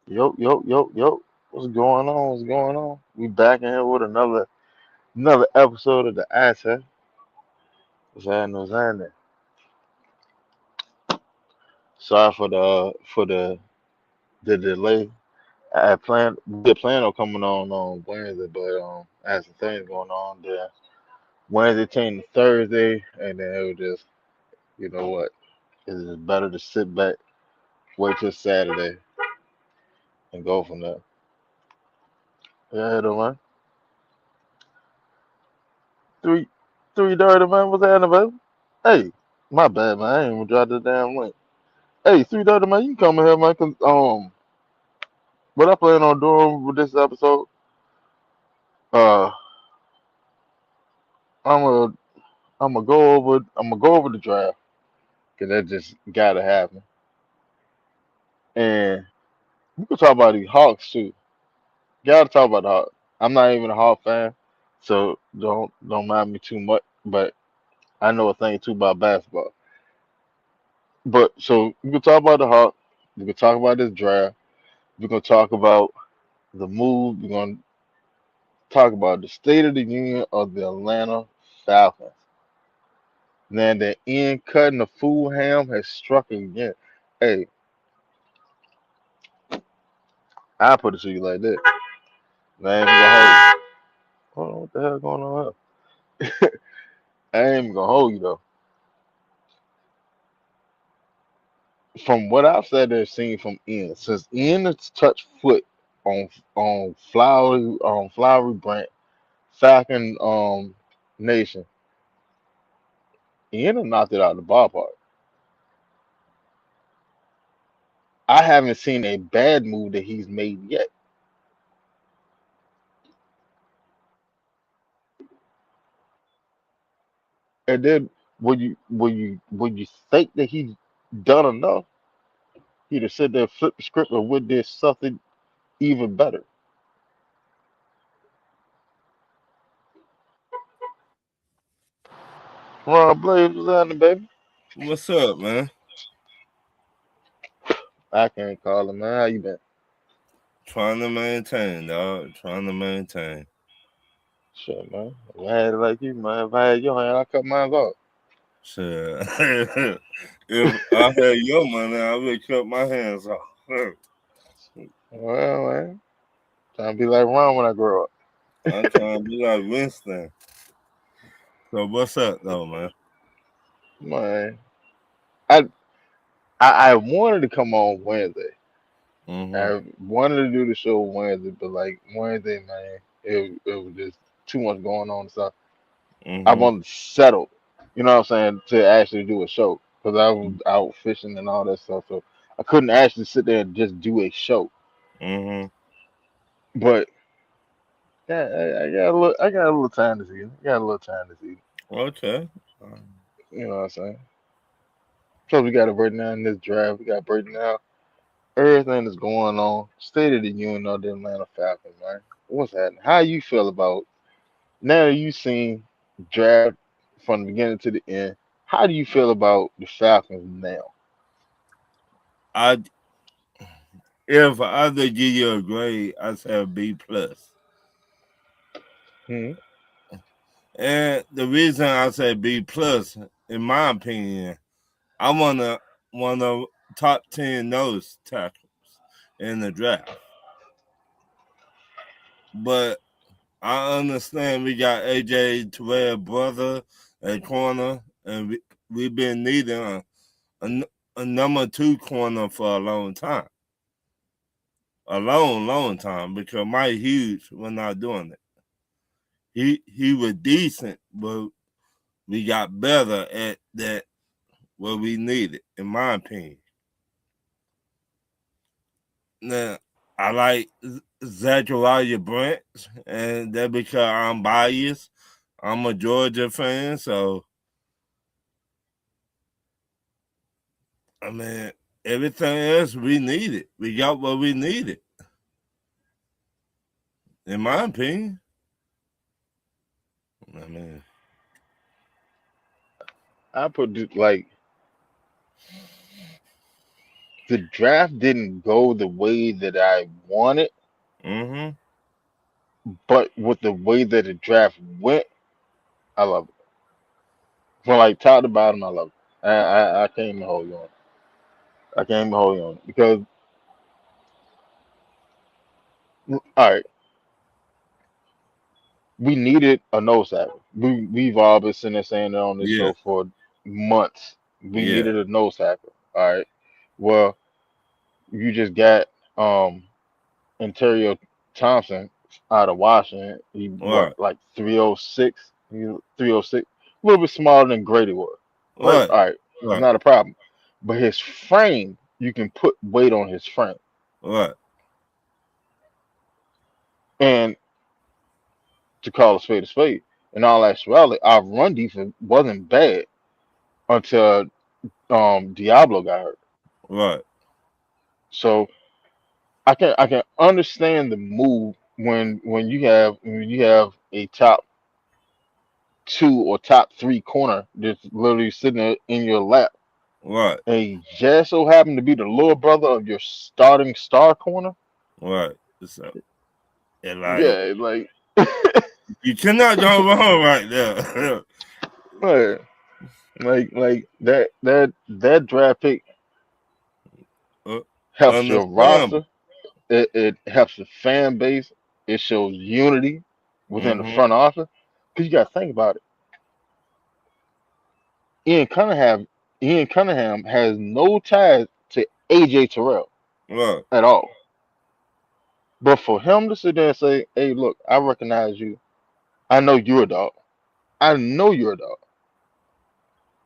Yo, yo, yo, yo. What's going on? What's going on? We back in here with another episode of the Asset. What's happening? Sorry for the delay. We had planned on coming on Wednesday, but I had some things going on there. Wednesday came to Thursday, and then it was just you know what? It's just better to sit back, wait till Saturday, and go from there. Yeah, the man. Three, 3:30, man. What's happening, baby? Hey, my bad, man. I ain't even dropped the damn link. Hey, 3:30, man, you come in here, man. 'Cause, what I plan on doing with this episode, uh, I'm gonna I'm gonna go over the draft, 'cause that just gotta happen, and we can talk about the Hawks too. Gotta talk about the Hawks. I'm not even a Hawk fan, so don't mind me too much, but I know a thing or two about basketball. But so we can talk about the Hawks. We can talk about this draft. We're gonna talk about the move. We're gonna talk about the state of the union of the Atlanta Falcons. Now the end cutting the Foolham has struck again. Hey, I put it to you like this. I ain't even gonna hold you. Hold on, what the hell going on here? I ain't even gonna hold you though. From what I've said and seen from Ian, since Ian has touched foot on Flowery Brand Falcon Nation, Ian has knocked it out of the ballpark. I haven't seen a bad move that he's made yet. And then when you think that he's done enough, he'd have sit there, flip the script, and would did something even better. Ron Blaze was happening, baby. What's up, man? I can't call him, man. How you been? Trying to maintain, dog. Trying to maintain. Shit, man. If I had it like you, man. If I had your hand, I cut mine off. Shit. If I had your money, I would cut my hands off. Well, man. Trying to be like Ron when I grow up. I'm trying to be like Winston. So what's up, though, man? Man. I, I wanted to come on Wednesday. Mm-hmm. I wanted to do the show Wednesday, but like Wednesday, man, it was just too much going on. So I Mm-hmm. wanted to settle, you know what I'm saying, to actually do a show because I was out fishing and all that stuff. So I couldn't actually sit there and just do a show. Mm-hmm. But yeah, I got a little time this evening. I got a little time this evening. Okay. You know what I'm saying? Plus we got to break down this draft. We got to break down everything that's going on. State of the union of the Atlanta Falcons, man. What's happening? How you feel about now that you seen draft from the beginning to the end? How do you feel about the Falcons now? I if I had to give you a grade, I'd say a B plus. Hmm. And the reason I say B plus, in my opinion, I want to one of top 10 nose tackles in the draft. But I understand we got AJ Terrell brother at corner, and we've been needing a, a number two corner for a long time. A long, long time because Mike Hughes was not doing it. He was decent, but we got better at that what we needed, in my opinion. Now, I like Zachariah Brent, and that because I'm biased. I'm a Georgia fan, so I mean everything else we needed. We got what we needed, in my opinion. I mean, I put like the draft didn't go the way that I wanted, Mm-hmm. but with the way that the draft went, I love it. From like top to bottom, I love it. I can't even hold you on. I can't even hold you on it because all right, we needed a nose tackle. We've all been sitting there saying it on this Yeah. show for months. We Yeah. needed a nose tackle. All right. Well, you just got Ontario Thompson out of Washington. He what Right. like 306? He 306, a little bit smaller than Grady was. Right? Right. All right, Right. not a problem. But his frame, you can put weight on his frame. Right. And to call a spade, in all actuality, our run defense wasn't bad until Diablo got hurt. Right. So I can understand the move when you have a top two or top three corner that's literally sitting there in your lap. Right. And he just so happened to be the little brother of your starting star corner. Right. So, and like, Yeah, like, you cannot go wrong right there. man, like that draft pick Uh, helps your Understandable. roster. It helps the fan base. It shows unity within the Mm-hmm. front office. Because you got to think about it. Ian Cunningham, Ian Cunningham has no ties to AJ Terrell Right. at all. But for him to sit there and say, "Hey, look, I recognize you. I know you're a dog. I know you're a dog,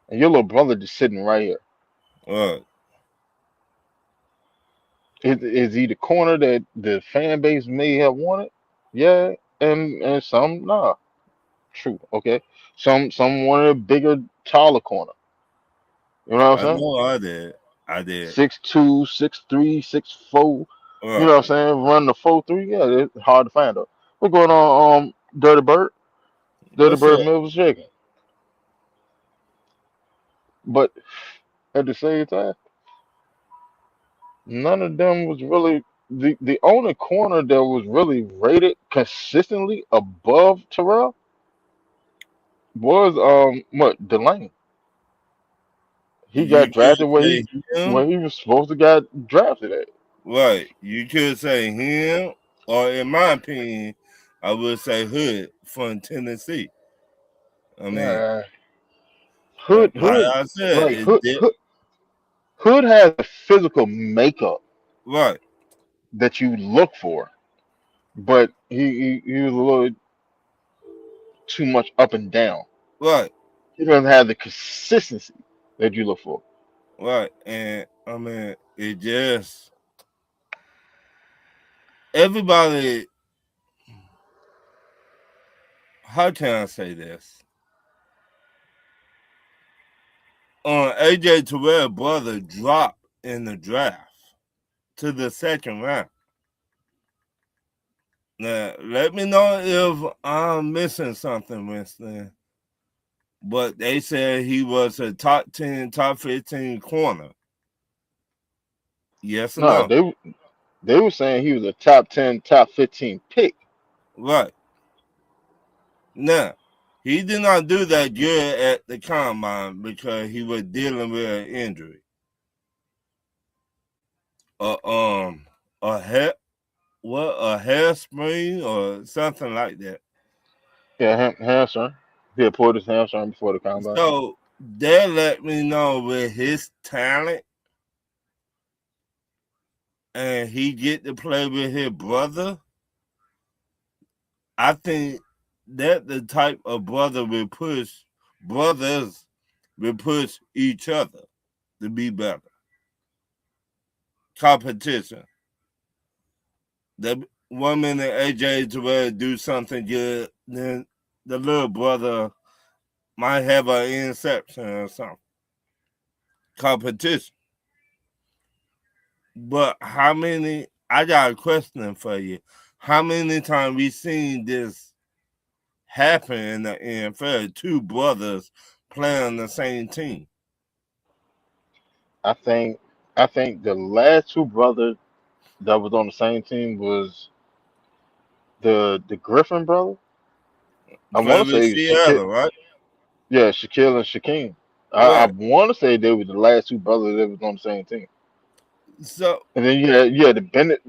and your little brother just sitting right here. Right. Is he the corner that the fan base may have wanted? Yeah, and some nah. True. Okay. Some wanted a bigger, taller corner. You know what I I'm saying? know I did. I did. 6'2", 6'3", 6'4". You know Right. what I'm saying? Run the 4-3. Yeah, it's hard to find though. What's going on, Dirty Bird? Dirty What's Bird up? Mills shaking. But at the same time, none of them was really the only corner that was really rated consistently above Terrell was what Delane. He You got could drafted where say he him. when he was supposed to got drafted at. Right. You could say him, or in my opinion, I would say Hood from Tennessee. I mean, Uh, Hood like Hood I said, like it Hood did. Hood, Hood has a physical makeup Right. that you look for, but he was a little too much up and down. Right. He doesn't have the consistency that you look for. Right. And I mean, it just everybody. How can I say this? AJ Terrell brother dropped in the draft to the second round. Now, let me know if I'm missing something, Winston. But they said he was a top 10, top 15 corner. Yes or No, no? they were saying he was a top 10, top 15 pick. Right. Now, he did not do that good at the combine because he was dealing with an injury. Uh, um, a hair, what, a hairspring or something like that. Yeah, hamstring. He had pulled his hamstring before the combine. So that let me know with his talent and he get to play with his brother. I think that the type of brother will push brothers will push each other to be better. Competition. The one minute AJ Terrell do something good, then the little brother might have an interception or something. Competition. But how many? I got a question for you. How many times we seen this happen in the NFL? Two brothers playing on the same team. I think. I think the last two brothers that was on the same team was the Griffin brother. I Play want to with say Shaquille, Seattle, right? yeah, Shaquille and Shaquem. I Right. want to say they were the last two brothers that was on the same team. So And then you had the Bennett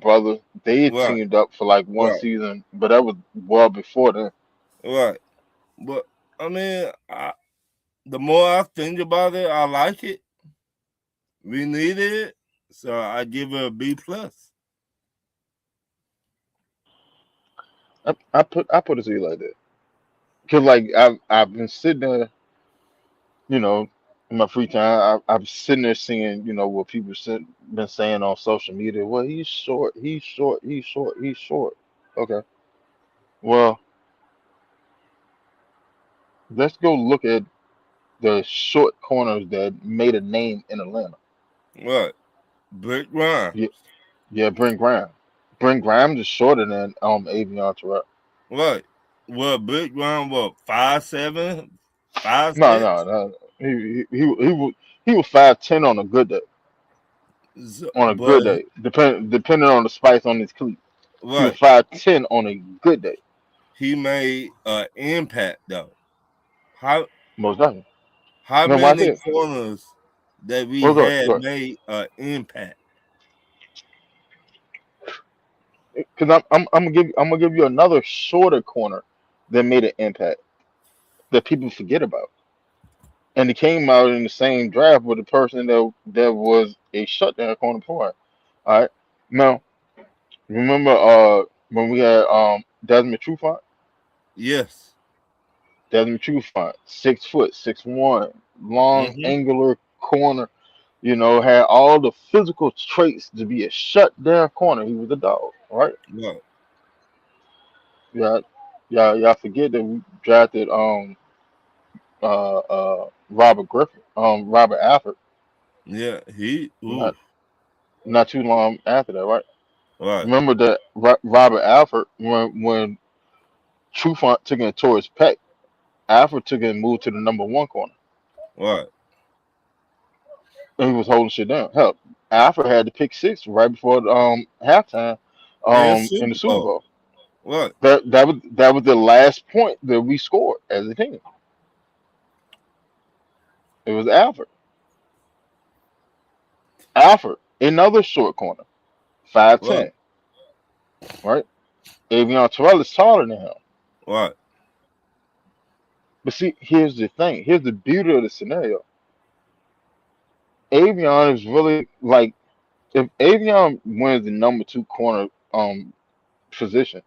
brothers. They had right, teamed up for like one right, season, but that was well before then. right. But I mean, the more I think about it, I like it. We needed it, so I give it a B plus. I put it to you like that because like I've been sitting there, you know, in my free time. I'm sitting there seeing what people been saying on social media. Well, he's short, he's short, he's short, he's short. Okay, well, let's go look at the short corners that made a name in Atlanta. Right, Brick Rhymes. Yeah, yeah, Brent Grimes. Brent Grimes is shorter than Avion Terrell. Right. Well, Brick Rhymes, what, 5'7", five No, six? no, no. He was 5'10" on a good day. So, On a but good day, depending on the spice on his cleat, he was right, 5'10" on a good day. he made an impact though. How Most definitely. how Now watch many this. corners that we Well, go had go made an impact? because I'm gonna give you another shorter corner that made an impact that people forget about, and he came out in the same draft with a person that was a shutdown corner for him. All right. Now remember when we had Desmond Trufant. Yes. Desmond Trufant, 6 foot, 6'1", long, Mm-hmm. angular corner. Had all the physical traits to be a shutdown corner. He was a dog, right? Right. Yeah, yeah, y'all forget that we drafted Robert Griffin, Robert Alford, Yeah. He. Ooh. not not too long after that, right? Right. Remember that Robert Alford when Trufant took it towards Peck, Alford took it and moved to the number one corner. Right. And he was holding shit down. Hell, Alfred had the pick six right before halftime And in the Super Super Bowl. Bowl. Right. That was the last point that we scored as a team. It was Alfred. Alfred, another short corner, Right. 5'10", right? Avion Terrell is taller than him. Right. But see, here's the thing. Here's the beauty of the scenario. Avion is really like if Avion wins the number two corner position,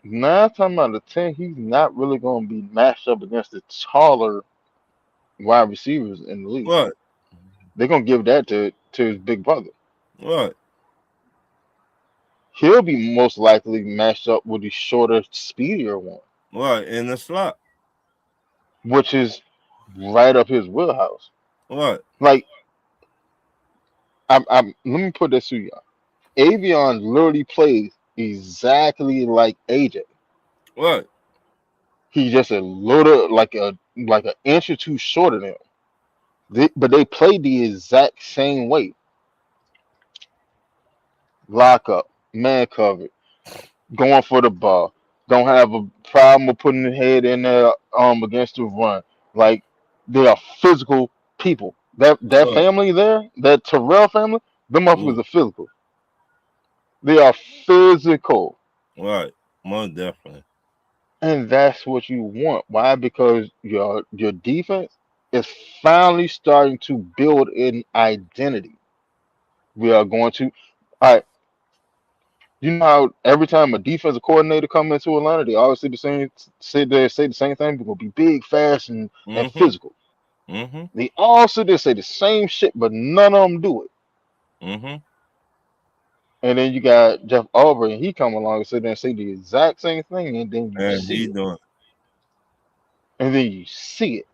9 times out of 10, he's not really going to be matched up against the taller wide receivers in the league. Right. They're gonna give that to his big brother. Right. He'll be most likely matched up with the shorter, speedier one, Right. In the slot. which is right up his wheelhouse. Right. Like let me put this to you. Avion literally plays exactly like AJ. Right. He's just a little like an inch or two shorter than him. But they play the exact same way. Lock up, man covered, going for the ball. Don't have a problem with putting the head in there against the run. Like they are physical people. That Right. family there, that Terrell family, the Ooh. motherfuckers are physical. They are physical. Right. Most definitely. And that's what you want. Why? Because your defense is finally starting to build an identity. We are going to all right. You know how every time a defensive coordinator come into Atlanta, they always say the same thing. We're gonna be big, fast, and Mm-hmm. physical. Mm-hmm. They all sit there say the same shit, but none of them do it. Mm-hmm. And then you got Jeff Aubrey, and he come along and sit there and say the exact same thing, and then you And see he it, doing. and then you see it.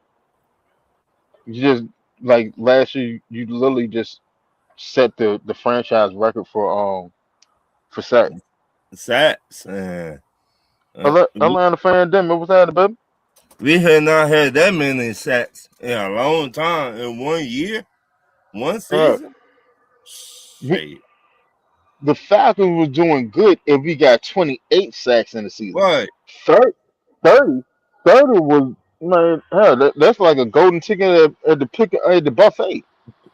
You just like last year, you literally just set the franchise record for sacks. Sacks. We Atlanta fan, them it was at baby. we had not had that many sacks in a long time in one year. One Uh, season? we, Shit. the Falcons was doing good if we got 28 sacks in the season. Right, 30, 30, 30 was, man, hell, that's like a golden ticket at the buffet.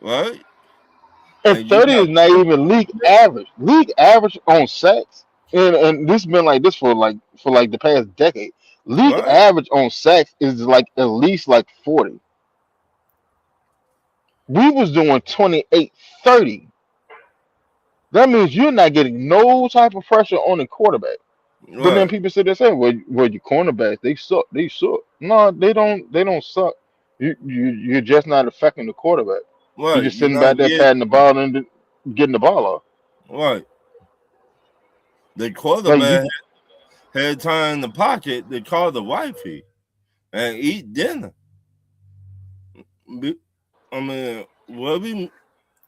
right. And And you 30 got is not 20. even league average. League average on sacks, and this been like this for like the past decade. League Right, average on sacks is like at least like 40. We was doing 28, 30. That means you're not getting no type of pressure on the quarterback. But then right, people sit there saying, well, your cornerbacks, they suck. They suck. No, they don't. They don't suck. You're just not affecting the quarterback. You're right. just You're sitting not back there getting patting the ball and getting the ball off. right. The Like quarterback you, had time in the pocket to call the wifey and eat dinner. Be- I mean, what we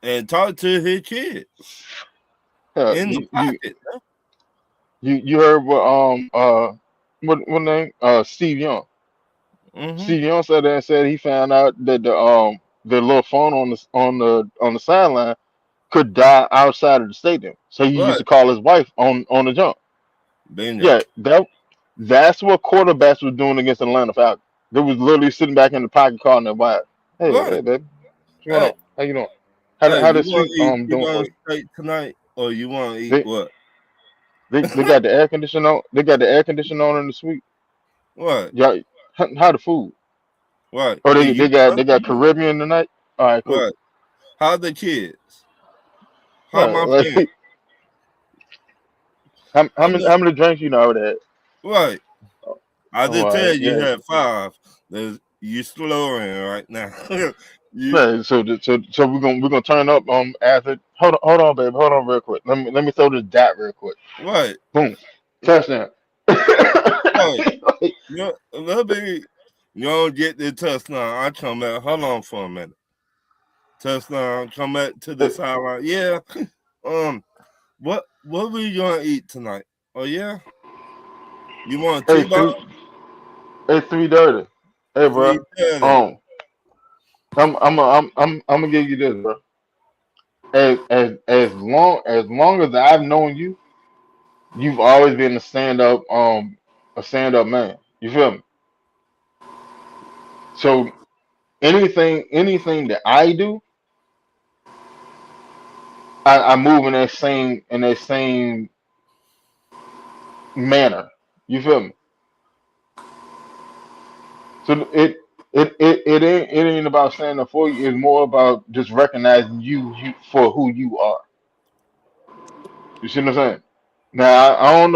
and talk to his kids uh, in the you, you, pocket. you heard what name? Steve Young. Mm-hmm. Steve Young said that and said he found out that the little phone on the sideline could die outside of the stadium. So he used Right. to call his wife on the jump. Bingo. Yeah, that's what quarterbacks were doing against Atlanta Falcons. They was literally sitting back in the pocket calling their wife. Right. Hey, baby, what's going Hey, on? How you doing? hey, How you the want suite to eat doing for T-bone you? steak tonight, or you want to eat They what? they got the air conditioner on. They got the air conditioner on in the suite. Right. Yeah, how the food? Right. Oh, And you they got hungry? Caribbean tonight. All right, cool. Right. How the kids? How Yeah, my parents? like I just, how many drinks you know already had? right. I Oh, just all tell right, you yeah. had five. You slowing right now. you Yeah, so we're gonna turn up after. Hold on, baby, hold on real quick. Let me throw this dot real quick. right. Boom, touchdown. Right. You let me you don't get the touchdown. I come back. Hold on for a minute. Touchdown. Come back to the sideline. Yeah. Um. What we gonna eat tonight? Oh yeah. You want Hey, T-bone? 3:30. Hey, bro. 3:30. Um, I'm gonna give you this, bro. As long as I've known you, you've always been a stand up man. You feel me? So anything that I do, I move in that same manner. You feel me? So it ain't about standing up for you. It's more about just recognizing you for who you are. You see what I'm saying? Now I don't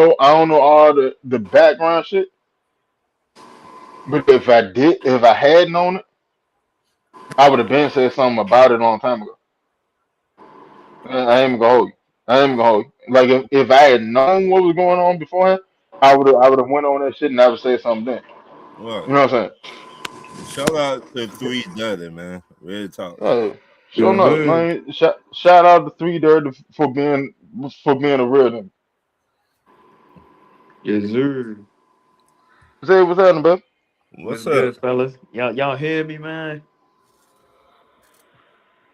know all the background shit, but if I had known it, I would have been said something about it a long time ago. I ain't gonna hold you. I ain't gonna hold you. Like if I had known what was going on beforehand, I would have went on that shit and I would say something then. What? You know what I'm Shout out to 3:30, man. Real talk. saying? Hey, sure Yes, enough, sir. man. Shout out to Three Dirt for being a real nigga. Yes, sir. Say what's happening, bro? What's What's up? good, fellas? Y'all hear me, man?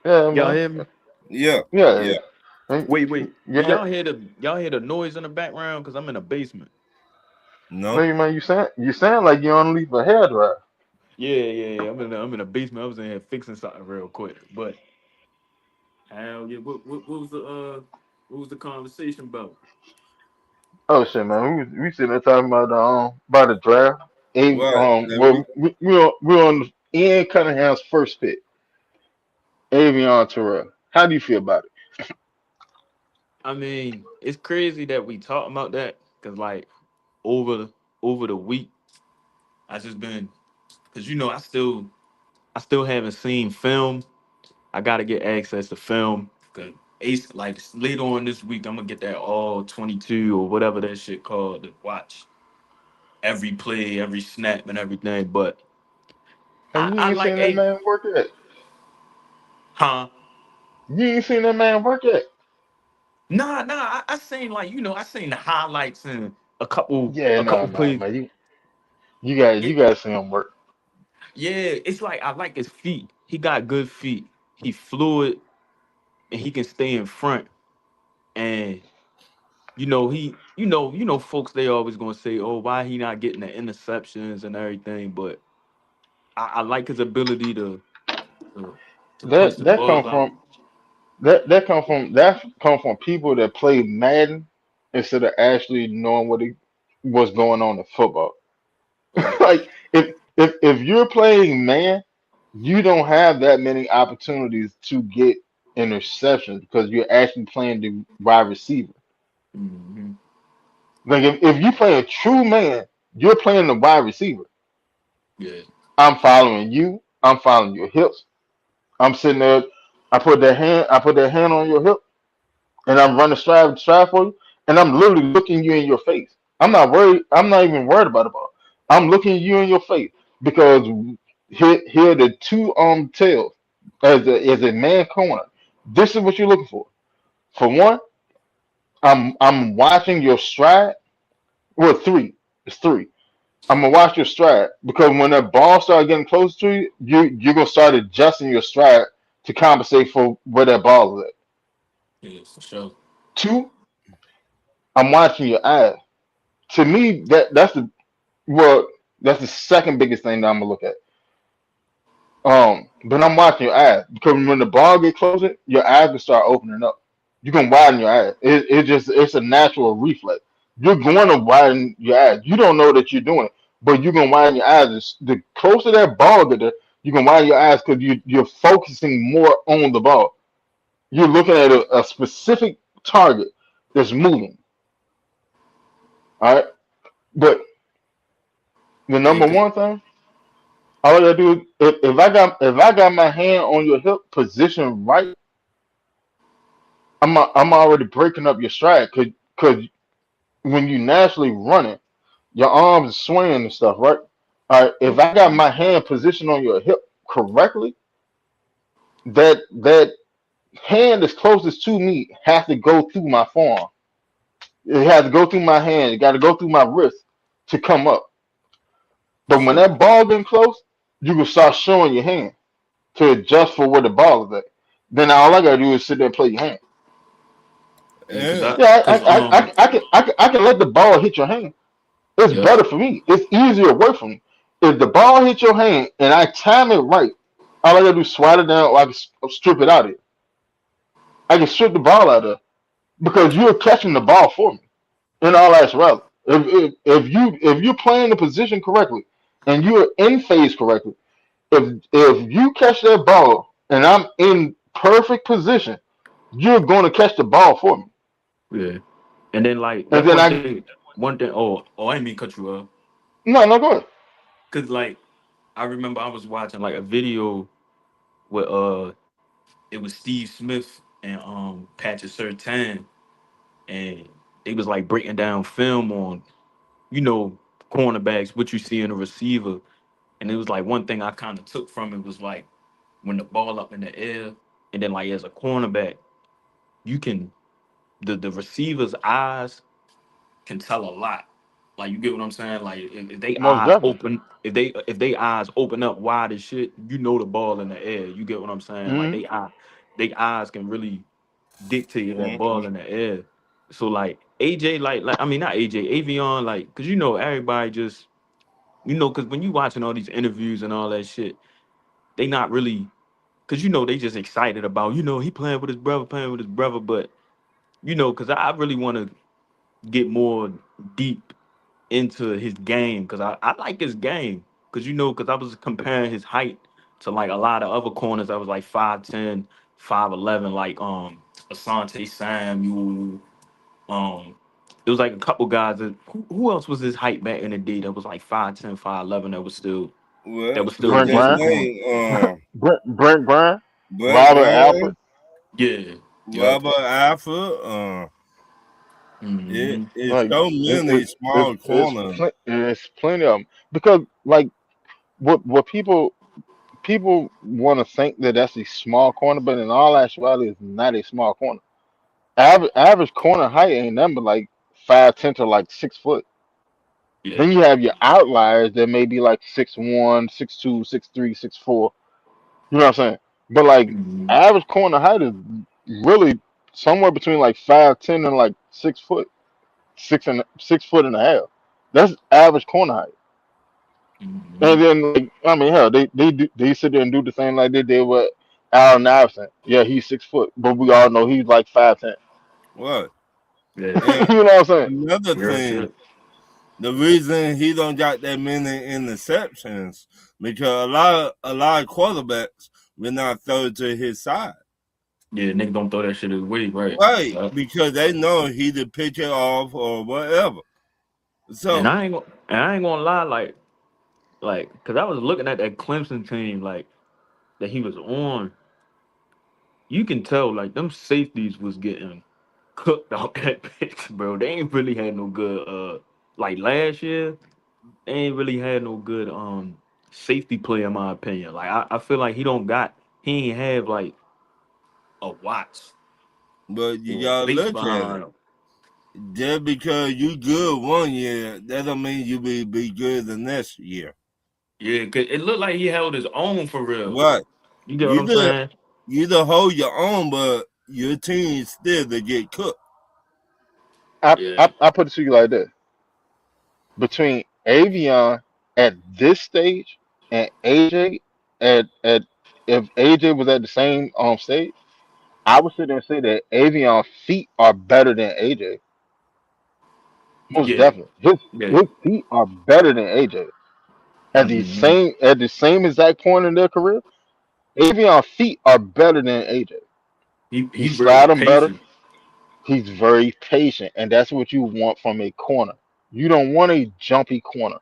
Yeah, Y'all man. hear me? Yeah. Yeah, Yeah. yeah. Wait. Do Yeah, y'all hear the noise in the background? Cause I'm in the basement. No. nigga, man. You sound like you're on leave for hair dry. Yeah. I'm in the basement. I was in here fixing something real quick. But hell yeah, what was the conversation about? Oh shit, man. We sitting there talking about the draft. What? And we Well, we on Ian Cunningham's first pick, Avion Terrell. How do you feel about it? I mean, it's crazy that we talk about that. Cause like over over the week, I just been cause I still haven't seen film. I gotta get access to film. Cause Ace like later on this week, I'm gonna get that all 22 or whatever that shit called to watch every play, every snap, and everything. But And you I ain't like seen that a man work yet. huh? You ain't seen that man work yet. Nah. I seen like I seen the highlights and Yeah, a no, couple no, plays. man. You got It, you got to see him work. yeah, it's like I like his feet. He got good feet. he fluid and he can stay in front. And folks they always gonna say, oh, why he not getting the interceptions and everything, but I like his ability to to punch That the that come ball out. from that come from people that play Madden instead of actually knowing what's going on in football. Right. Like if you're playing man, you don't have that many opportunities to get interceptions because you're actually playing the wide receiver. Hmm. Like if you play a true man, you're playing the wide receiver. Yeah. I'm following you. I'm following your hips. I'm sitting there. I put that hand on your hip, and I'm running stride for you, and I'm literally looking you in your face. I'm not worried. I'm not even worried about the ball. I'm looking you in your face because here are the two tails as a man corner. This is what you're looking for. For one, I'm watching your stride. Well, three. It's three. I'm gonna watch your stride because when that ball starts getting close to you, you're gonna start adjusting your stride to compensate for where that ball is at. Yeah, for sure. Two, I'm watching your eyes. To me, well, that's the second biggest thing that I'm gonna look at. But I'm watching your eyes because when the ball get closer, your eyes can start opening up. You can widen your eyes. It's a natural reflex. You're going to widen your eyes. You don't know that you're doing it, but you can widen your eyes. The closer that ball get there, you can widen your eyes because you're focusing more on the ball. You're looking at a specific target that's moving. All right, but the Yeah, number 'cause one thing, all I gotta do is if I got my hand on your hip position right, I'm already breaking up your stride because when you naturally running, your arms are swinging and stuff, right? All right, if I got my hand positioned on your hip correctly, that hand that's closest to me has to go through my forearm. It has to go through my hand. It got to go through my wrist to come up. for But when sure. that ball getting close, you can start showing your hand to adjust for where the ball is at. Then all I gotta do is sit there and play your hand. Yeah, cause And I, cause I can let the ball hit your hand. It's yep. better for me. It's easier work for me. If the ball hits your hand and I time it right, all I gotta do is swat it down or I can strip it out of it. I can strip the ball out of it because you're catching the ball for me. In all actuality, if you're playing the position correctly and you're in phase correctly, if you catch that ball and I'm in perfect position, you're going to catch the ball for me. Yeah. And then like And that's then one I thing. One thing. Oh, I didn't mean to cut you off. no go ahead. Cause like I remember I was watching like a video with it was Steve Smith and Patrick Surtain, and they was like breaking down film on you know cornerbacks, what you see in a receiver, and it was like one thing I kind of took from it was like when the ball up in the air, and then like as a cornerback, you can the receiver's eyes can tell a lot. Like you get what I'm saying? Like if they Most eyes definitely. open, if they eyes open up wide as shit, you know the ball in the air. You get what I'm saying? Like Hmm. they eyes can really dictate that ball mhm. in the air. So like AJ, like I mean not AJ, Avion, like cause everybody just cause when you watching all these interviews and all that shit, they not really cause they just excited about he playing with his brother, but cause I really want to get more deep into his game because I like his game because because I was comparing his height to like a lot of other corners that was like 5'10", 5'11", like Asante Samuel. Um it was like a couple guys who else was his height back in the day that was like 5'10", 5'11", that Well, was still what's Brent his decent Grimes, corner. name? Brent Grimes, Brett Robert Brown, Alford. Yeah. Yep. Robert Alford. Hmm. It's Like so many small corners. it's plenty of them because like what people want to think that that's a small corner, but in all actuality, it's not a small corner. Average corner height ain't nothing but like 5'10" to like 6 foot. Yeah. Then you have your outliers that may be like 6'1", 6'2", 6'3", 6'4". You know what I'm saying? But like Mhm. average corner height is really somewhere between like 5'10" and like 6 foot, 6 foot and a half. That's average corner height. And Mhm. then like I mean hell, they sit there and do the same like they did with Allen Iverson. Yeah, he's 6 foot, but we all know he's like 5'10". What? Yeah. And You know what I'm saying? another Real thing, shit. the reason he don't got that many interceptions because a lot of quarterbacks will not throw it to his side. Yeah, nigga don't throw that shit his way, right? Right, Yeah. because they know he to pitch it off or whatever. And So, I ain't gonna lie, cause I was looking at that Clemson team, like that he was on. You can tell, like them safeties was getting cooked out that bitch, bro. They ain't really had no good. Like last year, they ain't really had no good safety play in my opinion. Like I feel like he ain't have like a Watts but you or a gotta Bates look at behind it. him. Just because you good one year, that don't mean you be good the next year. Yeah, cause it looked like he held his own for real. Right. You get what You I'm the saying? you the hold your own, but your team still to get cooked. Yeah. I put it to you like this: between Avion at this stage and AJ at if AJ was at the same stage, I would sit there and say that Avion feet are better than AJ. Most Yeah. definitely, Yeah. his feet are better than AJ. Hmm. At the same exact point in their career, Avion feet are better than AJ. He He real slide them better. patient. He's very patient, and that's what you want from a corner. You don't want a jumpy corner.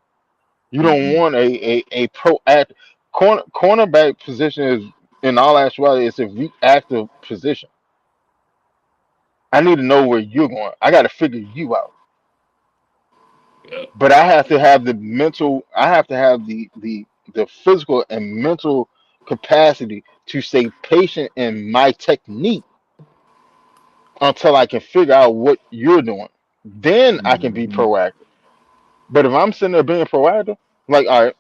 You don't Mm-mm. want a proactive cornerback position is in all actuality it's a reactive position. I need to know where you're going. I got to figure you out. Yeah. But I have to have the mental. I have to have the physical and mental capacity to stay patient in my technique until I can figure out what you're doing. Then I can be Hmm. proactive. But if I'm sitting there being proactive, like all right,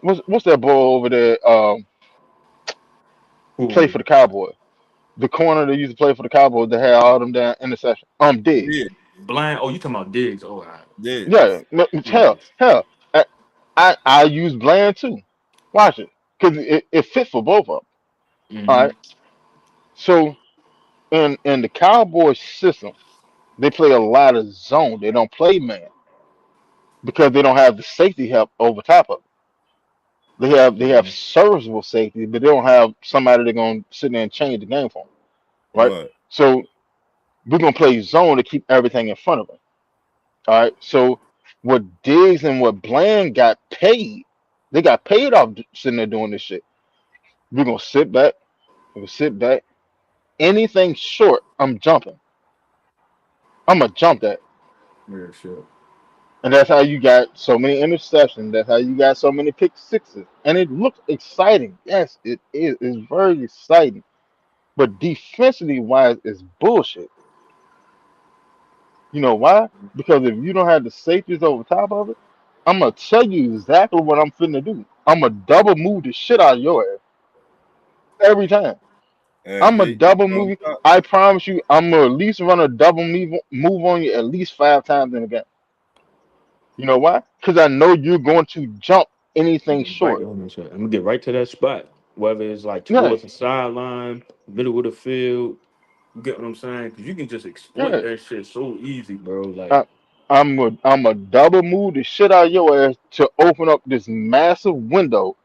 what's that boy over there? Play Cool. for the Cowboys. The corner that used to play for the Cowboys that had all them damn interceptions. Diggs. Yeah, Blind. Oh, you talking about Diggs? Oh, all right. yeah. Yeah, Yeah. hell. I I use Bland too. Watch it, cause it fits for both of them. All Hmm. right. So in the Cowboys system, they play a lot of zone. They don't play man because they don't have the safety help over top of it. They have Hmm. serviceable safety, but they don't have somebody that's gonna sit there and change the game for them. Right. Right. So we're gonna play zone to keep everything in front of them. All right. So what Diggs and what Bland got paid, they got paid off sitting there doing this shit. We're gonna sit back. We're gonna sit back. Anything short, I'm jumping. I'm gonna jump that. Yeah, sure. And that's how you got so many interceptions. That's how you got so many pick sixes. And it looks exciting. Yes, it is. It's very exciting. But defensively wise, it's bullshit. You know why? Because if you don't have the safeties over top of it, I'm gonna tell you exactly what I'm finna do. I'm gonna double move the shit out of your ass every time. And I'm a hit you double from move. top. I promise you, I'm gonna at least run a double move on you at least 5 times in a game. You know why? Because I know you're going to jump anything Right short. on this shit. I'm gonna get right to that spot. Whether it's like Yeah, towards the sideline, middle of the field. You get what I'm saying? Because you can just exploit yeah. that shit so easy, bro. Like, I, I'm a double move the shit out of your ass to open up this massive window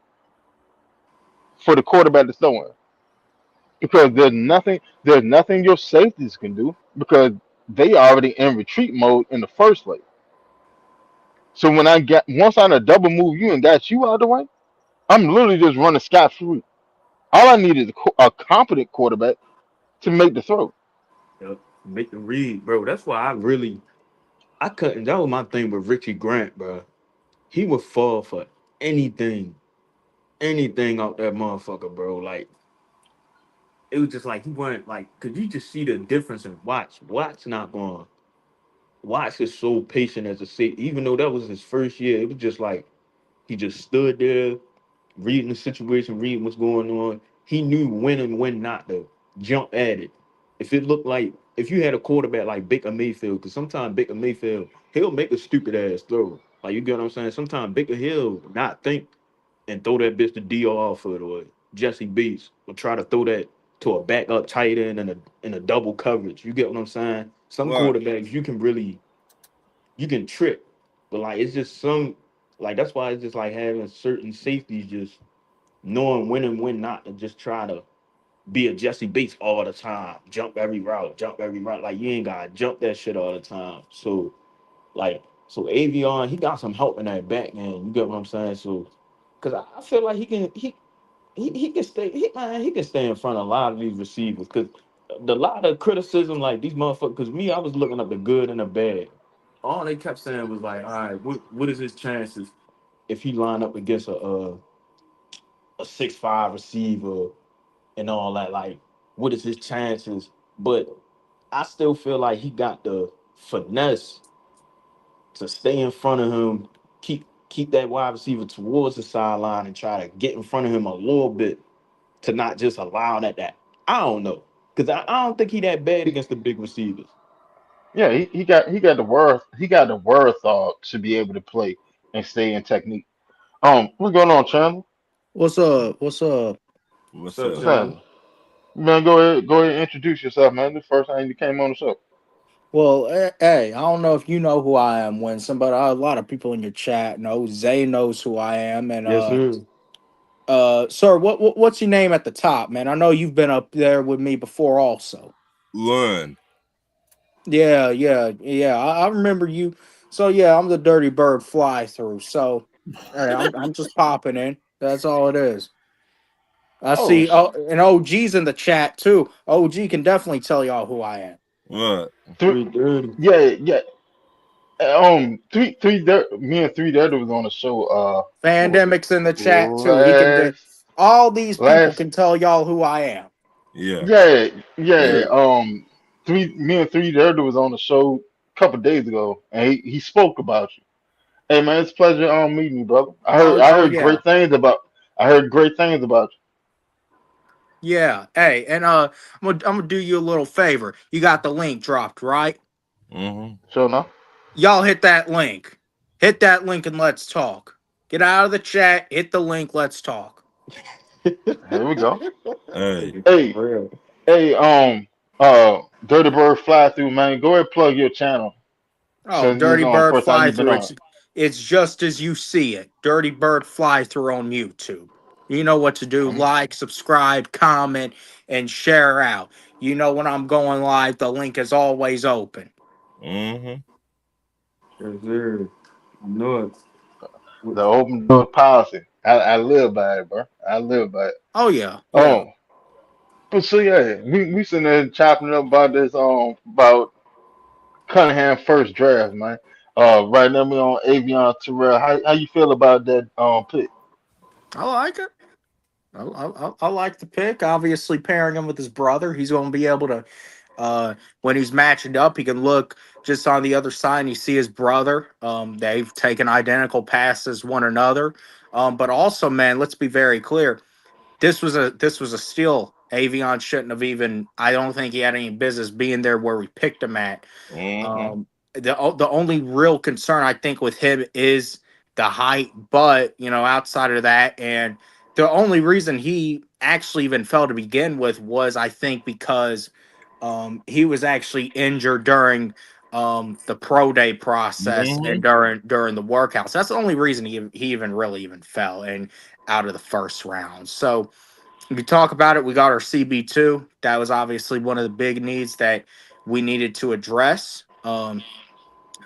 for the quarterback to throw in. Because there's nothing your safeties can do because they already in retreat mode in the first place. So when I get once I done double move you and got you out of the way, I'm literally just running scot free. All I need is a competent quarterback to make the throw. make the read, bro. That's why I couldn't. That was my thing with Richie Grant, bro. He would fall for anything, anything out that motherfucker, bro. Like, it was just like he wasn't like, could you just see the difference in Watts? Watts not going. Watts is so patient as a safety. Even though that was his first year, it was just like he just stood there, reading the situation, reading what's going on. He knew when and when not to jump at it. If it looked like if you had a quarterback like Baker Mayfield, because sometimes Baker Mayfield he'll make a stupid ass throw. Like you get what I'm saying. Sometimes Baker he'll not think and throw that bitch to D.R. foot or Jesse Beats or try to throw that to a backup tight end in a double coverage. You get what I'm saying? Some Right. quarterbacks you can really you can trip, but like it's just some like that's why it's just like having certain safeties just knowing when and when not to just try to be a Jesse Bates all the time, jump every route, jump every route. Like you ain't gotta jump that shit all the time. So like so Avion, he got some help in that back end. You get what I'm saying? So because I feel like he can stay he can stay in front of a lot of these receivers because the lot of criticism like these motherfuckers because me I was looking up the good and the bad. All they kept saying was like, all right, what is his chances if he line up against a 6'5" receiver and all that? Like, what is his chances? But I still feel like he got the finesse to stay in front of him, keep that wide receiver towards the sideline and try to get in front of him a little bit to not just allow that. I don't know. Because I don't think he that bad against the big receivers. Yeah, he got the worth to be able to play and stay in technique. What's going on, Chandler? What's up? What's up? What's What's up, up? What's happening? Chandler? Man, go ahead and introduce yourself, man. The first time you came on the show. Well, hey, I don't know if you know who I am, Winston, but a lot of people in your chat know. Zay knows who I am, and Yes, sir. sir, what's your name at the top, man? I know you've been up there with me before, also. Learn. Yeah, yeah, yeah. I remember you. So yeah, I'm the Dirty Bird fly through. So hey, I'm just popping in. That's all it is. I Oh, see. Oh, and OG's in the chat too. OG can definitely tell y'all who I am. What? three, 330. yeah, yeah. Me and three there was on the show. What was it? Pandemic's in the chat too. He can. Last, All these people last. can tell y'all who I am. Yeah. Yeah, yeah. Yeah. Me and three there was on the show a couple days ago, and he spoke about you. Hey man, it's a pleasure meeting you, brother. Oh, I oh heard yeah, I heard great things about yeah. Hey, and I'm gonna do you a little favor. You got the link dropped, right? Mm-hmm. you. Sure enough. Y'all hit that link. Hit that link and let's talk. Get out of the chat. Hit the link. Let's talk. Here we go. Hey. Hey, Real. hey, Dirty Bird Fly Through, man. Go ahead and plug your channel Oh, since this is Dirty on the Bird first time Fly you've been Through. on. It's just as you see it. Dirty Bird Fly Through on YouTube. You know what to do. Um, Like, subscribe, comment, and share out. You know when I'm going live, the link is always open. Mm-hmm. Yes, sir. I know it. the open door policy. I live by it, bro. I live by it. Oh yeah, yeah. Oh, but so yeah, we sitting there chopping up about this about Cunningham first draft, man. Right now we on Avion Terrell. How you feel about that pick? I like it. I like the pick. Obviously, pairing him with his brother, he's going to be able to. When he's matching up, he can look just on the other side and you see his brother. They've taken identical passes one another. But also, man, let's be very clear. This was a steal. Avion shouldn't have even. I don't think he had any business being there where we picked him at. Mm-hmm. The only real concern I think with him is the height, but outside of that, and the only reason he actually even fell to begin with was I think because he was actually injured during the pro day process Mm-hmm. and during the workouts. That's the only reason he even really even fell and out of the first round. So we talk about it. We got our CB2. That was obviously one of the big needs that we needed to address.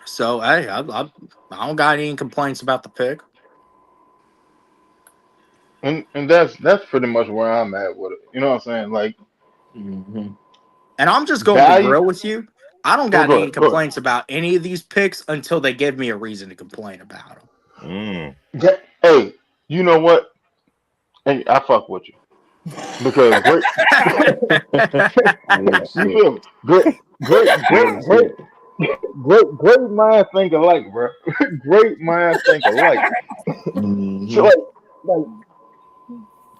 So hey, I don't got any complaints about the pick. And that's pretty much where I'm at with it. You know what I'm saying? Like Mm-hmm. And I'm just going to be value. real with you. I don't Oh, got go any ahead, go ahead. complaints about any of these picks until they give me a reason to complain about Mm. Yeah, hey, you know what? Hey, I fuck with you because great. them. Real You shit. feel me? Great, Real shit. great minds think alike, bro. Great minds think alike. So Mm-hmm. like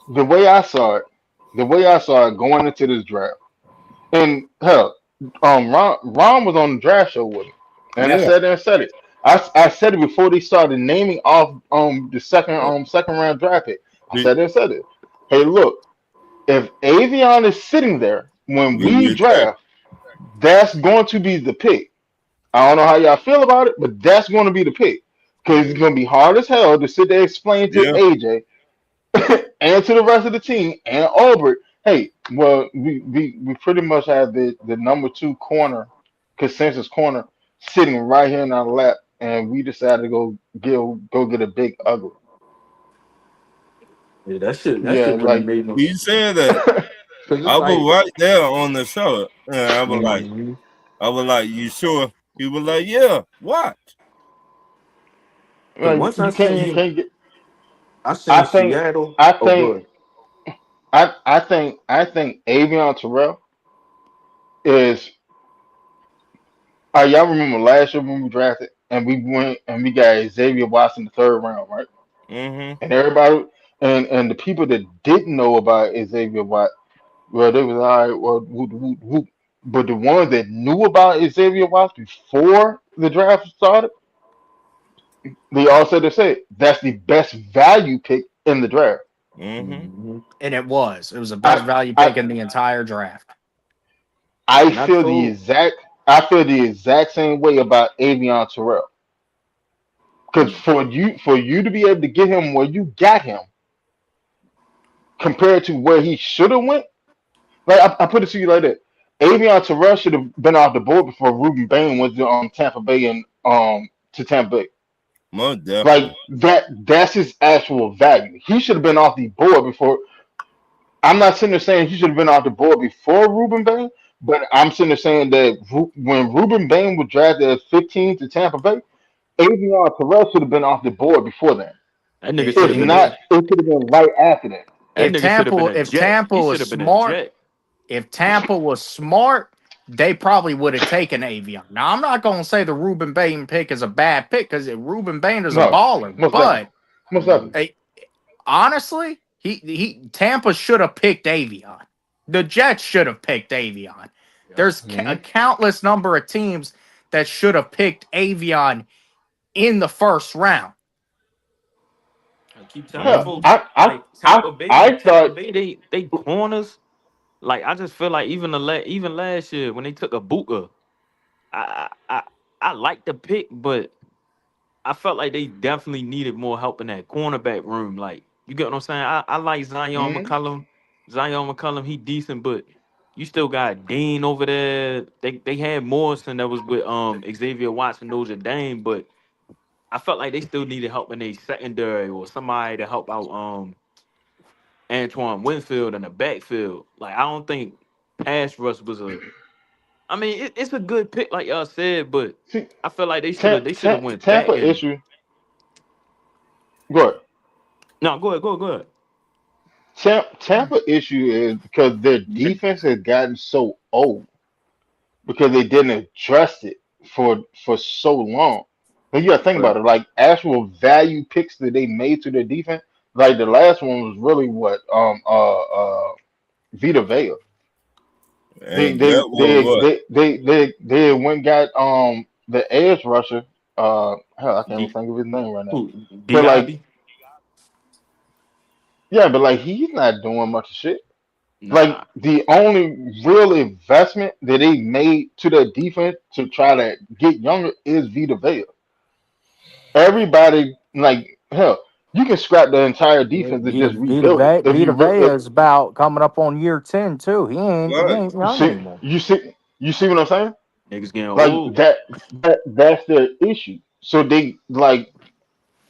the way I saw it, the way I saw it going into this draft, and hell, Ron was on the draft show with me, and I Yeah. said there and said it. I said it before they started naming off the Uh, second round draft pick. I We, said there and said it. Hey, look, if Avion is sitting there when we we reject. draft, that's going to be the pick. I don't know how y'all feel about it, but that's going to be the pick because it's going to be hard as hell to sit there and explain to Yeah. AJ and to the rest of the team and Albert, hey, well, we pretty much have the number two corner, consensus corner, sitting right here in our lap, and we decided to go get a big ugly. Yeah, that shit Yeah, really like made no He sense. said that. Cause it's I was like, right there on the show. And mhm. I was like, you sure? He was like, yeah, watch. Cause like once I you seen, can't get. I I seen think Seattle. I Oh, think good. I think Avion Terrell is. Y'all remember last year when we drafted and we went and we got Xavier Watson the third round, right? Mm-hmm. And everybody and the people that didn't know about Xavier Watt, well, they was all right, well, whoop, whoop, whoop. But the ones that knew about Xavier Watts before the draft started, they all said that's the best value pick in the draft. Mm-hmm. Hmm. And it was. It was the best I value I pick in the entire draft. I And I feel the told, exact I feel the exact same way about Avion Terrell. Because mm, for you to be able to get him where you got him compared to where he should have went. Like I put it to you like that. Avion Terrell should have been off the board before Ruben Bain went to Tampa Bay and to Tampa Bay. Most Like definitely. that's his actual value. He should have been off the board before. I'm not sitting there saying he should have been off the board before Ruben Bain, but I'm sitting there saying that when Ruben Bain was drafted at 15 to Tampa Bay, Avion Terrell should have been off the board before that. that nigga If should If have been not, a, if it should have been right after that. that nigga should have been a if jet. Tampa He was should have been a smart, jet. if Tampa was smart, they probably would have taken Avion. Now I'm not going to say the Ruben Bain pick is a bad pick because Ruben Bain is a No, baller, most definitely, but most Mhm. definitely. hey, honestly, he Tampa should have picked Avion. The Jets should have picked Avion. Yeah. There's a Mhm. countless number of teams that should have picked Avion in the first round. I keep telling Hell, Mm-hmm. folks, like I Tampa thought. Bay, they corners. Like I just feel like even last year when they took a Buka, I I I, I like the pick, but I felt like they definitely needed more help in that cornerback room. Like, you get what I'm saying? I like Zion Mhm. McCullum. Zion McCullum, he decent, but you still got Dean over there. They had Morrison that was with Xavier Watson, Notre Dame, but I felt like they still needed help in their secondary or somebody to help out Antoine Winfield in the backfield. Like, I don't think pass rush was a. I mean, it's a good pick, like y'all said, but See, I feel like they should have went back Tampa and issue. Good. no, go ahead. Tampa issue is because their defense has gotten so old because they didn't address it for so long. And you got to think about Right. it, like actual value picks that they made to their defense. Like the last one was really what Vita Vea. They And they that was they what? they they they, they went and got the edge rusher. Hell, I can't even D think of his name right now. who But like, Diaby? yeah, but like he's not doing much of shit. Like Nah. the only real investment that they made to their defense to try to get younger is Vita Vea. Everybody like hell, you can scrap the entire defense and just rebuild it if Vita you Vea if is about coming up on year 10 too. He Right. ain't you young see anymore. you see what I'm saying? Niggas getting Like old. that's their issue. So they like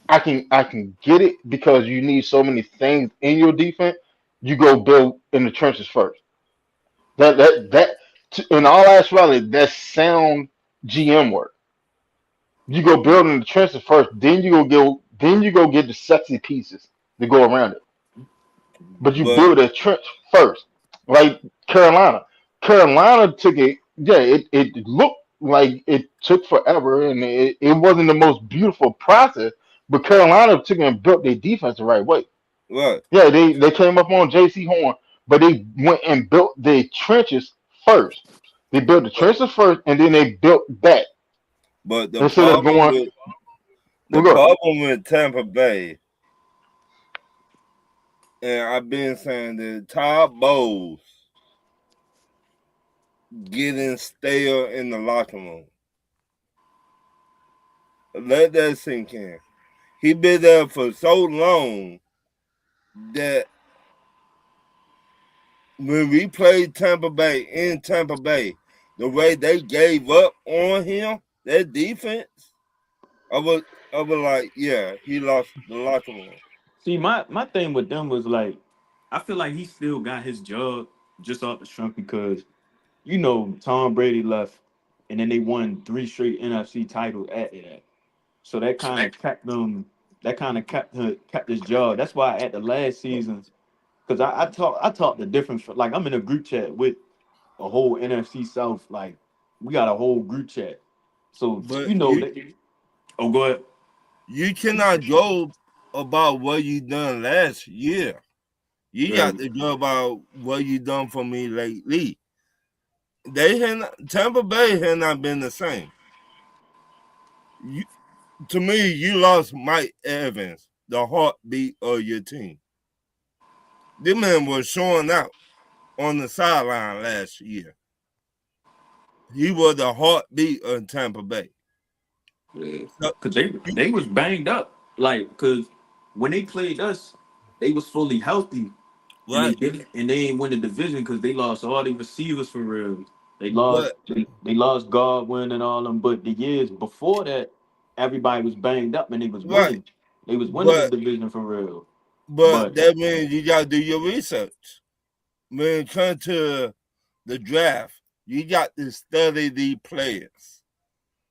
I can get it because you need so many things in your defense. You go build in the trenches first. In all actuality, that's sound GM work. You go build in the trenches first, then you go get the sexy pieces to go around it. But you But build a trench first, like Carolina. Carolina took it. Yeah, it looked like it took forever, and it wasn't the most beautiful process. But Carolina took it and built their defense the right way. Right. Yeah, they came up on J.C. Horn, but they went and built their trenches first. They built the trenches first, and then they built that But instead of going. the Well, go. problem with Tampa Bay, and I've been saying that Todd Bowles getting stale in the locker room. Let that sink in. He been there for so long that when we played Tampa Bay in Tampa Bay, the way they gave up on him, that defense, I was I was like, yeah, he lost the locker room. See, my thing with them was like, I feel like he still got his job just off the strength because Tom Brady left, and then they won three straight NFC titles after that. So that kind of kept them. That kind of kept his job. That's why at the last season, because I talked to different, like I'm in a group chat with a whole NFC South. Like we got a whole group chat. So But that. Oh, go ahead. you cannot go about what you done last year. You Yeah. got to go about what you done for me lately. Tampa Bay had not been the same. You, to me, you lost Mike Evans, the heartbeat of your team. This man was showing out on the sideline last year. He was the heartbeat of Tampa Bay. Yeah. So, Cause they was banged up. Like, cause when they played us, they was fully healthy, and they right, didn't, and they ain't win the division because they lost all their receivers for real. They lost but they lost Godwin and all them. But the years before that, everybody was banged up and they was right, winning. They was winning the but division for real. but But that means you gotta do your research. When it comes to the draft, you got to study the players.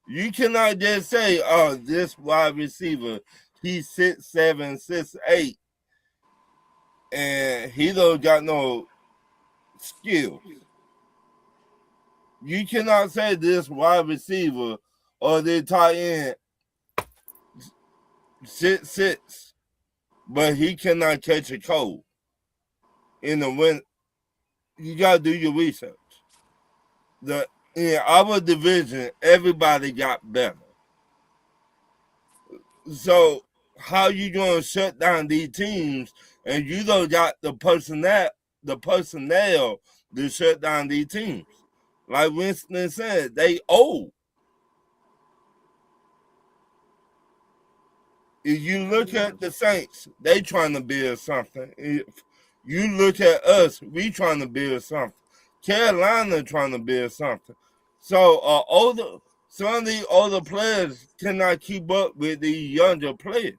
You cannot just say, "Oh, this wide receiver, he's 6'7", 6'8", and he don't got no skills." You cannot say this wide receiver or the tight end 6'6", but he cannot catch a cold in the wind. You gotta do your research. The In our division, everybody got better. So how you gonna shut down these teams and you don't got the personnel to shut down these teams? Like Winston said, they old. If you look at the Saints, they trying to build something. If you look at us, we trying to build something. Carolina trying to build something. So some of the older players cannot keep up with the younger players.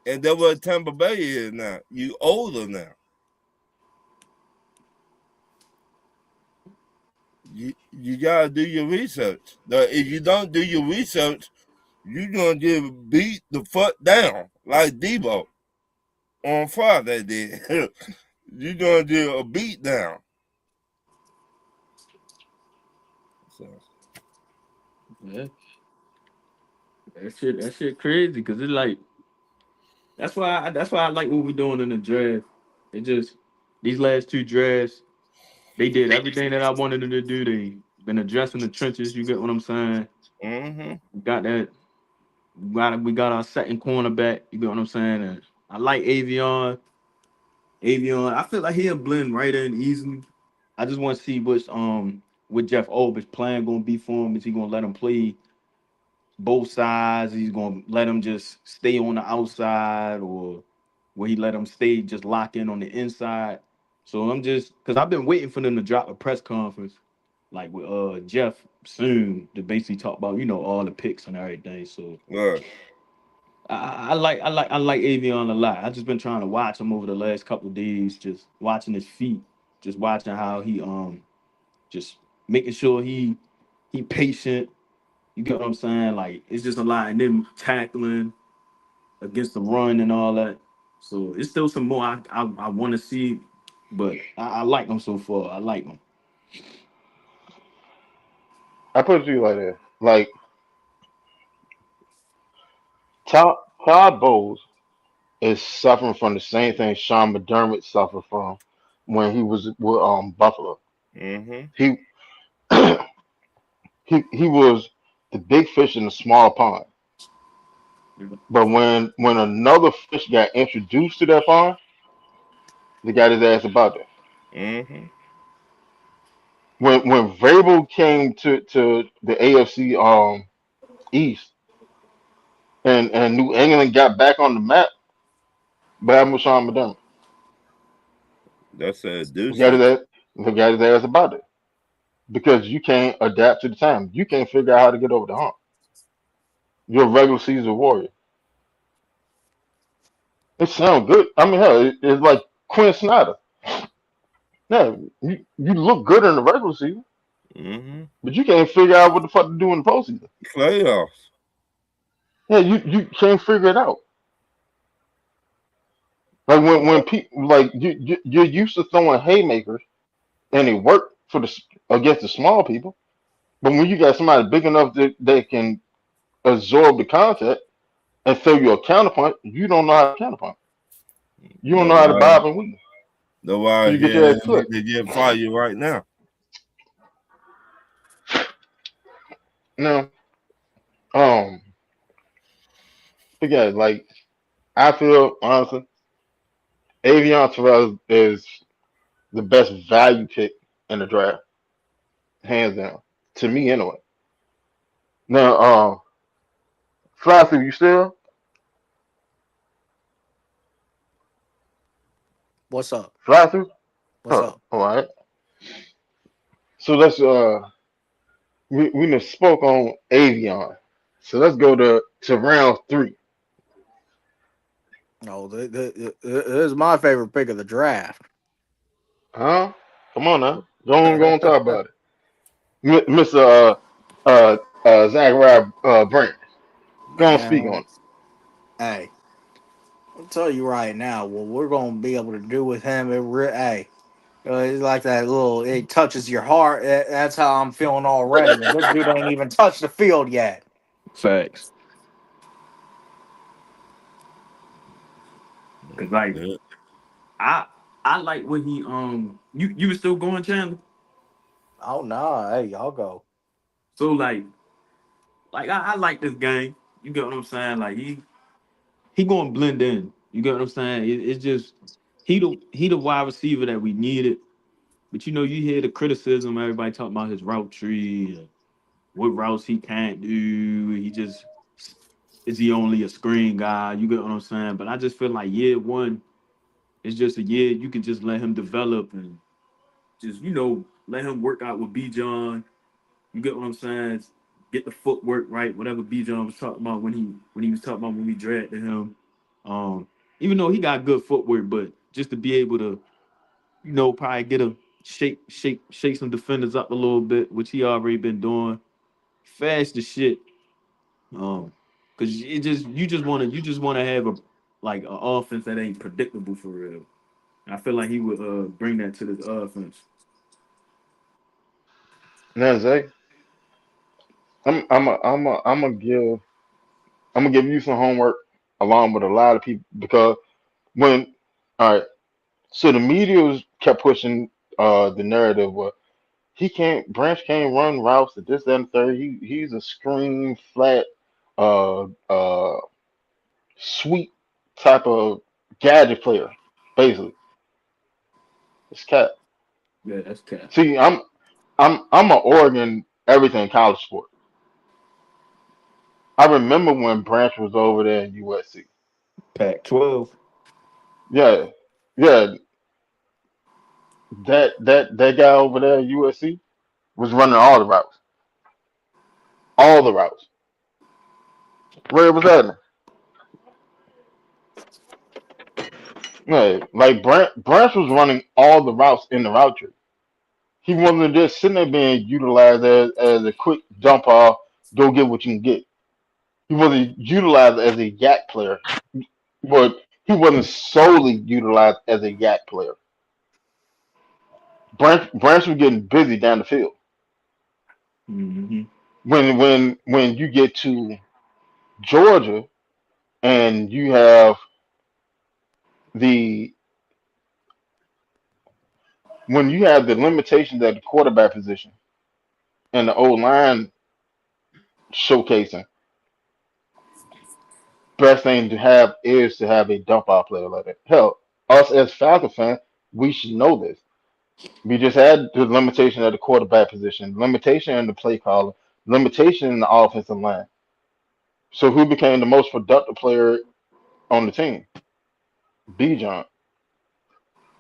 And that's what Tampa Bay is now. You older now. You gotta do your research. If you don't do your research, you're gonna get beat the fuck down like Debo on Friday did. You're gonna do a beat down. So yeah, that shit crazy because it's like that's why I like what we doing in the draft. It just these last two drafts, they did everything that I wanted them to do. They been addressing the trenches. You get what I'm saying? mm-hmm. We got that. We got our second cornerback. You get what I'm saying? And I like Avion. Avion. I feel like he'll blend right in easily. I just want to see what Jeff Ob's plan gonna be for him. Is he gonna let him play both sides? He's gonna let him just stay on the outside, or will he let him stay just lock in on the inside? So I'm just because I've been waiting for them to drop a press conference like with Jeff soon to basically talk about all the picks and everything. So Right. I like Avion a lot. I just been trying to watch him over the last couple of days, just watching his feet, just watching how he just making sure he patient. You get what I'm saying? Like it's just a lot, and then tackling against the run and all that. So it's still some more I want to see, but I like him so far. I like him. I put it to you like that. Like Todd Bowles is suffering from the same thing Sean McDermott suffered from when he was with Buffalo. Mm-hmm. He he was the big fish in the small pond. But when another fish got introduced to that pond, they got his ass about that. Mm-hmm. When Vrabel came to the AFC East and New England got back on the map, but happened with Sean McDermott. That's a They got his deuces. ass, they got his ass about it because you can't adapt to the time. You can't figure out how to get over the hump. You're a regular season warrior. It sounds good. I mean, hell, it's like Quinn Snyder. Yeah, you look good in the regular season, Mm-hmm. but you can't figure out what the fuck to do in the postseason. Playoffs. Yeah, you can't figure it out. Like when people like you're used to throwing haymakers and it worked for the against the small people, but when you got somebody big enough that they can absorb the contact and throw you a counterpunch, you don't know how to counterpunch. You don't That's know how to why. bob and weave, That's so why you get he your ass need clipped. to get fired right now. Now, um, again, like I feel honestly, Avion Terrell is the best value pick in the draft, hands down. To me, anyway. Now, Flossie, you still What's up? Flossie? What's Huh. up? All right. So let's we just spoke on Avion. So let's go to round three. No, this is my favorite pick of the draft. Huh? Come on now. Go on talk about it. Mr. Zachariah Brand. Go on speak on Man, it. hey, I'll tell you right now, what we're gonna be able to do with him, hey, it's like that little. It touches your heart. That's how I'm feeling already. And this dude ain't even touched the field yet. Facts. Cause like Yeah. I I like when he you were still going, Chandler. Oh no, hey, y'all go. So like I like this game. You get what I'm saying? Like he gonna blend in. You get what I'm saying? It's just he the wide receiver that we needed. But you know, you hear the criticism, everybody talking about his route tree, and what routes he can't do. He just is he only a screen guy? You get what I'm saying? But I just feel like year one is just a year you can just let him develop and just let him work out with B John. You get what I'm saying? Get the footwork right, whatever B John was talking about when he was talking about when we drafted him. Um, Even though he got good footwork, but just to be able to, probably get a shake some defenders up a little bit, which he already been doing. Fast as shit. Cause it just you just wanna have a like an offense that ain't predictable for real. I feel like he would bring that to this offense. Now, Zay, I'm gonna give you some homework along with a lot of people because when all right, so the media kept pushing the narrative where Branch can't run routes to this, that, and the third. He's a screen flat uh sweet type of gadget player, basically. It's cat. Yeah, that's cap. See, I'm an Oregon everything college sport. I remember when Branch was over there in USC. Pac-12. Yeah, yeah, that guy over there at USC was running all the routes, all the routes. Where it was at? Yeah, like Branch was running all the routes in the route tree. He wasn't just sitting there being utilized as a quick dump off, go get what you can get. He wasn't utilized as a yak player, but he wasn't solely utilized as a yak player. Branch was getting busy down the field. Mm-hmm. When you get to Georgia and you have the when you have the limitations at the quarterback position and the old line showcasing, best thing to have is to have a dump out player like that. Hell, us as Falcon fans, we should know this. We just had the limitation at the quarterback position, limitation in the play caller, limitation in the offensive line. So who became the most productive player on the team? Bijan.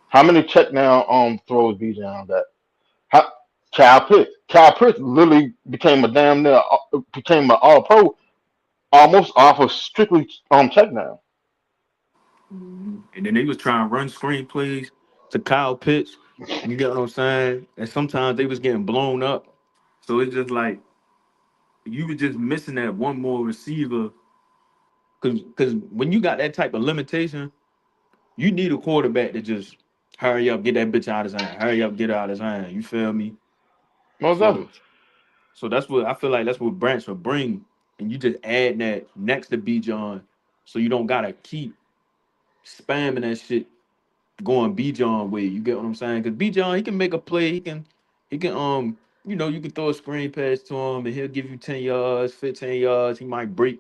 How many check down throws Bijan got? How, Kyle Pitts. Kyle Pitts literally became a damn near became an all pro almost off of strictly check down. And then they was trying to run screen plays to Kyle Pitts. You get what I'm saying? And sometimes they was getting blown up. So it's just like you were just missing that one more receiver. Cause when you got that type of limitation, you need a quarterback to just hurry up, get that bitch out of his hand. Hurry up, get her out of his hand. You feel me? Most So definitely. so that's what I feel like that's what Branch will bring. And you just add that next to B John. So you don't gotta keep spamming that shit going B John way. You get what I'm saying? Because B John, he can make a play. He can you can throw a screen pass to him and he'll give you 10 yards, 15 yards. He might break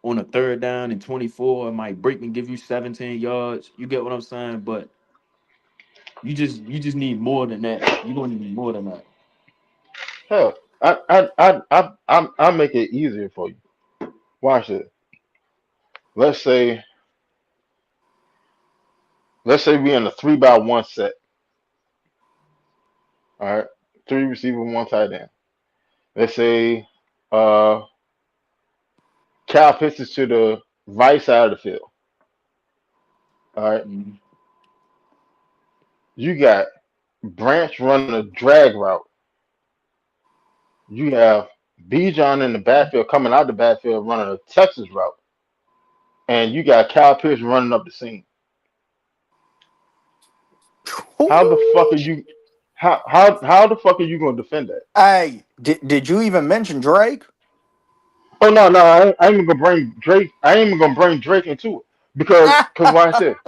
on a third down and 24. It might break and give you 17 yards. You get what I'm saying? But you just need more than that. You're gonna need more than that. Hell, I make it easier for you. Watch it. Let's say let's say we in a 3-by-1 set. All right, three receiver, one tight end. Let's say uh Cal pitches to the right side of the field. All right, Mhm. you got Branch running a drag route. You have Bijan in the backfield coming out the backfield running a Texas route, and you got Cal Pitts running up the seam. How the fuck are you? How the fuck are you gonna defend that? Hey, did you even mention Drake? Oh no, no, I ain't even gonna bring Drake. I ain't even gonna bring Drake into it because watch this.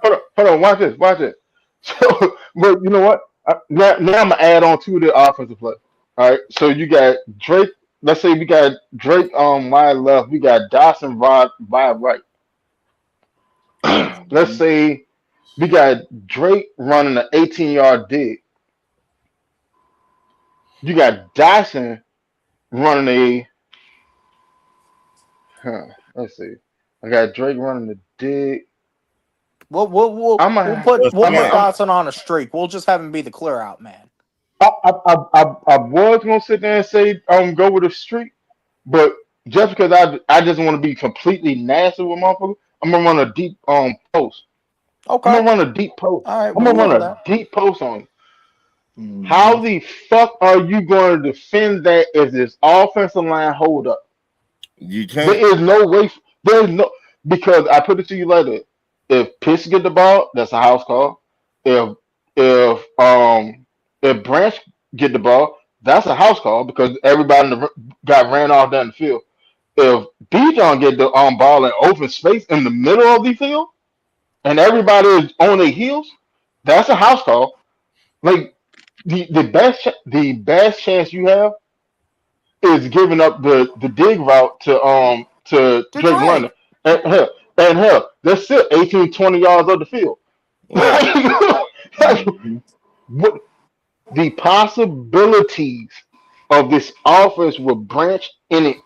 Hold on, watch this. So, but you know what? Now I'm gonna add on to the offensive play. All right, so you got Drake. Let's say we got Drake on wide left. We got Dawson Rod wide right. Let's Mhm. say we got Drake running an 18-yard dig. You got Dawson running a. Let's see. I got Drake running the dig. We'll we'll we'll, I'm we'll a. put A we'll I'm a. put slant. I'm. Dotson on a streak. We'll just have him be the clear out man. I was gonna sit there and say go with the streak, but just because I just want to be completely nasty with motherfuckers, I'm gonna run a deep post. I'm Okay. gonna run a deep post. All right, I'm we'll gonna run run a that. deep post on you. How Mhm. the fuck are you going to defend that if this offensive line hold up? You There can't. is no way. There's no because I put it to you later. If Pitts get the ball, that's a house call. If if if Branch get the ball, that's a house call because everybody got ran off down the field. If Bijan get the ball in open space in the middle of the field and everybody is on their heels, that's a house call. Like the best chance you have is giving up the dig route to To Drake London. Drake. And hell, they're still 18, 20 yards of the field. Right. Like, Mhm. what the possibilities of this offense with Branch in it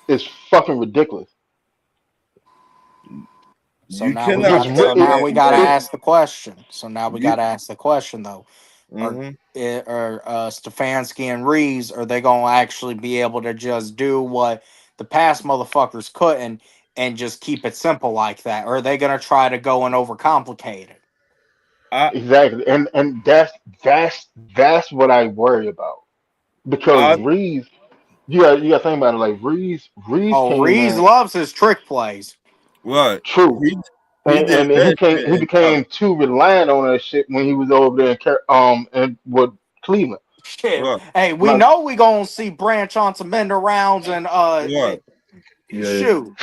is fucking ridiculous. So You now we It's cannot got ri- so put it, now that we got to it man. ask the question. So now we got You. to ask the question though. Are Hmm. Stefanski and Reeves, are they going to actually be able to just do what the past motherfuckers couldn't and just keep it simple like that? Or are they going to try to go and overcomplicate it? I. exactly, and that's what I worry about because I. you got to think about it like Reeves Oh, came Reeves in loves his trick plays. Right. true. He did And he that came shit he in college. became too reliant on that shit when he was over there in and with Cleveland. Shit. Right. Hey, we Like know we going to see Branch on some end rounds and Right. Yeah. shoot,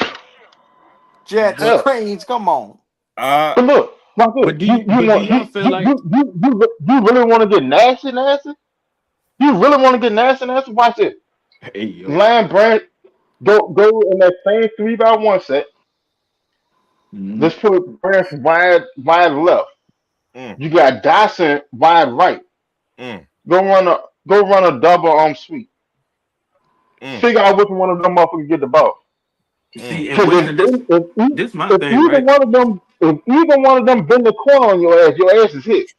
jet But hell, screens. Come on. I. but look. Watch this. But do y'all feel like You really want to get nasty, nasty? You really want to get nasty, nasty? Watch this. hey yo? Line brand, go in that same 3-by-1 set. Mm-hmm. Let's put branch wide left. Mm, You got Dyson wide right. mm, Go run a double sweep. mm, Figure out which one of them motherfuckers get the ball. mm. See, and Because wait, and this my if thing, either right? one of them bend the corner on your ass is hit.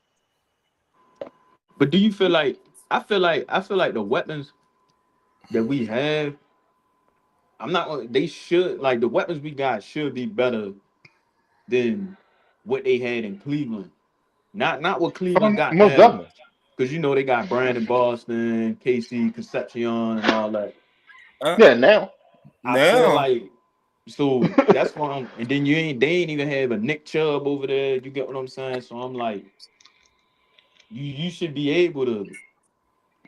But do you feel like I feel like the weapons that we have, I'm not gonna they should like the weapons we got should be better than what they had in Cleveland. Not what Cleveland got Most now. definitely. Because they got Brandon Boston, Casey Concepcion, and all that. Uh, Yeah, now. I feel now, like so that's why and then they ain't even have a Nick Chubb over there. You get what I'm saying? So I'm like, you should be able to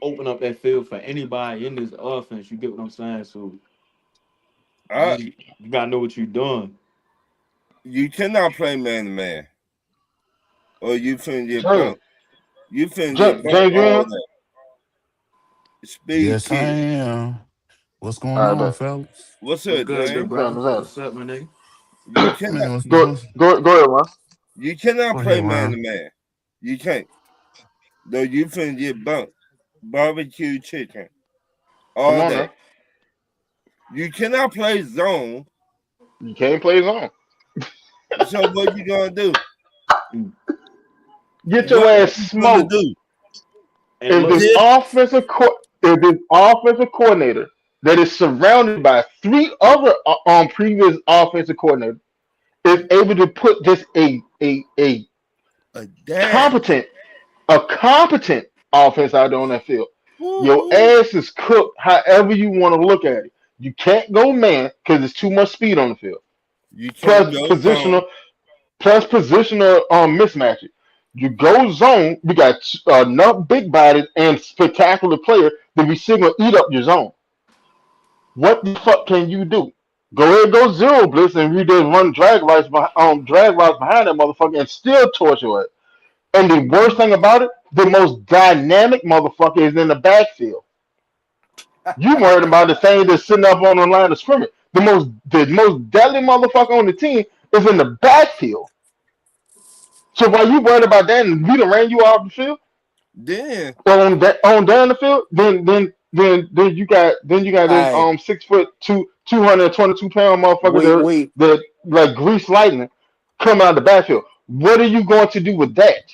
open up that field for anybody in this offense. You get what I'm saying? So uh, you gotta know what you're doing. you cannot play man to man, or you finna get James, bumped. You finna get bumped James, you all in? that. Speed Yes, I kid. am. What's going All right, on, bet. fellas? What's What's up, good, good James? What's up? brother? What's What's up, my nigga? You up? cannot Go ahead, man. you cannot Go play ahead, man to Ron. man. You can't. Though you finna get bumped. Barbecue chicken Come all on day. now. You cannot play zone. You can't play zone. So what you gonna do? Mm. Get your What ass you gonna smoked. do? And If look, this offensive coordinator that is surrounded by three other previous offensive coordinators is able to put just a A dad. competent competent offense out there on that field. Your Woo-hoo. ass is cooked however you want to look at it. You can't go man because there's too much speed on the field. You can't Plus go positional zone. plus positional mismatches. You go zone, we got enough big bodies and spectacular players that we still gonna eat up your zone. What the fuck can you do? Go ahead, go zero blitz, and we just run drag routes behind that motherfucker and still torture it. And the worst thing about it, the most dynamic motherfucker is in the backfield. You worried about the thing that's sitting up on the line of scrimmage. The most deadly motherfucker on the team is in the backfield. So while you worried about that and we done ran you off the field Then or on down the field, then you got this Hey, 6'2", 222 pound motherfucker we that like grease lightning come out of the backfield. What are you going to do with that?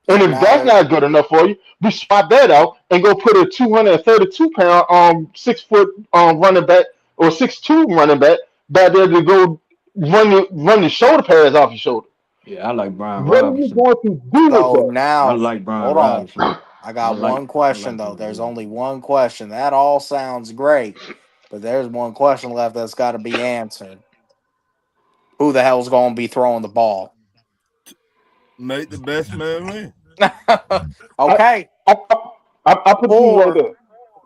And if that's now not good enough for you, we swap that out and go put a 232 pound 6 foot running back or 6'2" running back there to go run the shoulder pads off your shoulder. yeah, I like Brian What are you Robinson. going to do with so that? I now like Brian hold on. Robinson. I I got like one I question like though. Brian There's Robinson. only one question. That all sounds great, but there's one question left that's got to be answered. Who the hell's going to be throwing the ball? make the best man win. I Okay, I, I put you right or there.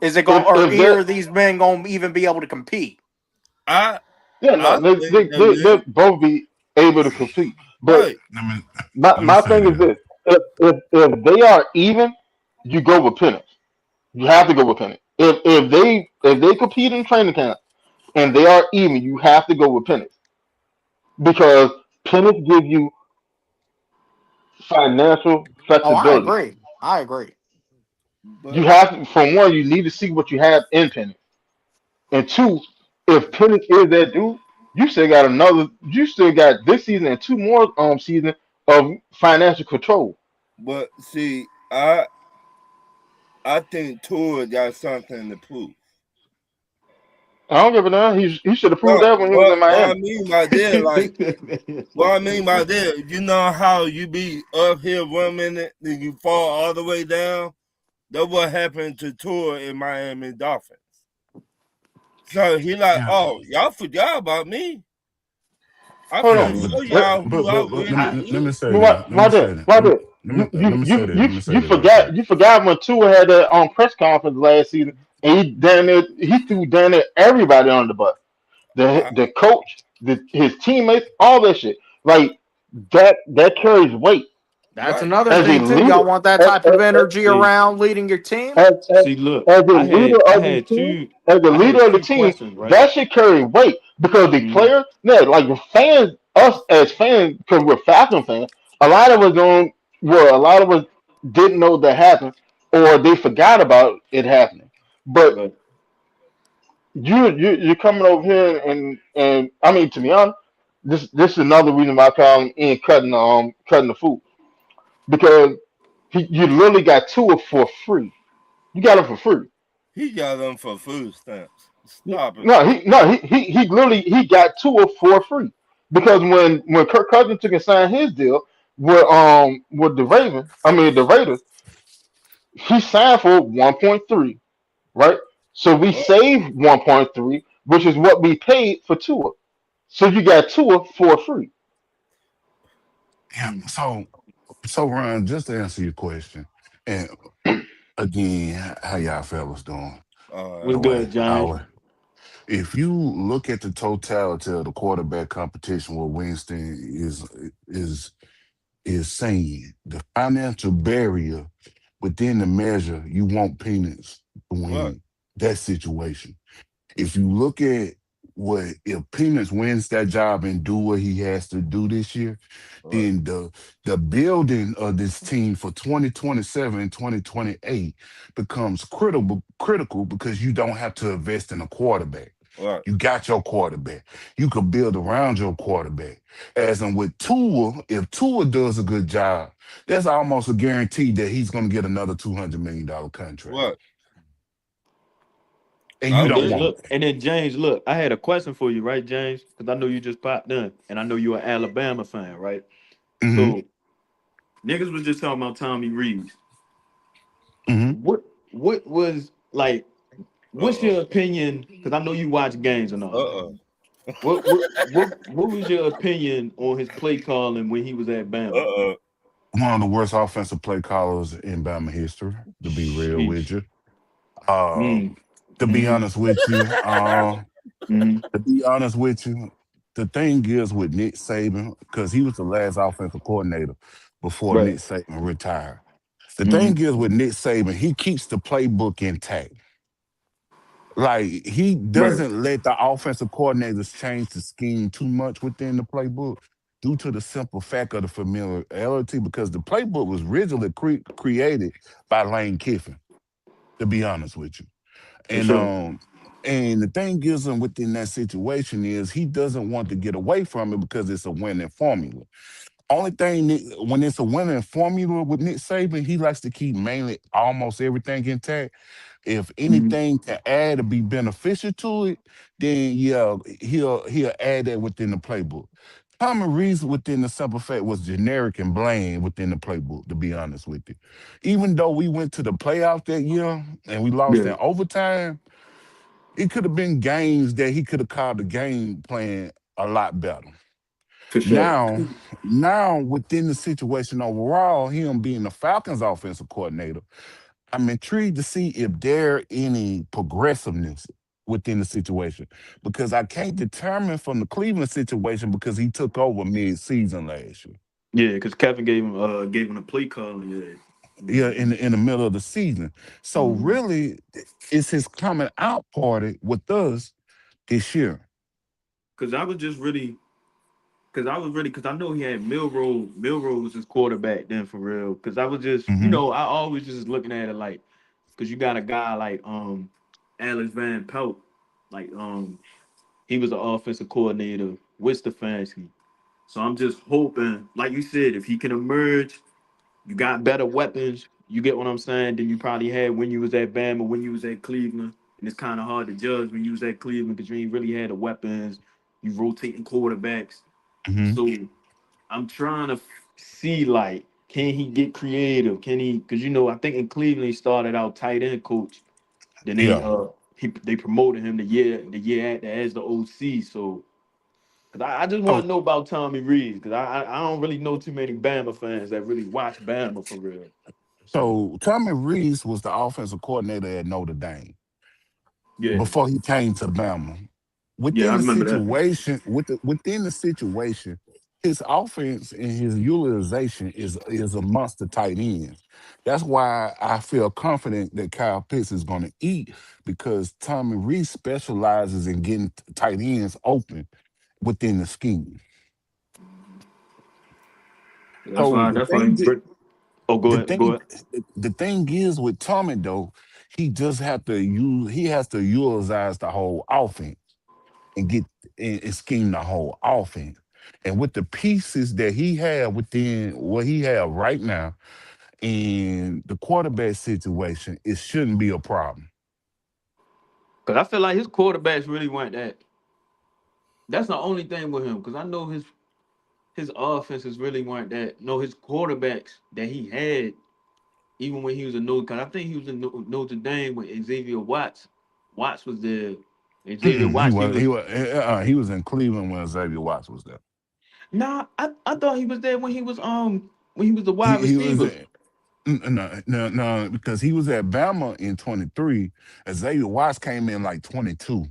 is it going? Or If that either of these men going to even be able to compete? I Yeah, I no, they think they they they will. they both be able to compete. But Right. Let me my let me my say thing is this. this: if they are even, you go with Penix. You have to go with Penix. If they compete in training camp and they are even, you have to go with Penix because Penix gives you financial Oh, I flexibility. agree. I agree. You But have to, for one, you need to see what you have in Penix, and two, if Penix is that dude, you still got this season and two more seasons of financial control. see, I think Tua got something to prove. I don't give a damn. He should have proved But that when he was what in what I Miami. mean by that, like what I mean by that, you know how you be up here 1 minute, then you fall all the way down. That's what happened to Tua in Miami Dolphins. So he like, Yeah, oh, y'all forgot about me. I Hold yeah, finna on. but show Let, y'all who I really let me is. say why, this. Let why me that? say that. Why that? Let me say this. Let me say You this right quick. you forgot when Tua had that press conference last season and he threw down there everybody on the bus. The I, the coach, his teammates, all that shit. Like that carries weight That's Right. another as a thing too. leader. Y'all want that As, type of energy See, around leading your team? as, as, see, look, as a leader I of the had team, two, as a I leader had of the two team, questions, right? that should carry weight because the Mm-hmm. player, yeah, like the fans, us as fans, because we're Falcon fans, a lot of us didn't know that happened, or they forgot about it happening. But Right. you're coming over here and I mean to be honest, this is another reason why I call him in cutting the food because you literally got two for free. You got them for free. He got them for food stamps. Stop it. He literally he got two for free because when Kirk Cousins took and signed his deal with the Raiders, he signed for 1.3, right? So we What? saved 1.3, which is what we paid for Tua. So you got Tua for free. Yeah. Mm. So Ron, just to answer your question, and again, how y'all fellas doing? All What's right. The way good, I James? would, if you look at the totality of the quarterback competition, what Winston is saying, the financial barrier within the measure, you want peanuts to What? win that situation. If you look at what if Peanuts wins that job and do what he has to do this year, What? then the building of this team for 2027 and 2028 becomes critical because you don't have to invest in a quarterback. What? You got your quarterback. You could build around your quarterback. As in with Tua, if Tua does a good job, that's almost a guarantee that he's going to get another $200 million contract. What? And you I And don't then agree. want look, that. and then James, look, I had a question for you, right, James? Because I know you just popped in, and I know you're an Alabama fan, right? Hmm. So niggas was just talking about Tommy Reeves. Hmm. What was like? What's Uh-uh. your opinion? Because I know you watch games and all that. Uh-uh. What was your opinion on his play calling when he was at Bama? Uh-uh. One of the worst offensive play callers in Bama history, to be real with Sheesh. you. Uh, Mm. to be Mm-hmm. honest with you, Mm-hmm. to be honest with you, the thing is with Nick Saban, because he was the last offensive coordinator before Right. Nick Saban retired. The thing Mm-hmm. is with Nick Saban, he keeps the playbook intact. Like he Right. doesn't let the offensive coordinators change the scheme too much within the playbook due to the simple fact of the familiarity because the playbook was originally created by Lane Kiffin, to be honest with you. For And sure. um and the thing is within that situation is he doesn't want to get away from it because it's a winning formula. Only thing when it's a winning formula with Nick Saban, he likes to keep mainly almost everything intact. If Mm-hmm. anything can add to be beneficial to it, then yeah, he'll add that within the playbook. Common reason within the simple fact was generic and bland within the playbook, to be honest with you. Even though we went to the playoff that year and we lost Yeah. in overtime, it could have been games that he could have called the game plan a lot better. For sure. Now, within the situation overall, him being the Falcons offensive coordinator, I'm intrigued to see if there any progressiveness within the situation because I can't determine from the Cleveland situation because he took over mid-season last year. Yeah, because Kevin gave him a play call. Yeah. Yeah, Mm-hmm. in the middle of the season. So really, it's his coming out party with us this year. Because I was just really because I know he had Milrow was his quarterback then for real. Because I was just Hmm. I always just looking at it like because you got a guy like Alex Van Pelt, like he was an offensive coordinator with Stefanski. So I'm just hoping, like you said, if he can emerge, you got better weapons. You get what I'm saying? Than you probably had when you was at Bama, when you was at Cleveland. And it's kind of hard to judge when you was at Cleveland because you ain't really had the weapons. You rotating quarterbacks. Hmm. So I'm trying to see like, can he get creative? Can he? Because I think in Cleveland he started out tight end coach. Then Yeah. they promoted him the year after as the OC. So because I just want So to know about Tommy Reeves because I don't really know too many Bama fans that really watch Bama for real. So so Tommy Reese was the offensive coordinator at Notre Dame yeah, before he came to Bama. yeah, I Within the remember that. situation, within the situation. his offense and his utilization is amongst the tight ends. That's why I feel confident that Kyle Pitts is going to eat because Tommy Reese specializes in getting tight ends open within the scheme. That's So why. That's why. Oh, go the ahead. Go thing ahead. the thing is with Tommy though, he has to utilize the whole offense and get and scheme the whole offense. And with the pieces that he had within what he have right now in the quarterback situation, it shouldn't be a problem. Because I feel like his quarterbacks really weren't that. That's the only thing with him. Because I know his offenses really weren't that. No, his quarterbacks that he had, even when he was a Notre, because I think he was in Notre Dame with Xavier Watts. Watts was there. Xavier Mm-mm, Watts, he was. he was in Cleveland when Xavier Watts was there. Nah, I thought he was there when he was the wide He was receiver. no, because he was at Bama in 23, and Xavier Watts came in like 22.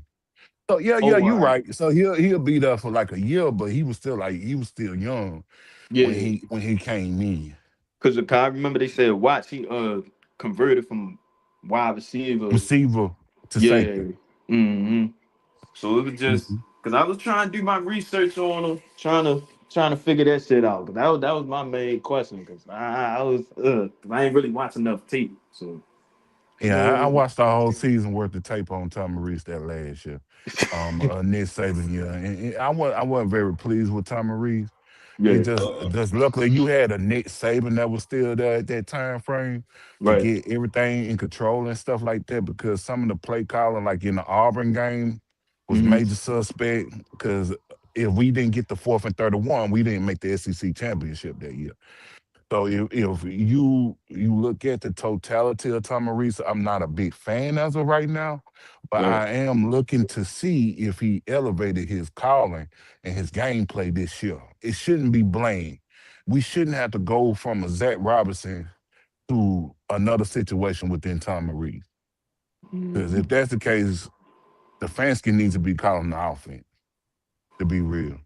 So Oh, you're all right. right. So he'll be there for like a year, but he was still young Yeah. when he came in. Because I remember they said Watts, he converted from wide receiver. Receiver to Yeah. safety. hmm So it was just Mhm. because I was trying to do my research on him, trying to figure that shit out. But that was my main question because I was 'cause I ain't really watch enough tape. So you Yeah, I know, watched the whole season worth of tape on Tommy Reese that last year. Nick Saban year. And I wasn't very pleased with Tommy Reese. It yeah, just luckily you had a Nick Saban that was still there at that time frame to right. get everything in control and stuff like that because some of the play calling, like in the Auburn game, was hmm major suspect because if we didn't get the 4th and 31, we didn't make the SEC championship that year. So if you look at the totality of Tom Reese, I'm not a big fan as of right now, but Right. I am looking to see if he elevated his calling and his gameplay this year. It shouldn't be blamed. We shouldn't have to go from a Zach Robinson to another situation within Tom Reese. Because hmm if that's the case, Stefanski needs to be calling the offense, to be real.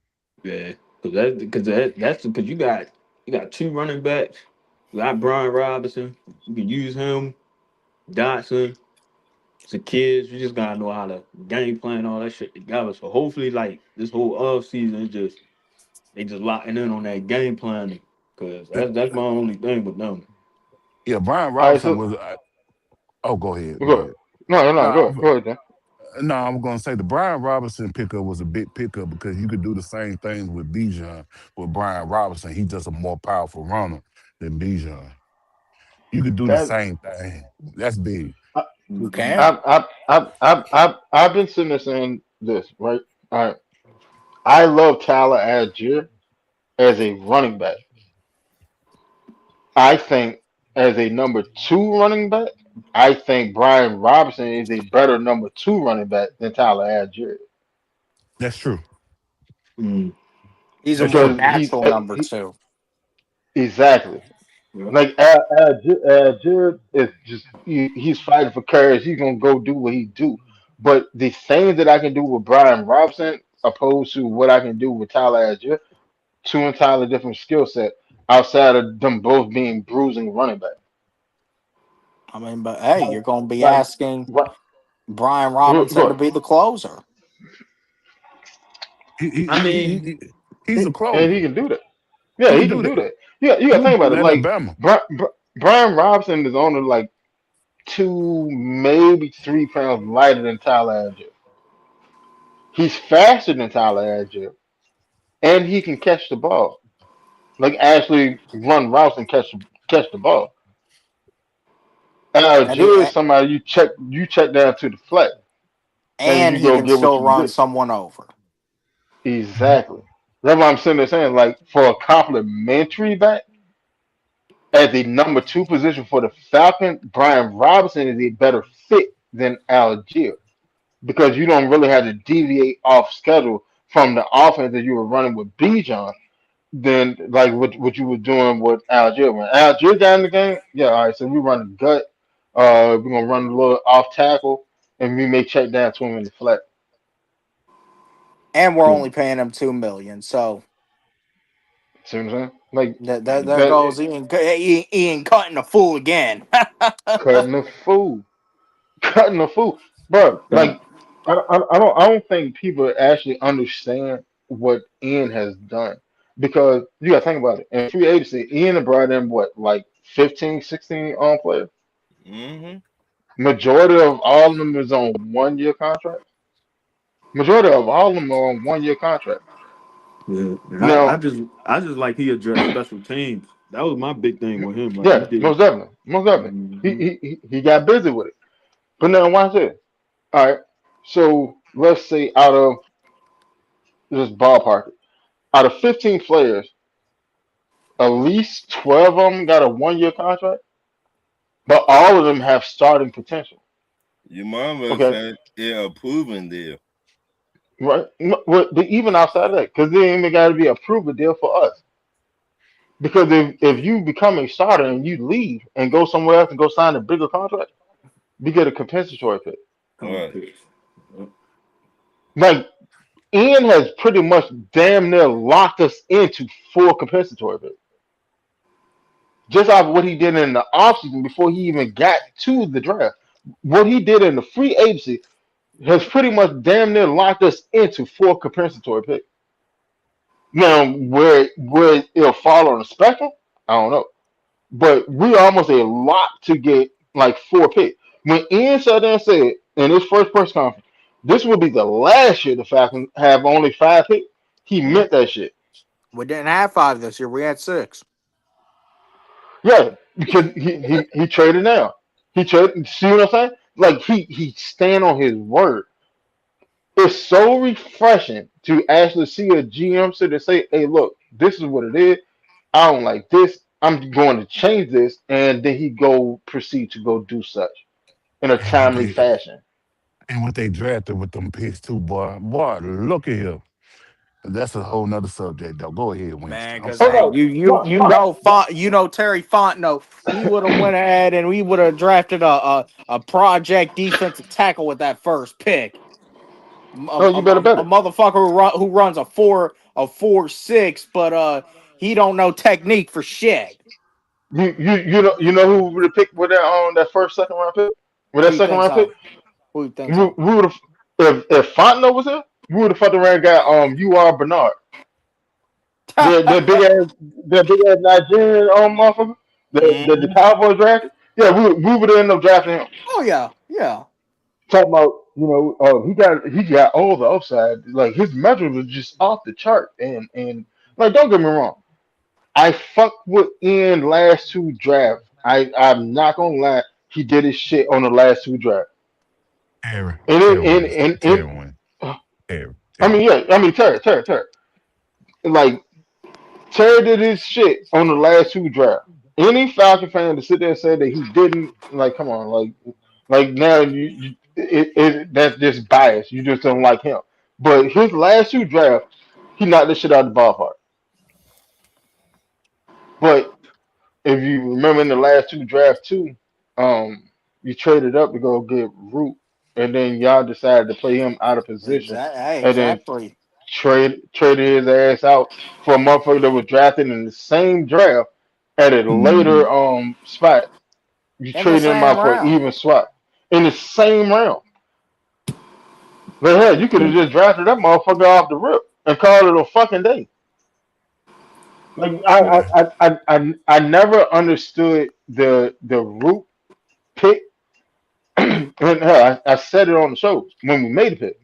Yeah, that's because you got two running backs. You got Brian Robinson. You can use him. Dotson. It's the kids. You just gotta know how to game plan all that shit together. So hopefully, like this whole off season, is just they just locking in on that game planning. Cause that's my only thing with them. Yeah, Brian All right, Robinson so was. Oh, go ahead. Go go. ahead. No, No, go ahead, then. No, I'm gonna say the Brian Robinson pickup was a big pickup because you could do the same things with Bijan with Brian Robinson. He's just a more powerful runner than Bijan. You could do the That same thing. That's big. I, You Mhm. can. I've been sitting there saying this, right? All right. I love Tyler Algier as a running back. I think as a number two running back, I think Brian Robinson is a better number two running back than Tyler Algier That's true. Mm. He's a That's more true. because he's natural number he, two. exactly Yeah. like Algier is just he's fighting for courage. He's gonna go do what he do. But the things that I can do with Brian Robinson, opposed to what I can do with Tyler Algier, two entirely different skill set outside of them both being bruising running back. I mean, but hey, Like, you're going to be like, asking what? Brian Go Robinson to ahead. be the closer. He, he, I he, he, mean, he- he's a And closer. he can do that. He Yeah, can he do can do that. that. Yeah, you He gotta was think about doing it. that at Like Bama. Brian Robinson is only like 2, maybe 3 pounds lighter than Tyler Algier. He's faster than Tyler Algier, and he can catch the ball. Like actually run routes and catch the ball. And he Algier is somebody you check down to the flat and and you he go can get what still you run get. someone over. Exactly. That's what I'm sitting there saying. Like for a complimentary back at the number two position for the Falcon, Brian Robinson is a better fit than Algier because you don't really have to deviate off schedule from the offense that you were running with Bijan than like what you were doing with Algier. When Algier got in the game, yeah, all right, so we run gut, we're gonna run a little off tackle, and we may check down to him in the flat. And we're Cool. only paying him $2 million. So See what I'm saying? Like That there that goes Ian cutting the fool again. cutting the fool, cutting the fool, bro. Done. Like I don't think people actually understand what Ian has done because you got to think about it. In free agency, Ian brought in what like 15, 16 on players. Mm-hmm. Majority of all of them is on 1 year contract. Majority of all of them are on 1 year contract. Yeah, and I Now, just I just like he addressed special teams. That was my big thing with him. Like he yeah, did. most definitely, most definitely. He Mhm. he he got busy with it. But now watch this. All right. So let's say out of this ballpark, out of 15 players, at least 12 of them got a 1 year contract, but all of them have starting potential. Your mama Okay, said it a proven deal. right? But even outside of that, because it ain't even got to be a proven deal for us. Because if you become a starter and you leave and go somewhere else and go sign a bigger contract, you get a compensatory pick. Oh, Right. picks. Like Ian has pretty much damn near locked us into 4 compensatory picks. Just off of what he did in the offseason before he even got to the draft. What he did in the free agency has pretty much damn near locked us into 4 compensatory picks. Now, where it'll fall on the spectrum, I don't know. But we almost a lot to get like 4 picks. When Ian sat there and said in his first press conference, this will be the last year the Falcons have only 5 picks, he Mm-hmm. meant that shit. We didn't have 5 this year. We had 6. Yeah, because he traded now. He traded. See what I'm saying? Like he stand on his word. It's so refreshing to actually see a GM sit and say, "Hey, look, this is what it is. I don't like this. I'm going to change this," and then he go proceed to go do such in a And what timely they fashion. and what they drafted with them picks too, boy. Boy, look at here. That's a whole nother subject, though. Go ahead, Winston. Man, I'm because Hold hey, sorry. on. you know Terry Fontenot, he would have went ahead and we would have drafted a project defensive tackle with that first pick. No, you better bet A it. motherfucker who runs a 4.6, but he don't know technique for shit. You know who would have picked with that on that first second round pick? With Who that you second think round pick, so? Who you think we so? would have if Fontenot was here, we would have fucked around and got UR Bernard. The big ass Nigerian motherfucker. The Mm-hmm. Cowboys drafted. Yeah, we would end up drafting him. Oh yeah, yeah. Talking about he got all the upside. Like his measures was just off the chart. And like don't get me wrong, I fucked with Ian last 2 drafts. I'm not gonna lie, he did his shit on the last 2 drafts. Terry, And Terry it and Winston, and, Terry and Winston, Terry, I Terry. mean yeah, I mean Terry. Like Terry did his shit on the last 2 drafts. Any Falcon fan to sit there and say that he didn't, like, come on, like now that's just bias. You just don't like him. But his last 2 drafts, he knocked this shit out of the ballpark. But if you remember in the last 2 drafts too, you traded up to go get Root, and then y'all decided to play him out of position, and then Exactly. traded his ass out for a motherfucker that was drafted in the same draft at a later Mhm. spot. You In the traded him same out for an round. even swap in the same round. But hell, you could have just drafted that motherfucker off the rip and called it a fucking day. Like Yeah. I never understood the root pick. And hell, I said it on the show when we made the pick.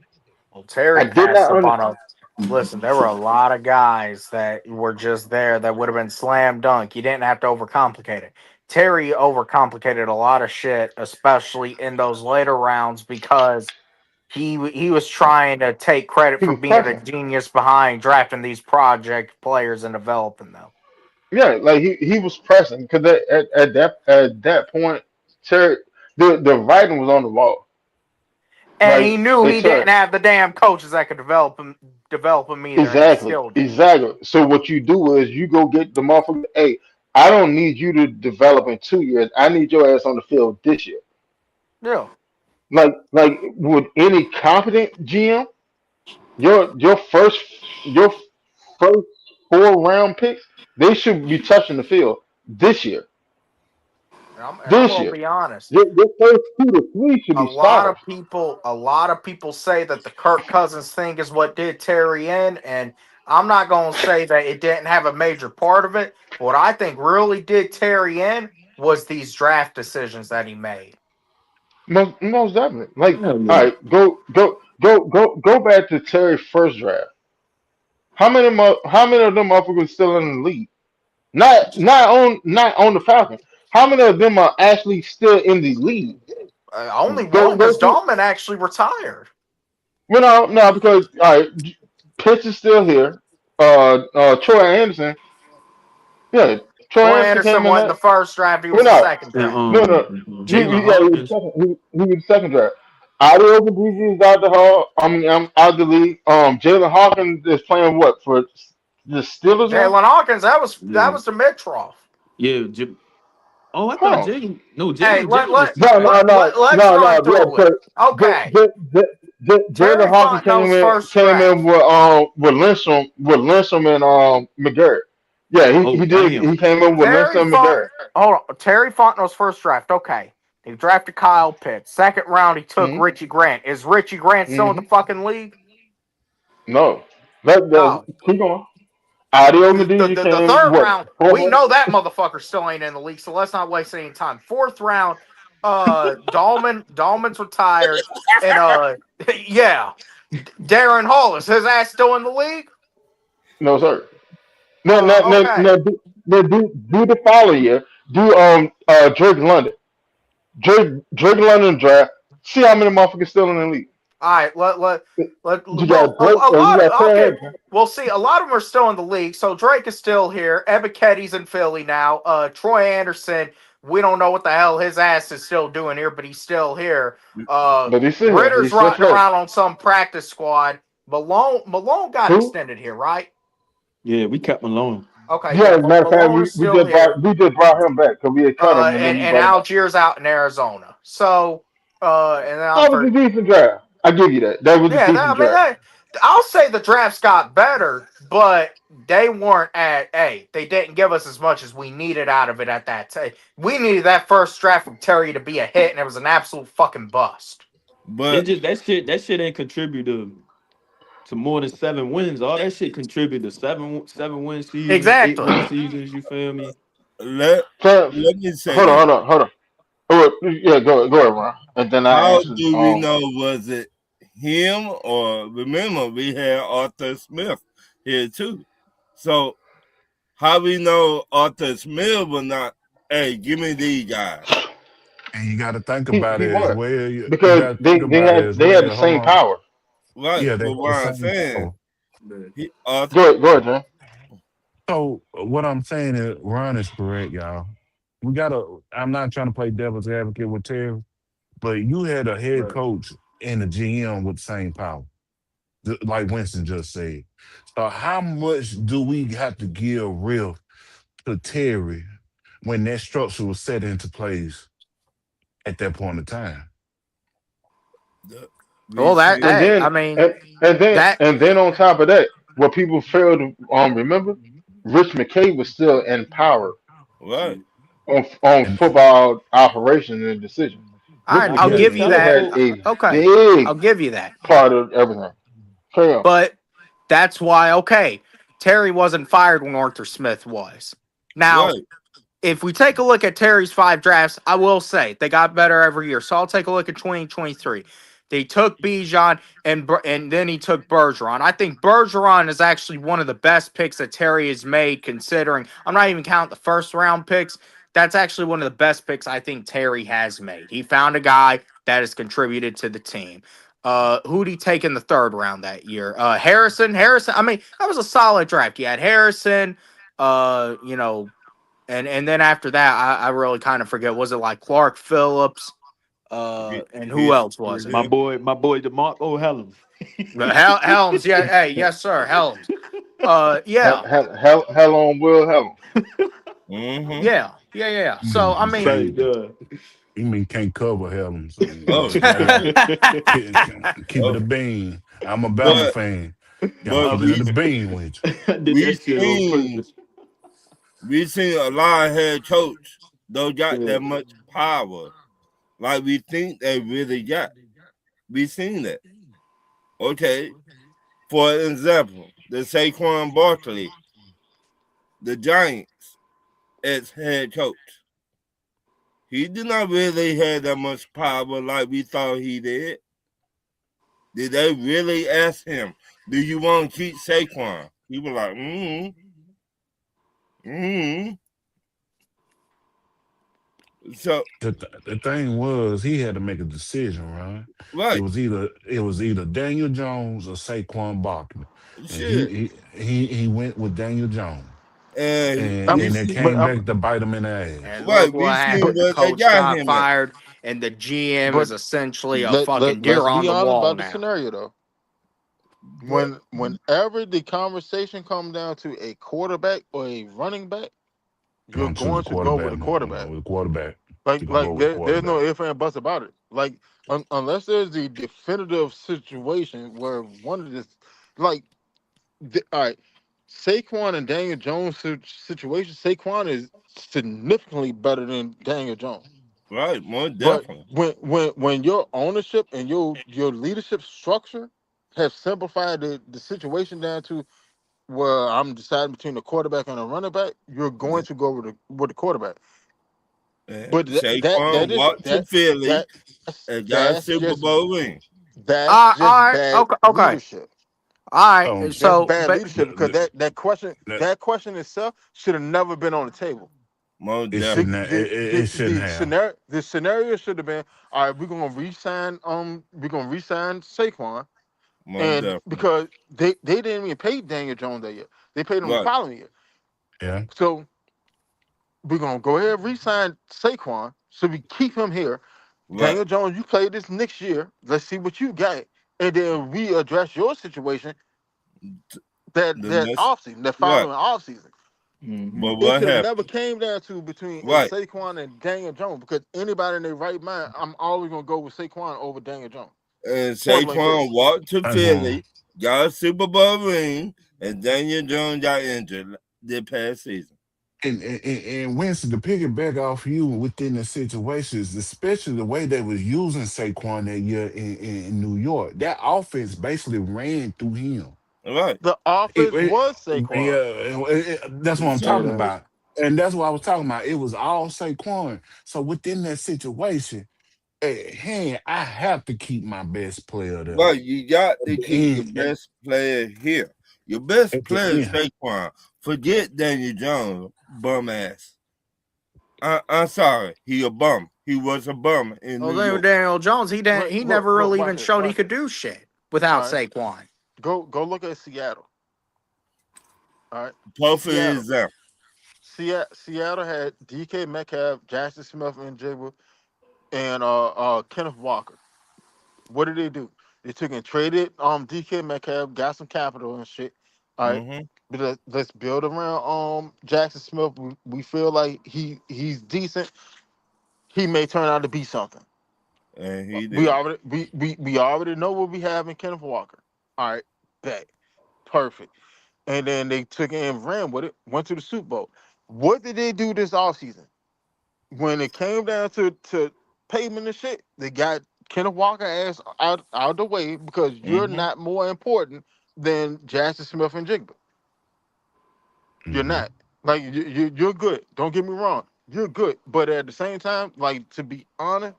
Well, I Terry did passed not up under. on a. Listen, there were a lot of guys that were just there that would have been slam dunk. You didn't have to overcomplicate it. Terry overcomplicated a lot of shit, especially in those later rounds, because he was trying to take credit He for was being a pressing. genius behind drafting these project players and developing them. Yeah, like he was pressing because at that point, Terry, the writing was on the wall. And he Like, knew hey he Terry, didn't have the damn coaches that could develop him either, and he exactly, still did. exactly. So what you do is you go get the motherfucker. Hey, I don't need you to develop in 2 years. I need your ass on the field this year. Yeah. Like with any competent GM, your first your first 4 round picks, they should be touching the field this year. And I'm This gonna year, be honest. your first 2 to 3 should be starters. A lot of people say that the Kirk Cousins thing is what did Terry in, and I'm not gonna say that it didn't have a major part of it. But what I think really did Terry in was these draft decisions that he made. Most definitely. Like, Hell all yeah. right, go back to Terry's first draft. How many of them motherfuckers still in the league? Not on the Falcons. How many of them are actually still in the league? Only one, Go because through. Dahlman actually retired. Well, no, because all right, Pitts is still here. Troy Anderson, yeah, Troy Troy Anderson Anderson came in wasn't the that. first draft; he Well, was the no, second And draft. no. Jalen Yeah, he was Hawkins. second. He was second draft. Audio is out the hall. I mean, I'm out the league. Jalen Hawkins is playing what for the Steelers now? Jalen Hawkins, that Yeah. was the mid trough. Yeah. Oh, I thought Huh? Jalen. No, Hey, Jalen was. let's run No. Yeah, through it. because Okay, Jalen Terry Hawkins Fontenot's first came in draft. with Lindstrom and McGurk. Yeah, Oh, he did. damn. He came in with Terry Lindstrom and Font. McGurk. Hold on, Terry Fontenot's first draft. Okay, he drafted Kyle Pitts. Second round, he took Mm-hmm. Richie Grant. Is Richie Grant still in the Mm-hmm. fucking league? No, No. keep going. Audio The, Medina the came third what? round, we 400? know that motherfucker still ain't in the league, so let's not waste any time. Fourth round, Dahlman's retired, and yeah, Darren Hall, is his ass still in the league? No, sir. No, Okay. do the following year. Do Drake London. Drake London draft. See how many motherfuckers still in the league. All right, You well, got Drake a or you lot got of, Trey okay, Hendrickson. we'll see. A lot of them are still in the league. So Drake is still here. Ebiketti's in Philly now. Troy Anderson, we don't know what the hell his ass is still doing here, but he's still here. But he's still here. Ritter's He's still rotting floating. around on some practice squad. Malone got Who? extended here, right? Yeah, we kept Malone. Okay, Yeah, yeah, as a matter of fact, Malone is still here. we just brought him back because we had cut him and then we And brought him back. Algiers out in Arizona. So, and then That was a decent draft. I give you that. That was a yeah, decent draft. I'll say the drafts got better, but they weren't they didn't give us as much as we needed out of it at that time. We needed that first draft from Terry to be a hit, and it was an absolute fucking bust. It But just that shit ain't contribute to more than 7 wins. All that shit contribute to 7 win seasons, 8 win Exactly. seasons. You feel me? let So, let me say hold this. on, hold on. Oh, yeah, go ahead, Ron. And then I How answer. do we know was it him or remember we had Arthur Smith here too? So how we know Arthur Smith will not? Hey, give me these guys. And you got to think He about it as was well. You because got to think about it as they had the well. Hold same on. power. Right, Yeah, they but had the what I'm same saying, power. But Arthur, Go ahead, John. So what I'm saying is, Ron is correct, y'all. We gotta. I'm not trying to play devil's advocate with Terry, but you had a head right. coach and a GM with the same power, like Winston just said. So how much do we have to give real to Terry when that structure was set into place at that point in time? we Well, that see And I then mean that and then on top of that, what people fail to remember, Rich McKay was still in power right. on And football operations and decisions. Rich I I'll mean, McKay give you still that. had Telefo. a Okay, I'll big give you that. part of everything. Carry on. But that's why Terry wasn't fired when Arthur Smith was. Now, Right. if we take a look at Terry's 5 drafts, I will say they got better every year. So I'll take a look at 2023. They took Bijan and then he took Bergeron. I think Bergeron is actually one of the best picks that Terry has made, considering I'm not even counting the first round picks. That's actually one of the best picks I think Terry has made. He found a guy that has contributed to the team. Who'd he take in the third round that year? Harrison. I mean, that was a solid draft. You had Harrison, you know, and then after that, I really kind of forget. Was it like Clark Phillips? And who He's else was it? My boy, DeMarco Hellum. Helms. Yeah. Hey, yes, sir. Helms. Yeah. Hell on Will Hell. Mm-hmm. Yeah. I So I mean, mean, Say, can't yeah. you mean can't cover Helen? So Oh, you gotta shit. keep it Oh, a bean. I'm a Bama but fan. Got to but keep it in the bean with I did we that shit on seen purpose. we seen a lot of head coach don't got Yeah. that much power like we think they really got. We seen that. Okay. For example, the Saquon Barkley, the Giants as head coach. He did not really have that much power like we thought he did. Did they really ask him, do you want to keep Saquon? He was like, mm. So, the thing was he had to make a decision, right? It right. was either Daniel Jones or Saquon Barkley, and Shit. he went with Daniel Jones, And and we I'm, and it see, but came I'm, back to bite him in the ass. And right, look we what seen but happened. The what they coach got got him at. fired, and the GM is but essentially a fucking let's deer on be the honest wall about the now. scenario though. But, Whenever the conversation comes down to a quarterback or a running back, You're you're gonna choose a going to go with quarterback, a man. quarterback. With a quarterback, Like you're gonna go like with a there's no quarterback. if and buts about it. Like unless there's the definitive situation where one of this, like all right, Saquon and Daniel Jones situation. Saquon is significantly better than Daniel Jones. right, more But definitely. when your ownership and your leadership structure have simplified the situation down to where I'm deciding between a quarterback and a running back, you're going to go with the quarterback. And But Saquon walked to Philly that and got a that's Super just Bowl ring. that's All right. bad Okay. Okay. leadership. All right. Um, That's So, bad but leadership because the- that question itself should have never been on the table. More it The shouldn't definitely. have, it shouldn't have. the scenario should have been all right. We're gonna resign Saquon, More and definitely. because they didn't even pay Daniel Jones that year, they paid him the Right, following year. Yeah, So we're gonna go ahead and resign Saquon so we keep him here. right. Daniel Jones, you play this next year. Let's see what you got, and then we address your situation The that next, offseason, that right. following offseason. Hmm. But It what should have never happened? came down to between a Right. Saquon and Daniel Jones because anybody in their right mind, I'm always gonna go with Saquon over Daniel Jones. And Point blank period. Saquon walked to that's one. Philly, got a Super Bowl ring, and Daniel Jones got injured this past season. And Winston, to pick it back off you within the situations, especially the way they was using Saquon that year in New York, that offense basically ran through him. Right. The offense was Yeah, Saquon. that's what I'm Dead talking So, ass. about, and that's what I was talking about. It was all Saquon. So within that situation, hey, I have to keep my best player there. right, you got At to the keep your end, best player here. Your best at the player is end. Saquon. Forget Daniel Jones, bum ass. I'm sorry, he a bum. He was a bum in well, New then with York. Daniel Jones, he never Look, really watch even this, showed he watch could this. do shit without All right, Saquon. go look at Seattle. All right, Perfect Seattle. example. Seattle had DK Metcalf, Jackson Smith, and Jigba, and Kenneth Walker. What did they do? They took and traded DK Metcalf, got some capital and shit. All right. Mm-hmm. But let's build around Jackson Smith. We feel like he's decent. He may turn out to be something. And he We did. already we already know what we have in Kenneth Walker. All right, bet. Perfect. And then they took it and ran with it, went to the Super Bowl. What did they do this offseason? When it came down to payment and shit, they got Kenneth Walker ass out of the way because you're Mm-hmm. not more important than Jackson Smith and Jigba. You're Mhm. not. Like you're good. Don't get me wrong. You're good. But at the same time, like to be honest,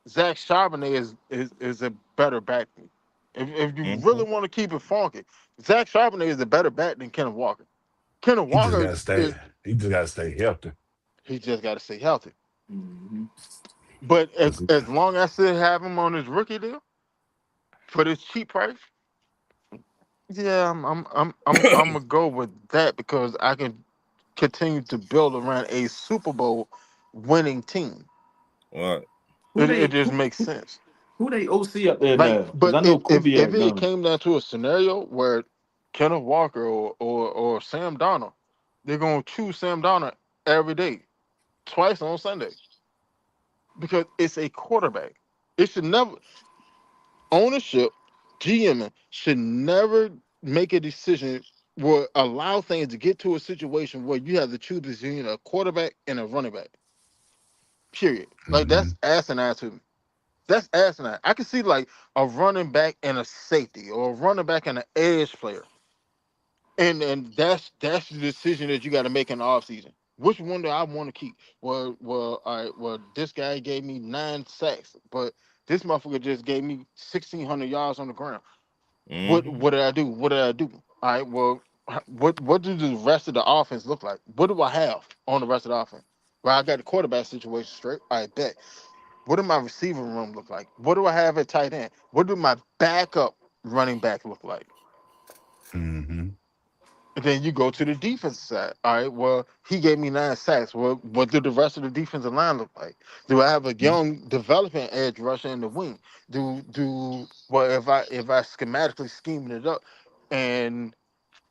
Zach Charbonnet is a better back. If you Mm-hmm. really want to keep it funky, Zach Charbonnet is a better back than Kenneth Walker. Kenneth He just Walker gotta stay. is He just gotta stay healthy. he just got to stay healthy. Hmm. But 'Cause as long as I still have him on his rookie deal for this cheap price, yeah, I'm gonna go with that because I can continue to build around a Super Bowl winning team. Right. Who It they just who, makes who sense. who they OC up there Like, now? Because but I know if Kubiak it gone. came down to a scenario where Kenneth Walker or Sam Donald, they're gonna choose Sam Donald every day, twice on Sunday because it's a quarterback. It should never ownership, GM should never make a decision will allow things to get to a situation where you have to choose between a quarterback and a running back. Period. Like Mm-hmm. that's asinine to me. That's asinine. I can see like a running back and a safety, or a running back and an edge player, and that's the decision that you got to make in the offseason. Which one do I want to keep? Well, all right. Well, this guy gave me 9 sacks, but this motherfucker just gave me 1,600 yards on the ground. Mm-hmm. What did I do? What did I do? All right. Well, what do the rest of the offense look like? What do I have on the rest of the offense? Well, I got the quarterback situation straight. I bet. What do my receiving room look like? What do I have at tight end? What do my backup running back look like? Mm-hmm. And then you go to the defense side. All right. Well, he gave me 9 sacks. Well, what do the rest of the defensive line look like? Do I have a young developing edge rusher in the wing? Well, if I schematically scheming it up, and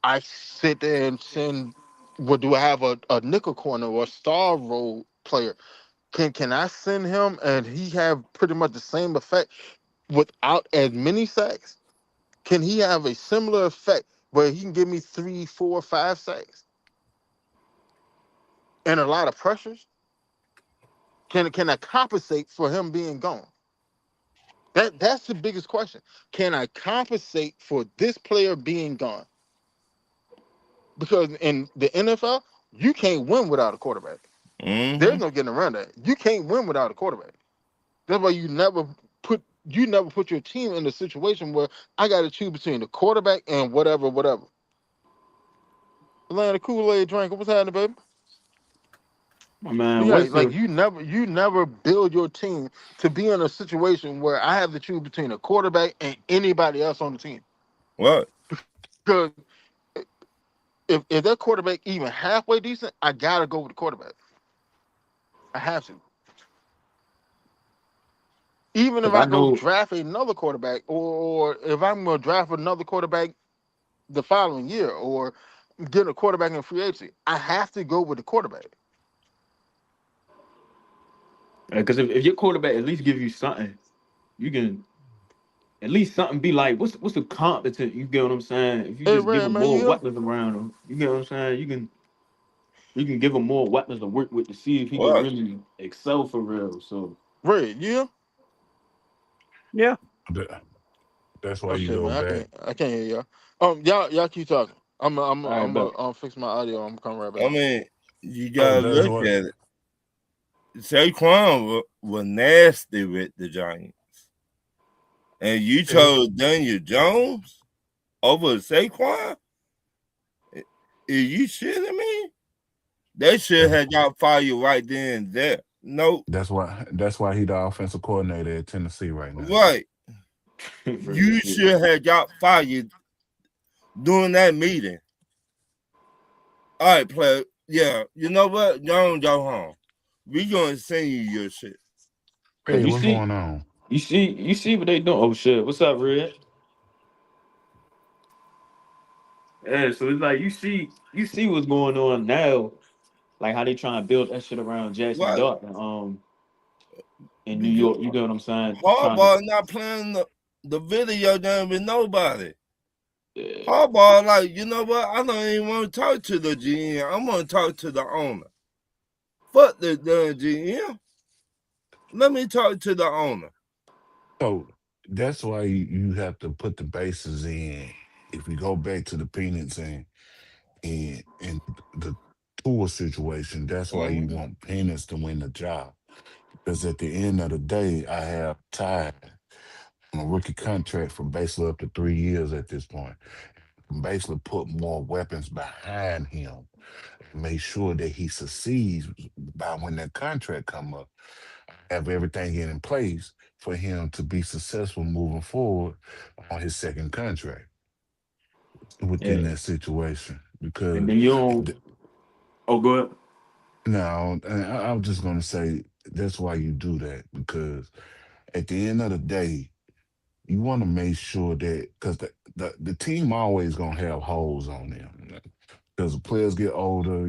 I sit there and send, what do I have a nickel corner or a star role player? Can I send him and he have pretty much the same effect without as many sacks? Can he have a similar effect where he can give me 3, 4, 5 sacks and a lot of pressures? Can I compensate for him being gone? That's the biggest question. Can I compensate for this player being gone? Because in the NFL, you can't win without a quarterback. There's Mm-hmm. no getting around that. You can't win without a quarterback. That's why you never put your team in a situation where I got to choose between the quarterback and whatever. Atlanta Kool-Aid drinker, what's happening, baby? My man, Yeah, what's like the you never build your team to be in a situation where I have to choose between a quarterback and anybody else on the team. What? Because if that quarterback even halfway decent, I gotta go with the quarterback. I have to. Even if because I I go know draft another quarterback, or if I'm gonna draft another quarterback the following year, or get a quarterback in free agency, I have to go with the quarterback. because if your quarterback at least give you something, you can at least something be like, what's the competent? You get what I'm saying? If you Hey, just give Rand, them man, you more here? weapons around him, you get what I'm saying? You can give him more weapons to work with to see if he can What? really excel for real. So Ray, you here? Yeah. That, that's why you Okay, go man, I back. can't I can't hear y'all. Y'all keep talking. I'm all right, I'm but fix my audio. I'm coming right I back. mean, you Oh, gotta that's look what. at it. Saquon was nasty with the Giants, and you Eh, chose Daniel Jones over Saquon. Are you shitting me? They should That's have got fired right then and there. No, that's why he the offensive coordinator at Tennessee right now. right. real You shit. should have got fired during that meeting. All right, player. Yeah, you know what? Don't go home. We gonna send you your shit. Cause Hey, what's going on? you see what they doing. Oh shit, what's up, Red? Yeah, so it's like you see what's going on now, like how they trying to build that shit around Jackson What? Dart in New Because York. You get what I'm saying? Trying to Harbaugh not playing the video game with nobody. yeah. Harbaugh, like, you know what? I don't even want to talk to the GM. I'm gonna talk to the owner. Fuck the GM. Let me talk to the owner. So that's why you have to put the bases in. If we go back to the Phoenix and the tour situation, that's why you Mm-hmm. want Penix to win the job. Because at the end of the day, I have tied on a rookie contract for basically up to 3 years at this point. Basically, put more weapons behind him, make sure that he succeeds by when that contract come up. Have everything in place for him to be successful moving forward on his second contract within Yeah. that situation. And Because then you don't. th- Oh, go ahead. now, and I'm just going to say that's why you do that. Because at the end of the day, you want to make sure that because the team always going to have holes on them. Because the players get older,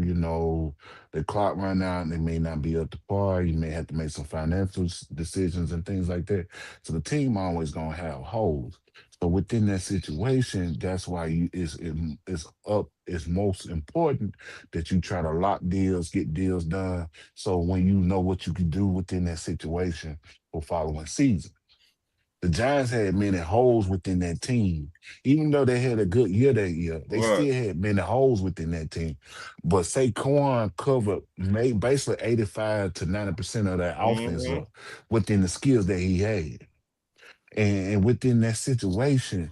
the clock run out and they may not be up to par. You may have to make some financial decisions and things like that. So the team always gonna have holes. So within that situation, that's why it's up. It's most important that you try to lock deals, get deals done. So when you know what you can do within that situation for following season. The Giants had many holes within that team. Even though they had a good year that year, they Right. still had many holes within that team. But Saquon covered made basically 85 to 90% of that offense Mm-hmm. up within the skills that he had. And within that situation,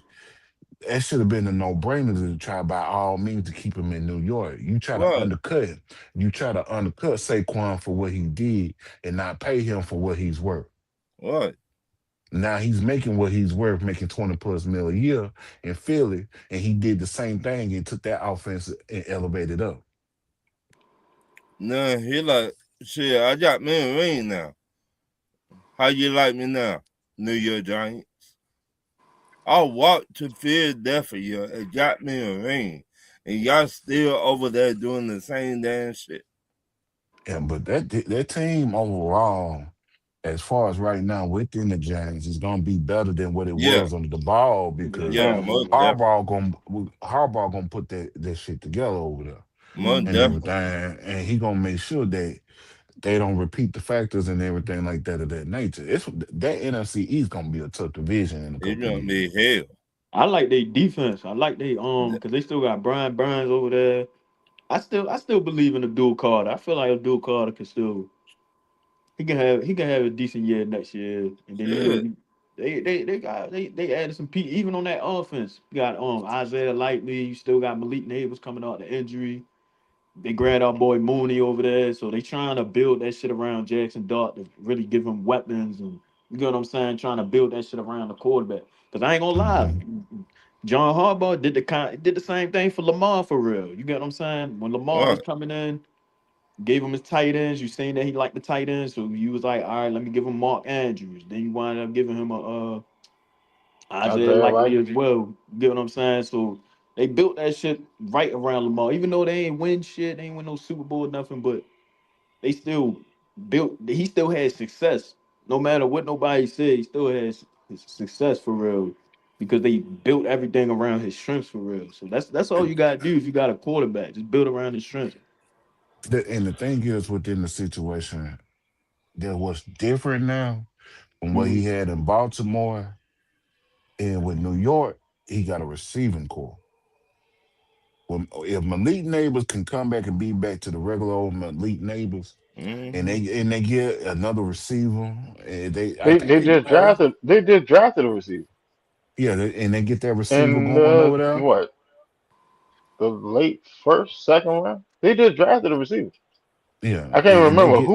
that should have been a no-brainer to try by all means to keep him in New York. You try to Right. undercut him. You try to undercut Saquon for what he did and not pay him for what he's worth. Right. Now he's making what he's worth, making 20 plus mil a year in Philly, and he did the same thing and took that offense and elevated up. Now he like, shit, I got me a ring now. How you like me now, New York Giants? I walked to Philadelphia and got me a ring. And y'all still over there doing the same damn shit. Yeah, but that team overall, as far as right now within the Giants, is gonna be better than what it Yeah. was under the ball Yeah. because Yeah, Mm. most Yeah. definitely. Harbaugh gonna put that shit together over there Most and Mm-hmm. definitely. everything, and he gonna make sure that they don't repeat the factors and everything like that of that nature. It's that NFC East gonna be a tough division in a It's couple of gonna years. be hell. I like their defense. I like they because they still got Brian Burns over there. I still believe in Abdul Carter. I feel like Abdul Carter can still he can have a decent year next year. And then Shit. they added some people even on that offense. You got Isaiah Likely. You still got Malik Neighbors coming out the injury. They grabbed our boy Mooney over there, so they trying to build that shit around Jackson Dart to really give him weapons and you know what I'm saying, trying to build that shit around the quarterback. Because I ain't gonna lie, Hmm. John Harbaugh did the same thing for Lamar for real. You get what I'm saying? When Lamar was Right. coming in, gave him his tight ends. You seen that he liked the tight ends, so you was like, all right, let me give him Mark Andrews. Then you wind up giving him a Isaiah Isaiah Likely Likely. as well. You get what I'm saying? So they built that shit right around Lamar, even though they ain't win shit, they ain't win no Super Bowl or nothing, but they still built. He still had success, no matter what nobody said. He still has his success for real because they built everything around his strengths for real. So that's all you gotta do if you got a quarterback. Just build around his strengths. And the thing is, within the situation, that what's different now from what he Mhm. had in Baltimore and with New York, he got a receiving core. Well, if Malik Neighbors can come back and be back to the regular old Malik Neighbors, and Mm-hmm. they get another receiver, and I They think they they do just have drafted they just drafted a receiver and they get that receiver in going over there. what, the late first second round. They just drafted a receiver. Yeah, I can't and they remember get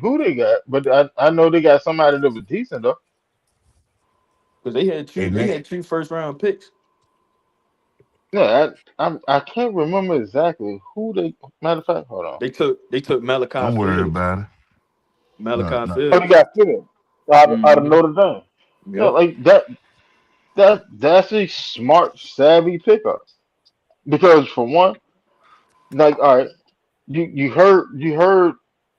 who they got, but I know they got somebody that was decent though. Because they had two, and they they had two first round picks. Yeah, I can't remember exactly who they. Matter of fact, hold on. They took Malachi don't worry Fields. about it. No, Malachi no. Oh, they Fields. got Phillips out of Hmm. Notre Dame. Yeah, Yep. like that's a smart, savvy pickup. Because for one, like, all right, you heard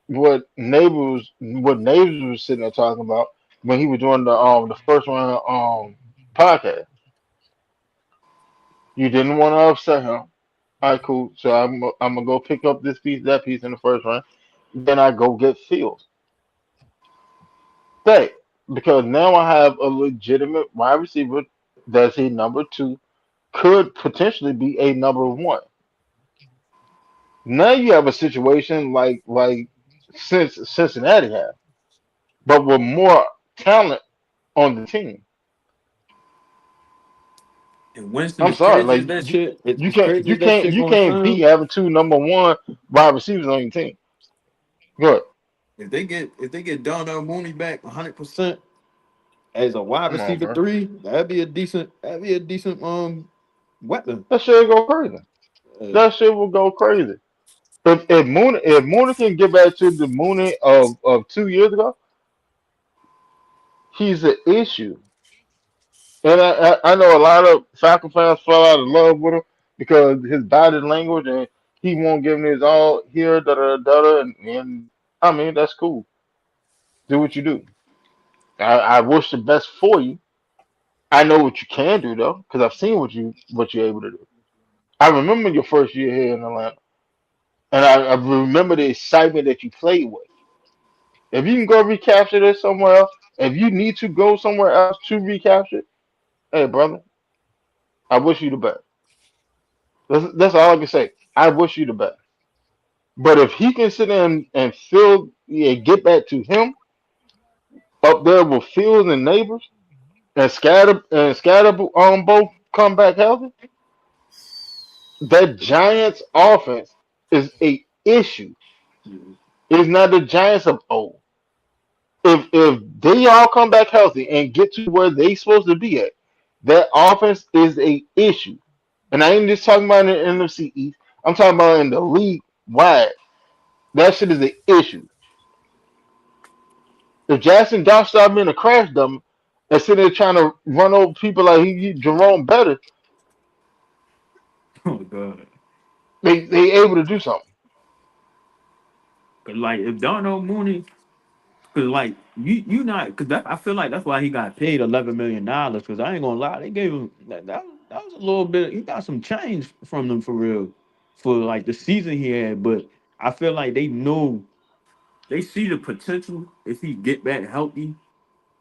what Neighbors was sitting there talking about when he was doing the first round podcast. You didn't want to upset him. All right, cool. So I'm gonna go pick up this piece, that piece in the first round. Then I go get Fields. That because now I have a legitimate wide receiver that's a number two, could potentially be a number one. Now you have a situation like since Cincinnati have, but with more talent on the team. And Winston I'm is sorry, crazy like as that shit. you It's can't crazy you as that can't shit you gonna can't beat sound. having two number one wide receivers on your team. Good. If they get Darnell Mooney back 100% as a wide Come on, receiver bro. three, that'd be a decent weapon. That shit go crazy. Uh, That shit will go crazy. If Mooney can get back to the Mooney of 2 years ago, he's an issue. And I know a lot of Falcon fans fell out of love with him because his body language and he won't give me his all here, da da da da. And I mean, that's cool. Do what you do. I wish the best for you, I know what you can do though, because I've seen what you're able to do. I remember your first year here in Atlanta, and I remember the excitement that you played with. If you can go recapture this somewhere else, if you need to go somewhere else to recapture, hey brother, I wish you the best. That's all I can say. I wish you the best. But if he can sit in and feel, yeah, get back to him up there with Fields and Neighbors and scatter both come back healthy, that Giants offense is a issue. It's not the Giants of old. If they all come back healthy and get to where they supposed to be at, that offense is a issue. And I ain't just talking about in the NFC East. I'm talking about in the league wide. That shit is an issue. If Jackson Dodge started being a crash dummy and sitting there trying to run over people like he Jerome Better, Oh god. they able to do something. Cause like if Darnell Mooney, cause like you not, cause that, I feel like that's why he got paid $11 million. Cause I ain't gonna lie, they gave him that was a little bit. He got some change from them for real, for like the season he had. But I feel like they know, they see the potential if he get back healthy.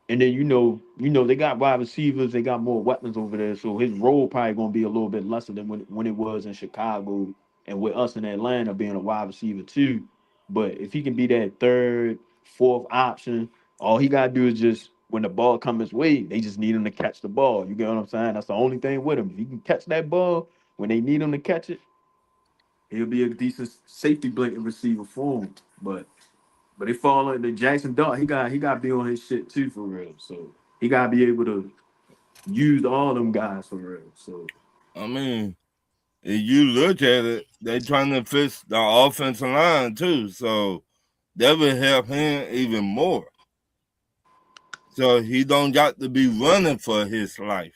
And then they got wide receivers, they got more weapons over there. So his role probably gonna be a little bit lesser than when it was in Chicago and with us in Atlanta being a wide receiver too. But if he can be that third, fourth option, all he gotta do is just when the ball comes his way, they just need him to catch the ball. You get what I'm saying? That's the only thing with him. If he can catch that ball when they need him to catch it, he'll be a decent safety blanket receiver for him. But it fall into Jackson Dart. He got to be on his shit too for real. So he got to be able to use all them guys for real. So I mean, if you look at it, they trying to fix the offensive line too, so that will help him even more. So he don't got to be running for his life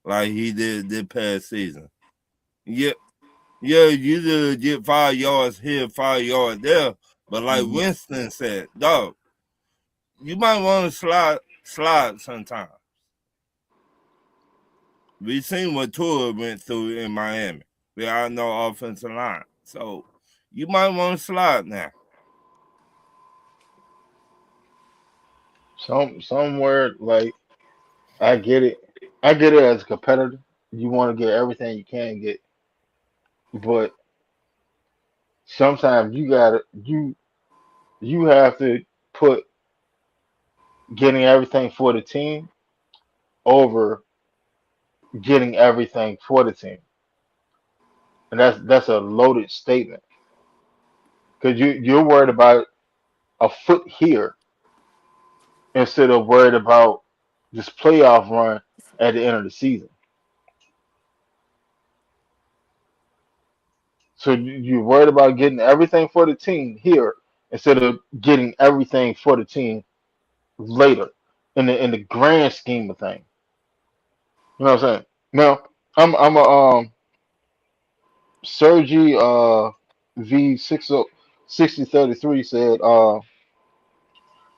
like he did this past season. Yeah, yeah, you just get 5 yards here, 5 yards there. But like mhm. Winston said, dog, you might want to slide sometime. We seen what Tua went through in Miami. We all know offensive line. So you might want to slide now. Somewhere like I get it. I get it as a competitor. You want to get everything you can get, but sometimes you have to put getting everything for the team over getting everything for the team, and that's a loaded statement because you're worried about a foot here instead of worried about this playoff run at the end of the season. So you're worried about getting everything for the team here instead of getting everything for the team later in the grand scheme of things. You know what I'm saying? Now I'm a Sergi V 6033 said,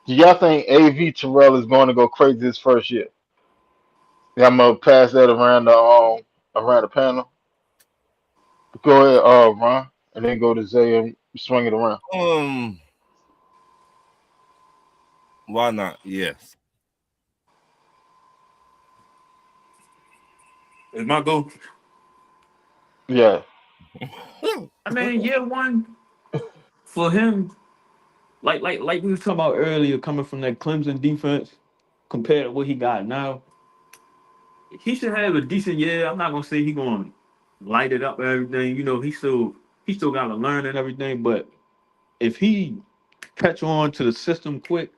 do y'all think AV Terrell is going to go crazy his first year? Yeah, I'm gonna pass that around the panel. Go ahead, Ron, and then go to Zay and swing it around. Um, why not? Yes. Is my go? Yeah, I mean, year one for him, like we was talking about earlier, coming from that Clemson defense compared to what he got now, he should have a decent year. I'm not gonna say he gonna light it up and everything. He still got to learn and everything. But if he catch on to the system quick,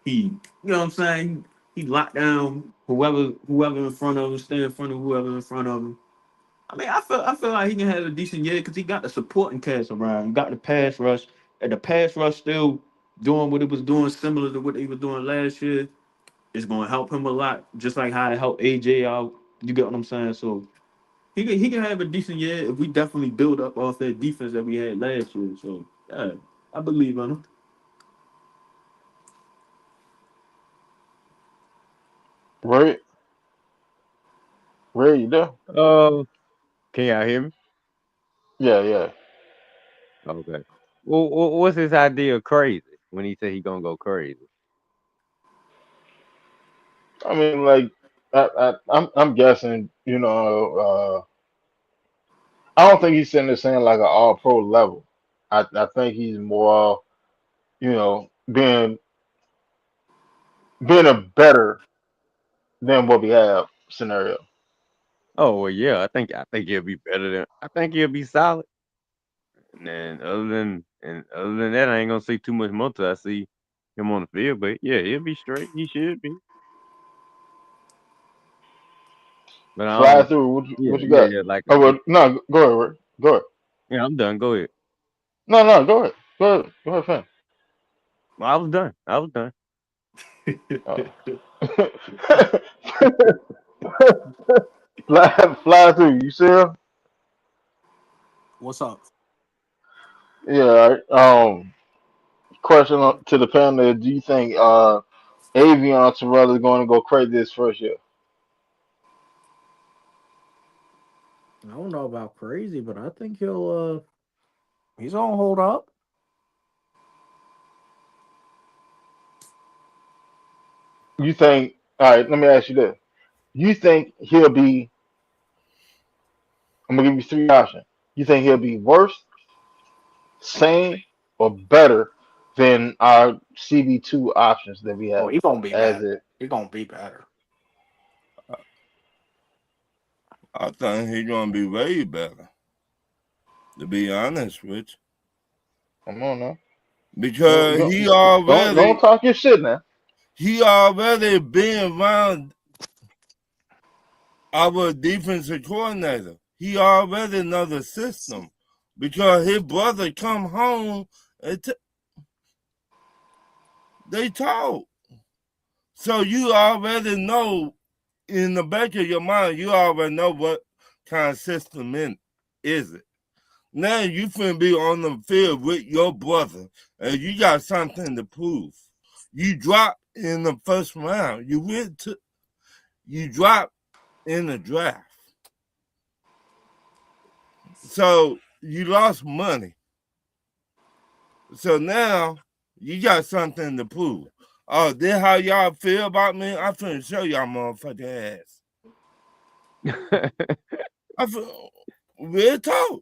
you know what I'm saying? He locked down whoever in front of him, stay in front of whoever in front of him. I mean, I feel like he can have a decent year because he got the supporting cast around. He got the pass rush, and the pass rush still doing what it was doing, similar to what he was doing last year. It's going to help him a lot, just like how it helped AJ out. You get what I'm saying? So he can have a decent year if we definitely build up off that defense that we had last year. So yeah, I believe in him. right. Ray, you there? Can y'all hear me? Yeah, yeah. Okay. Well, what's his idea of crazy when he said he gonna go crazy? I mean, like, I'm guessing. I don't think he's sitting there saying like an all pro level. I think he's more, being a better than what we have scenario. Oh well, yeah. I think he'll be better than. I think he'll be solid. And then other than that, I ain't gonna see too much more till I see him on the field. But yeah, he'll be straight. He should be. But I Fly don't. through. Yeah, What you yeah, got? yeah. Like Oh yeah, well, no, go ahead, Ray. Go ahead. yeah. I'm done. Go ahead. No, no, go ahead. Go ahead. Go ahead, fam. Well, I was done. I was done. Oh. fly through. You see him? What's up? Yeah. All right. Question to the panel: do you think Avion Terrell is going to go crazy this first year? I don't know about crazy, but I think he's gonna hold up. You think? All right. Let me ask you this: you think he'll be? I'm gonna give you three options. You think he'll be worse, same, or better than our CB2 options that we Oh, have he gonna be as better. it? He gonna be better. I think he's gonna be way better. To be honest with you, Come on now. Don't, because don't, don't talk your shit now. he already been around our defensive coordinator. He already know the system because his brother come home and they talk. So you already know in the back of your mind, you already know what kind of system is it. Now you finna be on the field with your brother and you got something to prove. You dropped in the first round. You dropped in the draft. So you lost money. So now you got something to prove. Oh, this how y'all feel about me? I'm finna show y'all motherfucking ass. I feel real talk.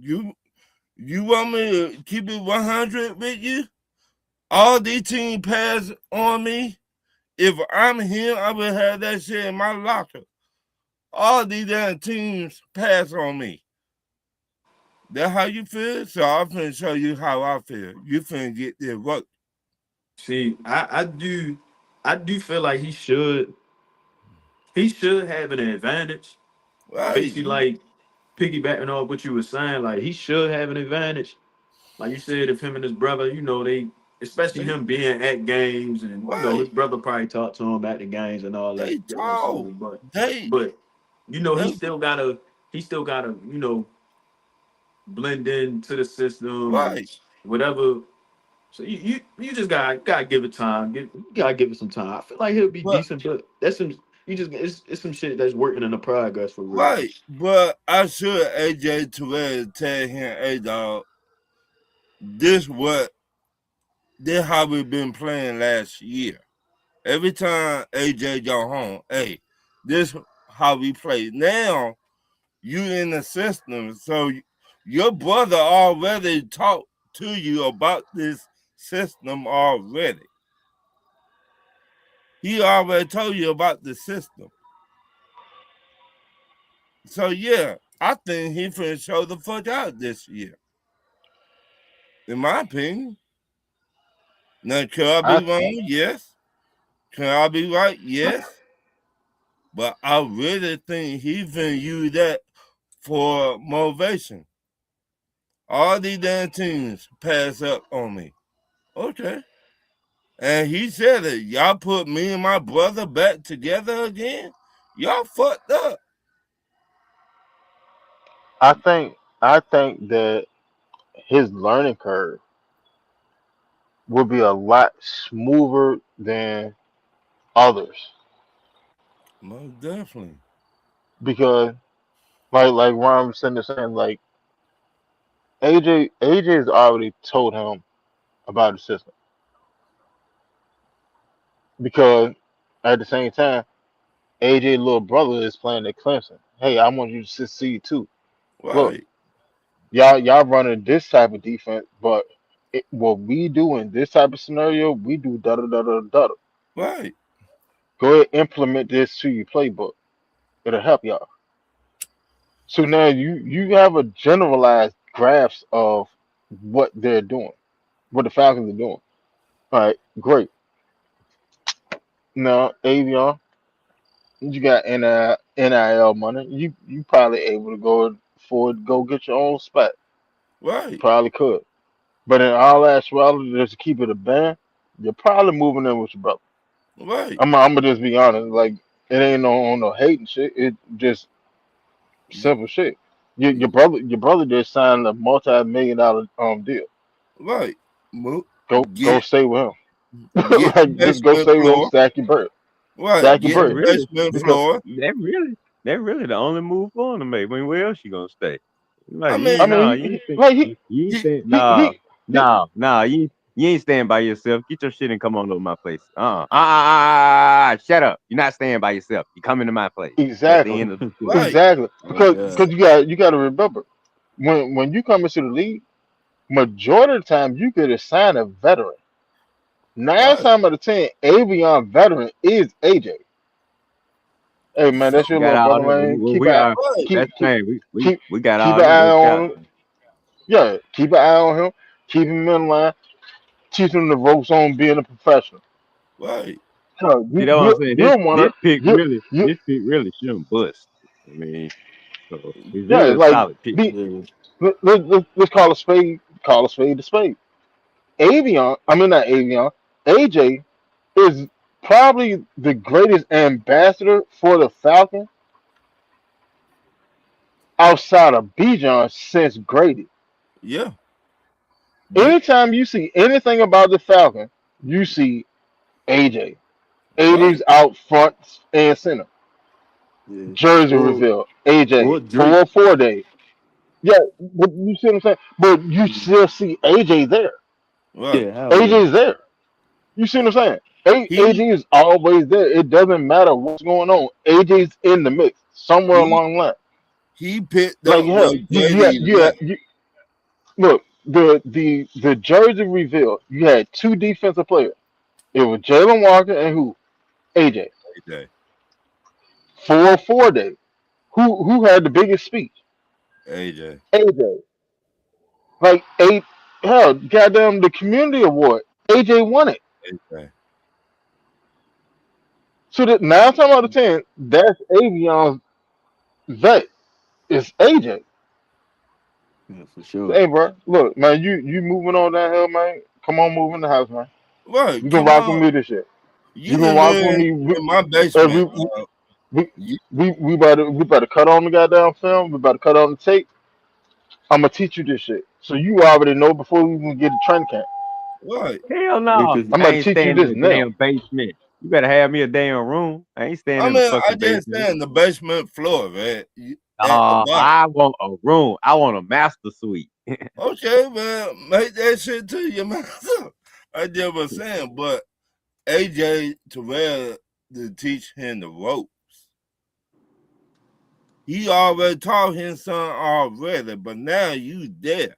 You you want me to keep it 100 with you? All these teams pass on me. If I'm him, I would have that shit in my locker. All these damn teams pass on me. That how you feel? So I'm finna show you how I feel. You finna get this work. See, I do feel like he should have an advantage. Right. Basically, like piggybacking off what you were saying, like he should have an advantage. Like you said, if him and his brother, they, especially They him being at games, and his right. brother probably talked to him at the games and all that. They talk. But, They but he they still gotta blend into the system and right. whatever. So you just gotta give it time. You gotta give it some time. I feel like he'll be But decent, but that's some you just it's some shit that's working in the progress for real. right. But I should AJ Terrell tell him, hey dog, this what this how we been playing last year. Every time AJ go home, hey, this how we play. Now you in the system, so your brother already talked to you about this system already. He already told you about the system. So yeah, I think he finna show the fuck out this year. In my opinion. Now can I be I wrong? Yes. Can I be right? Yes. But I really think he finna use that for motivation. All these damn teams pass up on me. Okay. And he said it. Y'all put me and my brother back together again. Y'all fucked up. I think that his learning curve will be a lot smoother than others. Most definitely. because like Ron was saying, like AJ's already told him about the system because at the same time AJ little brother is playing at Clemson. Hey, I want you to succeed too. Look, Right. y'all running this type of defense, but what we do in this type of scenario, we do da da da da da. Right. Go ahead, implement this to your playbook. It'll help y'all. So now you have a generalized grasp of what they're doing, what the Falcons are doing. All right, great. Now, Avion, you got NIL money. You probably able to go get your own spot. You Right. probably could. But in all actuality, just to keep it a band, you're probably moving in with your brother. Right. I'm gonna just be honest. Like it ain't no hating shit. It just simple shit. Your brother just signed a multi-million-dollar deal. Right. Mo- Go Get stay with him. get the Like just go basement stay with him. floor. Stack your bread. Right. Stack your Get That the bread. really, basement Because floor. that really the only move for him to make. I mean, where else you gonna stay? I Like, mean, I nah, mean, you ain't stay, like you ain't he staying, he he nah, you ain't staying by yourself. Get your shit and come on over my place. Shut up. You're not staying by yourself. You coming to my place. That's the exactly end of the story. right. exactly Oh because God. you got to remember when you come into the league, majority of the time you get assigned a veteran. Nine Right. times out of ten, Avion veteran is AJ. Hey man, So that's your We got little all brother, that. man. We are. right. Keep That's the keep thing. keep We got keep all an that eye worked on out. him. Yeah, keep an eye on him. Keep him in line. Teach him the ropes on being a professional. Right. So See, you that's what I'm you saying. you don't want to you you This pick really shouldn't bust. I mean, so it's yeah really a like solid pick. be Yeah. let's call a spade a spade. Avion, I mean not Avion, AJ is probably the greatest ambassador for the Falcon outside of Bijan since Grady. Yeah. Yeah. Anytime you see anything about the Falcon, you see AJ. Right. 80s out front and center. Yeah. Jersey Or reveal. AJ. Drake. 404 day. Yeah, but you see what I'm saying? But you Mm. still see AJ there. Right. Yeah, hell yeah. AJ's there. You see what I'm saying? He AJ is always there. It doesn't matter what's going on. AJ's in the mix somewhere he along the line. he picked Like up hell, where Grady left. you look the Jersey reveal. You had two defensive players. It was Jalen Walker and who? AJ. AJ. 404 day. Who had the biggest speech? AJ. AJ. Like eight, hell, goddamn the community award. AJ won it. AJ. So that 9 times out of 10, that's Avion's vet. It's AJ. Yeah, for sure. Hey, bro, look, man, you moving on that hill, man. Come on, move in the house, man. Right. You can Come rock with on. me this year. You You can can rock live with me. in my Uh, basement. we, we, You, we better cut on the goddamn film. We better cut on the tape. I'm gonna teach you this shit, so you already know before we even get to training camp. right. Hell Yeah, no. 'cause I'm I about to ain't teach you staying in this the now. damn basement. You better have me a damn room. I ain't staying I in the mean, I fucking just basement. saying the basement floor, man. At the Nah, bottom. I want a room. I want a master suite. Okay, man, make that shit to you, man. I just was saying, but AJ Terrell to teach him the ropes. He already taught his son already, but now you there,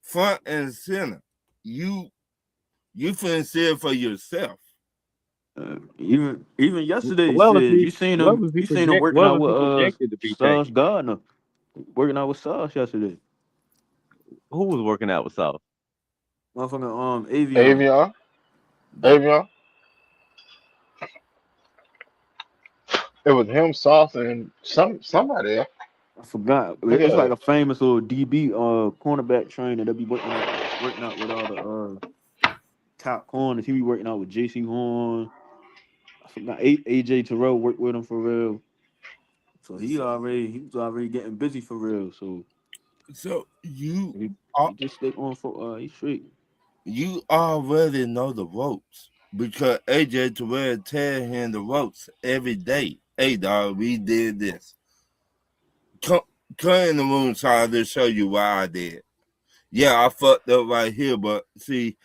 front and center. You finna see it for yourself. even yesterday, What was shit, he? you seen him working What out was he with projected to be, Tank? Sauce Gardner. Working out with Sauce yesterday. Who was working out with South? Motherfucking Avion. Avion, The Avion. It was him, Sauce, and somebody else. I forgot. But It's yeah, like a famous little DB cornerback trainer that be working out with all the top corners. He be working out with JC Horn. I forgot AJ Terrell worked with him for real. So he was already getting busy for real. So so he, are he just stay on for he's straight. you already know the ropes because AJ Terrell tell him the ropes every day. Hey dog, we did this. come, come in the room side to show you what I did. Yeah, I fucked up right here, but see,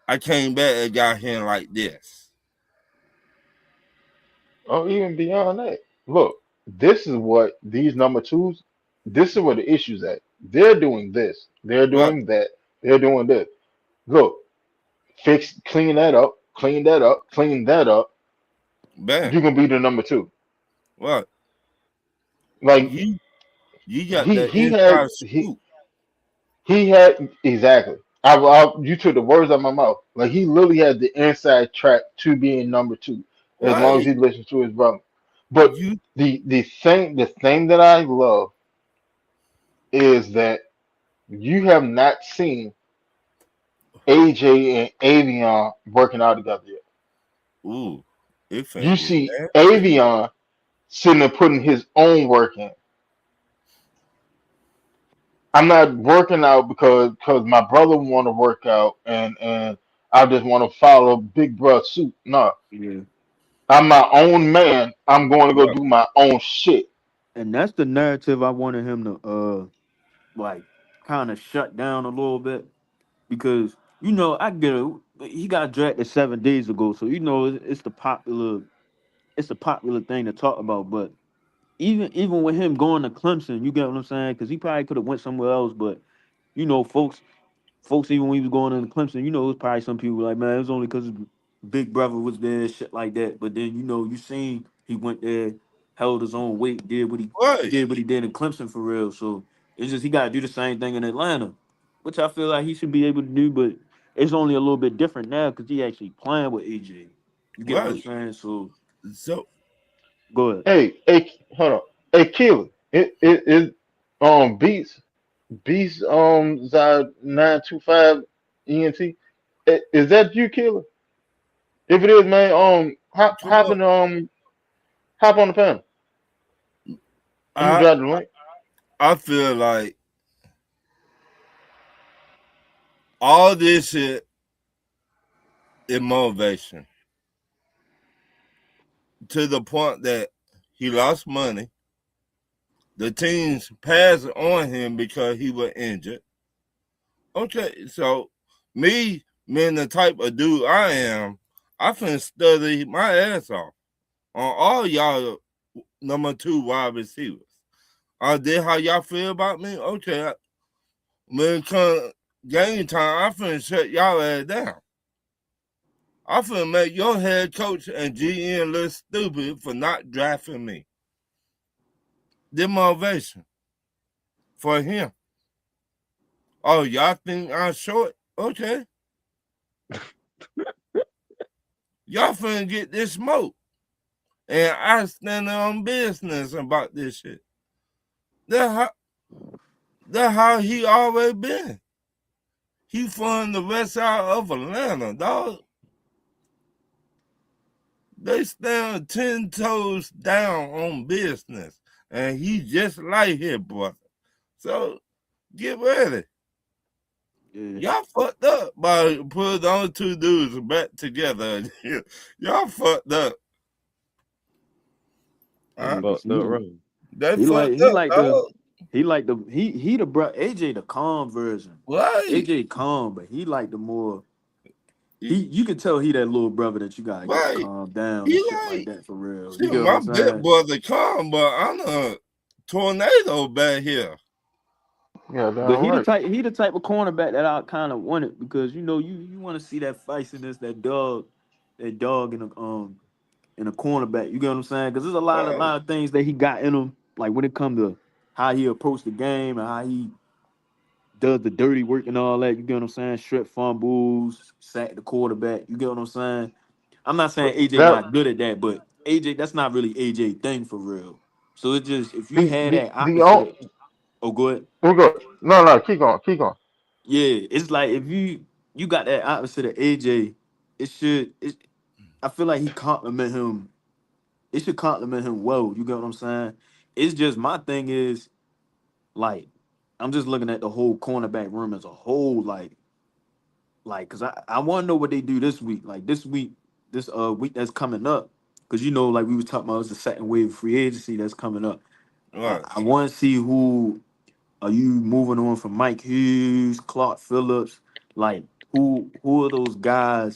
I came back and got him like this. Oh, even beyond that. Look, this is what these number twos. This is where the issues at. They're doing this. They're Right, doing that. They're doing this. Look, fix, clean that up. Clean that up. Clean that up. bam, You can be the number two. right. Like You you got he that he had inside he scoop. he had exactly. You took the words out of my mouth. Like he literally had the inside track to being number two, as long as Right. he listens to his brother. But You the thing that I love is that you have not seen AJ and Avion working out together yet. ooh, it You finna get see nasty. Avion sitting there putting his own work in. I'm not working out because my brother want to work out and I just want to follow Big Brother suit. No, Yeah. I'm my own man. I'm going to go Right. do my own shit. And that's the narrative I wanted him to like kind of shut down a little bit because I get it. He got drafted 7 days ago, so it's the popular thing to talk about. But even with him going to Clemson, you get what I'm saying? Because he probably could have went somewhere else, but folks, even when he was going into Clemson, it was probably some people like, man, it was only because his big brother was there, shit like that. But then you seen he went there, held his own weight, did what he Right. did what he did in Clemson for real. So it's just he got to do the same thing in Atlanta, which I feel like he should be able to do, but it's only a little bit different now because he actually playing with AJ. You get what I'm Right. saying? So So go ahead. Hey, hold on. Hey, Keelan, it beats Zod 925 ENT. Is that you, Keelan? If it is, man, come on. hop on the panel. I'm gonna I drop the link. I feel like all this shit is motivation to the point that he lost money. The teams passed on him because he was injured. Okay, so being the type of dude I am, I finna study my ass off on all y'all number two wide receivers. Did how y'all feel about me? Okay, when it come game time, I finna shut y'all ass down. I finna make your head coach and GM look stupid for not drafting me. The motivation for him. Oh, y'all think I'm short? Okay. Y'all finna get this smoke. And I stand on business about this shit. That's how, that's how he always been. He from the west side of Atlanta, dog. They stand 10 toes down on business. And he just like his brother. So get ready. Yeah, Y'all fucked up by putting those two dudes back together. Y'all fucked up. yeah, Huh? because Fucked up, right? They he like fucked he up, like the dog. he like the he the bro AJ the calm version. Right. AJ calm, but he like the more he He, you can tell he that little brother that you gotta get to right. calm down He and shit like like, that for real. You shit, get what my I'm big saying? brother come, but I'm a tornado back here. Yeah, But damn right. he the type of cornerback that I kind of wanted because you want to see that feistiness, that dog in a cornerback. You get what I'm saying? Because there's a lot Right. of things that he got in him, like when it comes to how he approached the game and how he does the dirty work and all that. You get what I'm saying? Strip fumbles, sack the quarterback. You get what I'm saying? I'm not saying AJ That not good at that, but AJ that's not really AJ thing for real. So it just if you the had the that the opposite of oh good. we go. No, keep going, keep going. Yeah, it's like if you got that opposite of AJ, I feel like he compliment him. It should compliment him well. You get what I'm saying? It's just my thing is like I'm just looking at the whole cornerback room as a whole, because I want to know what they do this week. Like this week that's coming up, because like we was talking about, it's the second wave of free agency that's coming up. Right. I want to see who are you moving on from Mike Hughes, Clark Phillips, like who are those guys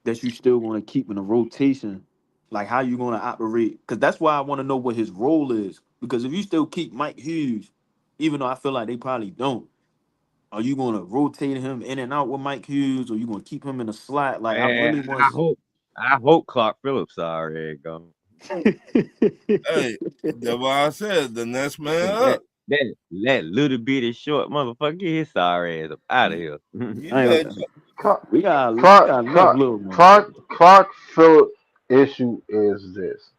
that you still going to keep in the rotation? Like how you going to operate? Because that's why I want to know what his role is. Because if you still keep Mike Hughes, even though I feel like they probably don't, are you going to rotate him in and out with Mike Hughes, or you going to keep him in the slot? Like I Man, really want. I hope Clark Phillips already gone. Hey, that's why I said the next man That up. that little bitty short motherfucker, get his sorry ass up out of You, here. you I bet. ain't, Clark we got enough little motherfuckers. Clark Phillip issue is this: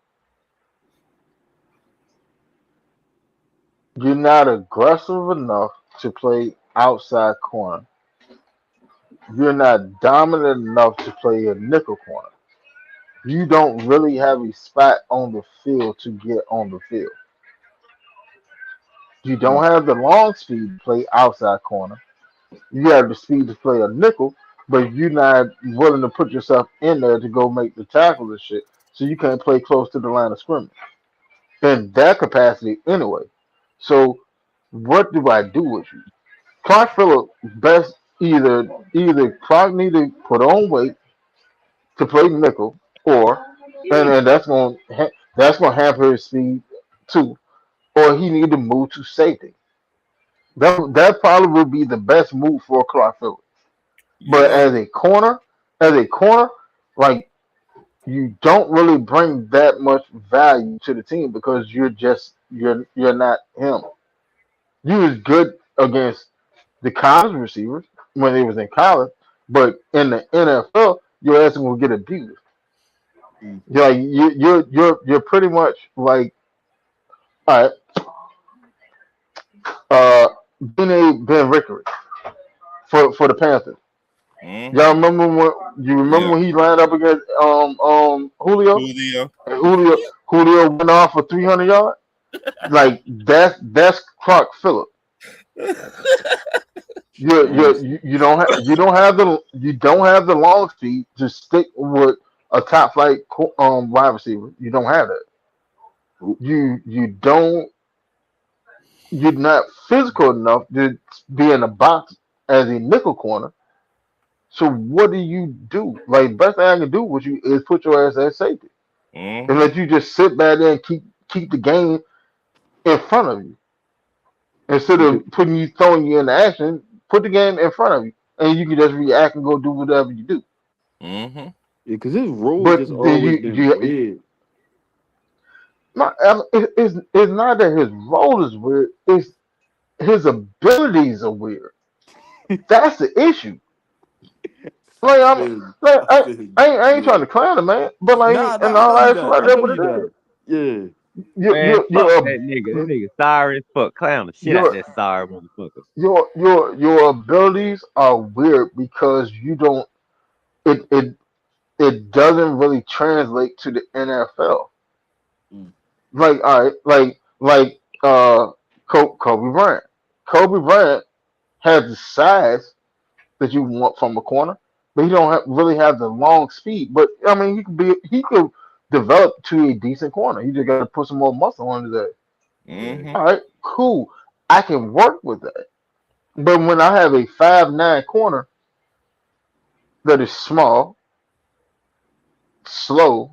you're not aggressive enough to play outside corner. You're not dominant enough to play a nickel corner. You don't really have a spot on the field to get on the field. You don't have the long speed to play outside corner. You have the speed to play a nickel, but you're not willing to put yourself in there to go make the tackles and shit. So you can't play close to the line of scrimmage in that capacity anyway. So what do I do with you? Clark Phillip best either Clark need to put on weight to play nickel, or and that's gonna hamper his speed too, or he need to move to safety. That probably would be the best move for Clark Phillip. You But know, as a corner, like you don't really bring that much value to the team because you're not him. You was good against the college receivers when they was in college, but in the NFL, your ass will get abused. Mm. You're pretty much like, all right, uh Ben Rickery for the Panthers. Y'all mm-hmm. remember when Yeah. he lined up against Julio, Julio. and Julio went off for 300 yards? Like that's Clark Phillip. Nice. You don't have the long speed to stick with a top flight wide receiver. You don't have that. Oop. You don't you're not physical enough to be in the box as a nickel corner. So what do you do? Like best thing I can do with you is put your ass at safety and Mm-hmm. let you just sit back there and keep the game in front of you instead Because, of throwing you into action. Put the game in front of you, and you can just react and go do whatever you do. Mm-hmm. because his role But just then always been weird. it's not that his role is weird. It's his abilities are weird. That's the issue. Like I I'm feel you. like I feel you. I ain't Yeah. trying to clown him, man. But like Nah, in I all know you actuality, not. I that's know what you it not. is. Yeah. You Man, you fuck you're that nigga. That nigga sorry as fuck. Clown the shit out your that sorry motherfucker. your abilities are weird because you don't it it it doesn't really translate to the NFL. Mm. Like all right, Kobe Bryant. Kobe Bryant has the size that you want from a corner, but he don't really have the long speed. But I mean, he could develop to a decent corner. He just got to put some more muscle on his head. Yeah. Mm-hmm. All right, cool. I can work with that. But when I have a 5'9" corner that is small, slow,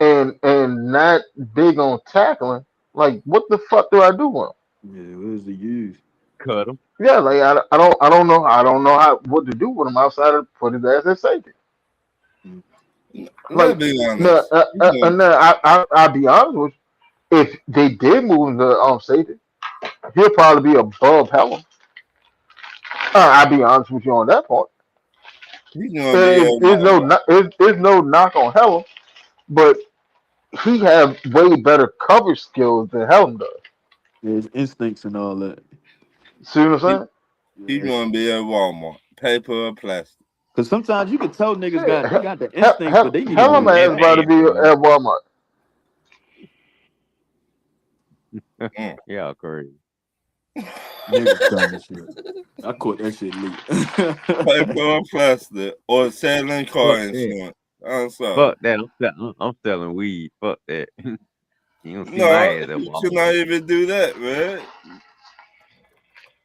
and not big on tackling, like what the fuck do I do with him? Yeah. Where's the use? Cut him. Yeah, like I don't know how what to do with him outside of put his ass at safety. Mm. Like Let's be no, honest. You know, no, I'll be honest with you. If they did move him to safety, he'll probably be above Helen. I'll be honest with you on that part. he's gonna be a Walmart. There's no knock on Helen, but he have way better coverage skills than Helen does. There's instincts and all that. See what I'm He, saying? he's Yeah. gonna be a Walmart. Paper or plastic. Because sometimes you could tell niggas Shit, got the instincts, but they need to Helen move. That ass about to man, be boy. at Walmart. Mm. Y'all crazy. Niggas dumb as shit. I caught that shit late. Paper or plastic. Or selling car Fuck that. insurance. I'm sorry. Fuck that. I'm selling weed. Fuck that. You don't see my No, ass at you should Walmart. not even do that, man.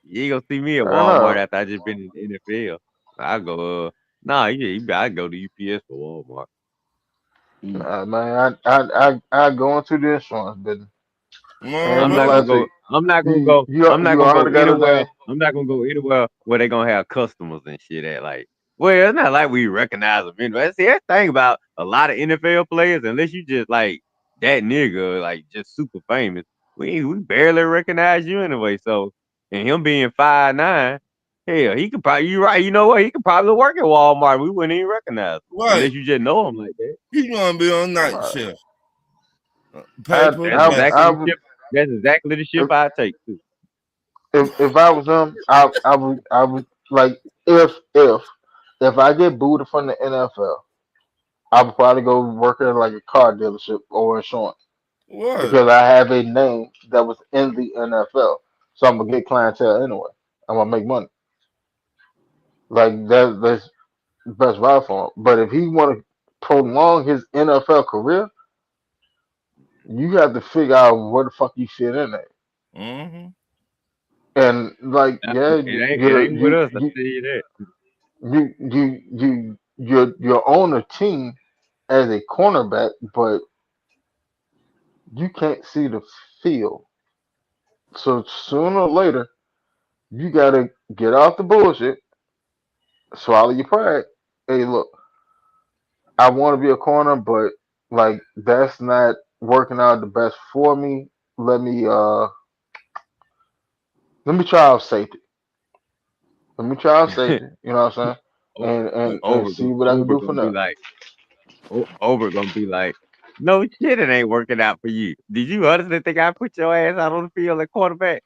You ain't gonna see me at I Walmart know. after I just been in the NFL. I go, nah, I go to UPS for Walmart. Mm. Nah, man, I go into the insurance business. No, And I'm just not really. gonna like I go. say, I'm not gonna you go. I'm not you gonna go already got a anywhere. name. I'm not gonna go anywhere where they gonna have customers and shit at. Like, well, it's not like we recognize them anyway. See, that's the thing about a lot of NFL players. Unless you just like that nigga, like just super famous, we barely recognize you anyway. So, and him being 5'9", hell, he could probably. You right. You know what? He could probably work at Walmart. We wouldn't even recognize him Right. unless you just know him like that. He's gonna be on night Right. shift. Pay I for That's I exactly I play. the would ship. That's exactly the ship if I take too. if I was him, I would like if I get booted from the NFL, I would probably go work at like a car dealership or insurance What? because I have a name that was in the NFL, so I'm gonna get clientele anyway. I'm gonna make money. Like that's the best route for him. But if he want to prolong his NFL career, you have to figure out where the fuck you fit in there. Mm-hmm. And like, yeah, It ain't with us. I tell you that. you're on a team as a cornerback, but you can't see the field. So sooner or later, you gotta get off the bullshit, swallow your pride. Hey, look, I want to be a corner, but like that's not working out the best for me. Let me uh let me try out safety. Let me try out safety. You know what I'm saying? O- And Over, see what I can do gonna from be there. like, over gonna be like, no shit, it ain't working out for you. Did you honestly think I put your ass out on the field at quarterback?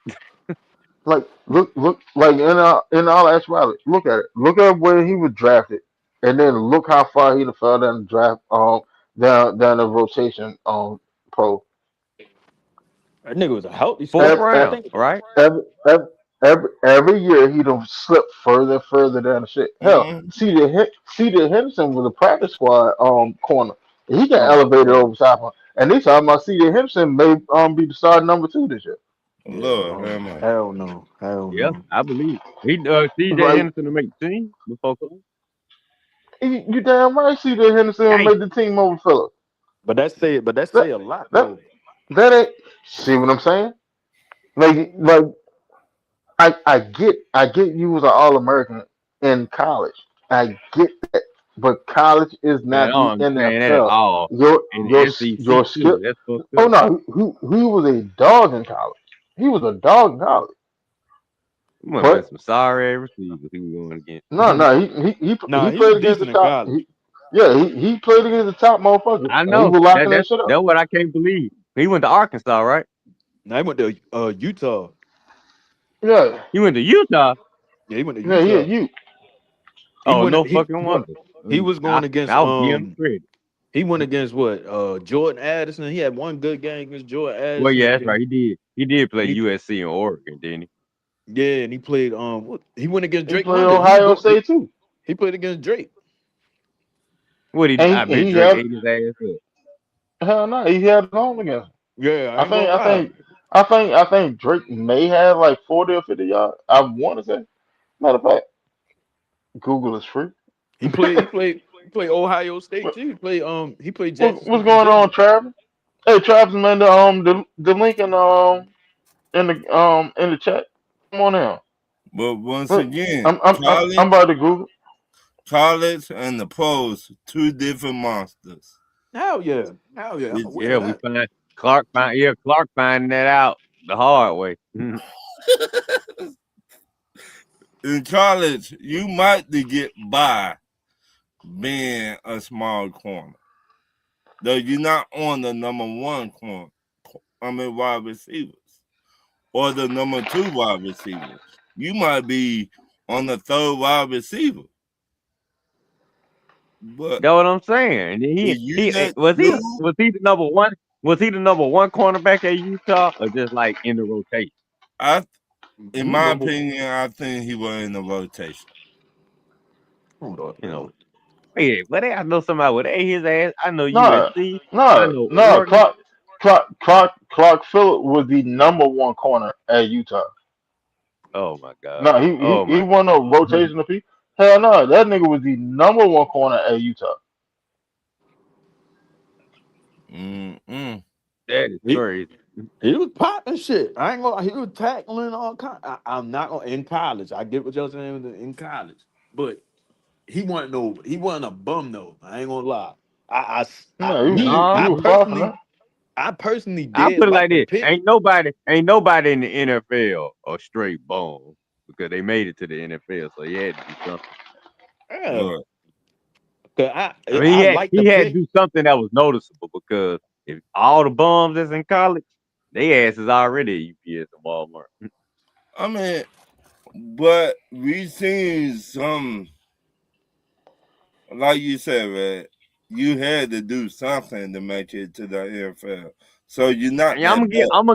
Like look like in all actuality, look at it. Look at where he was drafted, and then look how far he fell down the draft down the rotation pro. That nigga was a healthy Fourth Every, scratch. I round, think. right? every, every, every year he don't slip further and further down the shit. Hell, Mm-hmm. C.J. Henderson was a practice squad corner. He got Oh elevated hell, over top of him. And they talking about C.J. Henderson may be the starting number two this year. Yeah. Lord, have mercy. Hell no. Hell yeah, no. I believe he C.J. Like Henderson to make the team before Cole. you damn right C.J. Henderson Damn, made the team over Phillips. But that say. But that That say a lot that though. that ain't see what I'm saying? Like I get you was an All American in college. I get that. But college is man, I not don't the understand that at NFL. all. Your In the your SEC your skill. too, that's fucked Oh up. no, he was a dog in college. He was a dog in college. We must have been But some sorry receivers he was going against. no, Nah, he he was played against the decent in top. college. Yeah, he played against the top motherfuckers, I and he know was that locking that that's shit up. that's what I can't believe. He went to Arkansas, right? Nah, he went to Utah. Yeah, He went to Utah. Yeah, he went to yeah, he Utah. you. He Oh, went. no He fucking Yeah. wonder. he was going against I'll give him credit. He went against what? Jordan Addison. He had one good game against Jordan Well, Addison, yeah, and that's then right. He did. He did play he USC and Oregon, didn't he? yeah, and he played he went against He Drake played London. Ohio State too, He played against Drake. What he? and I he, bet he Drake had ate his ass up. hell no, he had it on against. Yeah, I I ain't gonna think I lie. think I think Drake may have like 40 or 50 yards. I want to say. Matter of fact, Google is free. He played Ohio State too. He played Jackson What's State, going Virginia. on, Travis? Hey, Travis, man, the link in the chat. Come on now. But once Look, again, I'm about to Google. college and the pros, two different monsters. Hell yeah, I'm Did aware Yeah, of we that. find Clark finding that out the hard way. in college, you might to get by being a small corner. Though you're not on the number one corner, wide receivers, or the number two wide receiver. You might be on the third wide receiver. But That's what I'm saying. And if he you he let was he the do, was he the number one? Was he the number one cornerback at Utah, or just like in the rotation? I, in my Number opinion, I think he was in the rotation. hold up, You know, man. yeah, but I know somebody would ate his ass. I know No, USC. I no, know no. Oregon. Clark Phillip was the number one corner at Utah. Oh my god. No, Oh he my wasn't a god. rotational piece. Hell no, that nigga was the number one corner at Utah. Mm-mm. That is He crazy. he was popping shit. I ain't gonna. He was tackling all kind. I'm not gonna in college. I get what y'all saying in college, but he wasn't no. He wasn't a bum though. I ain't gonna lie. No, Me, he No, was far from that. I personally I did put it like like the this: pick. ain't nobody in the NFL a straight bone because they made it to the NFL, so he had to do something. Yeah, Right. 'cause I mean, I like the he had to pick. do something that was noticeable because if all the bums that's in college, they asses already at UPS and Walmart. I mean, but we seen some, like you said, man. You had to do something to make it to the NFL. So you're not And that bad. I'm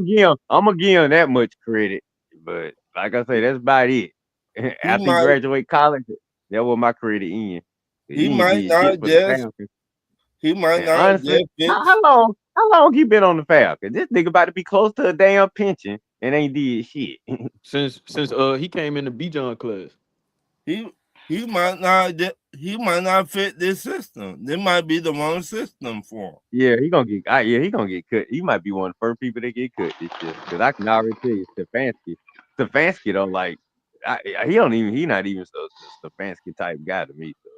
gonna give him that much credit, but like I say, that's about it. He After he might, graduate college, that was my credit in. he He ain't might did shit not for the just, Falcons. he might And not honestly, just fix. how long he been on the Falcons? This nigga about to be close to a damn pension and ain't did shit. Since he came in the B John class. He he might not, he might not fit this system. This might be the wrong system for him. He gonna get cut. He might be one of the first people that get cut this year because I can already tell you Stefanski don't like. He not even a Stefanski type guy to me. So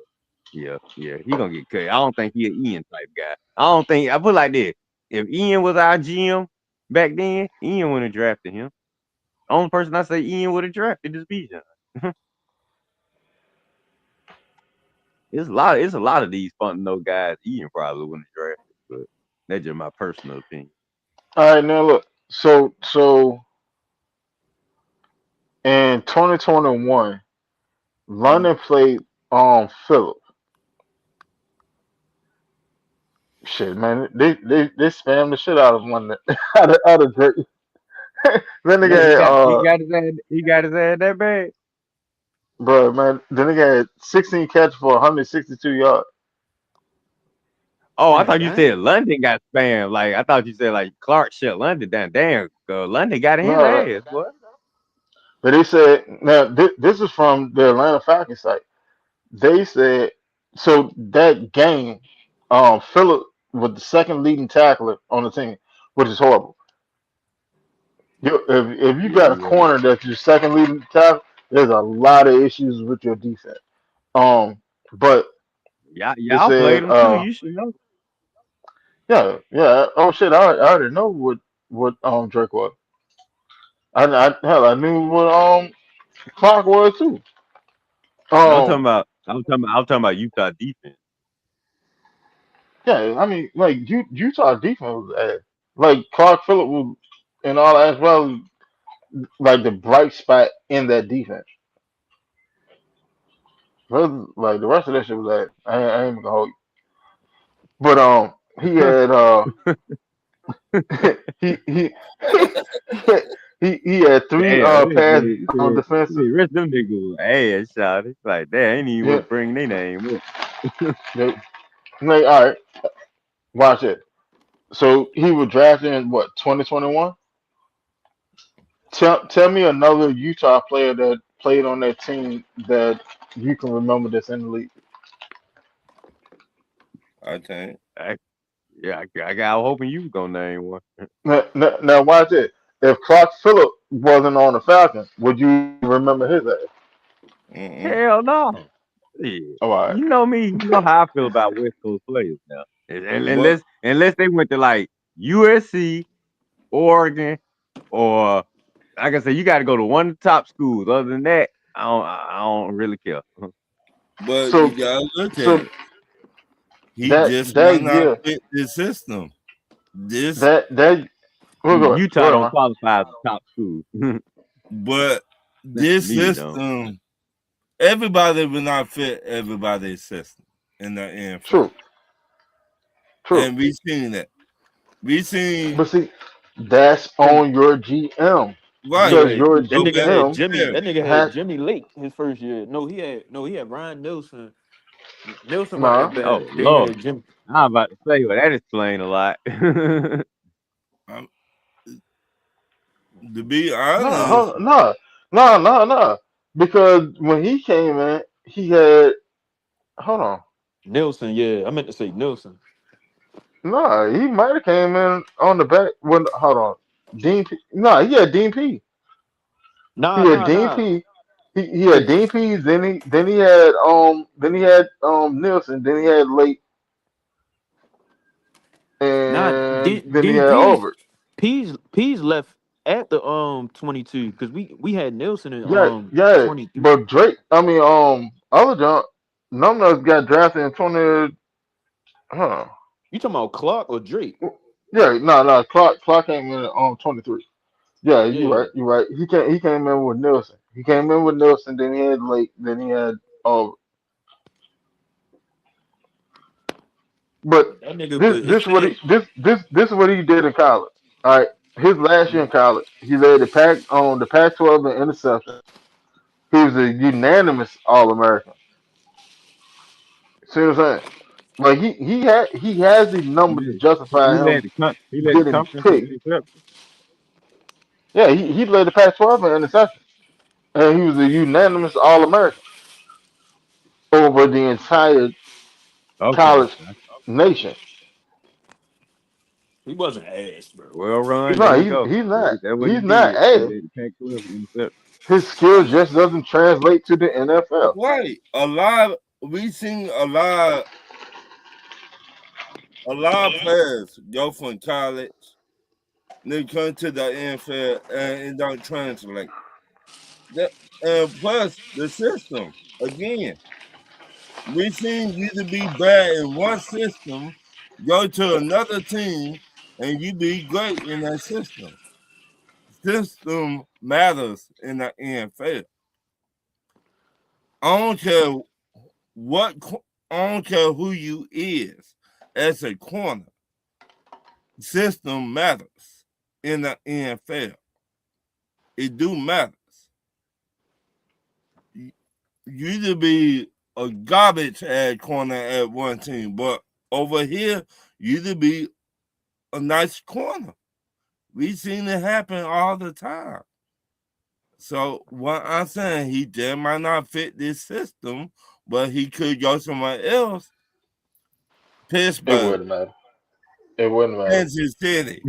yeah, he gonna get cut. I don't think he an Ian type guy. I put it like this: if Ian was our GM back then, Ian wouldn't have drafted him. Only person I say Ian would have drafted is Bijan. It's a lot of these fun no guys Ian probably wouldn't have drafted, but that's just my personal opinion. All right, now look. So in 2021, Mhm. London played Phillip. Shit, man, they spammed the shit out of London out of Drake. Then they Yeah, got he got his ass that bad. bro, man. Then they got 16 catch for 162 yards. Oh, I God thought you damn. said London got spammed. Like I thought you said like Clark shut London down. Damn, London got in his No, ass, boy. but they said now this is from the Atlanta Falcons site. They said so that game, Phillip was the second leading tackler on the team, which is horrible. If you got a Yeah, corner that's your second leading tackle, there's a lot of issues with your defense. But they y'all played said, him too. You should know. yeah. Oh shit, I already know what Drake was. Hell, I knew what Clark was too. No, Um, I'm talking about Utah defense. yeah, I mean, like Utah defense was ass. Like Clark Phillip was, and all as well, like the bright spot in that defense. Like the rest of that shit was ass. I ain't even gonna hold you. But he had he he had three Damn, pass defensive. the rest of them niggas was ass shot. It's like, damn, ain't even Yeah, worth bringing their name up. they, like all right, watch it. So he was drafted in what 2021. Tell me another Utah player that played on that team that you can remember that's in the league. I think. I, I was hoping you was gonna name one. Now watch it. If Clark Phillip wasn't on the Falcons, would you remember his ass? Mm-mm. Hell no. Yeah. Oh, all right. You know me. You know how I feel about West Coast players now. But Unless they went to like USC, Oregon, or like I said, you got to go to one of the top schools. Other than that, I don't really care. you So gotta look at so it. He just might that not year fit the system. This, that go Utah ahead, don't man. qualify as a top school. but To this me, it don't. system, everybody will not fit everybody's system in the NFL, True, true. and we seen that. We seen But see, that's Then on your GM right. because nigga your that But nigga let's had be GM Jimmy. fair. That nigga had has Jimmy Lake his first year. He had Ryan Nelson. Nelson wasn't that nah. bad. Oh Then he Lord, had Jimmy. I'm about to say, well, that explain a lot. I'm, to be No, honest, no. Because when he came in, he had hold on. Nilsson, yeah, I meant to say Nilsson. No, he might have came in on the back when hold on. Dean P. No, he had Dean P. He Nah, had nah, Dean nah. P. He had Dean P. Then he had Nielsen. Then he had Lake, Nah, and then he D had P's Albert. P's left at the 22 because we had Nilsson in Yeah, yeah. 23. But Drake, other John, none of us got drafted in 20. Huh? You talking about Clark or Drake? Yeah, no. Clark came in on 23. Yeah, you're Yeah. right. You're right. He came in with Nielsen. He came in with Nielsen. Then he had Lake. Then he had But That nigga, this but it's this what still he this is what he did in college. All right, his last year in college, he led the Pac-12 in interception. He was a unanimous All American. See what I'm saying? Like he has the number to He justify led him the getting conference in picked. interception. Yeah, he led the Pac-12 in interception, and he was a unanimous All American over the entire Okay. college nation. he wasn't ass, bro. Well run. There No, you he's go. he's not. That's what he He's not did. He ass. led the Pac-12 in interception. His skill just doesn't translate to the NFL. right? We seen a lot of players go from college, then come to the NFL, and it don't translate. That, and plus the system again. We seen you to be bad in one system, go to another team, and you be great in that system. System matters in the NFL. I don't care what I don't care who you is as a corner. System matters in the NFL. It do matters. You to be a garbage at corner at one team, but over here you to be a nice corner. We seen it happen all the time. So what I'm saying, he just might not fit this system, but he could go somewhere else. It Pittsburgh, wouldn't matter. It wouldn't matter. Kansas City.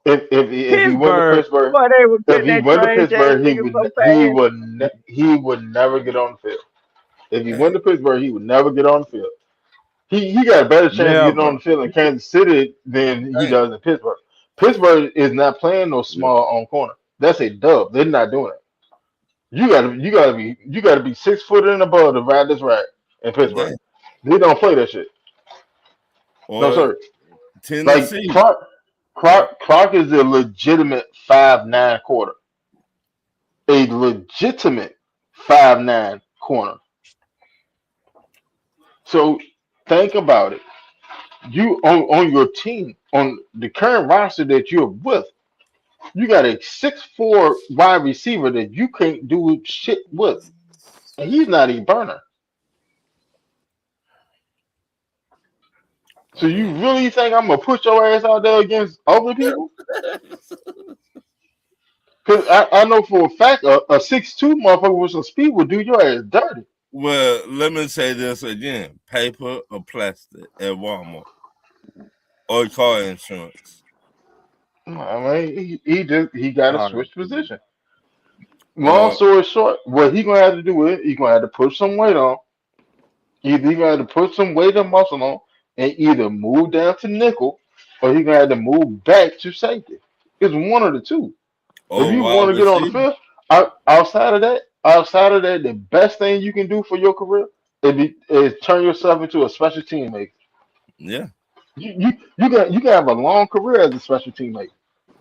If he went to Pittsburgh. Pittsburgh, Boy, they were if cutting he that went to train James Pittsburgh, nigga so fast. he would never get on the field. If he Hey, went to Pittsburgh, he would never get on the field. He got a better chance of getting on Never. the field in Kansas City than he hey, does in Pittsburgh. Pittsburgh is not playing no Yeah. small on corner. That's a dub. They're not doing it. You gotta be 6 foot and above to ride this ride in Pittsburgh. damn. They don't play that shit. No Or sir. Like Tennessee. Clark Right. Clark is a legitimate 5'9" quarter. A legitimate 5'9" corner. So think about it. You on your team, on the current roster that you're with, you got a 6'4" wide receiver that you can't do shit with. And he's not a burner. So you really think I'm gonna put your ass out there against other people? Because I know for a fact a 6'2" motherfucker with some speed will do your ass dirty. Well, let me say this again: paper or plastic at Walmart or car insurance. I mean, he got to All right. switch position. Long Uh, story short, what he gonna have to do is he gonna have to put some weight on. Either he gonna have to put some weight and muscle on, and either move down to nickel, or he gonna have to move back to safety. It's one of the two. If or you wide want to get on the receiver. field, outside of that, the best thing you can do for your career is turn yourself into a special teammate. Yeah. You can have a long career as a special teammate.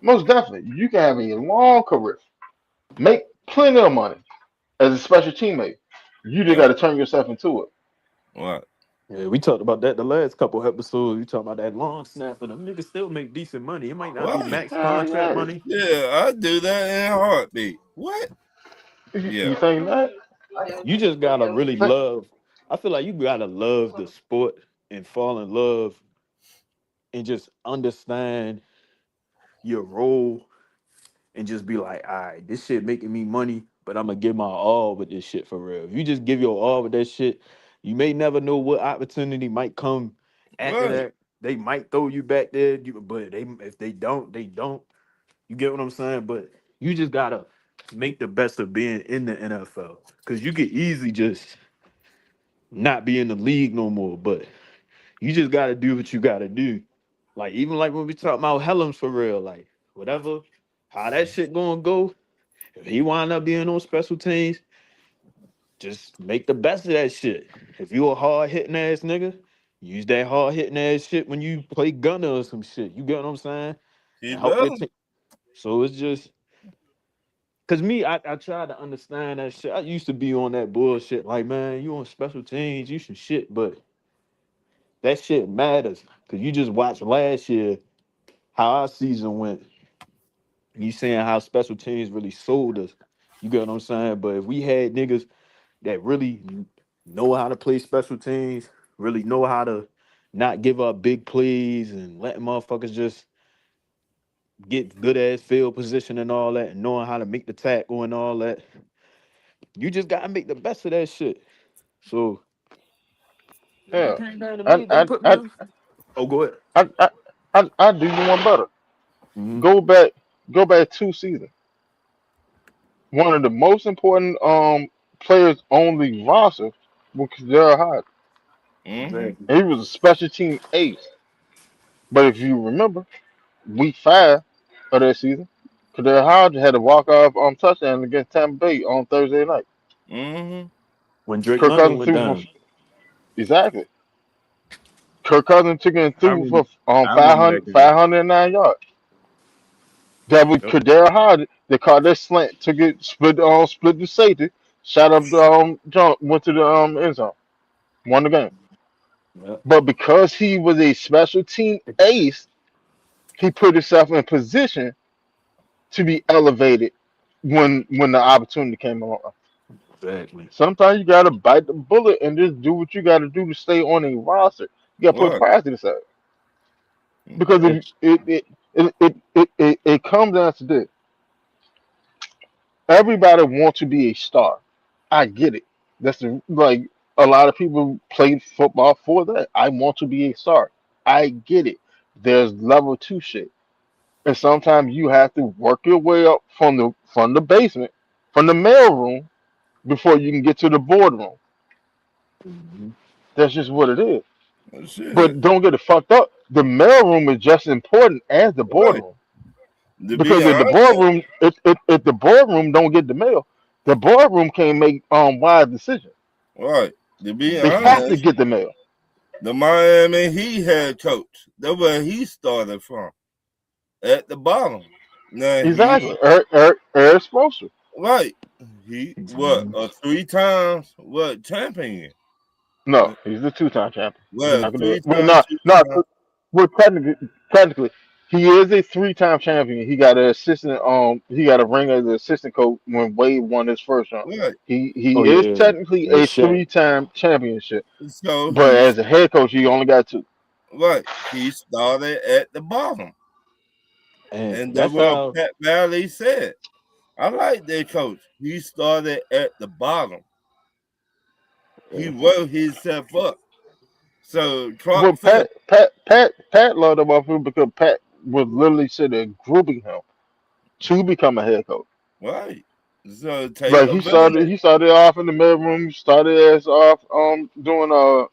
Most definitely, you can have a long career, make plenty of money as a special teammate. You just got Right. to turn yourself into it. Right. Yeah, we talked about that the last couple episodes. We talked about that long snapper. Them niggas still make decent money. It might not be Right. max contract Yeah. money. Yeah, I do that in a heartbeat. What? You Yeah. think that? You just gotta really Think- love. I feel like you gotta love the sport and fall in love and just understand your role and just be like, all right, this shit making me money, but I'm gonna give my all with this shit for real. If you just give your all with that shit, you may never know what opportunity might come after Right. that. They might throw you back there, but they if they don't, they don't. You get what I'm saying? But you just gotta make the best of being in the NFL because you could easily just not be in the league no more. But you just gotta do what you gotta do. Like even like when we talk about Helms for real, like whatever, how that shit gonna go. If he wind up being on special teams, just make the best of that shit. If you a hard hitting ass nigga, use that hard hitting ass shit when you play gunner or some shit. You get what I'm saying? He And help your better. team. So it's just cause me, I try to understand that shit. I used to be on that bullshit. Like, man, you on special teams, you some shit, but that shit matters. Cause you just watched last year how our season went. You saying how special teams really sold us. You get what I'm saying? But if we had niggas that really know how to play special teams, really know how to not give up big plays and letting motherfuckers just get good ass field position and all that, and knowing how to make the tackle and all that. You just gotta make the best of that shit. So when it Yeah, came down to me, I they I put me I on. Oh, go ahead. I do you one better. Hmm. Go back, go back 2 seasons. One of the most important players on the roster was Daryl Hyde. Mm-hmm. Exactly. And he was a special team ace. But if you remember, week 5 of that season, Daryl Hyde had a walk off touchdown against Tampa Bay on Thursday night. Mm-hmm. When Drake Kirk London Cousins went threw for down. exactly. Kirk Cousins took it and I threw for remember. I remember that game. 509 yards. That was Yep. Kadar Hyde. They caught that slant, took it, split the safety, shot up the jump, went to the end zone, won the game. Yeah. But because he was a special team ace, he put himself in position to be elevated when the opportunity came along. Exactly. Sometimes you gotta bite the bullet and just do what you gotta do to stay on a roster. You gotta put Right. pride to the side because Yeah. if it comes down to this. Everybody wants to be a star. I get it. Like a lot of people play football for that. I want to be a star. I get it. There's level 2 shit, and sometimes you have to work your way up from the basement, from the mailroom, before you can get to the boardroom. Mhm. That's just what it is. That's it. But don't get it fucked up. The mailroom is just as important as the Right. boardroom. To be Because if the honest, boardroom, if the boardroom don't get the mail, the boardroom can't make wise decisions. right. To be They have to honest, get the mail. the Miami Heat head coach, that's where he started from, at the bottom. Now he Exactly. Eric Spoelstra. right. He what Mhm. a 3 times what champion? No, he's the two-time champion. Well, I can do it. three Well, times, no, two no. times. Well, technically, he is a three-time champion. He got an assistant. He got a ring as an assistant coach when Wade won his first round. Right. Oh He is yeah. technically Yeah, a Shaq. three-time championship, So but as a head coach, he only got two. right. He started at the bottom, And and that's that's what how Pat Valley said. I like that coach. He started at the bottom. He yeah. wrote himself up. So Well, Clark Field, Pat loved him off him because Pat was literally sitting there grooming him to become a head coach. right. So take Like a he village. started off in the bedroom, started as off doing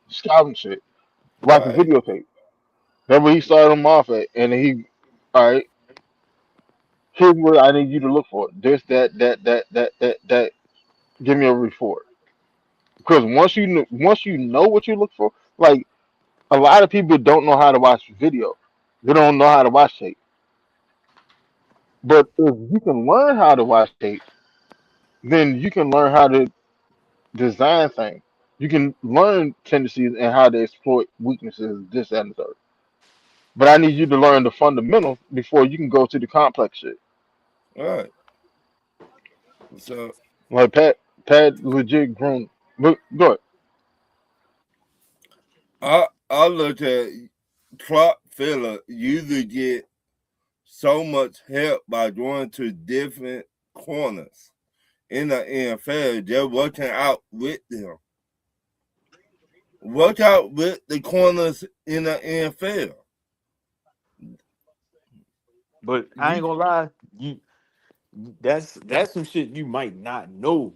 scouting shit, watching Right, videotape. That's where he started him off at, and he, all right, here's what I need you to look for. This, that. Give me a report. Because once you know what you look for, like a lot of people don't know how to watch video. They don't know how to watch tape. But if you can learn how to watch tape, then you can learn how to design things. You can learn tendencies and how to exploit weaknesses, this and the third. But I need you to learn the fundamentals before you can go to the complex shit. right. So Like Pat legit grown. But go ahead. I look at Clark filler usually get so much help by going to different corners in the NFL, just working out with them. Work out with the corners in the NFL. But I ain't You, gonna lie, you that's some shit you might not know.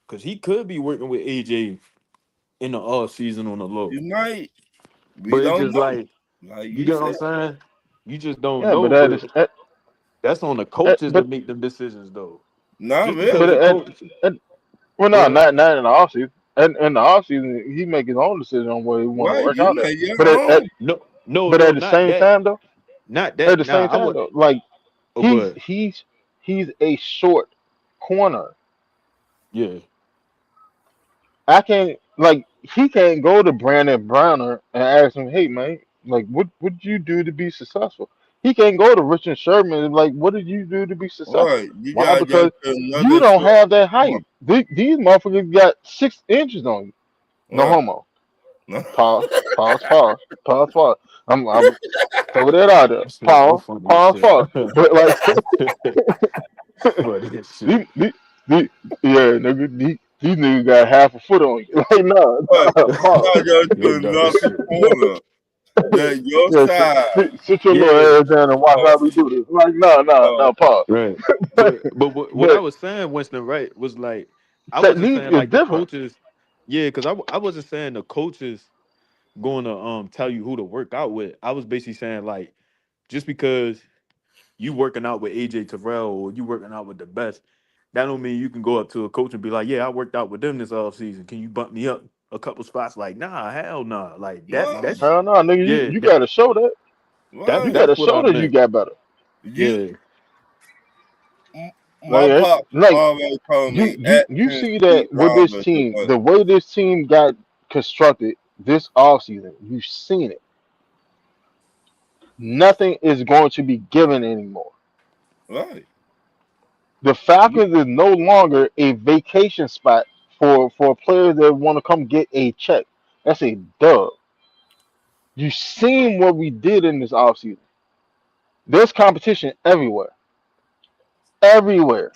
Cause he could be working with AJ in the off season on the low. you might, we But it's don't just know. like, Like you you get what I'm said, saying? You just don't Yeah, but know. that But is that, that's on the that, coaches to but make them decisions though. not Just because but the really. coach well, go no, ahead. not in the offseason. And in the offseason, he make his own decision on where he want to Right, work you out at. make your But own. No, at the not same that. time though, Not at that. the Nah, same I time would though, like oh go he's ahead. he's he's a short corner. Yeah. I can't like he can't go to Brandon Browner and ask him, hey man, like what did you do to be successful? He can't go to Richard Sherman and like, what did you do to be successful? Right, you Why? gotta go Because to you another don't short have that corner. height. These motherfuckers got 6 inches on you. No Right. homo. Pause. Pause. Pause. Pause. Pause. I'm throw that out there. This nigga Pause. funny as Pause. shit. Pause. But like Funny as shit. these, these, these, yeah, nigga, these niggas got half a foot on you. Like no, Right. no, You pause. gotta go You're to dumb as another shit. corner. That your Yeah, side. sit your little Yeah, ass down and watch how Uh, we do this. Like, no, no, uh, no, pause. right. But what I But was saying, Winston, right, was like I wasn't technique saying is like the different. coaches. Yeah, because I wasn't saying the coaches going to tell you who to work out with. I was basically saying like just because you working out with AJ Terrell or you working out with the best, that don't mean you can go up to a coach and be like, yeah, I worked out with them this off season. Can you bump me up a couple spots? Like, nah, hell nah. Like no, that's Hell no, nigga, yeah, you gotta show that. You right. gotta that's what show I that you meant. got better. You, Yeah, Like, my pop like always told me you action see that speak with this louder than team, words. the way this team got constructed this offseason, you've seen it. Nothing is going to be given anymore. Right. The Falcons is no longer a vacation spot for players that want to come get a check. That's a dub. You seen what we did in this offseason. There's competition everywhere. Everywhere.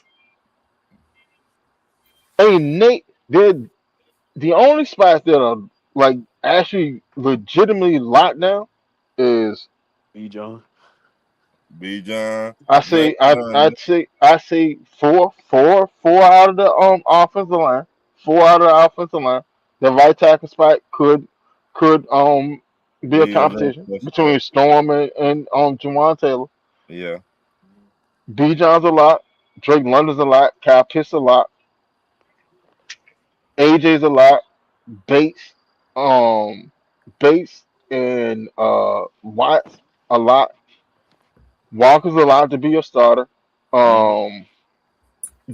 Ain't Nate the only spots that are like actually legitimately locked down is B John. B. John, I Drake say I say four out of the offensive line. Four out of the offensive line. The right tackle spot could be a be a competition little between suspect. Storm and Jawan Taylor. Yeah. B John's a lot. Drake London's a lot. Kyle Pitts a lot. AJ's a lot. Bates, um, Bates and Watts a lot. Walker's a lot to be a starter. Mm-hmm. Um,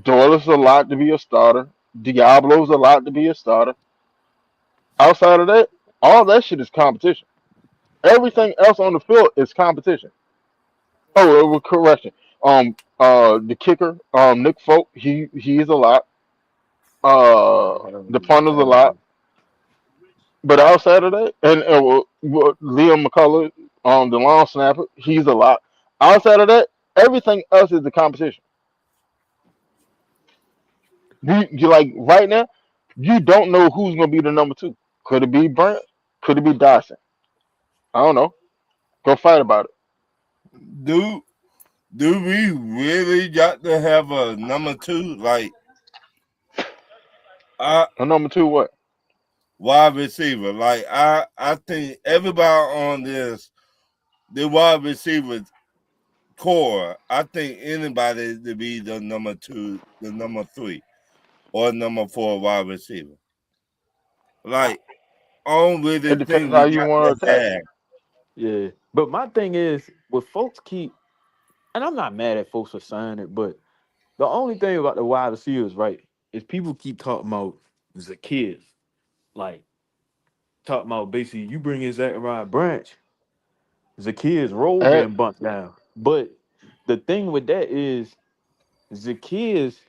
Doyle's a lot to be a starter. Diablo's a lot to be a starter. Outside of that, all that shit is competition. Everything else on the field is competition. Oh, correction. The kicker, Nick Folk, he is a lot. Nah, hell The no. punter's a Hell lot. no. But outside of that, Liam McCullough, the long snapper, he's a lot. Outside of that, everything else is the competition. You like right now, you don't know who's gonna be the number two. Could it be Brent? Could it be Dawson? I don't know. Go fight about it. Do do we really got to have a number two? Like I A number two, what? wide receiver. Like I think everybody on this the wide receivers core, I think anybody to be the number two, the number three, or number four wide receiver. Like I don't really It depends think how we you got want to to attack. have Yeah. But my thing is, with folks keep, and I'm not mad at folks for saying it, but the only thing about the wide receivers, right, is people keep talking about Zacchaeus. Like, talking about basically you bring in Zachariah Branch, Zacchaeus' role Eh, getting bumped down. But the thing with that is Zacchaeus,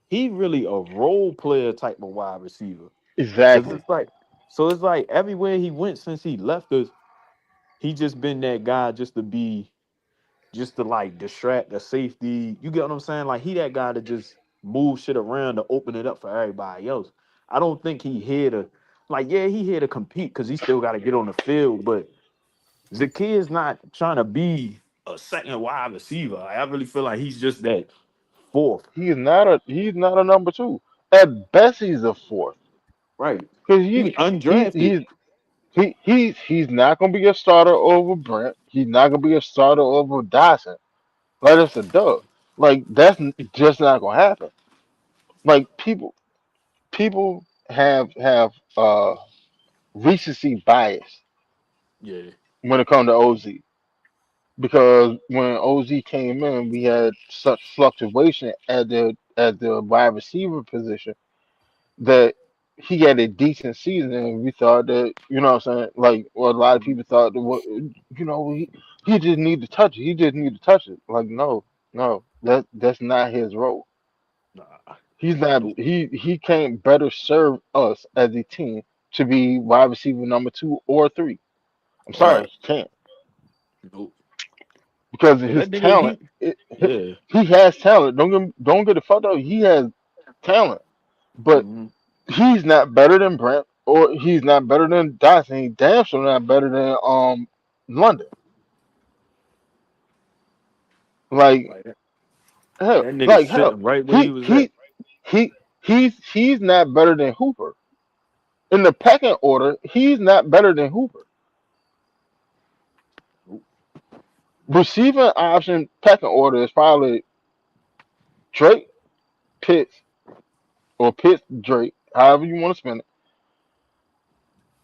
he really a role player type of wide receiver. Cause exactly. it's like, so it's like everywhere he went since he left us, he just been that guy just to be just to like distract the safety. You get what I'm saying? Like he that guy to just move shit around to open it up for everybody else. I don't think he here to like yeah, he here to compete because he still got to get on the field. But the kid's not trying to be a second wide receiver. Like, I really feel like he's just that fourth. He's not a number two. At best, he's a fourth. Right. Because He he undrafted. he's not gonna be a starter over Brent. He's not gonna be a starter over Dyson. Like that's a dub. Like just not gonna happen. Like people have recency bias Yeah. when it comes to OZ. Because when OZ came in, we had such fluctuation at the wide receiver position that he had a decent season, and we thought that what I'm saying, like, well, a lot of people thought that he just need to touch it. He just need to touch it. Like, no, no, that's not his role. Nah. He's not. Nope. He can't better serve us as a team to be wide receiver number two or three. I'm sorry, Right. he can't Nope. because of Cause his that nigga talent. yeah. He has talent. Don't get it fucked up. He has talent, but Hmm. he's not better than Brent or he's not better than Dyson. He damn sure not better than London. Like Like hell, that nigga like hell. sitting right where he He was at. he he he's not better than Hooper. In the pecking order, he's not better than Hooper. Nope. Receiving option pecking order is probably Drake, Pitts, or Pitts Drake, however you want to spin it.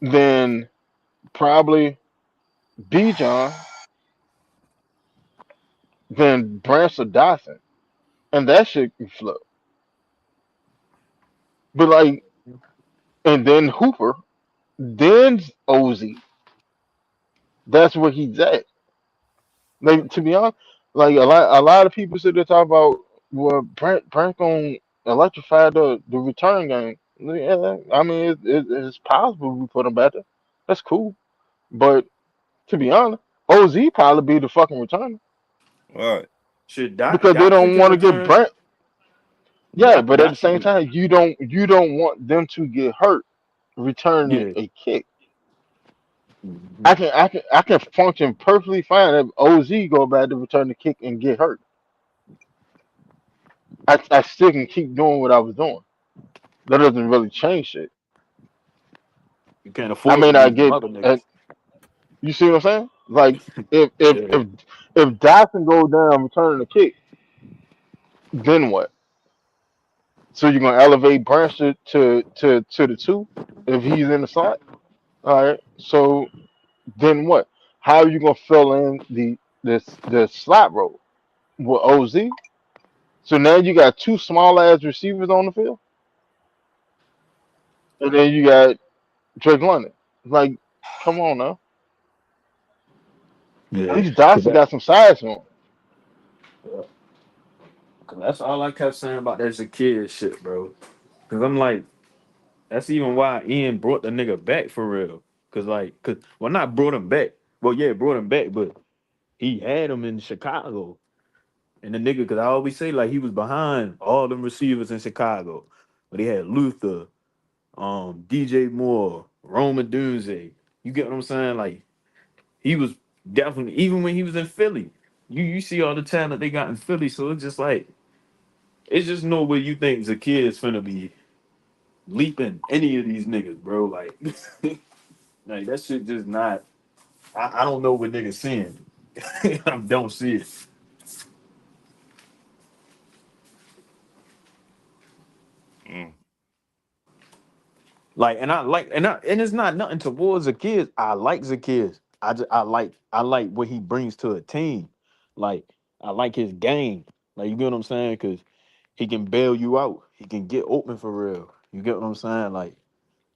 Then probably B John, then Branch or Dotson. And that shit can flip. But like and then Hooper, then OZ. That's where he's at. Like to be honest, like a lot of people sit there talk about well Brent gonna electrify the return game. Yeah, I mean it's possible we put him back there. That's cool. But to be honest, OZ probably be the fucking returner Right. Shit, because they Dotson don't can want to get return. Brent. Yeah, but at the Dotson same can. time, you don't want them to get hurt returning Yeah. a kick. Mhm. I can function perfectly fine if OZ go back to return the kick and get hurt. I still can keep doing what I was doing. That doesn't really change shit. You can't I afford to mean, I lose them get. other niggas. You see what I'm saying? Like if if Yeah. if if Dotson goes down returning the kick, then what? So you're gonna elevate Branch to the two if he's in the slot. All right. So then what? How are you gonna fill in the slot role with OZ? So now you got two small ass receivers on the field, and then you got Drake London. Like, come on now. At Yeah. least Cause Dotson that. got some size to him. Yeah. 'Cause that's all I kept saying about that Zakir shit, bro. Cause I'm like, that's even why Ian brought the nigga back for real. Cause well, not brought him back. Well, yeah, brought him back, but he had him in Chicago. And the nigga, cause I always say like he was behind all them receivers in Chicago. But he had Luther, DJ Moore, Roman Dunze. You get what I'm saying? Like he was definitely even when he was in Philly. You see all the talent they got in Philly, so it's just like it's just no way you think Zakir is finna be leaping any of these niggas, bro. Like, like that shit just not. I don't know what niggas seeing. I don't see it. Mm. Like, and it's not nothing towards the kids. I like the kids. I like what he brings to a team. Like, I like his game. Like, you get what I'm saying? Because he can bail you out. He can get open for real. You get what I'm saying? Like,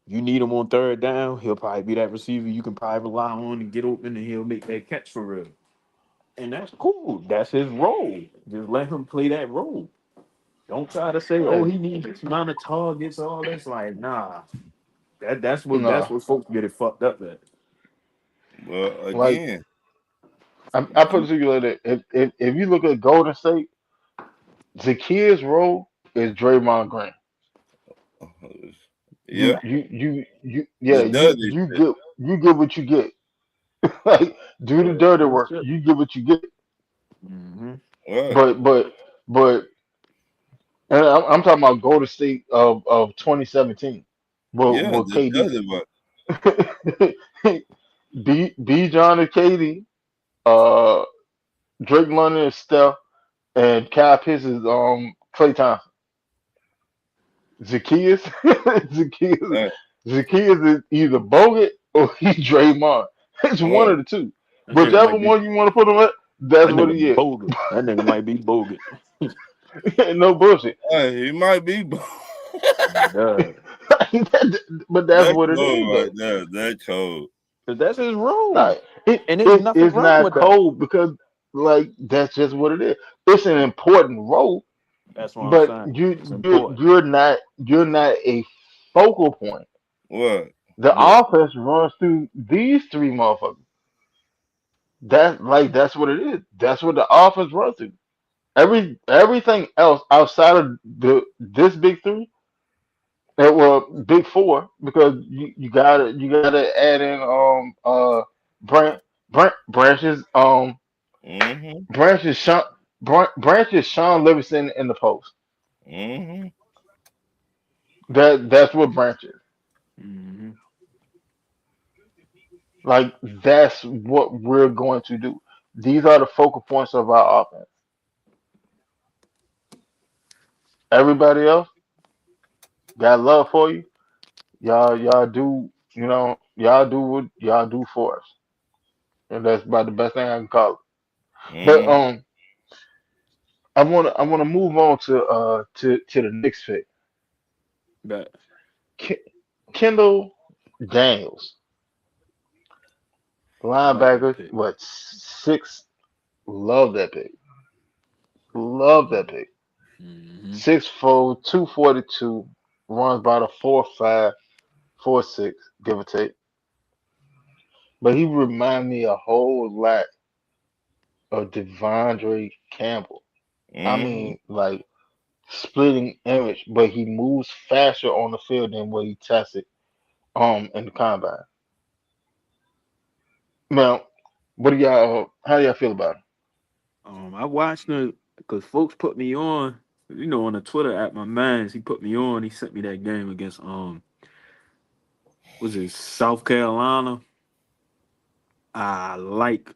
you need him on third down, he'll probably be that receiver you can probably rely on and get open, and he'll make that catch for real. And that's cool. That's his role. Just let him play that role. Don't try to say, oh, Right. he needs this amount of targets, all this. Like, nah. That's what No. folks get it fucked up at. Well, Like again, I put it to you like that. If you look at Golden State, Zacchaeus' role is Draymond Green. yeah, Yeah, the dirty shit. you get what you get. Like do the dirty Real work. shit. You get what you get. Mm-hmm. What? But and I'm talking about Golden State of 2017. Yeah, With the KD. dirty one. B John and KD, uh Drake London is Steph, and Kyle Pitts is Clay Thompson. Zacchaeus Zacchaeus Uh, Zacchaeus is either Bogut or he's Draymond. It's one what? of the two. That nigga Whichever might be. one you want to put him at, that's That what nigga he is. bogus. That nigga might be bogus. No bullshit. He might be. Duh. But that's That what it cold is, right though. there. That cold. Cause that's his role, Like and there's nothing it's wrong not with that. cold because like that's just what it is. It's an important role, That's what I'm but saying. It's important. you're not a focal point. What? The Yeah. offense runs through these three motherfuckers. That's what it is. That's what the offense runs through. Everything else outside of this big three, well, big four, because you gotta add in Brand branches Mm-hmm. branches Sean branches Sean Livingston in the post. Mm-hmm. That's what branches. Mm-hmm. Like that's what we're going to do. These are the focal points of our offense. Everybody else got love for you. Y'all do y'all do what y'all do for us, and that's about the best thing I can call it. But Mm-hmm. I wanna move on to the Knicks pick. But K- Kendall Daniels, I like that linebacker. pick. What six? Love that pick. Love that pick. Mm-hmm. 6'4", 242, runs about a 4.5, 4.6, give or take. But he remind me a whole lot of Devondre Campbell. I Mm-hmm. mean, like splitting image, but he moves faster on the field than what he tested in the combine. Now, what do y'all? How do y'all feel about him? I watched the because folks put me on. On the Twitter app, my man's he put me on. He sent me that game against was it South Carolina? I like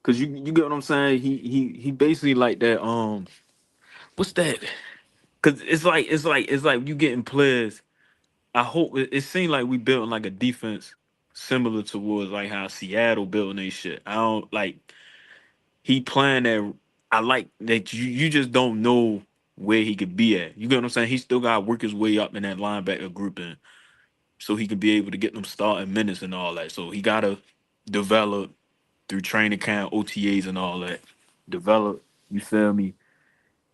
because you get what I'm saying. He basically like that. What's that? Because it's like you getting players. I hope it seemed like we building like a defense similar towards like how Seattle building they shit. I don't like he playing that. I like that you just don't know where he could be at. You get what I'm saying? He still got to work his way up in that linebacker grouping so he can be able to get them starting minutes and all that. So he got to develop through training camp, OTAs and all that. Develop, you feel me?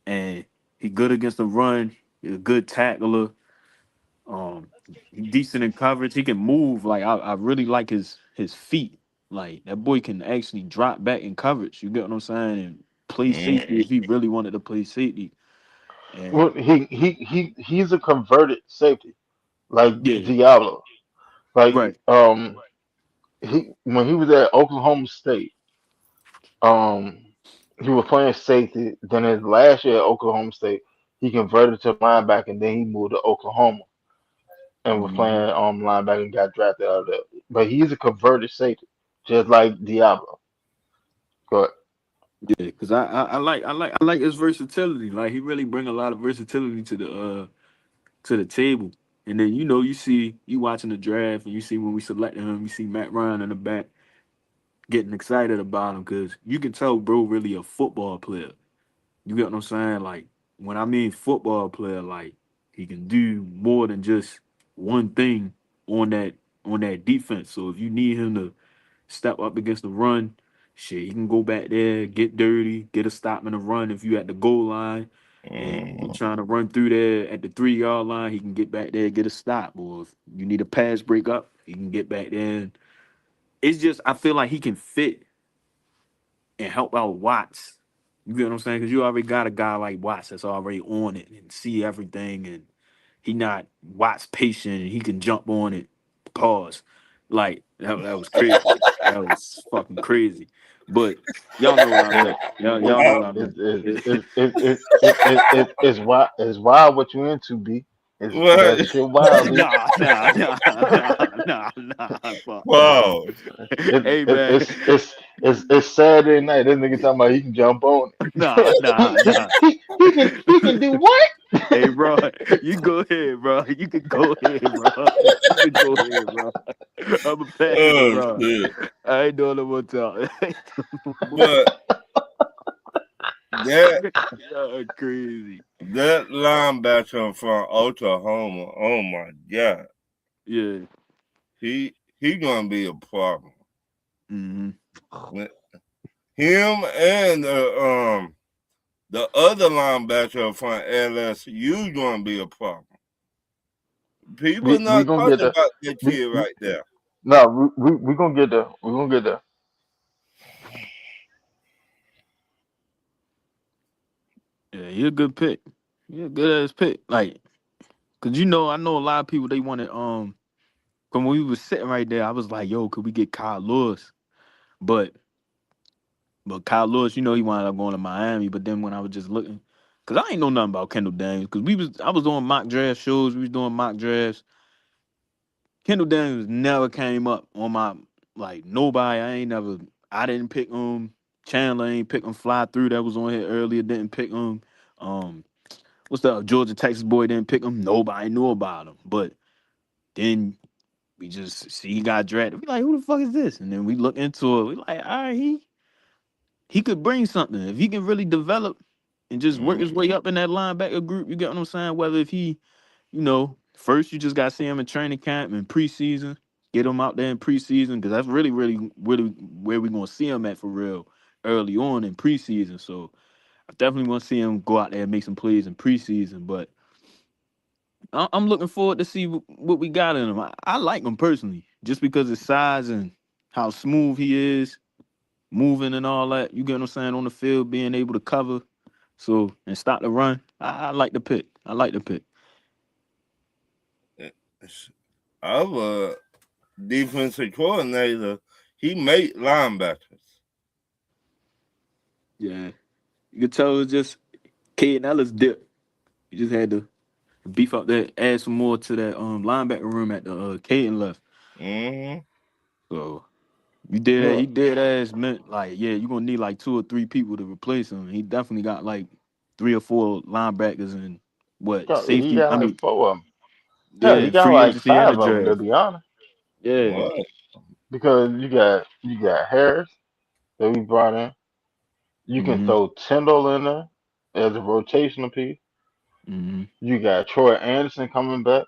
And he good against the run. He's a good tackler. Um, he decent in coverage. He can move. Like I really like his feet. Like that boy can actually drop back in coverage. You get what I'm saying? And play safety Mm-hmm. if he really wanted to play safety. Well, And he's a converted safety, like yeah, Diablo. Like right. he when he was at Oklahoma State, um, he was playing safety. Then his last year at Oklahoma State, he converted to linebacker, and then he moved to Oklahoma and was Hmm. playing linebacker and got drafted out of there. But he's a converted safety, just like Diablo. But Yeah, because I like his versatility. Like he really bring a lot of versatility to the table. And then you watching the draft and you see when we selected him, you see Matt Ryan in the back getting excited about him because you can tell bro really a football player. You get what I'm saying? Like when I mean football player, like he can do more than just one thing on that defense. So if you need him to step up against the run, shit, he can go back there, get dirty, get a stop in the run if you at the goal line. And you Mm-hmm. trying to run through there at the 3 yard line, he can get back there, get a stop. Or if you need a pass break up, he can get back there It's just I feel like he can fit and help out Watts. You get what I'm saying? Because you already got a guy like Watts that's already on it and see everything, and he not Watts patient and he can jump on it. Pause. Like that was crazy. That was fucking crazy. But y'all know what I Yeah, meant. Y'all it, know I, what I meant. it's wild what you into, B. It's what? that shit wild, B. Nah, fuck no. Wow. It, Hey it man, it's Saturday night. This nigga talking about he can jump on nah, it. nah, nah. He can do what? Hey, bro, you go ahead, bro. You can go ahead, bro. You can go ahead, bro. I'm a pass it to Oh bro. shit. I ain't doing no more talk. But that Y'all crazy. that linebacker from Oklahoma, oh my god. Yeah. He gonna be a problem. Mm-hmm. Him and the other linebacker from LSU gonna be a problem. People We not gonna get talking the about that we, kid we right there. no we gonna get the we gonna get the Yeah, he a good pick. He a good ass pick. Like, cause I know a lot of people they wanted from when we was sitting right there, I was like, yo, could we get Kyle Lewis? But Kyle Lewis, he wound up going to Miami. But then when I was just looking, cause I ain't know nothing about Kendall Daniels, cause I was doing mock draft shows, we was doing mock drafts. Kendall Daniels never came up on my like nobody. I didn't pick him. Chandler ain't pick him. Fly through that was on here earlier didn't pick him. Um, what's the Georgia Texas boy didn't pick him. Nobody knew about him. But then we just see he got drafted. We like, who the fuck is this? And then we look into it. We like, all right, he could bring something if he can really develop and just work his Mm. way up in that linebacker group. You get what I'm saying? Whether if he, first you just got to see him in training camp and preseason, get him out there in preseason because that's really, really, really where we gonna see him at for real early on in preseason. So I definitely want to see him go out there and make some plays in preseason. But I'm looking forward to see what we got in him. I like him personally, just because his size and how smooth he is, moving and all that. You get what I'm saying on the field, being able to cover, so and stop the run. I like the pick. I like the pick. Our defensive coordinator, he made linebackers. Yeah, you could tell it was just Caden Ellis dip. You just had to beef up that, add some more to that linebacker room at the Caden left. Mm-hmm. So you did that. yeah. He did as meant like yeah, you gonna need like 2 or 3 people to replace him. He definitely got like 3 or 4 linebackers and what He safety. got I like mean, 4 of them. Hell, he yeah, got free like agency and the 5 of them to draft. be honest. Yeah. What? Because you got Harris that we brought in. You can Mm-hmm. throw Tyndall in there as a rotational piece. Mm-hmm. You got Troy Anderson coming back.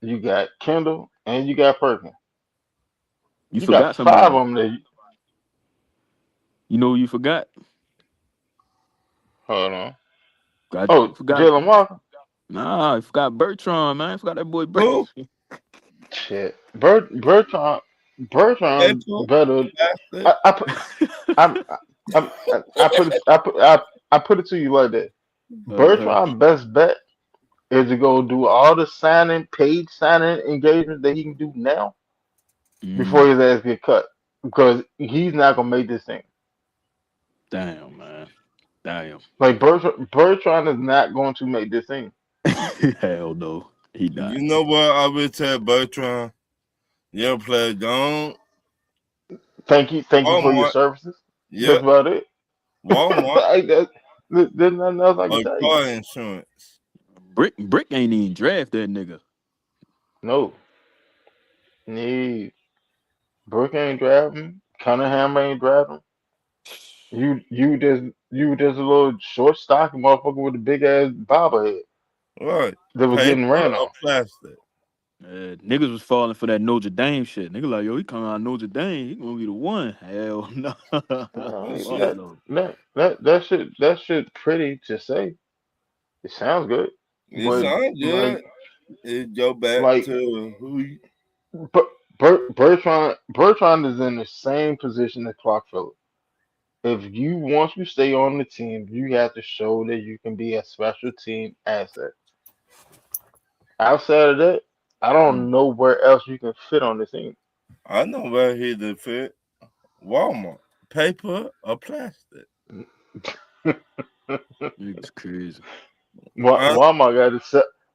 You got Kendall and you got Perkins. You You got forgot 5 somebody. of them that. You know who you forgot? Hold on. Got Oh, you forgot. Jalen Walker. Nah, you forgot Bertrand, man. You forgot that boy Who? Bertrand. Shit. Bertrand April? better. Bastard? I put. I put it. I put it to you like that. Uh-huh. Bertrand best bet is to go do all the paid signing engagement that he can do now Mm, before his ass get cut because he's not gonna make this thing. damn, man. Damn. Like Bertrand is not going to make this thing. Hell no. He You not. know what I would tell Bertrand? Your player don't Thank you for your Walmart. services. That's Yep. about it. Walmart Like that, there's nothing else I can or tell you. car insurance. Brick ain't even draft that nigga. No, need Brook ain't driving. Cunningham ain't driving. You just a little short stock motherfucker with a big ass bobblehead Right. that was Paper getting ran or on. plastic. Niggas was falling for that Notre Dame shit. Nigga like, yo, he coming out of Notre Dame. He gonna be the one. Hell no. Fuck Shit. no. That shit pretty to say. It sounds good, It but sounds like good. It go back like to who you, but Bertrand is in the same position as Clark Phillips. If you want to stay on the team, you have to show that you can be a special team asset. Outside of that, I Mm. don't know where else you can fit on the team. I know where he'd fit. Walmart. Paper or plastic. Niggas crazy. I,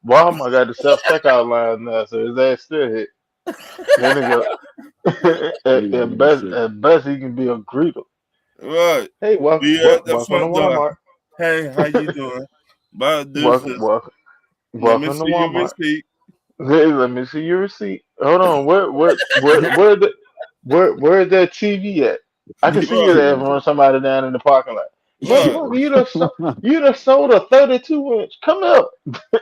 Walmart got the self checkout line now, so his ass still hit. That nigga, Niggas ain't shit. at best he can be a greeter. right. Hey, Be at the welcome to front door. Walmart. Hey, how you doing? But Welcome, deuces. welcome, Let me welcome to see your Walmart. receipt. Hey, let me see your receipt. Hold on, where's that TV at? I can see you Right. there from somebody down in the parking lot. Right. Motherfucker, you done sold a 32 inch. Come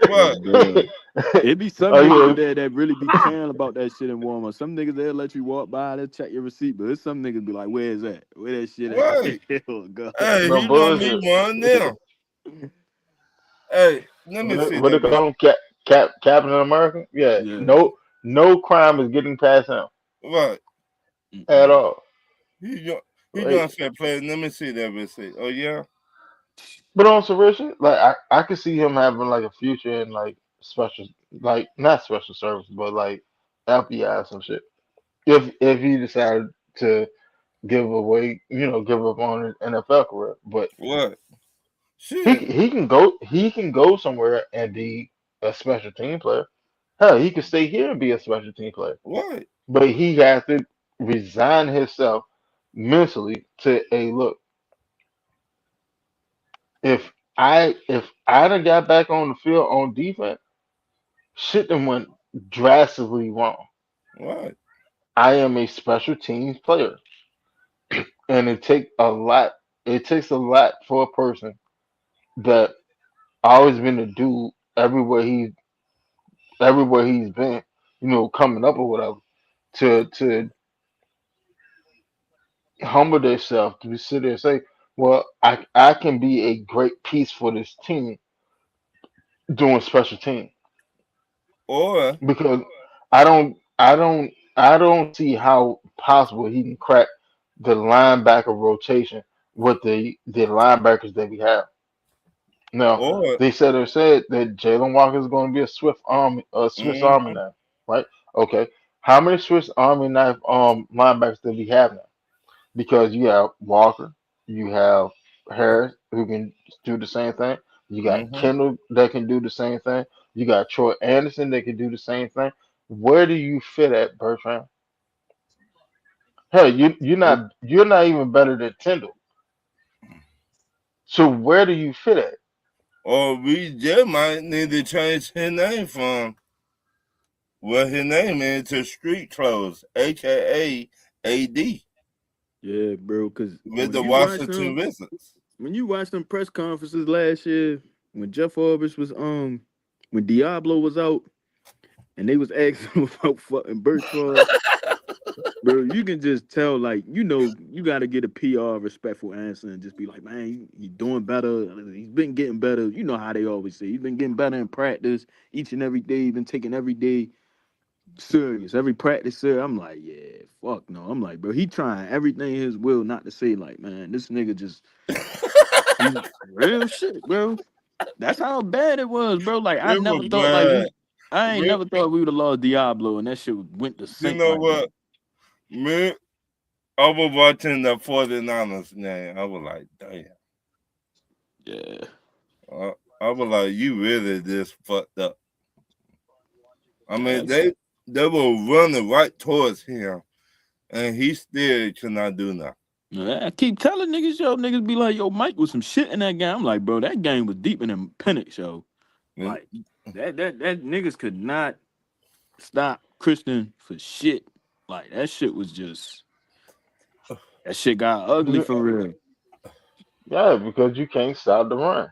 Right. Bruh. here. It be some Oh niggas yeah, there that really be caring about that shit in Walmart. Some niggas they'll let you walk by, they'll check your receipt, but there's some niggas be like, "Where's that? Where that shit Right. at?" Oh god. Hey, no he don't need bullshit. one now. Hey, let me see What they that call receipt. him? Captain America? Yeah. Yeah. No crime is getting past him Right. at Mm-mm. all. He going he Like, gonna say play. Let me see that receipt. Oh yeah? but on some real shit, like I could see him having like a future in like special, like not special service, but like FBI or some shit. If he decided to give away, give up on his NFL career, but What? Shit. he can go somewhere and be a special team player. Hell, he could stay here and be a special team player, What? but he has to resign himself mentally to a look. If I done got back on the field on defense, shit done went drastically wrong. What? I am a special teams player, and it take a lot. It takes a lot for a person that always been a dude everywhere he's been, coming up or whatever, to humble themselves to sit there and say, well, I can be a great piece for this team doing special team Or because I don't see how possible he can crack the linebacker rotation with the linebackers that we have. Now or they said that Jalen Walker is going to be a Swiss Army mm, knife, right? Okay, how many Swiss Army knife linebackers do we have now? Because you have Walker, you have Harris who can do the same thing. You got mm-hmm. Kendall that can do the same thing. You got Troy Anderson that can do the same thing. Where do you fit at, Bertrand? Hell, you're not even better than Tyndall. So where do you fit at? Or we just might need to change his name from what his name is to Street Clothes, aka AD, Yeah, bro. Cause with the Washington Wizards. when you watch them press conferences last year, when Jeff Orbis was when Diablo was out and they was asking him about fucking Bertrand, bro, you can just tell, like, you got to get a PR respectful answer and just be like, man, he doing better. He's been getting better. You know how they always say. He's been getting better in practice each and every day. He's been taking every day serious. Every practice, sir. I'm like, yeah, fuck no. I'm like, bro, he trying everything in his will not to say, like, man, this nigga just, he real shit, bro. That's how bad it was, bro. Like, I It never was thought, like, bad. I ain't Me, never thought we would have lost Diablo and that shit went to you sink know like that. what? Me, I was watching the 49ers game. I was like, damn. Yeah. I was like, you really just fucked up. I mean, That's they were running right towards him, and he still could not do nothing. I keep telling niggas, yo, niggas be like, yo, Mike was some shit in that game. I'm like, bro, that game was deep in them Penix, yo. And Like, that niggas could not stop Christian for shit. Like, that shit was just, that shit got ugly for real. Yeah, because you can't stop the run.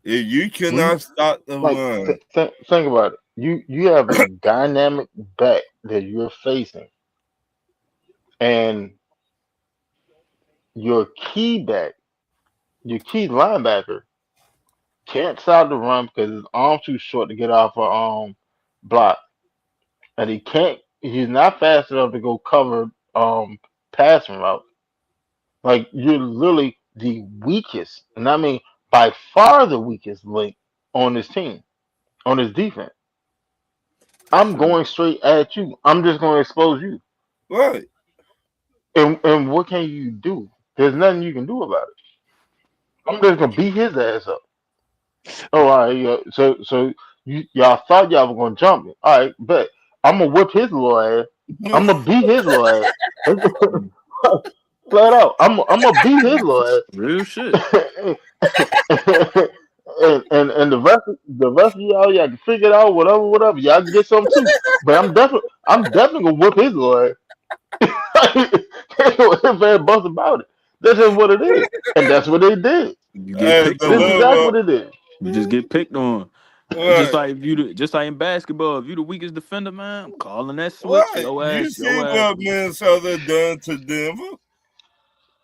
if you When you cannot stop the like run, think about it, you have a dynamic back that you're facing, and your key back, your key linebacker can't stop the run because his arm's too short to get off a block, and he can't. he's not fast enough to go cover passing route. Like you're literally the weakest, and I mean by far the weakest link on this team, on this defense. I'm True. going straight at you. I'm just going to expose you. Right. And what can you do? There's nothing you can do about it. I'm just gonna beat his ass up. Oh, all right. Yeah. So y'all thought y'all were gonna jump me. All right, bet. I'm gonna whip his little ass. I'm gonna beat his little ass. Mm. Flat out. I'm gonna beat his little Real shit. ass. And the rest of y'all can figure it out. Whatever. Y'all can get some too. But I'm definitely gonna whip his little ass. Ain't no ifs, ands, buts about it. That's just what it is, and that's what they did. You get Hey, picked This is on. exactly deliver. what they did. You just get picked on. Just Right. like if you, just like in basketball, if you the weakest defender, man, I'm calling that switch. Right. You see Your ass. what Minnesota done to Denver?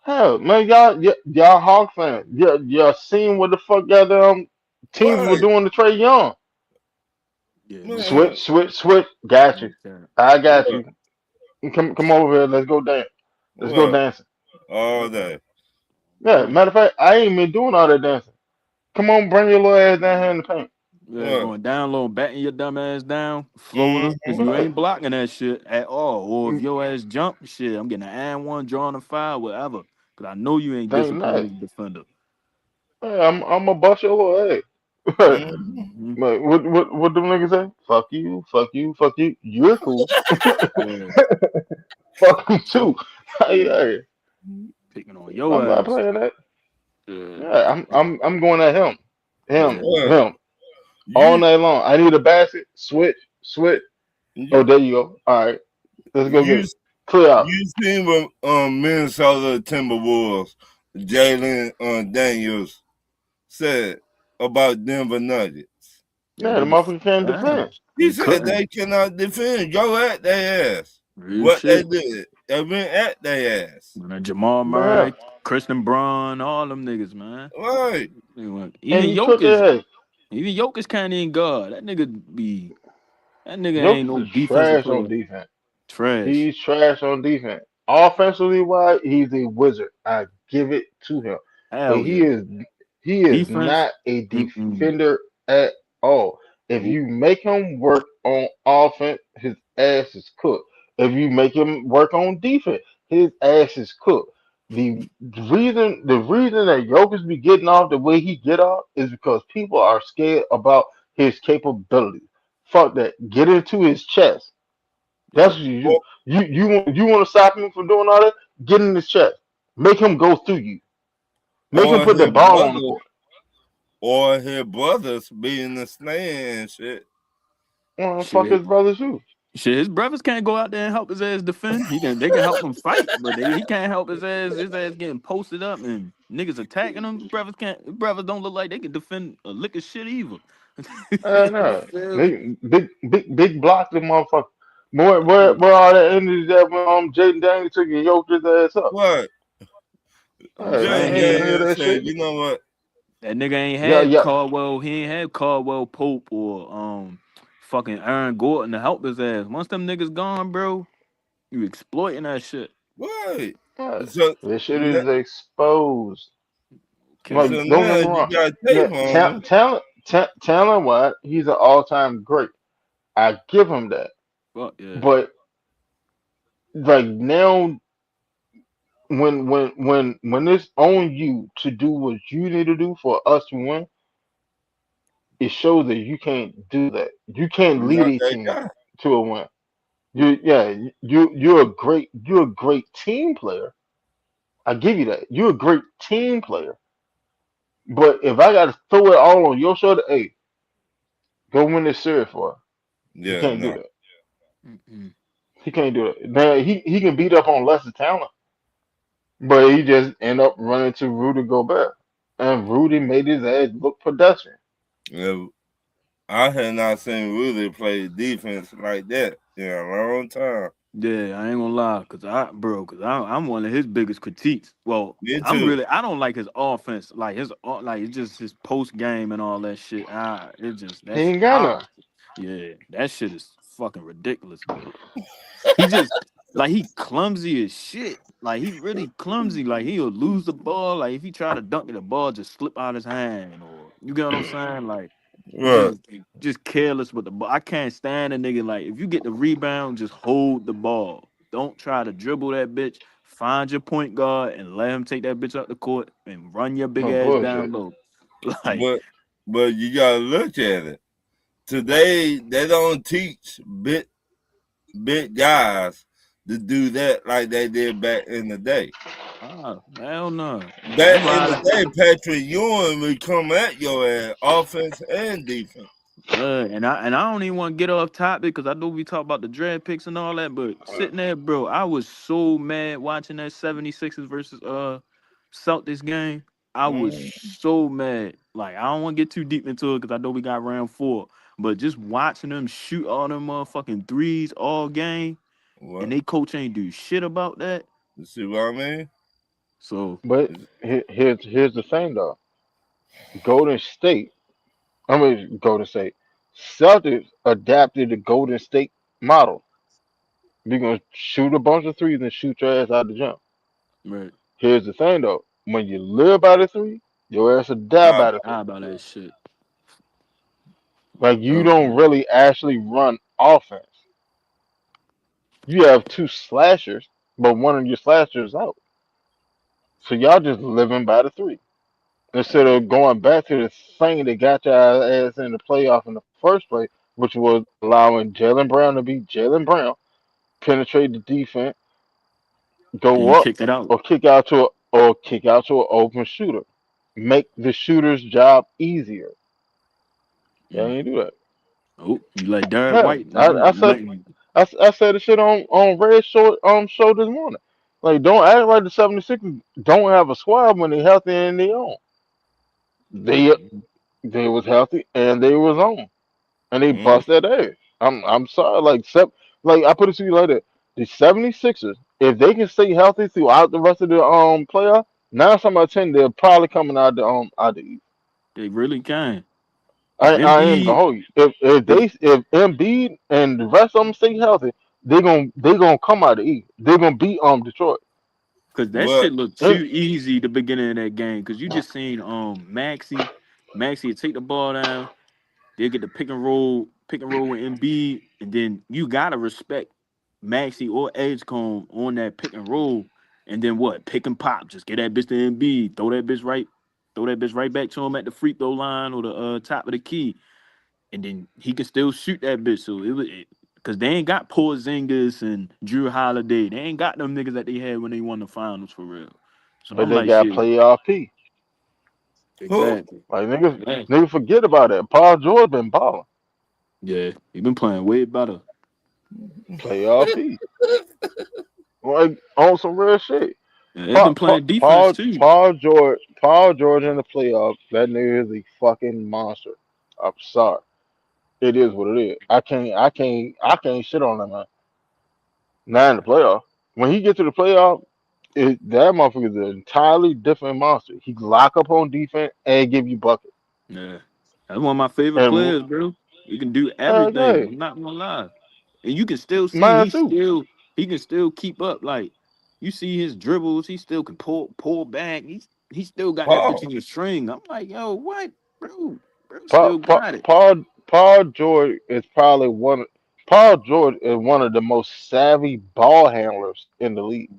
Hell, man, y'all Hawk fans, y'all seen what the fuck y'all teams were Right. doing to Trey Young. Yeah, niggas. Man. Switch. Got you. Niggas I got Right. you. Come over here. Let's go dance. Let's go Right. dancing. All day. Yeah, right. matter of fact, I ain't been doing all that dancing. Come on, bring your little ass down here in the paint. Yeah, Right. going down low, batting your dumb ass down, floater, because Mm-hmm. you Right. ain't blocking that shit at all. Or if your ass jump, shit, I'm getting an and one, drawing a foul, whatever. Because I know you ain't Think disciplined not. as a defender. Hey, I'm gonna bust your little ass. Mm-hmm. Hmm. Like, what them niggas say? Fuck you, fuck you, fuck you. You're cool. Yeah, Fuck you too. Hey, yeah. hey, Picking on your I'm not ass. playing that. Yeah, Yeah, I'm going at him. Him, yeah. Right. him. All You night long. I need a basket. Switch. Oh, you there you go. All right. Let's go get you it. Clear out. you seen what Minnesota Timberwolves Jalen Daniels said about Denver Nuggets. Yeah, Yeah, the they motherfucker can't yeah, defend. He they said couldn't. they cannot defend. Go at their ass. Real What they shit. did, they went at their ass. Man, Jamal But hell, Murray, Christian Braun, all them niggas, man. Right. Even and you took Jokic, their head. even Jokic can't even guard. That nigga ain't Jokic no is defensive trash on player. defense. Trash. He's trash on defense. Offensively wise, he's a wizard. I give it to him. But Hell he yeah. is he is Defense. not a Mm-mm. defender at all. If Nope. you make him work on offense, his ass is cooked. If you make him work on defense, his ass is cooked. The reason that Jokic be getting off the way he get off is because people are scared about his capabilities. Fuck that. Get into his chest. That's Yep. what you do. Or, You want to stop him from doing all that? Get in his chest. Make him go through you. Make him or put the his ball on the brother, court. or his brothers being the stand and shit. Fuck Shit. his brothers too. Shit, his brothers can't go out there and help his ass defend. They can help him fight, but he can't help his ass getting posted up and niggas attacking him. His brothers don't look like they can defend a lick of shit either. You No, feel me? big block the motherfucker. Where where Yeah. where all that ended that when Jaden Daniels took and yoked his ass up. What? I'm Jay saying I ain't hear Daniels that said, shit. you know what? that nigga ain't Yeah, had yeah. Caldwell. He ain't had Caldwell Pope or fucking Aaron Gordon to help his ass. Once them niggas gone, bro, you exploiting that shit. What? Yeah. So, This shit n- is exposed. Like, Okay. so don't get now me you wrong. got Yeah, tape on him. talent wise, he's an all time great. I give him that. Fuck yeah. But like now, when it's on you to do what you need to do for us to win, it shows that you can't do that. You can't lead Not a that team guy. to a win. You're a great team player. I give you that. You're a great team player. But if I got to throw it all on your shoulder, hey, go win this series for us. He Yeah, can't do no. that. Mm-mm. He can't do it. Now he can beat up on lesser talent, but he just end up running to Rudy Gobert, and Rudy made his ass look pedestrian. Yeah, I had not seen Rudy play defense like that in a long time. Yeah, I ain't gonna lie, cause I'm one of his biggest critiques. Well, Me too. I don't like his offense, like it's just his post game and all that shit. It just He that's ain't got none. yeah, that shit is fucking ridiculous. He just like he clumsy as shit. Like he really clumsy. Like he'll lose the ball. Like if he try to dunk it, the ball just slip out his hand. Or you get what I'm saying? Like Right. just careless with the ball. I can't stand a nigga like if you get the rebound, just hold the ball. Don't try to dribble that bitch. Find your point guard and let him take that bitch out the court and run your big No ass down bullshit. low. Like But but you gotta look at it. Today they don't teach big guys to do that like they did back in the day. hell no. That's Back in why the day, Patrick Ewing would come at your ass, offense and defense. and I don't even want to get off topic because I know we talk about the draft picks and all that, but sitting there, bro, I was so mad watching that 76ers versus Celtics game. I was Mm, so mad. Like I don't want to get too deep into it because I know we got round four. But just watching them shoot all them motherfucking threes all game and what? they coach ain't do shit about that. You see what I mean? So But here's the thing though. Golden State, I mean Golden State, Celtics adapted the Golden State model. We're gonna shoot a bunch of threes and shoot your ass out the jump. right, Here's the thing though. When you live by the three, your ass will die How by the about three. I about that shit. Like you Yo, don't really actually run offense. You have two slashers, but one of your slashers out. So y'all just living by the three. Instead of going back to the thing that got your ass in the playoff in the first place, which was allowing Jalen Brown to be Jalen Brown, penetrate the defense, and go you up, kicked it out. or kick out to an open shooter. Make the shooter's job easier. Y'all Mm. ain't do that. Oh, you let Derek Hell, White. I You said let I said the shit on Red show this morning. Like don't act like the 76ers don't have a squad when they healthy and they on. They they was healthy and they was on. And they mm, bust that ass. I'm sorry, like I put it to you like that. The 76ers, if they can stay healthy throughout the rest of the playoff, 9 out of 10 they're probably coming out the East. they really can. If I ain't gonna Embiid, hold you. if If Embiid and the rest of them stay healthy, they gonna come out the East. They're gonna beat Detroit. because that what? shit looked And, too easy the beginning of that game. Because you just seen Maxi would take the ball down, they'll get the pick and roll with Embiid, and then you gotta respect Maxi or Edgecomb on that pick and roll, and then what? Pick and pop, just get that bitch to Embiid, throw that bitch right back to him at the free throw line or the top of the key, and then he can still shoot that bitch. So it was because they ain't got Porzingis and Drew Holiday. They ain't got them niggas that they had when they won the finals for real. So but I'm they like, got shit, playoff P. Who? exactly. Like niggas, Yeah, niggas forget about that. Paul George been balling. yeah, he been playing way better. Playoff P. Like on some real shit. Yeah, they've been playing defense too. Paul George in the playoffs. That nigga is a fucking monster. I'm sorry. It is what it is. I can't shit on that man. Not in the playoff. When he gets to the playoff, that motherfucker is an entirely different monster. He lock up on defense and give you buckets. Yeah, that's one of my favorite And players, bro. He can do everything. okay, I'm not gonna lie, and you can still see mine too. he can still keep up. Like you see his dribbles, he still can pull back. He still got that bitch Paul. in the string. I'm like, yo, what, bro? Bro, Paul, still Paul, got it. Paul, Paul George is probably one. Paul George is one of the most savvy ball handlers in the league,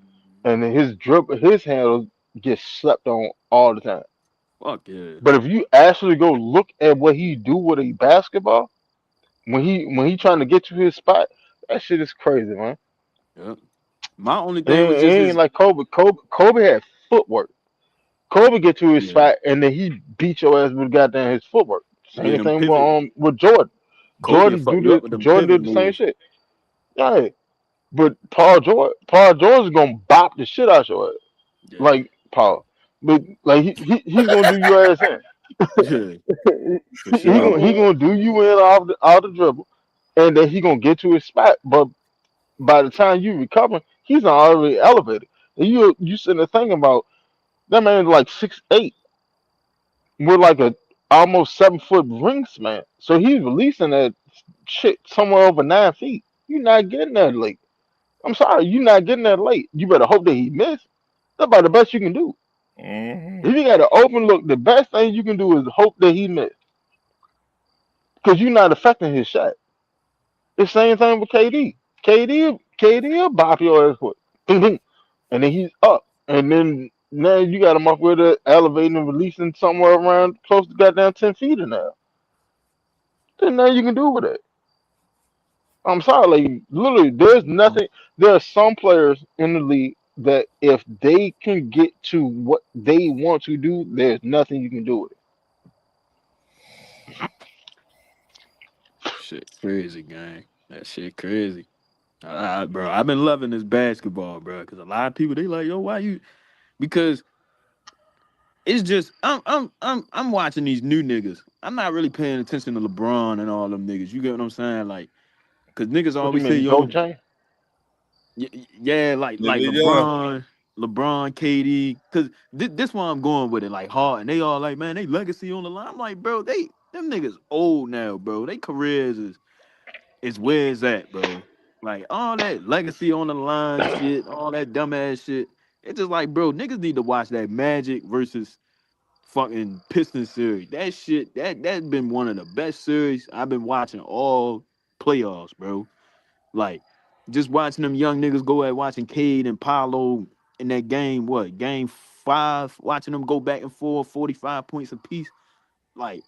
and his handles get slept on all the time. Fuck yeah. But if you actually go look at what he do with a basketball, when he trying to get to his spot, that shit is crazy, man. Yeah. My only It thing was ain't, just it ain't his. like Kobe. Kobe had footwork. Kobe get to his Yeah, spot and then he beat your ass with goddamn his footwork. yeah, Same them thing pivot. with Jordan. Kobe will fuck you up with them Jordan pivot did the same moves. shit. Yeah, but Paul George is gonna bop the shit out your ass. Yeah, Like Paul, but like he's gonna do your ass in. yeah, for he sure. gonna he gonna do you in off the dribble, and then he gonna get to his spot. But by the time you recover, he's already elevated. And you sitting there thinking about that man's like 6'8" with like a almost 7 foot wingspan. So he's releasing that. shit somewhere over 9 feet. You're not getting that late. I'm sorry, you're not getting that late. You better hope that he missed. That's about the best you can do. Mm-hmm. If you got an open look, the best thing you can do is hope that he missed because you're not affecting his shot. The same thing with KD. KD will bop your ass foot, and then he's up, and then now you got him up with it, elevating and releasing somewhere around close to goddamn 10 feet in there. There's nothing you can do with it. I'm sorry, like literally, there's nothing. There are some players in the league that if they can get to what they want to do, there's nothing you can do with it. Shit crazy, gang. That shit crazy. Bro, I've been loving this basketball, bro, because a lot of people they like, yo, why you? Because it's just I'm watching these new niggas. I'm not really paying attention to LeBron and all them niggas. You get what I'm saying? Like, cause niggas What you always say, mean, go yo, Jane? yeah, like There we go. LeBron, KD. Cause this one I'm going with it like hard, and they all like, man, they legacy on the line. I'm like, bro, them niggas old now, bro. They careers is where it's at, bro. Like all that legacy on the line shit, all that dumbass shit. It's just like, bro, niggas need to watch that Magic versus fucking Pistons series. That shit, that's been one of the best series I've been watching all playoffs, bro. Like, just watching them young niggas go at watching Cade and Paolo in that game, game 5, watching them go back and forth, 45 points apiece. Like,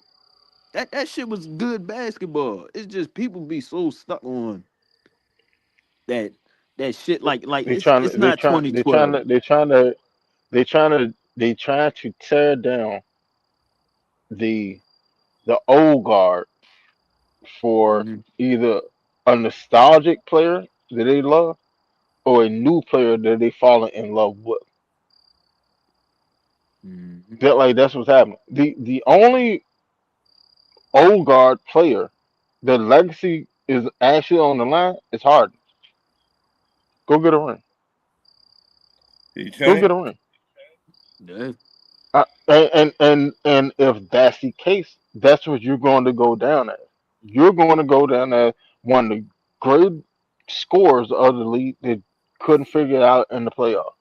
that shit was good basketball. It's just people be so stuck on that that shit. Like They it's trying it's to, they not trying, they trying 2012. to, they trying to, they trying to tear down the old guard for Mm-hmm. either a nostalgic player that they love or a new player that they falling in love with. Mm-hmm. That like that's what's happening. The only old guard player the legacy is actually on the line is Harden. Go get a ring. He Go can't. get a ring. Yeah. And if that's the case, that's what you're going to go down as. You're going to go down as one of the great scorers of the league that couldn't figure it out in the playoffs.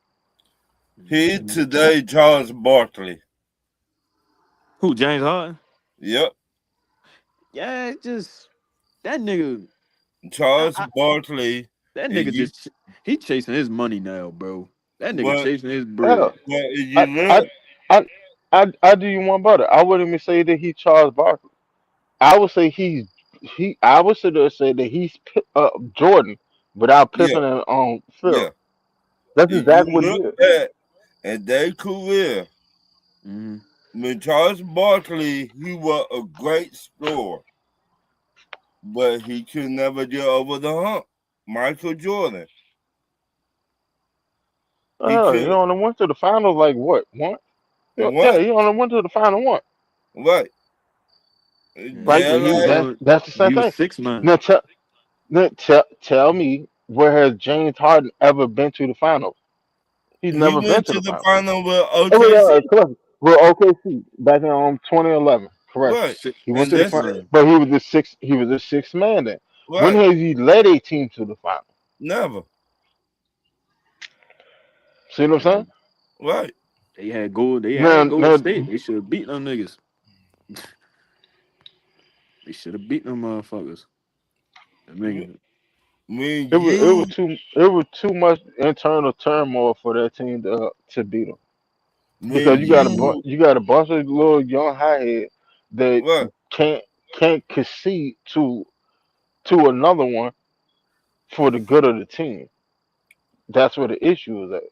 He Mhm. today Charles Barkley. Who, James Harden? Yep. Yeah, it's just that nigga. Charles I Barkley. that And nigga you just he chasing his money now, bro. That nigga but chasing his Hell, bread. if you I I look, I I do you one better. I wouldn't even say that he Charles Barkley. I would say he. I would say that he's Jordan without yeah, Pippen and yeah. Phil. That's If you exactly what he look is. at their career, Mm-hmm. when Charles Barkley, he was a great scorer, but he could never get over the hump. Michael Jordan, he He could only went to the finals like what once? Yeah, what? he only went to the final once. Right. Yeah, Right? Just but he was like on. That's the same He was thing. 6 man. Now tell me where has James Harden ever been to the finals? He's he never been went to to the the finals. final with Oh OKC. yeah, correct. Well, OKC back in 2011. Correct. Right. Six, He went And to the six that's final, it. man. but he was the sixth. He was the sixth man then. When Right. has he led a team to the final? Never. See what I'm saying? Man, Right. they had gold. They Now, had Golden now, State. They should have beat them niggas. They should have beat them motherfuckers. Them niggas. When it was you too much internal turmoil for that team to beat them because when you you got a bunch of little young hotheads that right. can't can't concede to another one for the good of the team. That's where the issue is at.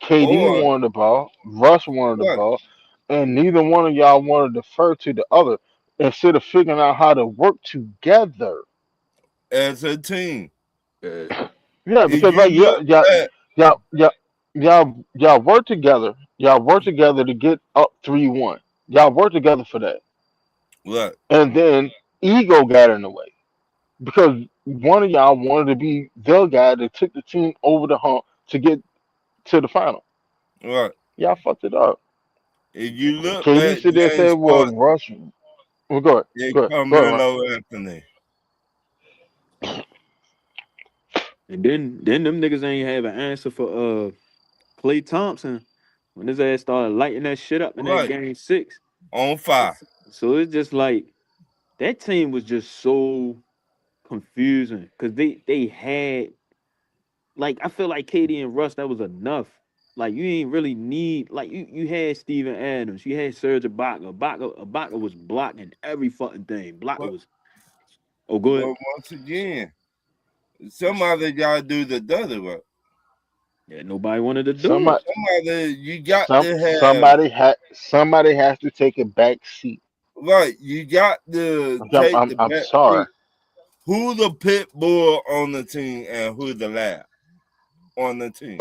KD Or wanted the ball, Russ wanted the right. ball, and neither one of y'all wanted to defer to the other instead of figuring out how to work together. As a team. Yeah. Yeah, If because you like look at y'all work together. Y'all work together to get up 3-1. Y'all work together for that, right, and then ego got in the way because one of y'all wanted to be the guy that took the team over the hump to get to the final. right. Y'all fucked it up. If you look KD at said there said, James "Well, Harden Russ." Well, go ahead, and go ahead, go ahead, Ryan. Carmelo Anthony. And then them niggas ain't have an answer for Clay Thompson when his ass started lighting that shit up in that Right. game 6. On fire. So it's just like that team was just so confusing because they had, like, I feel like KD and Russ, that was enough. Like you ain't really need, like, you had Steven Adams, you had Serge Ibaka. Ibaka was blocking every fucking thing. Ibaka But was, oh, go ahead. but once again, somebody gotta do the dirty work. Yeah, nobody wanted to do it. Somebody, Somebody you got to have somebody has to take a back seat. right. You got to take the I'm back sorry. seat. Who the pit bull on the team and who the lab on the team?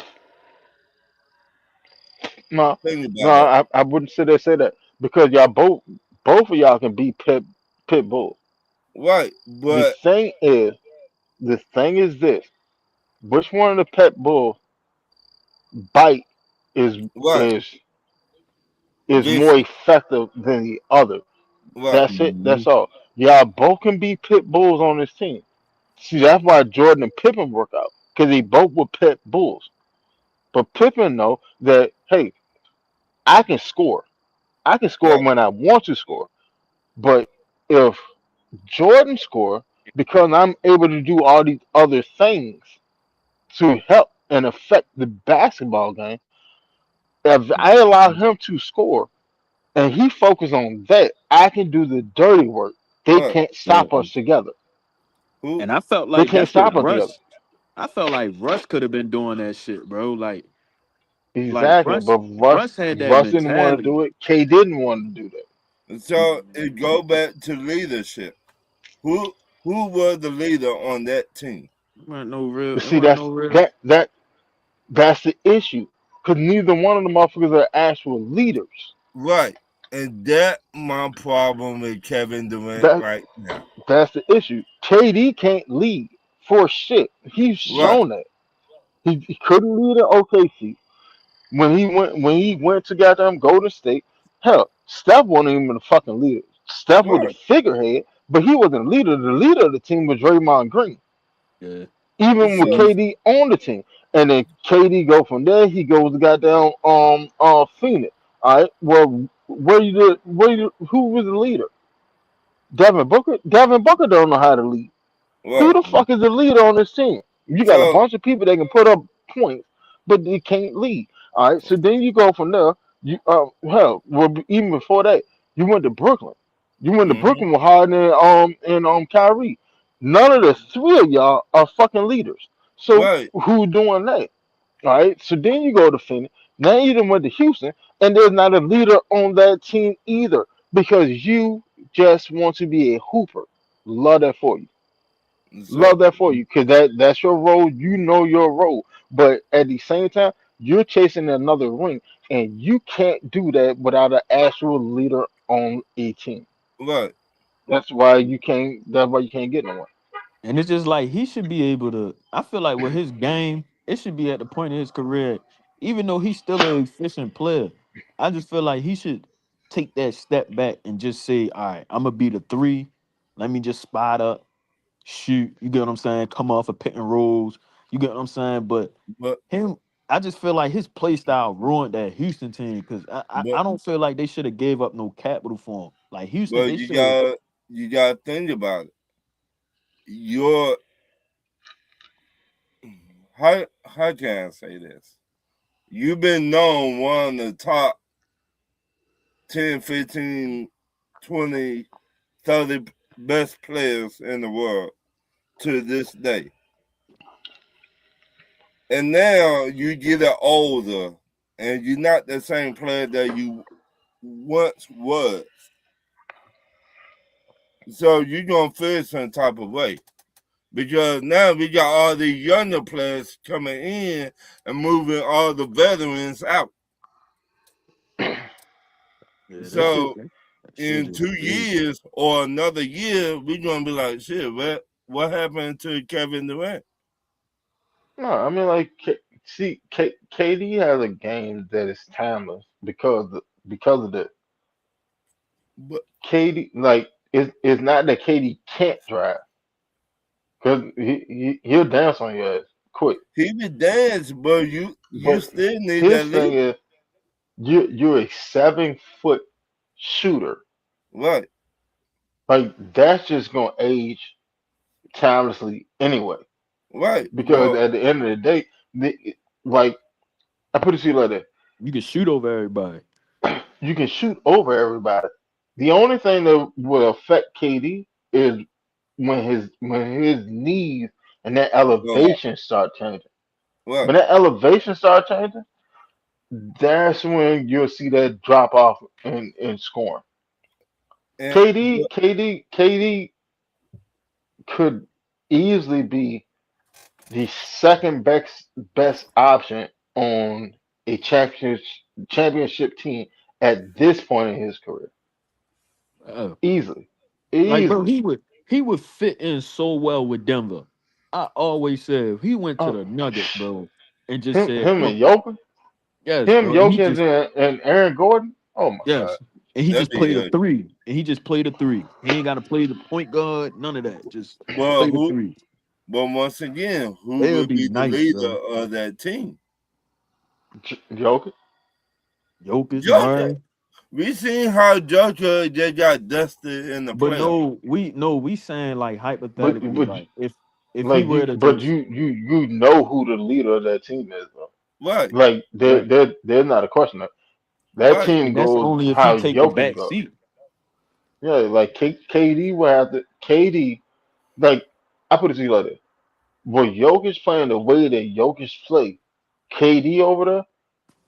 No, Think no, about that. I wouldn't sit there and say that because y'all both of y'all can be pit bulls. Right. The But thing is, the thing is this: which one of the pit bulls bite is right. is is more Vicious. effective than the other? Right. That's it. Mhm. That's all. Y'all both can be pit bulls on this team. See, that's why Jordan and Pippen work out because they both were pit bulls. But Pippen know that hey, I can score. I can score Right. when I want to score. But if Jordan score because I'm able to do all these other things to help and affect the basketball game, if I allow him to score and he focus on that, I can do the dirty work. They Right. can't Yeah. stop us together. Who And I felt They like can't that's what stop us together. Russ. I felt like Russ could have been doing that shit, bro. Like Exactly. Russ. But Russ had that Russ didn't want to mentality. do it. K didn't want to do that. so it go back to leadership. Who who was the leader on that team? It wasn't no real. But It see, wasn't no real. that's the issue. Because neither one of the motherfuckers are actual leaders. Right. And that my problem with Kevin Durant That right now. that's the issue. KD can't lead for shit. He's Right. shown that. He couldn't lead at OKC. When he went to goddamn Golden State, hell, Steph wasn't even the fucking leader. Steph was the Right. figurehead, but he wasn't a leader. The leader of the team was Draymond Green, Yeah. even with So He's KD on the team. And then KD go from there. He goes to goddamn Phoenix. All right. Well, who was the leader? Devin Booker. Devin Booker don't know how to lead. Who right. the fuck is the leader on this team? You got a So bunch of people that can put up points, but they can't lead. All right, so then you go from there. You hell, well, even before that, you went to Brooklyn. You went to mhm, Brooklyn with Harden and Kyrie. None of the three of y'all are fucking leaders. So right. who doing that? All right, so then you go to Phoenix. Now you done went to Houston, and there's not a leader on that team either because you just want to be a hooper. Love that for you. Love So that for you because that's your role. You know your role, but at the same time, you're chasing another ring, and you can't do that without an actual leader on a team. right. That's why you can't get nowhere. And it's just like he should be able to. I feel like with his game, it should be at the point in his career, even though he's still an efficient player. I just feel like he should take that step back and just say, "All right, I'm gonna be the three. Let me just spot up, shoot." You get what I'm saying? Come off of pick and rolls. You get what I'm saying? But But him, I just feel like his play style ruined that Houston team because I but don't feel like they should have gave up no capital for him. Like Houston, but they should have. you gotta think about it. Your how can I say this? You've been known one of the top 10, 15, 20, 30 best players in the world to this day. And now you get it older and you're not the same player that you once was. So you're gonna feel some type of way. Because now we got all these younger players coming in and moving all the veterans out. Yeah, So that shit in is two crazy. years or another year, we're gonna be like, shit, what happened to Kevin Durant? No, I mean like KD has a game that is timeless because of that. But KD like it's not that KD can't drive because he'll dance on your ass. quick. He can dance, but you But still need his that thing lead. is, you're a 7 foot shooter. Right, Like that's just gonna age timelessly anyway. right. Because But at the end of the day, like I put it to you like You can shoot over everybody. that, you can shoot over everybody. The only thing that will affect KD is when his knees and that um, elevation start changing. right. When that elevation start changing, that's when you'll see that drop off in scoring. And KD could easily be the second best option on a championship team at this point in his career. Uh, Easily, like, bro, easily. he would fit in so well with Denver. I always said if he went to Oh, the Nuggets, bro, and just him, said, him "Fuck and it." Jokic, Yes, him bro, and he Jokic just and Aaron Gordon. Oh my God. yes, and he that'd just be played a good. three, and he just played a three. He ain't got to play the point guard, none of that. Just But play the who? three. But once again, who It'll would be be the nice, leader bro. of that team? Jokic. Jokic, Joker. Murray. We seen how Joker just got dusted in the But playoffs. no, we saying like hypothetically, But like if he like were you, to but just you know who the leader of that team is, though. Right, Like right, they're not a question. That right. team and that's goes only if he how take a Jokic back goes. seat. Yeah, like KD will have to KD. Like I put it to you like this: with Jokic playing the way that Jokic play, KD over there,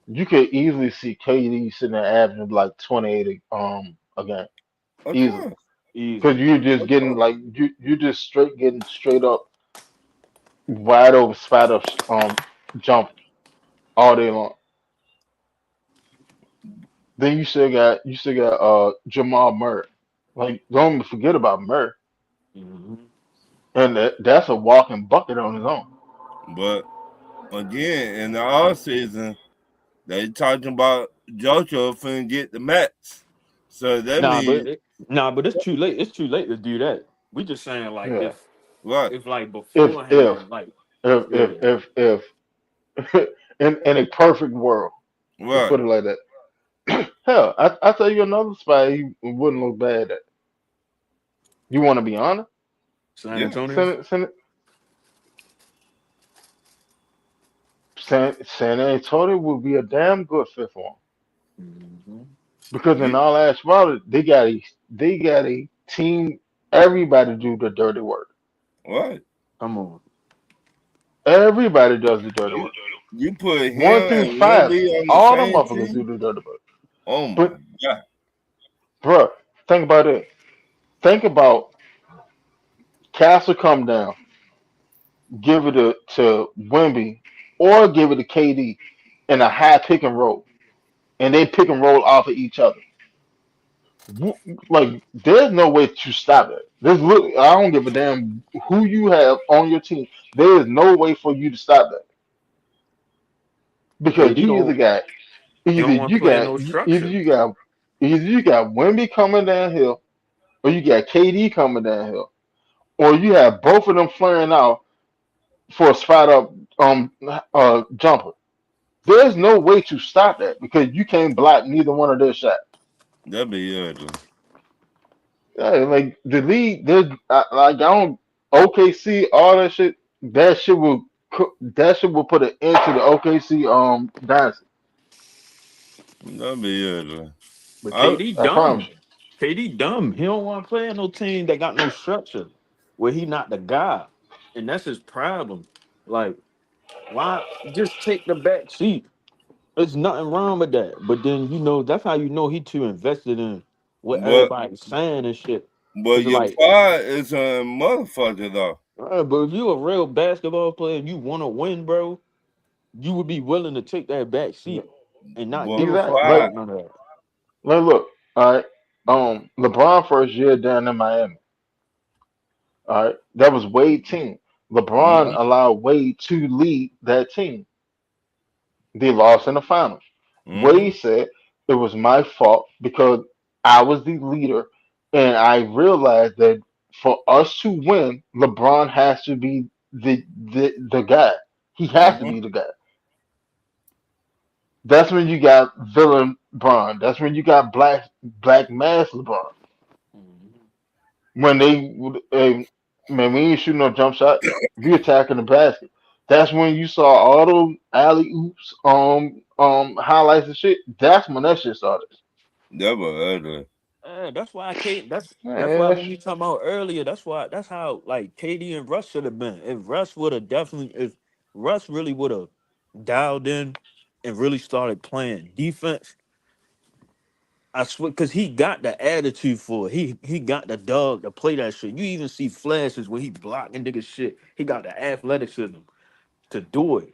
you could easily see KD sitting there averaging like 28 a game Of easily. course, Because Easily. you're just of getting course. like you just getting straight up wide open spot up jump all day long. Then you still got Jamal Murray. Like don't even forget about Murray, Mhm. and that's a walking bucket on his own. But again, in the off season, they talking about Joker finna get the max. So that Nah, means but it's too late. It's too late to do that. We just saying like Yeah. right, if like If if beforehand, like if yeah, if in a perfect world, let's right. put it like that. Hell, I tell you another spot he wouldn't look bad at. You want to be honest? San Yeah, Antonio. San Antonio would be a damn good fit for him Mhm. because in you all actuality, they got a team. Everybody do the dirty work. right. Come on. Everybody does the dirty work. You put One him through and five, Wendy on the all the same motherfuckers do team. the dirty work. Oh But my god. bruh, think about it. Think about Castle come down, give it to Wimby, or give it to KD in a high pick and roll, and they pick and roll off of each other. Like, there's no way to stop it. I don't give a damn who you have on your team. There is no way for you to stop that because KD you either don't got he either don't want to you play in got no either structure. you got either you got Wimby coming downhill, or you got KD coming downhill, or you have both of them flaring out for a spot up jumper. There's no way to stop that because you can't block neither one of their shots. That'd be ugly. Yeah, like the league, there's like I don't OKC all that shit. That shit will put an end to the OKC dynasty. That'd be ugly. But I KD I promise dumb. KD dumb. He don't want to play in no team that got no structure where he not the guy. And that's his problem. Like, why just take the back seat? There's nothing wrong with that. But then that's how you know he too invested in what but everybody's saying and shit. but Cause your like, pride is a motherfucker though. but if you a real basketball player and you want to win, bro, you would be willing to take that back you. seat and not But give a Exactly. fuck pride, about none of that. Look. All right. LeBron first year down in Miami. All right. That was Wade team. LeBron mm-hmm, allowed Wade to lead that team. They lost in the finals. mm-hmm, Wade said it was my fault because I was the leader, and I realized that for us to win, LeBron has to be the guy. He has to Mm-hmm. be the guy. That's when you got villain Braun. That's when you got black mass LeBron. Mhm. When man, we ain't shooting no jump shots. We attacking the basket. That's when you saw all those alley oops, highlights and shit. That's when that shit started. That was ugly. That's why I can't. That's why Man, when we talking about earlier, that's how like KD and Russ should have been. If Russ would have definitely, if Russ really would have dialed in and really started playing defense, I swear, because he got the attitude for it. He got the dog to play that shit. You even see flashes when he blocking niggas shit. He got the athleticism to do it.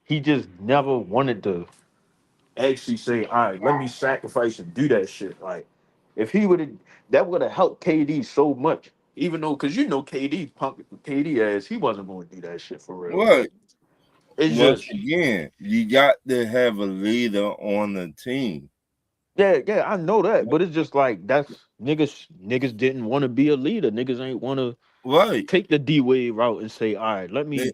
He just never wanted to actually say, all right, let me sacrifice and do that shit. Like, if he would have, that would have helped KD so much. Even though, because you know KD ass, he wasn't going to do that shit for real. What? But it's Once just, again, you got to have a leader on the team. yeah, I know that. But it's just like, niggas didn't want to be a leader. Niggas ain't want to Right. take the D Wade route and say, all right, They-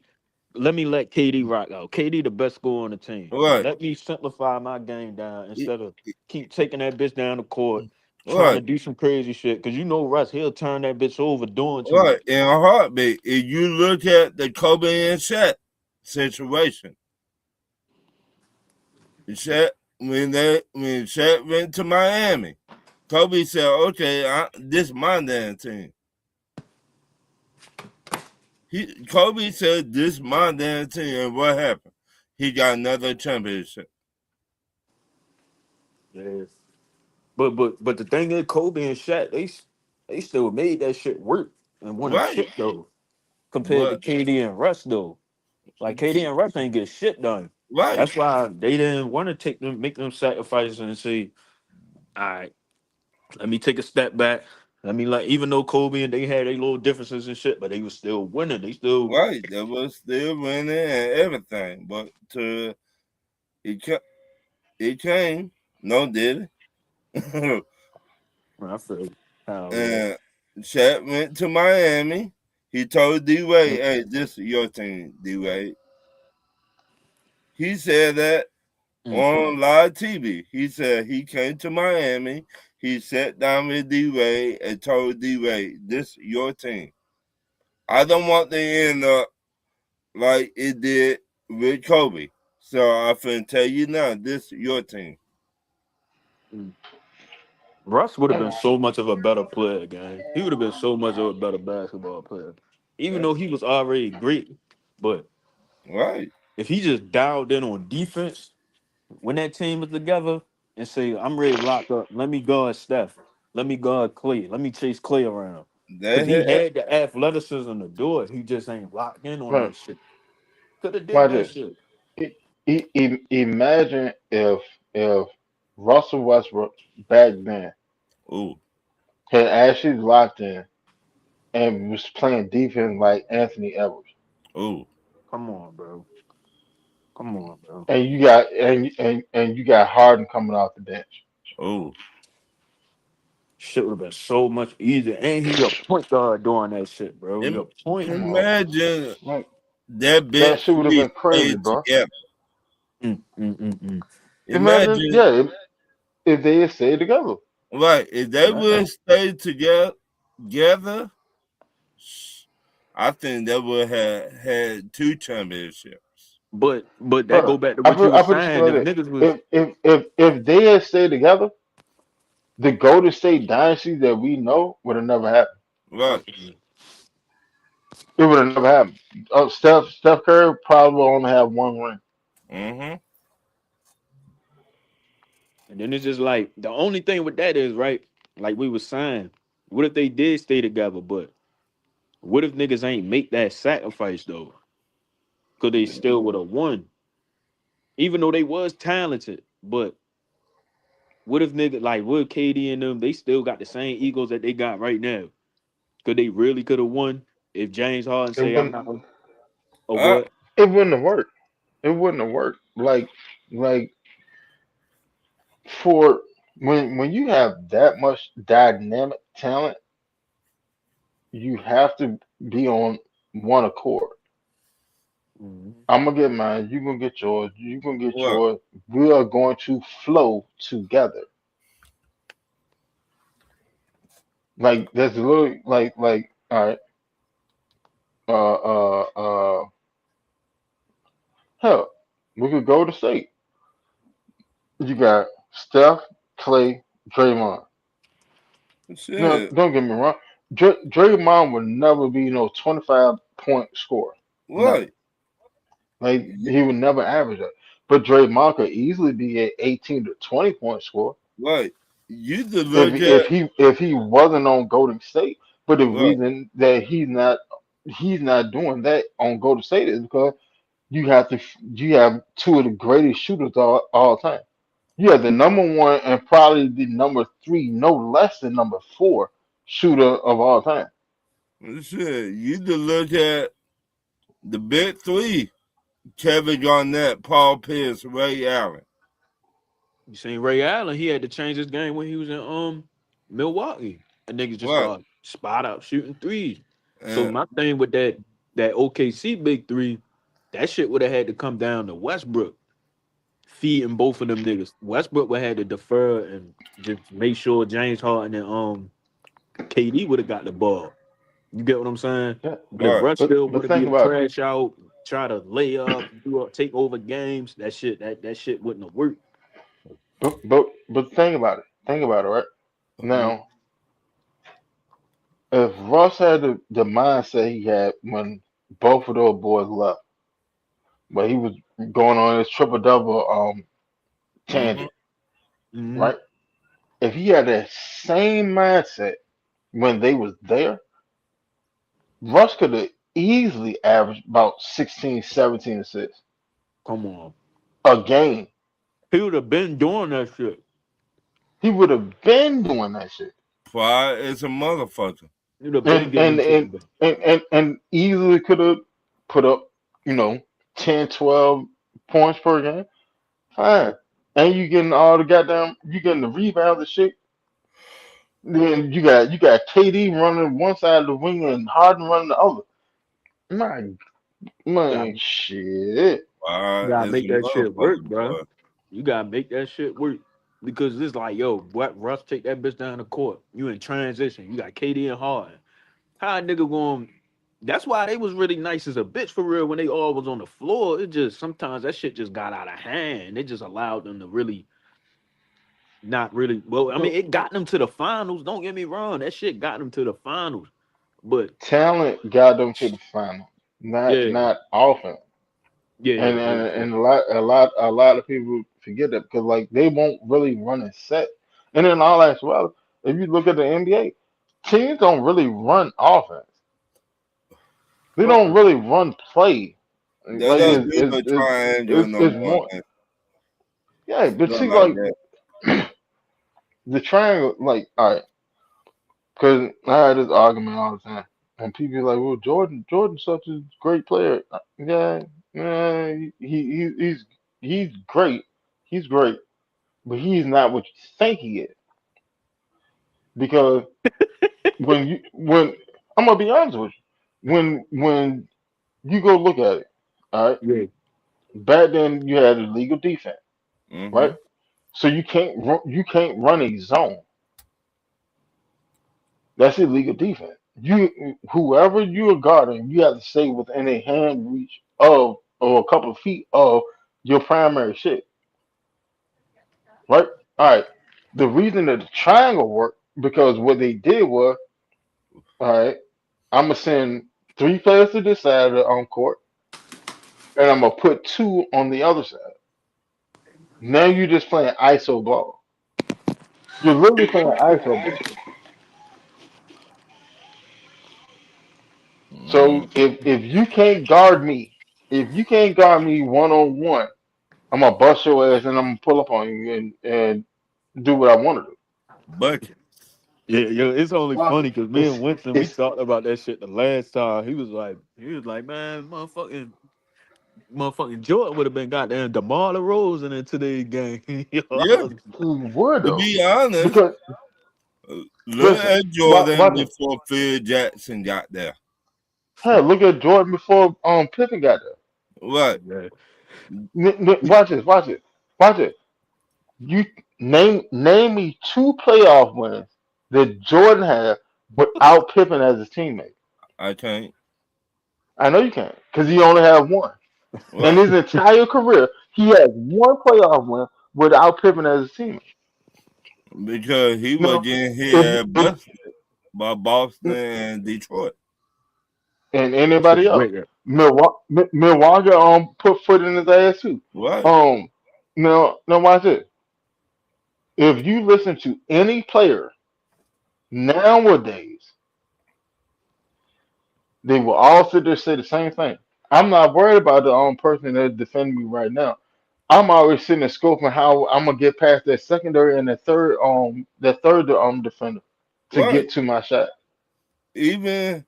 let KD rock out. KD the best scorer on the team. Right. Let me simplify my game down instead of keep taking that bitch down the court, trying to Right. do some crazy shit. Cause you know Russ, he'll turn that bitch over doing too Right. much. In a heartbeat. If you look at the Kobe and Shaq situation, Shaq when Shaq went to Miami, Kobe said, "Okay, this my damn team." Kobe said, "This my damn team," and what happened? He got another championship. Yeah. But the thing is, Kobe and Shaq, they still made that shit work and won a Right. shit though. Compared to But KD and Russ though. Like KD and Russ ain't get shit done. right, That's why they didn't want to make them sacrifices and say, all right, let me take a step back. Let me like, even though Kobe and they had their little differences and shit, but they was still winning. They still, right. That was still winning and everything. But it ca- it came. No, did it? I feel how it is. And Shaq went to Miami. He told D Wade, "Hey, this is your team, D Wade." He said that Mm, on live TV. He said he came to Miami. He sat down with D Wade and told D Wade, "This is your team. I don't want to end up like it did with Kobe. So I finna tell you now, this is your team." mm. Russ would have been so much of a better player, gang. He would have been so much of a better basketball player, even though he was already great. But Right. if he just dialed in on defense when that team was together and say, "I'm ready to lock up. Let me guard Steph. Let me guard Clay. Let me chase Clay around." Because They he had had the athleticism to do it. He just ain't locked in on man, that shit. Could have did watch that this. shit. Imagine if Russell Westbrook back then ooh, had actually locked in and was playing defense like Anthony Edwards, ooh, Come on, bro. Come on, bro. and you got Harden coming off the bench. ooh. Shit would have been so much easier. And he a point guard doing that shit, bro. He a point Come on, guard. Imagine like that big that shit would have three been crazy, stayed bro. together. Mm. Imagine, Imagine, yeah, if they had stayed together. right, if they would stay together, I think they would have had two championships. But that go Bro, back to what you I was put it saying. like If that. niggas was If they had stayed together, the Golden State dynasty that we know would have never happened. Right. It would have never happened. Steph Curry probably will only have one ring. Mm-hmm. and then it's just like the only thing with that is right, like we was saying, what if they did stay together? But what if niggas ain't make that sacrifice though? Cause they still would have won. Even though they was talented. But what if niggas like what if KD and them, they still got the same egos that they got right now? Could they really could have won if James Harden It say I'm wouldn't. not or I, what? It wouldn't have worked. It wouldn't have worked. Like for when you have that much dynamic talent, you have to be on one accord. Mhm. I'm gonna get mine. You gonna get yours. You gonna get What? yours. We are going to flow together. Like that's literally like all right. Uh uh uh. Hell, we could go to state. You got Steph, Clay, Draymond. No, Shit. don't get me wrong. Draymond would never be no 25-point scorer. Never. What? Like he would never average that. But Draymond could easily be an 18 to 20-point scorer What? You to look at if he wasn't on Golden State. But the what? reason that he's not doing that on Golden State is because you have two of the greatest shooters all time. You have the number one and probably the number three, no less than number four shooter of all time. Shit. You to look at the big three: Kevin Garnett, Paul Pierce, Ray Allen. You seen Ray Allen? He had to change his game when he was in Milwaukee. And niggas just What? start spot out shooting threes. So And my thing with that OKC big three, that shit would have had to come down to Westbrook feeding both of them niggas. Westbrook would have had to defer and just make sure James Harden and KD would have got the ball. You get what I'm saying? Yeah, But if what? Russ still but would have be think a about it. crash out, try to lay up, take over games, that shit wouldn't have worked. But think about it. Think about it, right? Hmm. Now, if Russ had the mindset he had when both of those boys left, but he was going on his triple double Hmm. tangent, Mm-hmm. right? If he had that same mindset when they was there, Russ could have easily averaged about 16, 17 assists Come on. a game. He would have been doing that shit. He would have been doing that shit. Pride is a motherfucker. He would have been And getting and them shit and together. and easily could have put up, 10, 12 points per game. Fine. And you getting all the goddamn you getting the rebounds and shit. Then you got KD running one side of the wing and Harden running the other. My Got man, shit. Pride gotta is make a that shit work, motherfucker, bro. boy. You gotta make that shit work. Because it's like, yo, what Russ take that bitch down the court. You in transition. You got KD and Harden. How a nigga going? That's why they was really nice as a bitch for real when they all was on the floor. It just sometimes that shit just got out of hand. It just allowed them to really not really. Well, I mean, it got them to the finals. Don't get me wrong. That shit got them to the finals. But Talent got them to the final, not yeah, not offense. yeah, And yeah. and, Yeah. and a lot of people forget that because like they won't really run a set. And then all that well, if you look at the NBA, teams don't really run offense. They don't Uh-uh. really run play. They Like Yeah. don't do the triangle no it's more, more man. yeah. But Not see, like like that. the triangle, like all right, because I had this argument all the time, and people be like, "Well, Jordan's such a great player." Yeah, yeah, he's great. He's great, but he's not what you think he is. Because when I'm gonna be honest with you, when you go look at it, all right, Yeah. back then you had illegal defense, Hmm. right? So you can't run a zone. That's illegal defense. Whoever you are guarding, you have to stay within a hand reach of or a couple of feet of your primary shit, right? All right. The reason that the triangle worked because what they did was, all right, I'm gonna send three players to this side of the court, and I'm gonna put two on the other side. Now you're just playing ISO ball. You're literally playing ISO ball. Mm. So if you can't guard me, if you can't guard me 1-on-1, I'm gonna bust your ass and I'm gonna pull up on you and do what I want to do. Bucket. Yeah, yo, it's only Fuck funny it. because me and Winston, we It's talked about that shit the last time. He was like, man, motherfucking Jordan would have been goddamn DeMar DeRozan in today's game. Yo, Yeah. he would To though be honest, because look listen, at Jordan watch it. before Phil Jackson got there. Hey, look at Jordan before Pippen got there. Right. Yeah. Watch this. Watch it. Watch it. You name me two playoff wins that Jordan had without Pippen as his teammate. I can't. I know you can't because he only had one. In Right. his entire career, he had one playoff win without Pippen as his teammate. Because he was Now, getting hit if, at if busted by Boston and Detroit. and Shit, anybody else, wait. Milwaukee put foot in his ass too. Right. Um, now watch this. If you listen to any player nowadays, they will all sit there and say the same thing. I'm not worried about the person that's defending me right now. I'm always sitting there scoping how I'm gonna get past that secondary and that third defender to Right. get to my shot. Even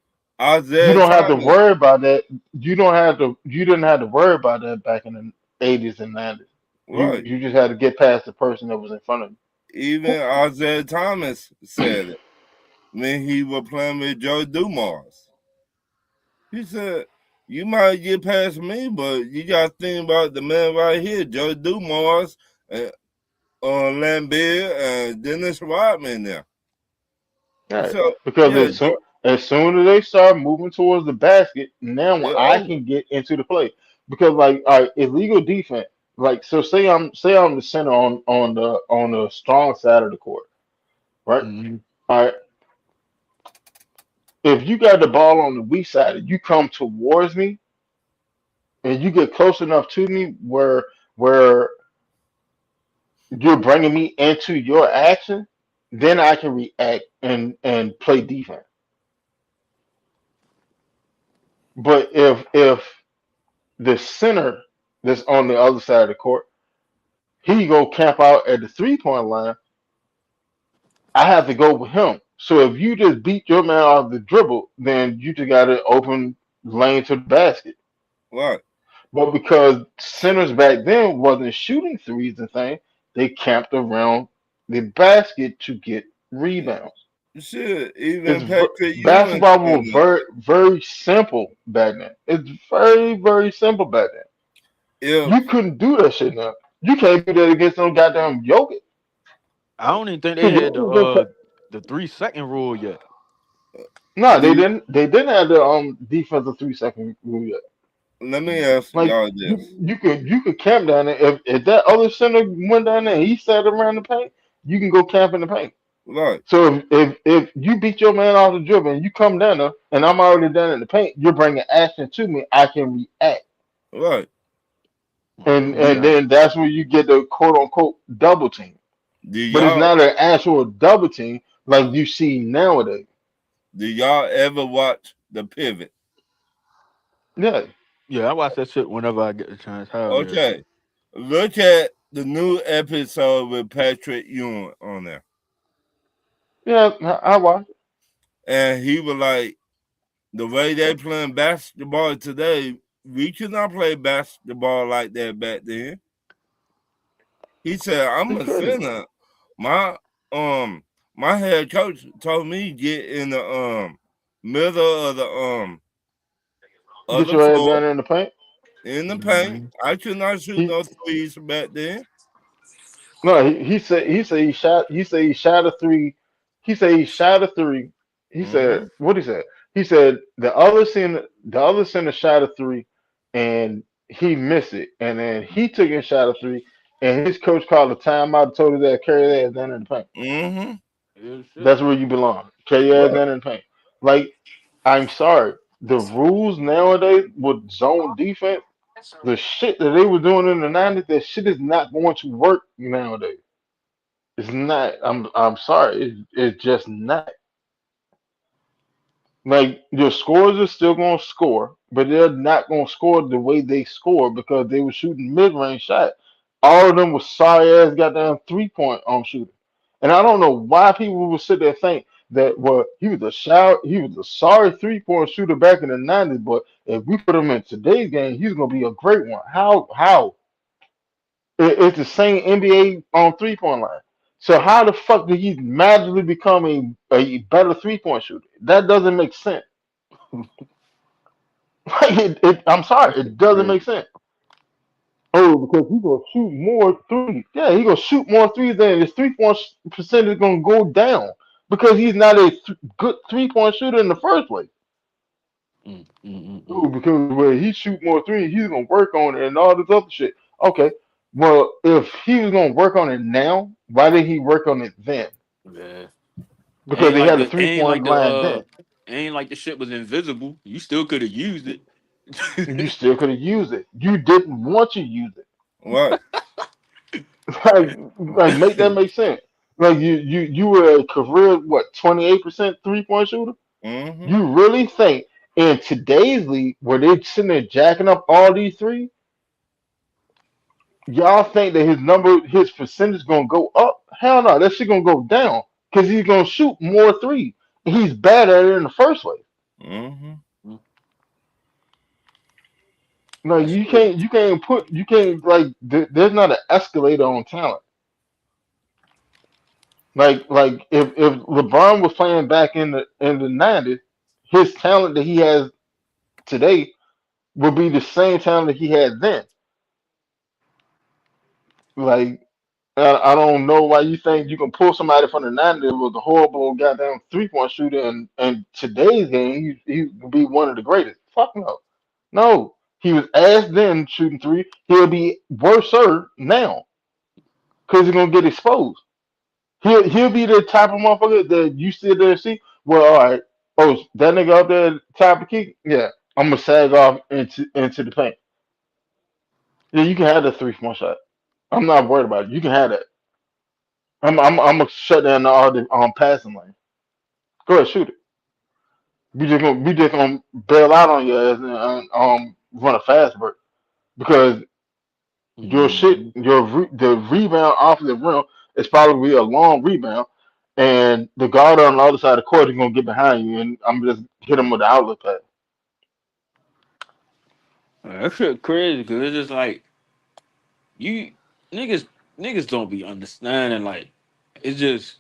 You Isaiah don't have to Thomas. worry about that. You didn't have to worry about that back in the 80s and 90s. You Right. you just had to get past the person that was in front of Even Isaiah Thomas said it when he was playing with Joe Dumars. He said, "You might get past me, but you got to think about the man right here, Joe Dumars, and Lambert, and Dennis Rodman now." you. Right. So Because yeah, as soon as they start moving towards the basket, now it I over. can get into the play. Because like all right, illegal defense. Like so say I'm the center on the strong side of the court, right? Mhm. All right. If you got the ball on the weak side and you come towards me and you get close enough to me where you're bringing me into your action, then I can react and play defense. But if the center that's on the other side of the court, he go camp out at the 3 point line, I have to go with him. So if you just beat your man off the dribble, then you just got an open lane to the basket. Right. But because centers back then wasn't shooting threes and things, they camped around the basket to get rebounds. Shit, even Patrick Ewing Basketball said was that. very simple back then. It's very simple back then. You If couldn't do that shit now. You can't do that against no goddamn Jokic I don't even think they because had Jokic gonna cut. the 3 second rule yet. No, they the didn't. They didn't have the defensive 3 second rule yet. let me ask Like y'all you, this. you could camp down there. If that other center went down there, and he sat around the paint. You can go camp in the paint. Right, So if you beat your man off the dribble and you come down there, and I'm already down in the paint, you're bringing action to me. I can react, right. and Oh, and Do, okay. then that's where you get the quote unquote double team. do But it's y'all not an actual double team like you see nowadays. do y'all ever watch the pivot? Yeah, Yeah, I watch that shit whenever I get the chance. Hell yeah. Okay. Look at the new episode with Patrick Ewing on there. yeah, I watch. And he was like, the way they playing basketball today, we could not play basketball like that back then. He said, I'm You a couldn't center. My my head coach told me get in the middle of get the your ass floor down there in the paint. in the paint. Mhm. I could not shoot He no threes back then. no, he said he shot a three. He said he shot a three. He said Mm-hmm. what he said. He said the other center shot a three, and he missed it, and then he took and shot a three, and his coach called a timeout, and told his ass carry that ass down in the paint. Mm-hmm. Yeah, shit. That's where you belong. Carry your ass Right. down in the paint. Like I'm sorry, the rules nowadays with zone defense, the shit that they were doing in the '90s, that shit is not going to work nowadays. It's not. I'm sorry. It's just not. Like your scores are still gonna score, but they're not gonna score the way they score because they were shooting mid range shot. All of them was sorry ass goddamn 3 point shooter. And I don't know why people would sit there and think that well he was a sorry 3 point shooter back in the '90s, but if we put him in today's game, he's gonna be a great one. How? It's the same NBA on 3 point line. So how the fuck did he magically become a better 3 point shooter? That doesn't make sense. Like I'm That sorry, it shit doesn't make crazy. sense. Oh, because he's gonna shoot more threes. Yeah, he's gonna shoot more threes, than his 3 point percent is gonna go down because he's not a good 3 point shooter in the first place. Oh, Mm. because when he shoot more threes, he's gonna work on it and all this other shit. Okay, well, if he was gonna work on it now, why did he work on it then? Yeah. Because he had a three Ain't point like the line then. ain't like the shit was invisible. You still could have used You it. still could have used it. You didn't want to use it. Right. like make that make sense. Like you were a career what 28% 3 point shooter. Mm-hmm. You really think in today's league where they're sitting there jacking up all these three, y'all think that his percentage gonna go up? Hell no, that shit gonna go down because he's gonna shoot more threes. He's bad at it in the first place. Mm-hmm. No, That shit. you can't like there's not an escalator on talent. Like if LeBron was playing back in the '90s, his talent that he has today would be the same talent that he had then. Like I don't know why you think you can pull somebody from the '90s that was a horrible goddamn 3 point shooter and today's game he would be one of the greatest. Fuck no, no. He was ass then shooting three. He'll be worse now because he's gonna get exposed. He'll be the type of motherfucker that you sit there and see. Well, all right. Oh, that nigga up there top of the key. Yeah, I'm gonna sag off into the paint. Yeah, you can have the 3 point shot. I'm not worried about it. You can have that. I'm gonna shut down all the passing lane. Go ahead, shoot it. We just gonna bail out on your ass and run a fast break because your shit Mm. the rebound off of the rim is probably a long rebound, and the guard on the other side of the court is gonna get behind you, and I'm just hit him with the outlet pass. That shit crazy because it's just like you niggas niggas don't be understanding like it's just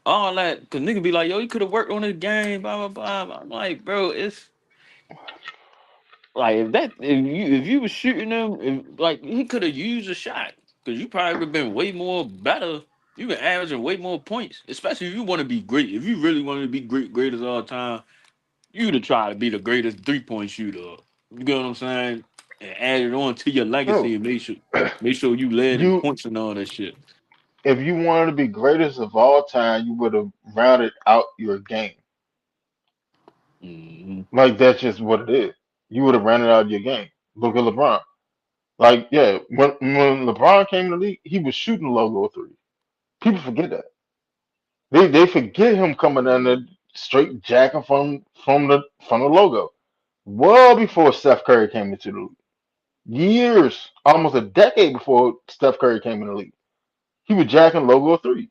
all that because niggas be like yo you could have worked on this game blah. I'm like bro it's like if you was shooting him like he could have used a shot because you probably would have been way more better. You been averaging way more points, especially if you want to be great. If you really want to be greatest all time, you to try to be the greatest 3 point shooter. You get what I'm saying? And add it on to your No, legacy and make sure you led in you points and all that shit. if you wanted to be greatest of all time, you would have rounded out your game. Hmm. Like that's just what it is. You would have rounded out your game. Look at LeBron. Like yeah, when LeBron came in the league, he was shooting logo three. People forget that. They forget him coming down there straight jacking from the logo. Well before Steph Curry came into the league. Years, almost a decade before Steph Curry came in the league. He was jacking logo three.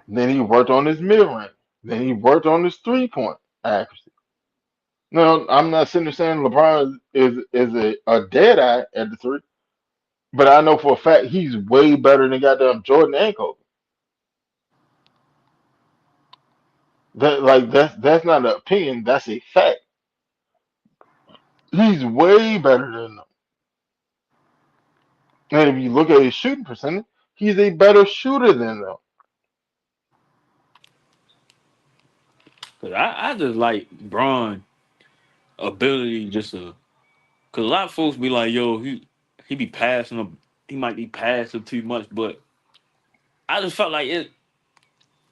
Then he worked on his mid range. Then he worked on his 3 point accuracy. No, I'm not sitting there saying LeBron is a dead eye at the three, but I know for a fact he's way better than goddamn Jordan and Kobe. That's not an opinion. That's a fact. He's way better than them. And if you look at his shooting percentage, he's a better shooter than them. Cause I just like Braun ability just to cause a lot of folks be like, yo, he be passing him, he might be passing too much, but I just felt like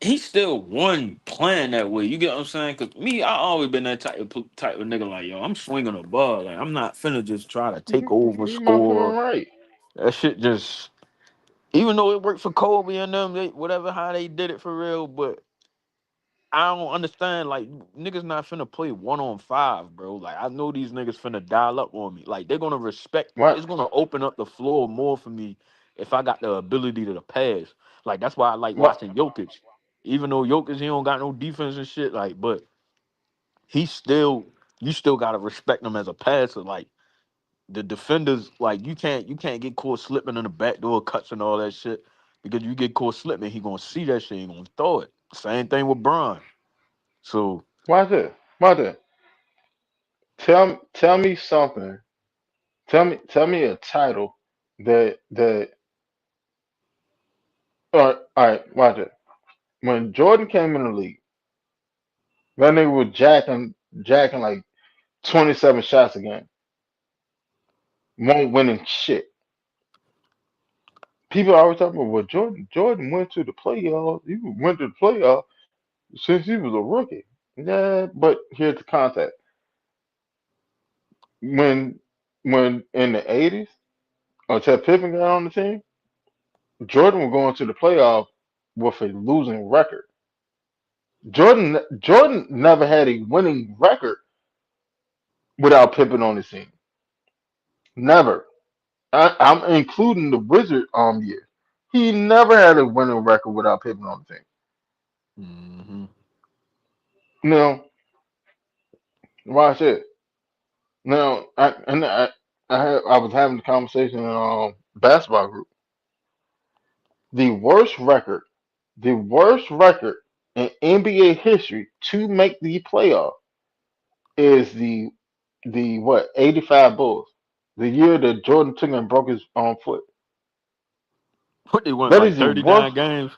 he still won playing that way. You get what I'm saying? Cause me, I always been that type of nigga like, yo, I'm swinging a ball. Like I'm not finna just try to take over, You motherfucking score. right. That shit just even though it worked for Kobe and them, whatever how they did it for real, but I don't understand. Like niggas not finna play 1-on-5, bro. Like I know these niggas finna dial up on me. Like they're gonna respect. What? It's gonna open up the floor more for me if I got the ability to pass. Like that's why I like What? watching Jokic. Even though Jokic he don't got no defense and shit. Like, but he still you still gotta respect him as a passer. Like the defenders, like you can't get caught slipping in the backdoor cuts and all that shit because you get caught slipping, he gonna see that shit, he gonna throw it. Same thing with Bron. So Why is that? Why is that? tell me something. Tell me a title that. All right, watch it. When Jordan came in the league, that nigga was jacking like 27 shots a game, won't winning shit. People always talk about, well, Jordan went to the playoffs. He went to the playoffs since he was a rookie. Yeah, but here's the context. When when in the 80s, until Pippen got on the team, Jordan was going to the playoffs with a losing record. Jordan never had a winning record without Pippen on his team. Never. I'm including the Wizard year. He never had a winning record without Pippen on the team. Hmm. Now, watch it. Now, I was having a conversation in basketball group. The worst record, the worst record in NBA history to make the playoff is the what 85 Bulls, the year that Jordan took and broke his foot. What they won That is like the worst. 39 games?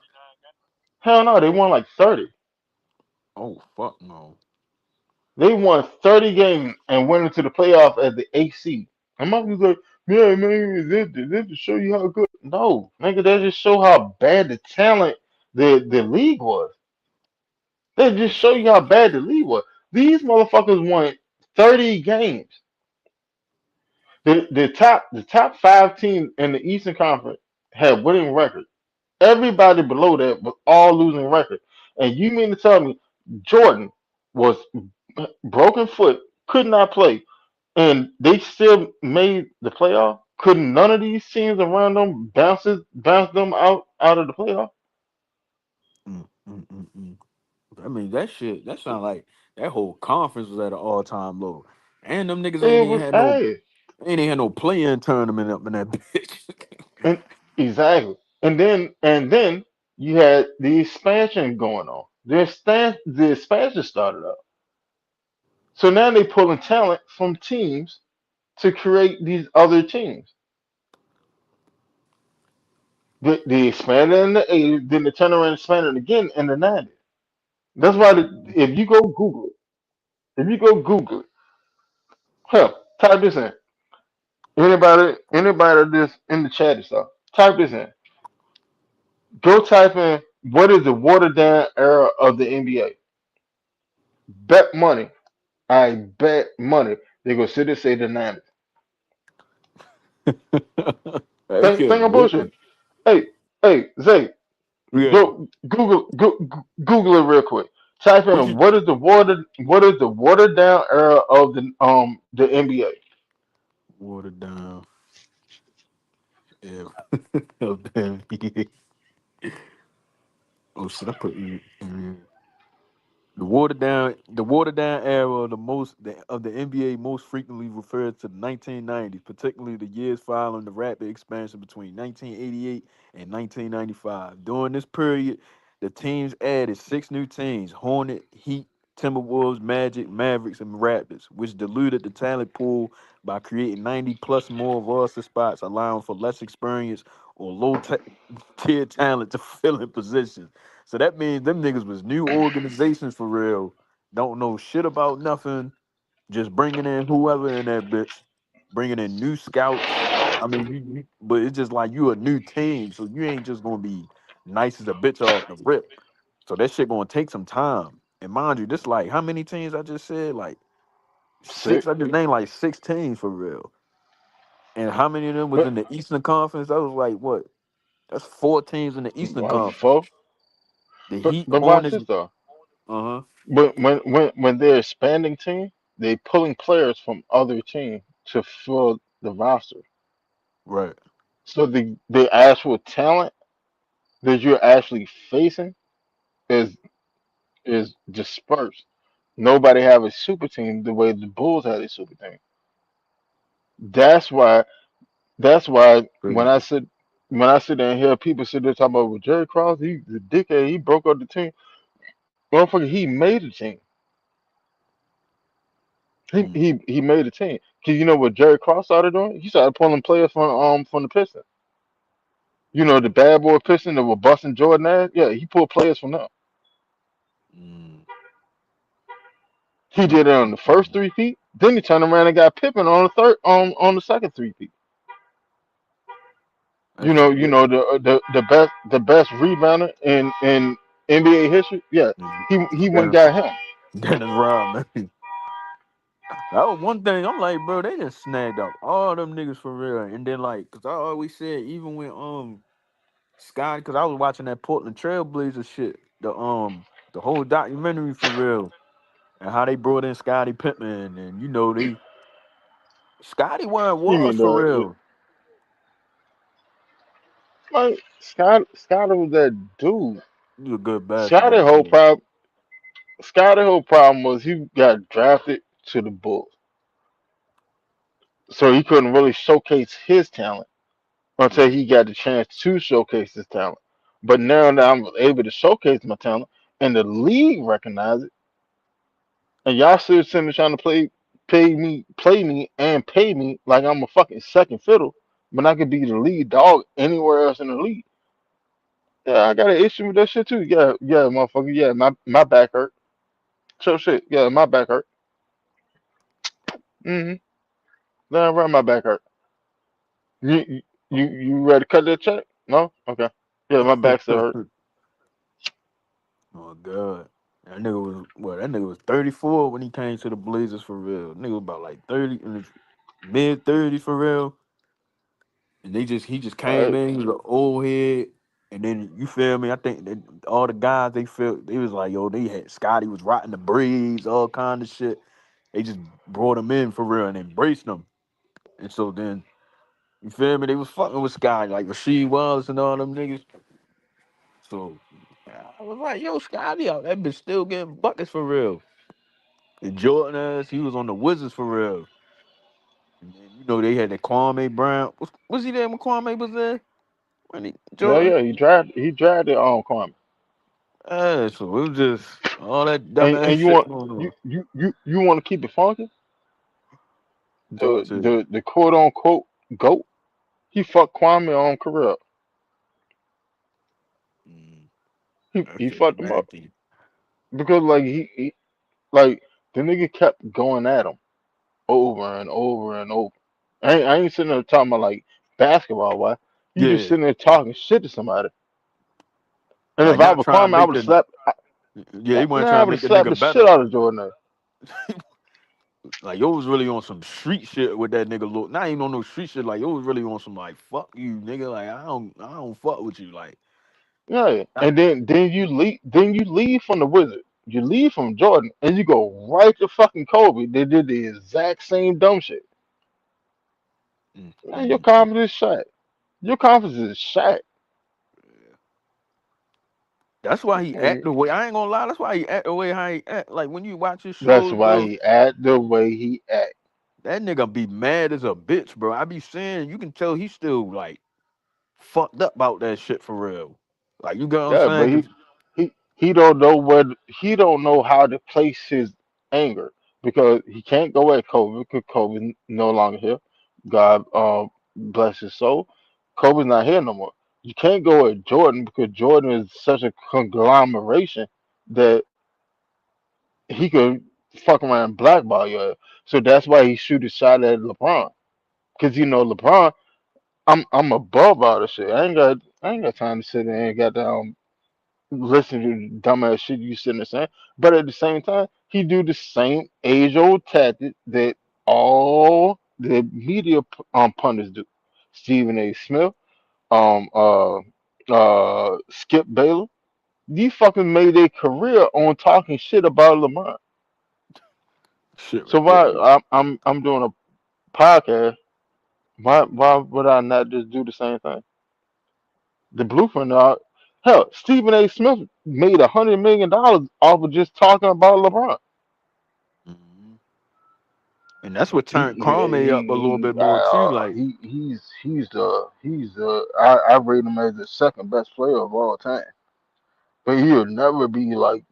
Hell no, they won like 30. Oh fuck no. They won 30 games and went into the playoff as the AC. And my was like, yeah, man, is this to show you how good? No, nigga, that just show how bad the talent the league was. They just show you how bad the league was. These motherfuckers won 30 games. The top five teams in the Eastern Conference had winning records. Everybody below that was all losing records. And you mean to tell me Jordan was broken foot, could not play, and they still made the playoff? Couldn't none of these teams around them bounce them out of the playoff? Mm, mm, mm, mm. I mean that shit. That sound like that whole conference was at an all time low, and them niggas It was ass. ain't even had no play-in tournament up in that bitch. And exactly. And then you had the expansion going on. The expansion started up. So now they pulling talent from teams to create these other teams. They expanded in the 80s, then they turned around and expanded again in the 90s. That's why if you go Google it, hell, type this in. Anybody this in the chat and stuff, type this in. Go type in what is the watered down era of the NBA. Bet money. I bet money. They go sit and say the 90s. Think Okay, of bullshit. Hey, hey, Zay, yeah. go Google it real quick. Type What in you what is the watered down era of the NBA. watered down? Yeah. Oh damn. Oh shit! I put you. The watered down era of the NBA most frequently refers to the 1990s, particularly the years following the rapid expansion between 1988 and 1995. During this period, the teams added six new teams: Hornet, Heat, Timberwolves, Magic, Mavericks, and Raptors, which diluted the talent pool by creating 90 plus more roster spots, allowing for less experience or tier talent to fill in positions. So that means them niggas was new organizations for real. Don't know shit about nothing. Just bringing in whoever in that bitch, bringing in new scouts. I mean, but it's just like you a new team, so you ain't just gonna be nice as a bitch off the rip. So that shit gonna take some time. And mind you, this like how many teams I just said? Like six. Six. I just named like six teams for real. And how many of them was But in the Eastern Conference? That was like what? That's four teams in the Eastern what Conference. four? The But Heat, but watch Hornets. this though. Uh huh. When they're expanding team, they pulling players from other teams to fill the roster. Right. So the actual talent that you're actually facing is is dispersed. Nobody have a super team the way the Bulls had a super team. That's why that's why Crazy. when I sit there and hear people sit there talking about, well, Jerry Krause, he the dickhead, he broke up the team. Motherfucker, he made a team. Mm. He made a team. Cause you know what Jerry Cross started doing? He started pulling players from the Pistons. You know the bad boy Pistons that were busting Jordan ass. Yeah, he pulled players from them. Mm. He Mm. did it on Mm. the first Mm. 3 feet. Then he turned around and got Pippen on the third on the second 3 feet. That shit You lit. know the best rebounder in NBA history. Yeah, he went and Dennis, got him. Dennis Rodman. That was one thing. I'm like, bro, they just snagged up all them niggas for real. And then like, cause I always said, even when Scotty, cause I was watching that Portland Trailblazer shit, the whole documentary for real, and how they brought in Scotty Pittman, and you know they Scotty wasn't You was mean for real. like Scott was that dude. He was a good Scotty basketball whole player. problem Scotty whole problem was he got drafted to the Bulls, so he couldn't really showcase his talent until Yeah. he got the chance to showcase his talent. But now that I'm able to showcase my talent and the league recognize it, and y'all still sitting there trying to play me, and pay me like I'm a fucking second fiddle, when I could be the lead dog anywhere else in the league. Yeah, I got an issue with that shit too. Yeah, yeah, motherfucker. Yeah, my back hurt. So shit. Yeah, my back hurt. Mm-hmm. Damn right, my back hurt. You ready to cut that check? No? Okay. Yeah, my back still hurt. Oh god. That nigga was well, that nigga was 34 when he came to the Blazers for real. Nigga was about like 30 in his mid 30s for real. And he just came Right. in, he was an old head. And then you feel me? I think that all the guys they felt they was like, yo, they had Scotty was rotting the braids, all kind of shit. They just brought him in for real and embraced him. And so then you feel me? They was fucking with Scotty, like Rasheed Wallace and all them niggas. So I was like, yo, Scotty out that bitch still getting buckets for real. And Jordan ass, he was on the Wizards for real. And then, you know, they had that Kwame Brown. Was he there when Kwame was there? When he Yeah, Jordan? yeah. He drafted Kwame. So it was just all that dumbass And you shit want going you on. you you you want to keep it funky? Talk The to you. the the quote unquote goat. He fucked Kwame on career. Mm, that He shit was fucked him up nasty. because like like the nigga kept going at him over and over and over. I ain't sitting there talking about like basketball. Why? You just Yeah. sitting there talking shit to somebody. And if Like I not was trying to Kwame, I make would have the slapped. yeah, he wasn't Man, I trying to would make have the slapped nigga the shit better. out of Jordan. Like yo was really on some street shit with that nigga look. Not even on no street shit. Like yo was really on some like fuck you, nigga. Like I don't fuck with you. Like Yeah, I, and then you leave from the Wizard. You leave from Jordan, and you go right to fucking Kobe. They did the exact same dumb shit. mm, Man, your mm, confidence is shot. Your confidence is shot. mm. That's why he act And the way. I ain't gonna lie. That's why he act the way how he act. Like when you watch his that's shows, why bro, he act the way he act. that nigga be mad as a bitch, bro. I be saying you can tell he still like fucked up about that shit for real. Like you get what I'm Yeah, saying? but 'Cause he don't know what he don't know how to place his anger because he can't go at Kobe because Kobe's no longer here. God bless his soul. Kobe's not here no more. You can't go at Jordan because Jordan is such a conglomeration that he could fuck around and blackball you. So that's why he shoot a shot at LeBron because LeBron. I'm above all this shit. I ain't got time to sit there and got listen to the dumbass shit you sitting there saying. But at the same time, he do the same age old tactic that all the media pundits do. Stephen A. Smith, um, uh, Skip Bayless. These fucking made their career on talking shit about Lamar. shit So why ridiculous. I'm doing a podcast? Why would I not just do the same thing? The blueprint. Hell, Stephen A. Smith made $100 million off of just talking about LeBron. Mhm. And that's what He turned Kwame up a little bit more too. Like he's I rate him as the second best player of all time. But he'll never be like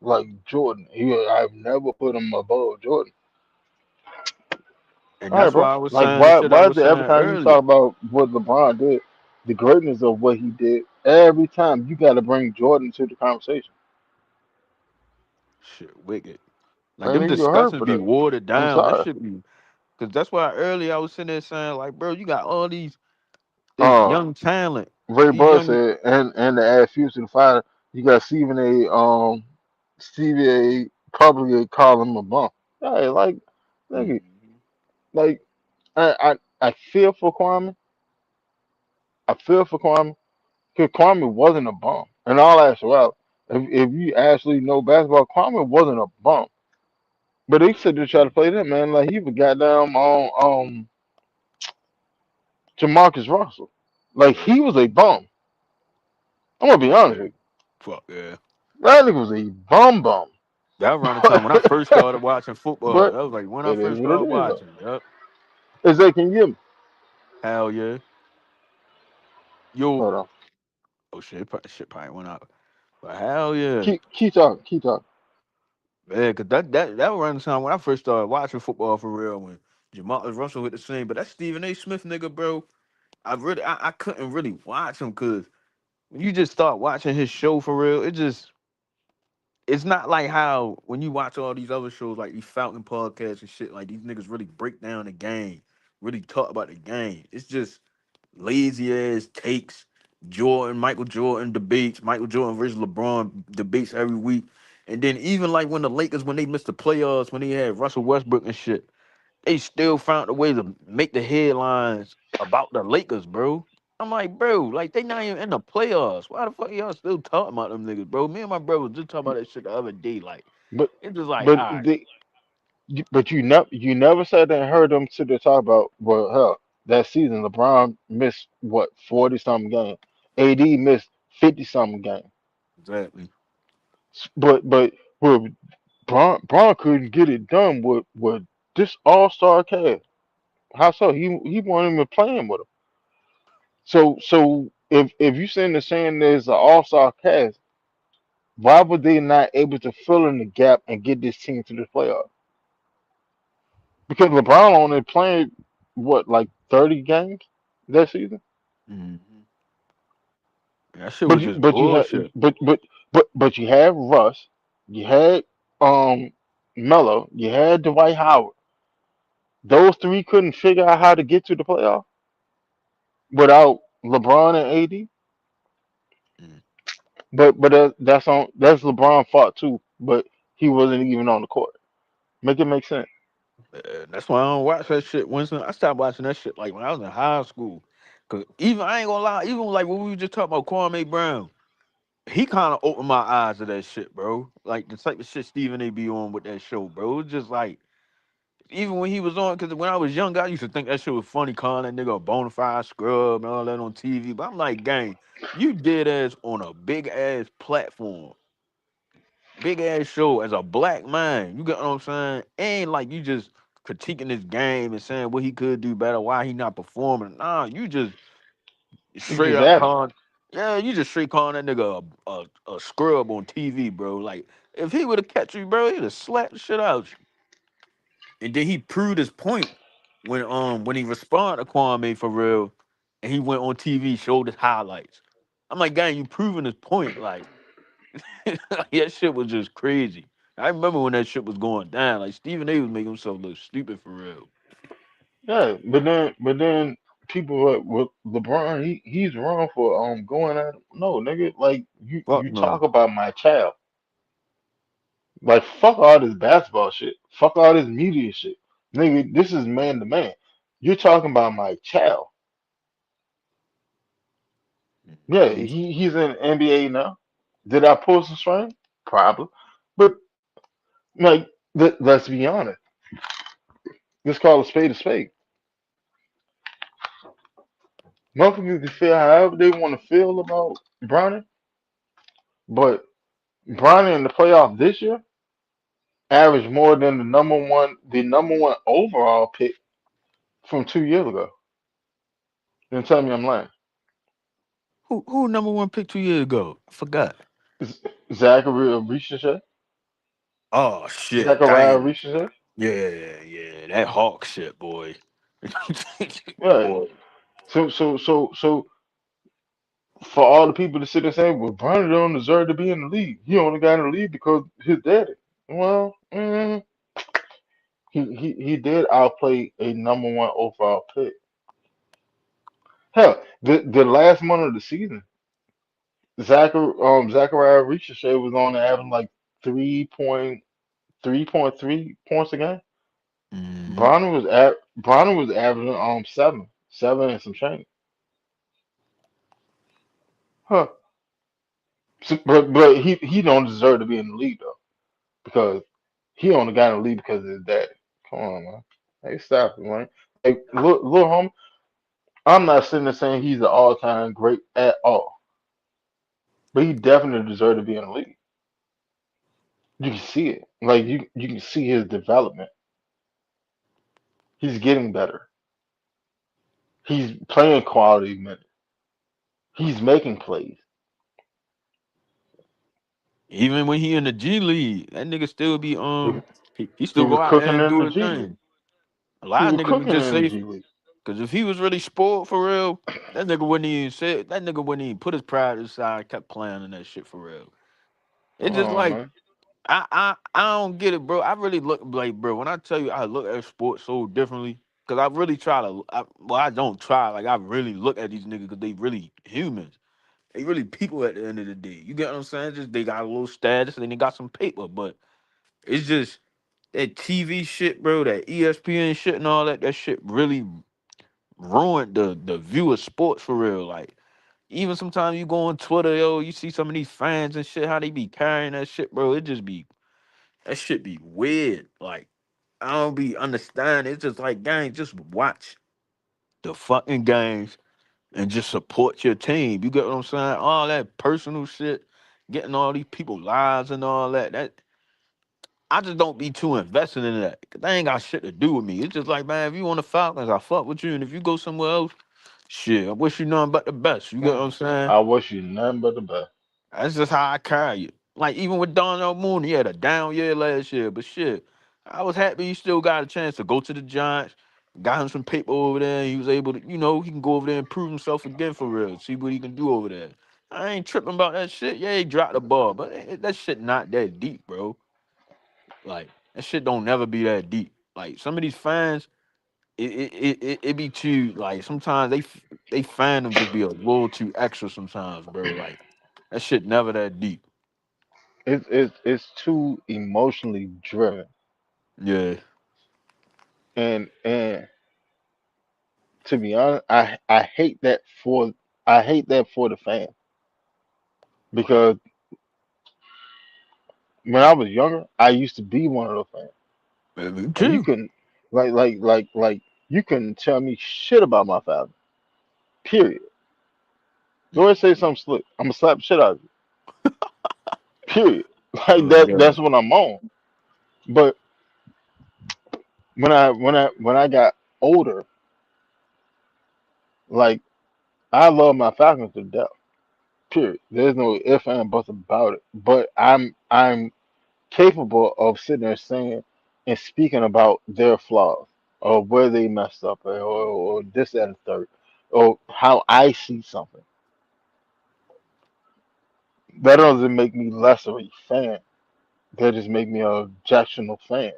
Jordan. I've never put him above Jordan. And All right, that's bro. why I was Like, saying the shit I why is was it saying every time you talk earlier. about what LeBron did, the greatness of what he did, every time you got to bring Jordan to the conversation? Shit, wicked. Like I them need your hurt discussions for be that. watered I'm down. That sorry. should be because that's why earlier I was sitting there saying like, bro, you got all this Uh, young talent, Ray these Bud young. said, and to add fuel to the fire, you got Stevie A probably call him a bum. Hey, like, nigga, Mhm. like I feel for Kwame. I feel for Kwame because Kwame wasn't a bum. In all actuality, if you actually know basketball, Kwame wasn't a bum. But they said to try to play that man like he was goddamn on Jamarcus Russell. Like Yeah, he was a bum. I'm gonna be honest yeah, with fuck yeah. you. That nigga was a bum. That around the time when I first started watching football. But That was like when I it is first what it started is though. watching. Yep. Is they can give me. Hell yeah. Yo. Hold on. Oh shit probably went out. But hell yeah. Keep talking. Keep talking. Yeah, cause that around the time when I first started watching football for real when Jamal Russell hit the scene. But that Stephen A. Smith nigga, bro, I couldn't really watch him because when you just start watching his show for real, it's not like how when you watch all these other shows like these Falcon podcasts and shit, like these niggas really break down the game, really talk about the game. It's just lazy ass takes. Michael Jordan debates, Michael Jordan versus LeBron debates every week. And then even like when the Lakers, when they missed the playoffs, when they had Russell Westbrook and shit, they still found a way to make the headlines about the Lakers, bro. I'm like, bro, like they not even in the playoffs. Why the fuck y'all still talking about them niggas, bro? Me and my brother was just talking about that shit the other day. Like, But it's just like, but all right, they but you never said and heard them to the talk about well hell that season LeBron missed what 40 something games. AD missed 50 something games. exactly. But well, Braun couldn't get it done with this all star cast. How so? He wasn't even playing with them. So if you saying the saying there's an all star cast, why were they not able to fill in the gap and get this team to the playoffs? Because LeBron only played what like 30 games that season. Hmm. That shit But was you just but you had bullshit. but you had Russ, you had um Melo, you had Dwight Howard. Those three couldn't figure out how to get to the playoff without LeBron and AD. Mm. That's LeBron fault too. But he wasn't even on the court. Make it make sense. That's why I don't watch that shit. I stopped watching that shit like when I was in high school. Cause even I ain't gonna lie, even like when we were just talking about Kwame Brown, he kind of opened my eyes to that shit, bro. Like the type of shit Stephen A. be on with that show, bro. It's just like even when he was on, because when I was young, I used to think that shit was funny, calling that nigga a bona fide scrub and all that on TV. But I'm like, gang, you did ass on a big ass platform, big ass show as a black man. You get what I'm saying? Ain't like you just critiquing this game and saying what he could do better, why he not performing. Nah, you just You straight just up adding. calling. Yeah, you just straight calling that nigga a scrub on TV, bro. Like if he would have catch you, bro, he'd have slapped the shit out you. And then he proved his point when he responded to Kwame for real, and he went on TV, showed his highlights. I'm like, gang, you proving his point. Like that shit was just crazy. I remember when that shit was going down. Like Stephen A was making himself look stupid for real. Yeah, but then people with LeBron, he's wrong for going at him. No, nigga, like Fuck you talk no. about my child. Like fuck all this basketball shit. Fuck all this media shit. Nigga, this is man to man. You're talking about my child. Yeah, Mhm. he's in NBA now. Did I pull some string? Probably. But like let's be honest. Let's call a spade a spade. Motherfuckers can feel however they want to feel about Bronny, but Bronny in the playoff this year averaged more than the number one overall pick from 2 years ago. Then tell me I'm lying. Who number one pick 2 years ago? I forgot. Zachary Ricochet. Oh shit, Zachariah damn. Ricochet. Yeah. That Hawk shit, boy. Yeah. Boy. So for all the people to sit and say, well, Bronny don't deserve to be in the league. He only got in the league because his daddy. Well, he did outplay a number one overall pick. Hell, the last month of the season, Zachariah Ricochet was on having like 3.3 points a game. Hmm. Bronny was averaging seven and some change. Huh. But he don't deserve to be in the league though because he only got in the league because of his daddy. Come on, man. Hey, stop it, man. Like, little homie, I'm not sitting there saying he's an all-time great at all, but he definitely deserved to be in the league. You can see it. Like you can see his development. He's getting better. He's playing quality minutes. He's making plays. Even when he in the G League, that nigga still be He, he he still was go out there cooking and in do the his G League. thing. A He lot was of niggas be cooking just in the safe G League. because if he was really spoiled for real, that nigga wouldn't even put his pride aside, kept playing in that shit for real. It's just Oh like man. I don't get it, bro. I really look like, bro. When I tell you I look at sports so differently, because I really try to. I don't try. Like I really look at these niggas because they really humans. They really people at the end of the day. You get what I'm saying? Just they got a little status and they got some paper, but it's just that TV shit, bro. That ESPN shit and all that. That shit really ruined the view of sports for real. Like even sometimes you go on Twitter, yo, you see some of these fans and shit, how they be carrying that shit, bro. It just be that shit be weird. Like I don't be understanding. It's just like gang, just watch the fucking games and just support your team. You get what I'm saying? All that personal shit, getting all these people lives and all that. That I just don't be too invested in that. 'Cause they ain't got shit to do with me. It's just like, man, if you want the Falcons, I fuck with you. And if you go somewhere else, shit, I wish you nothing but the best. You get what I'm saying? I wish you nothing but the best. That's just how I carry it. Like even with Darnell Mooney, he had a down year last year, but shit, I was happy he still got a chance to go to the Giants, got him some paper over there, and he was able to, he can go over there and prove himself again for real, see what he can do over there. I ain't tripping about that shit. Yeah, he dropped the ball, but that shit not that deep, bro. Like that shit don't never be that deep. Like some of these fans, it be too like sometimes they fandom just be a little too extra sometimes, bro. Like that shit never that deep. It's too emotionally driven, Yeah. and to be honest, I hate that for the fan because when I was younger, I used to be one of those fans, Man, me and you too. can like you couldn't tell me shit about my father. Period. Go ahead and say something slick. I'm gonna slap the shit out of you. Period. Like Oh that. That's God. what I'm on. But when I got older, like I love my Falcons to death. Period. There's no if and buts about it. But I'm capable of sitting there saying and speaking about their flaws or where they messed up or this that, and the third or how I see something. That doesn't make me less of a fan. That just make me a objectionable fan.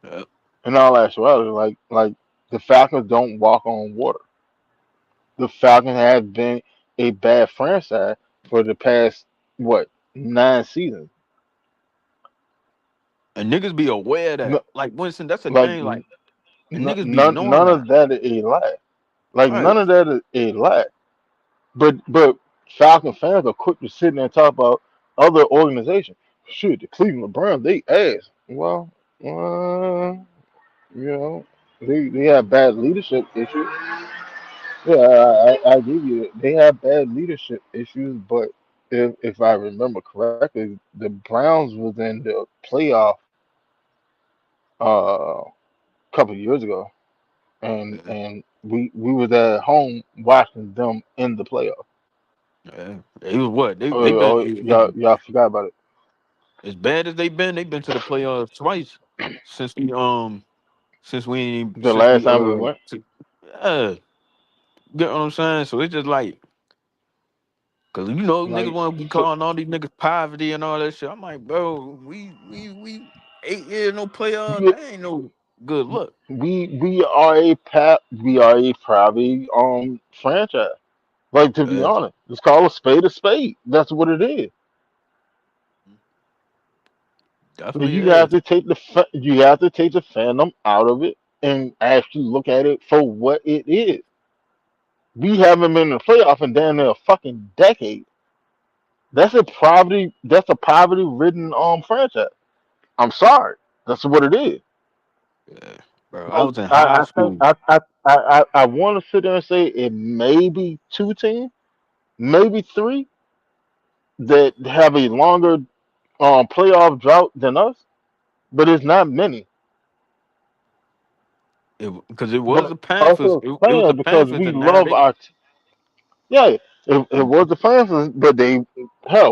Yep. In all actuality, like the Falcons don't walk on water. The Falcons have been a bad franchise for the past what 9 seasons. And niggas be aware of that. No, Like Winston, that's a like thing. Like and niggas be knowing none that. of that is a lie. Like Right. none of that is a lie. But Falcon fans are quick to sit there and talk about other organizations. Shit, the Cleveland Browns, they ass. Well, uh, you know, they have bad leadership issues. Yeah, I give you it. They have bad leadership issues, but if I remember correctly, the Browns was in the playoff a couple of years ago, Yeah. and we was at home watching them in the playoff. Yeah. They was what? They Oh, been y'all forgot about it. as bad as they've been to the playoffs twice since The since last we time we went, yeah, get what I'm saying? So it's just like, cause niggas like, want to be so calling all these niggas poverty and all that shit. I'm like, bro, we 8 years no playoffs. we That ain't no good look. we are a private franchise. Like, to be Yeah, honest, it's called a spade a spade. That's what it is. And definitely you have is. to take you have to take the fandom out of it and actually look at it for what it is. We haven't been in the playoff in damn near a fucking decade. That's a poverty ridden franchise. I'm sorry. That's what it is. Yeah, bro. I I was in high I think school. I want to sit there and say it may be two teams, maybe three that have a longer playoff drought than us, but it's not many. Because it was But the Panthers. also It was the fans because Panthers, we and now love they. our yeah. It was the fans, but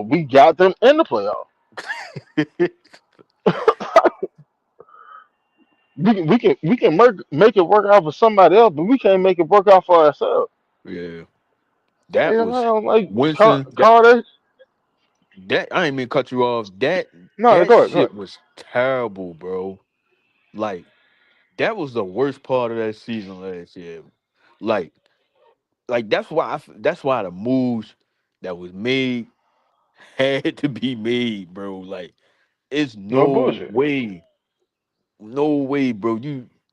we got them in the playoff. We can make it work out for somebody else, but we can't make it work out for ourselves. Yeah, that You was know, like Winston. call that. That I ain't mean to cut you off. No, That go ahead, go ahead. shit was terrible, bro. Like that was the worst part of that season last year. Like, that's why that's why the moves that was made had to be made, bro. Like, it's No bullshit. no way, bro.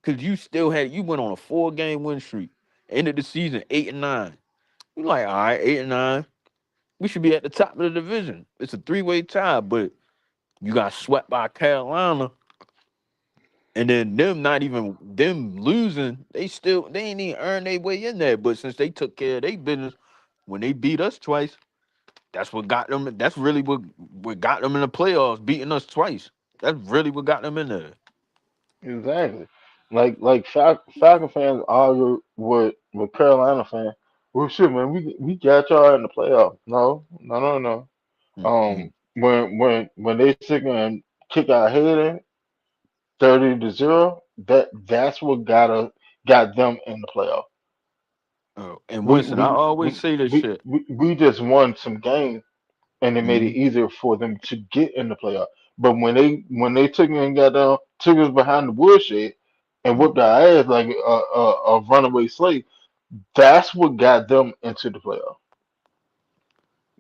Cause you went on a 4 game win streak, ended the season 8-9. You like, all right, 8-9. We should be at the top of the division. It's a 3-way tie, but you got swept by Carolina. And then them losing, they ain't even earned their way in there. But since they took care of their business when they beat us twice, that's what got them. That's really what got them in the playoffs, beating us twice. That's really what got them in there. Exactly. Like Falcon fans argue with Carolina fans. Well, shit, man, we got y'all in the playoff. No, no, no, no. Mhm. When they sit there and kick our head in 30-0, that's what got them in the playoff. And We Winston, I we always we say this we shit. we just won some games and it made it Mhm. easier for them to get in the playoff. But when they took me and got down, took us behind the woodshed and whipped Mhm. our ass like a runaway slave, that's what got them into the playoff.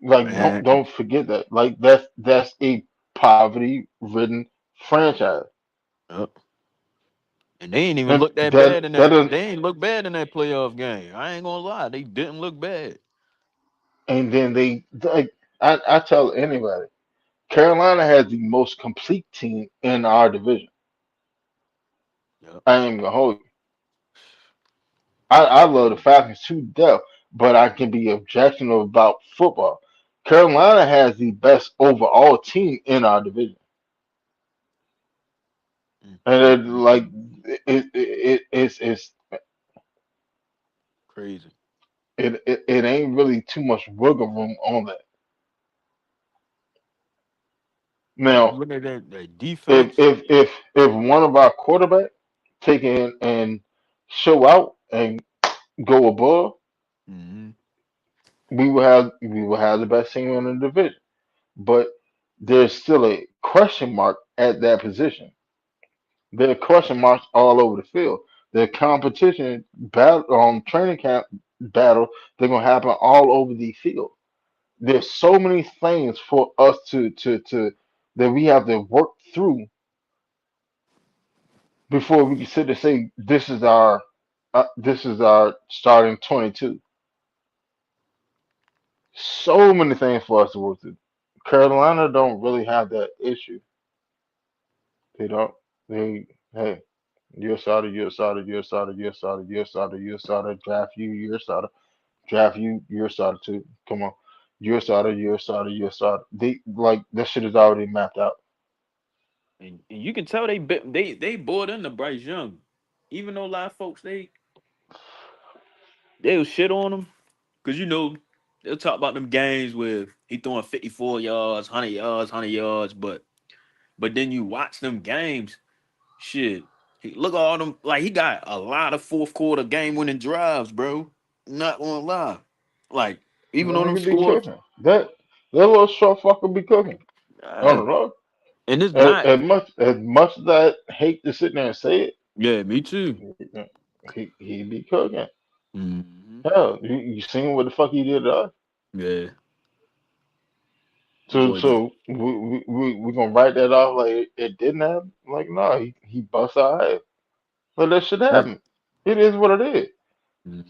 Like Man, don't forget that. Like that's a poverty ridden franchise, yep. And they ain't even and look that bad in that. that is They ain't look bad in that playoff game. I ain't gonna lie, they didn't look bad. and then they like I tell anybody, Carolina has the most complete team in our division. Yep. I ain't gonna hold you. I love the Falcons to death, but I can be objectionable about football. Carolina has the best overall team in our division, Mm, and mm, it, mm, like mm. it's Crazy. it ain't really too much wiggle room on that. You Now, look at that if defense. if if if one of our quarterbacks take in and show out and go above, Mhm. we will have the best team in the division. But there's still a question mark at that position. There are question marks all over the field. The competition battle training camp battle, they're gonna happen all over the field. There's so many things for us to that we have to work through before we can sit and say this is our starting 22. So many things for us to work through. Carolina don't really have that issue. They don't. They hey, you're a starter, you're a starter, you're a starter, you're a starter, you're a starter, you're a starter. Draft you, you're a starter. Draft you, you're a starter too. Come on, you're a starter, you're a starter, you're a starter. They like that shit is already mapped out. And you can tell they bought into Bryce Young, even though a lot of folks they'll shit on him because they'll talk about them games where he throwing 54 yards, 100 yards, 100 yards, but But then you watch them games, shit. Look at all them, like he got a lot of fourth quarter game winning drives, bro. Not gonna lie. Like, even That on them nigga be scores, cooking. That little short fucker be cooking. I yeah. don't know. And it's As, not, as much as I hate to sit there and say yeah, me too. it, he be cooking. Hmm. Hell, you seen what the fuck he did to us? Yeah, So boy, just so we gonna write that off like it didn't happen? Like no, he bust our ass. But that shit that's, happened. It is what it is.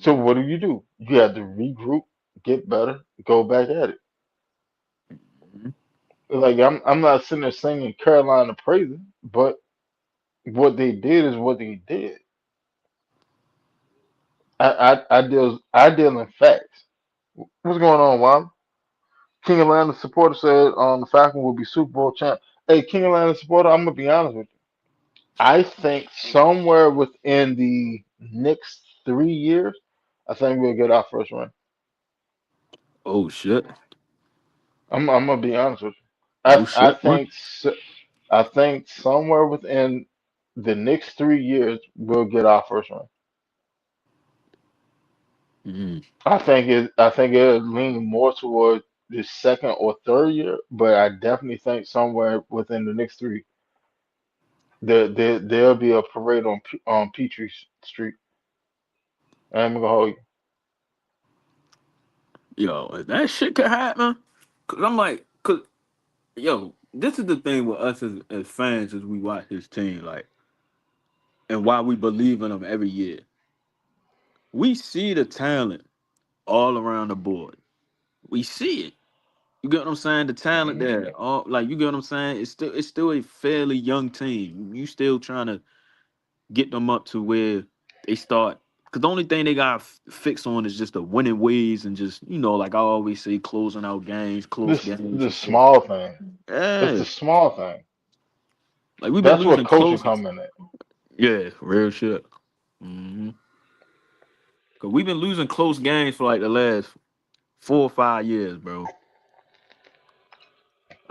So mhm, what do? You have to regroup, get better, go back at it. mhm. Like I'm not sitting there singing Carolina praising, but what they did is what they did. I deal in facts. What's going on, Juan? King Atlanta supporter said the Falcon will be Super Bowl champ. Hey, King Atlanta supporter, I'm gonna be honest with you. I think somewhere within the next 3 years, I think we'll get our first ring. Oh shit, I'm gonna be honest with you. oh I shit, man. think I think somewhere within the next 3 years we'll get our first ring. Mm. I think it'll lean more towards the second or third year, but I definitely think somewhere within the next three there'll be a parade on Petrie Street. I'm gonna hold you. Yo, if that shit could happen, cause I'm like, cause yo, this is the thing with us as fans as we watch this team, like, and why we believe in them every year. We see the talent all around the board. We see it. You get what I'm saying? The talent Mhm. there, all like you get what I'm saying. It's still a fairly young team. You still trying to get them up to where they start. Because the only thing they got fix on is just the winning ways and just like I always say, closing out games, close games The and stuff. small thing. It's Yeah, the small thing. like we've been That's what losing coaching close. come in at. Yeah, real shit. Hmm. Cause we've been losing close games for like the last 4 or 5 years, bro.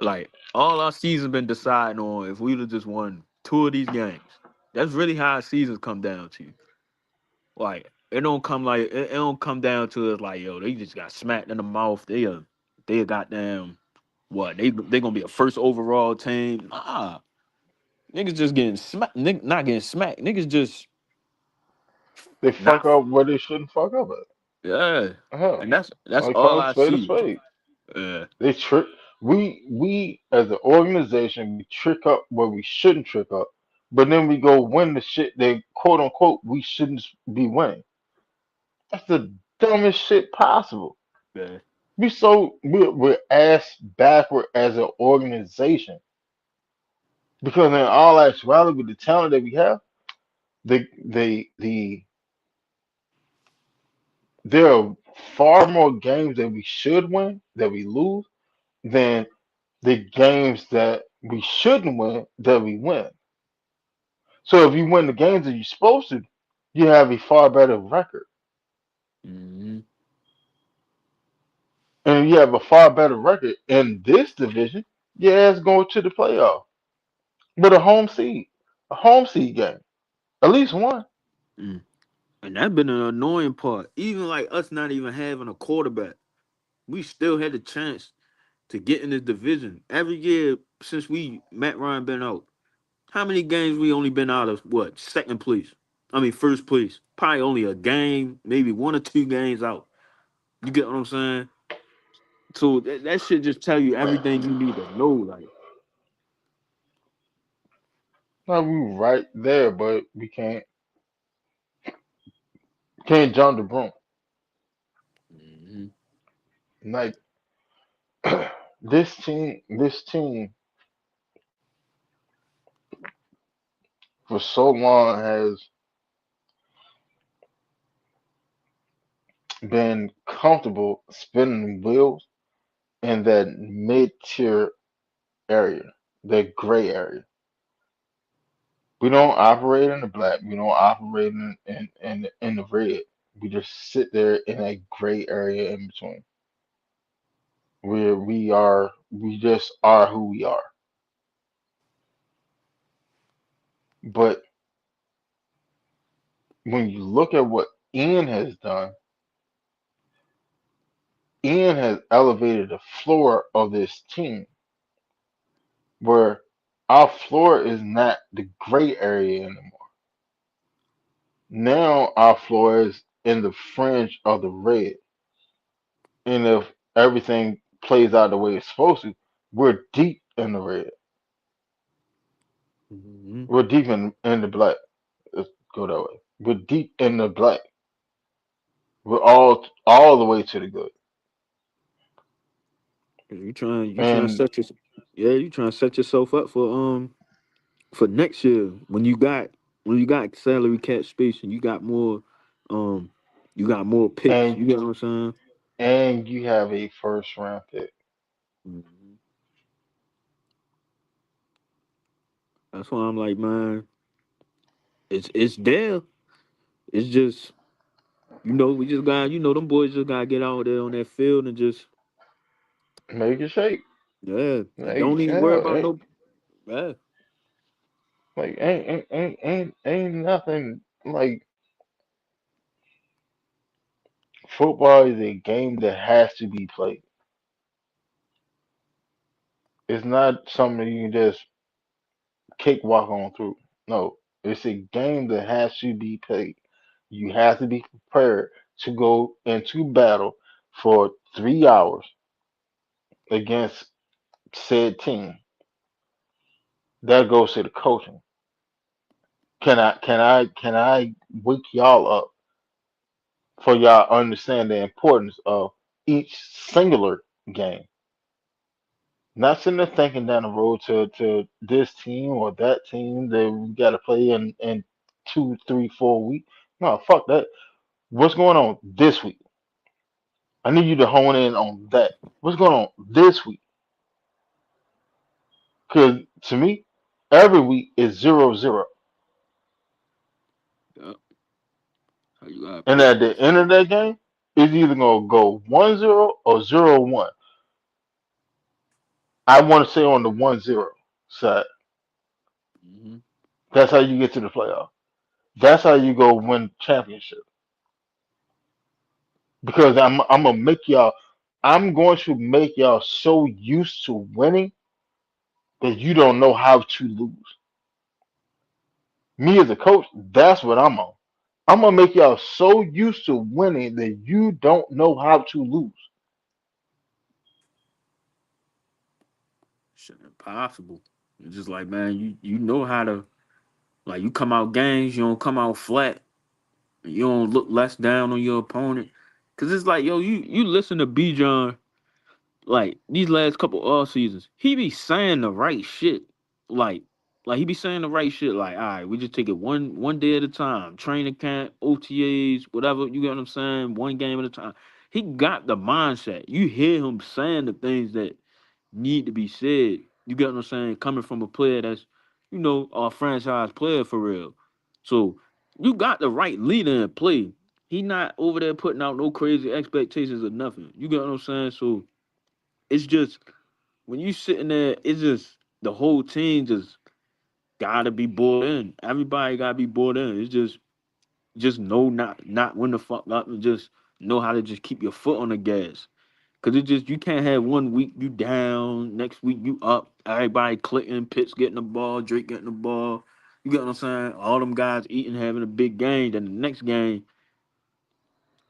Like all our season been deciding on if we'd have just won two of these games. That's really how our seasons come down to. Like it don't come down to us like yo they just got smacked in the mouth. They a goddamn what they gonna be a first overall team. Nah, niggas just getting smacked. Not getting smacked. Niggas just They not. fuck up where they shouldn't fuck up Yeah, at. Hell, and that's like all call a I spade a see. spade. Yeah. They trick. We as an organization we trick up where we shouldn't trick up, but then we go win the shit that quote unquote we shouldn't be winning. That's the dumbest shit possible. Yeah. We're ass backward as an organization because in all actuality, with the talent that we have, the there are far more games that we should win that we lose than the games that we shouldn't win that we win. So if you win the games that you're supposed to, you have a far better record, Hmm. and if you have a far better record in this division. Yeah, it's going to the playoff with a home seed game, at least one. Mm. And that been an annoying part. Even like us not even having a quarterback, we still had the chance to get in this division every year since Matt Ryan been out. How many games we only been out of what second place? I mean first place. Probably only a game, maybe one or two games out. You get what I'm saying? So that should just tell you everything you need to know. Like, Now we right there, but we can't jump the broom. mhm. Like this team for so long has been comfortable spinning wheels in that mid-tier area, that gray area. We don't operate in the black. We don't operate in the red. We just sit there in that gray area in between, where we just are who we are. But when you look at what Ian has done, Ian has elevated the floor of this team where our floor is not the gray area anymore. Now our floor is in the fringe of the red. And if everything plays out the way it's supposed to, we're deep in the red. Mm-hmm. We're deep in the black. Let's go that way. We're deep in the black. We're all the way to the good. You trying to And set your yeah, you trying to set yourself up for next year when you got salary cap space and um you got more picks. and You get what I'm saying? and you have a first round pick. Mhm. That's why I'm like, man, it's there. It's just we just got them boys just gotta get out there on that field and just Make it shake. yeah, and Like don't even worry hell, about no yeah. ain't nothing like football is a game that has to be played. It's not something you can just cakewalk on through. No, it's a game that has to be played. You have to be prepared to go into battle for 3 hours against said team. That goes to the coaching. Can I wake y'all up for y'all understand the importance of each singular game? Not sitting there thinking down the road to this team or that team that we got to play in 2, 3, 4 weeks. No, fuck that. What's going on this week? I need you to hone in on that. What's going on this week? Because to me, every week is 0-0. Yeah, how you gotta And play. at the end of that game, it's either going to go 1-0 or 0-1. I want to say on the 1-0 side. Hmm. That's how you get to the playoff. That's how you go win championship. Because I'm gonna make y'all. I'm going to make y'all so used to winning that you don't know how to lose. Me as a coach, that's what I'm on. I'm gonna make y'all so used to winning that you don't know how to lose. Shit impossible. It's just like, man, you know how to like you come out games, you don't come out flat. You don't look less down on your opponent. Cause it's like, yo, you listen to B John like these last couple off seasons, he be saying the right shit. Like, like he be saying the right shit. Like, all right, we just take it one day at a time. Training camp, OTAs, whatever. You get what I'm saying? One game at a time. He got the mindset. You hear him saying the things that need to be said. You get what I'm saying? Coming from a player that's, a franchise player for real. So you got the right leader in play. He not over there putting out no crazy expectations or nothing. You get what I'm saying? So it's just when you sitting there, it's just the whole team just gotta be bought in. Everybody gotta be bought in. It's just know not when the fuck up and just know how to just keep your foot on the gas. Cause it just you can't have one week you down, next week you up, everybody clicking, Pitts getting the ball, Drake getting the ball. You get what I'm saying? All them guys eating, having a big game. Then the next game,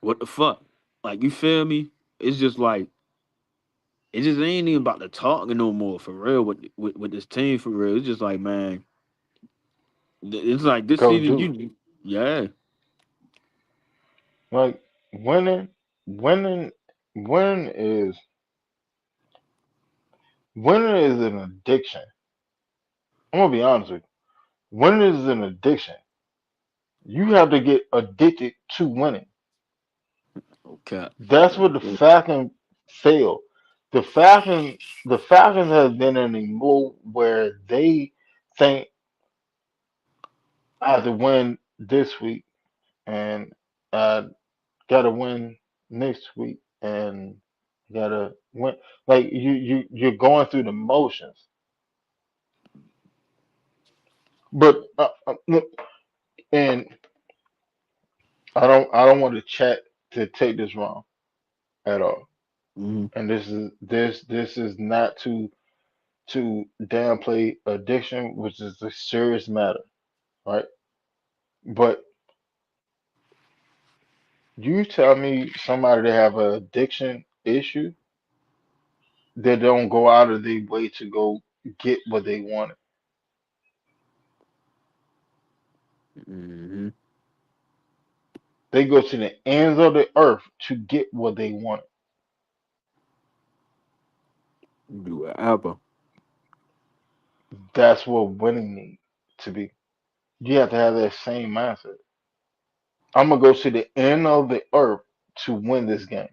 what the fuck? Like you feel me? It's just like it just ain't even about the talking no more for real with this team for real. It's just like man, it's like this Go season do you yeah. like winning, winning, winning is winning is an addiction. I'm gonna be honest with you. Winning is an addiction. You have to get addicted to winning. Okay. That's Yeah. what the Falcons failed. The Falcons have been in a mode where they think I have to win this week and I gotta win next week and gotta win. Like you're going through the motions. But look, and I don't want the chat to take this wrong at all. Mm-hmm. And this is not to downplay addiction, which is a serious matter, right? But you tell me somebody that have an addiction issue that don't go out of their way to go get what they wanted. Mm-hmm. They go to the ends of the earth to get what they want. Do whatever. That's what winning needs to be. You have to have that same mindset. I'm gonna go to the end of the earth to win this game.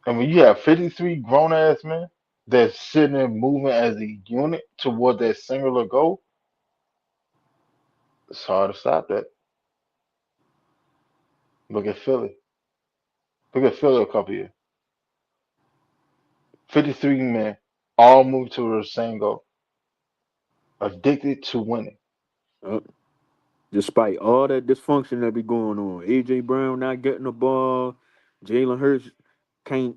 And when you have 53 grown ass men that's sitting there moving as a unit toward that singular goal, it's hard to stop that. Look at Philly. Look at Philly a couple years. 53 men all move to the same goal, addicted to winning. Uh, Despite all that dysfunction that be going on, AJ Brown not getting the ball, Jalen Hurts can't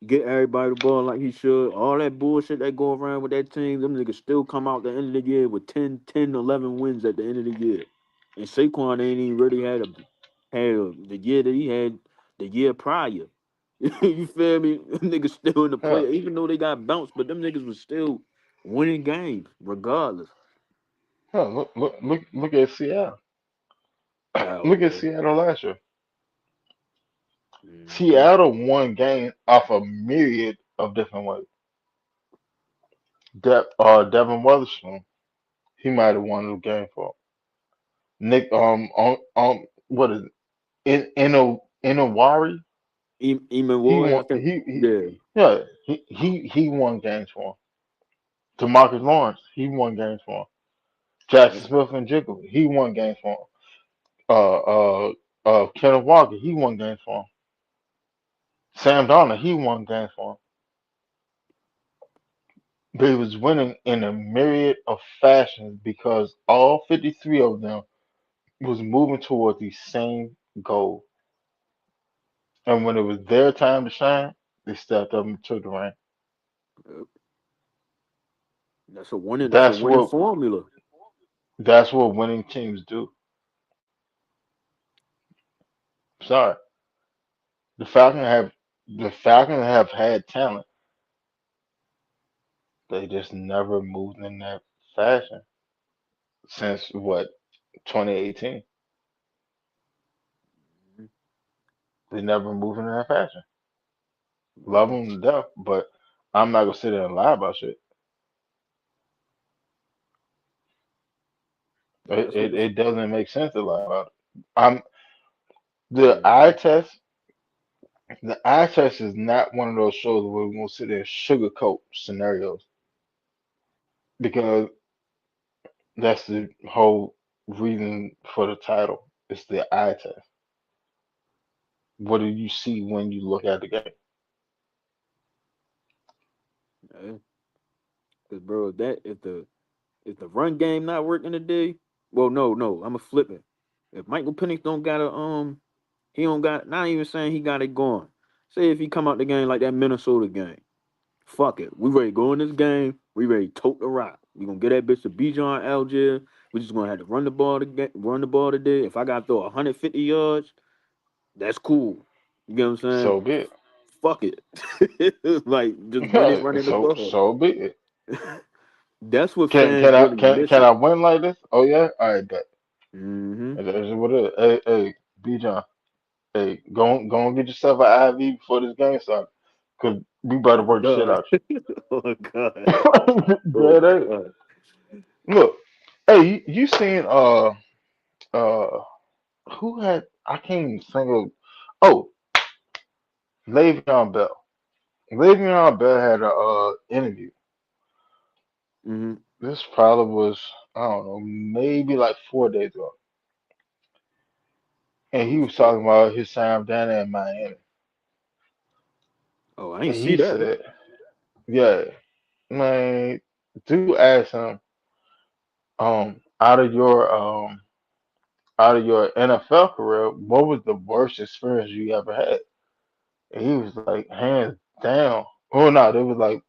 get everybody the ball like he should. All that bullshit that go around with that team, them niggas still come out the end of the year with 11 wins at the end of the year. And Saquon ain't even really the year that he had the year prior. You feel me? Them niggas still in the Hell, play, even though they got bounced, but them niggas was still winning games regardless. hell, look at Seattle. Oh Look at yeah. Seattle last year. Mm-hmm. Seattle won games off a myriad of different ways. Devin Witherspoon, he might have won the game for 'em. Nick what is it? Inowari, Eamon he Ward, I won think. Yeah. yeah, he won games for him. Demarcus Lawrence, he won games for him. Jackson Smith and Jiggle, he won games for him. Kenneth Walker, he won games for him. Sam Darnold, he won games for him. They was winning in a myriad of fashions because all 53 of them was moving toward the same goal. And when it was their time to shine, they stepped up and took the ring. Uh, That's a That's winning what formula. that's what winning teams do. Sorry, the Falcons have the Falcons have had talent. They just never moved in that fashion since what 2018. They never moved in that fashion. Love Mhm. them to death, but I'm not gonna sit there and lie about shit. It, That's what it, it's. it doesn't make sense to lie about it. I'm the eye Mhm. test. The eye test is not one of those shows where we're gonna sit there and sugarcoat scenarios because that's the whole reason for the title. It's the eye test. What do you see when you look at the game? Yeah. Cause bro, if the run game not working today, well, no, I'ma flip it. If Michael Penix don't got he don't got. Not even saying he got it going. Say if he come out the game like that Minnesota game. Fuck it. We ready to go in this game. We ready to tote the rock. We gonna get that bitch to Bijan Algier. We just gonna have to run the ball today. If I gotta throw 150 yards, that's cool. You get what I'm saying? So be it. Fuck it. Like just Yeah, running the so ball. so be it. That's what Can fans can I really can missing. I win like this? Oh yeah, all right, bet. Mm-hmm. That's what it is. Hey, B John. Hey, go and get yourself an IV before this game starts, cause we better Oh work the shit God. out Oh God. you. Oh Dead ass. God. Look, hey, you seen uh who had I can't even think of oh Le'Veon Bell. Le'Veon Bell had a interview. Mm-hmm. This probably was I don't know maybe like 4 days ago, and he Oh was shit. talking about his time down there in Miami, Oh, I ain't and see he that. said, "Yeah, man, dude asked him." out of your NFL career, what was the worst experience you ever had? And he was like, hands down. Oh no, it was like,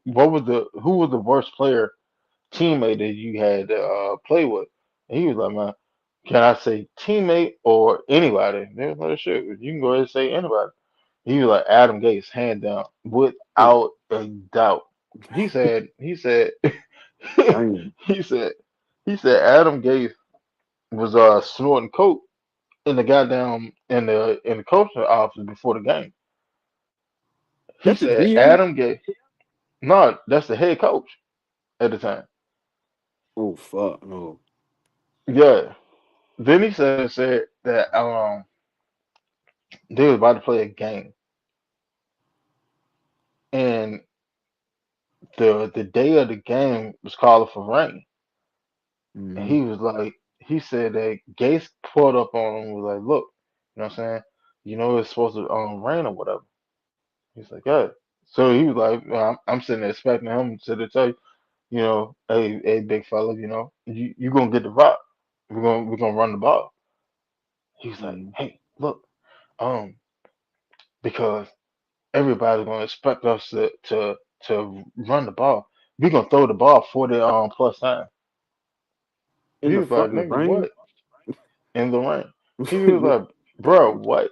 what was the who was the worst player teammate that you had to play with? And he was like, man, can I say teammate or anybody? They was like, shit, you can go ahead and say anybody. He was like Adam Gates, hand down, Oh, without a doubt. He said, damn. he said, he said Adam Gates was snorting coke in the goddamn in the coaching office before the game. He That's the said GM? Adam Gates, no, that's the head coach at the time. Oh, fuck, no. Yeah. Then he said that they was about to play a game, and the day of the game was calling for rain. And Mm-hmm. he was like, he said that Gates pulled up on him and was like, look, you know what I'm saying? You know it's supposed to rain or whatever. He's like, yeah. So he was like, I'm sitting there expecting him to tell you, hey, big fella, you gonna get the rock. We're gonna run the ball. He's like, Mm-hmm. hey, look, um, because everybody's gonna expect us to run the ball. We're gonna throw the ball 40 plus times. In He the was like, fucking nigga, rain? what? In the rain. He was like, bro, what?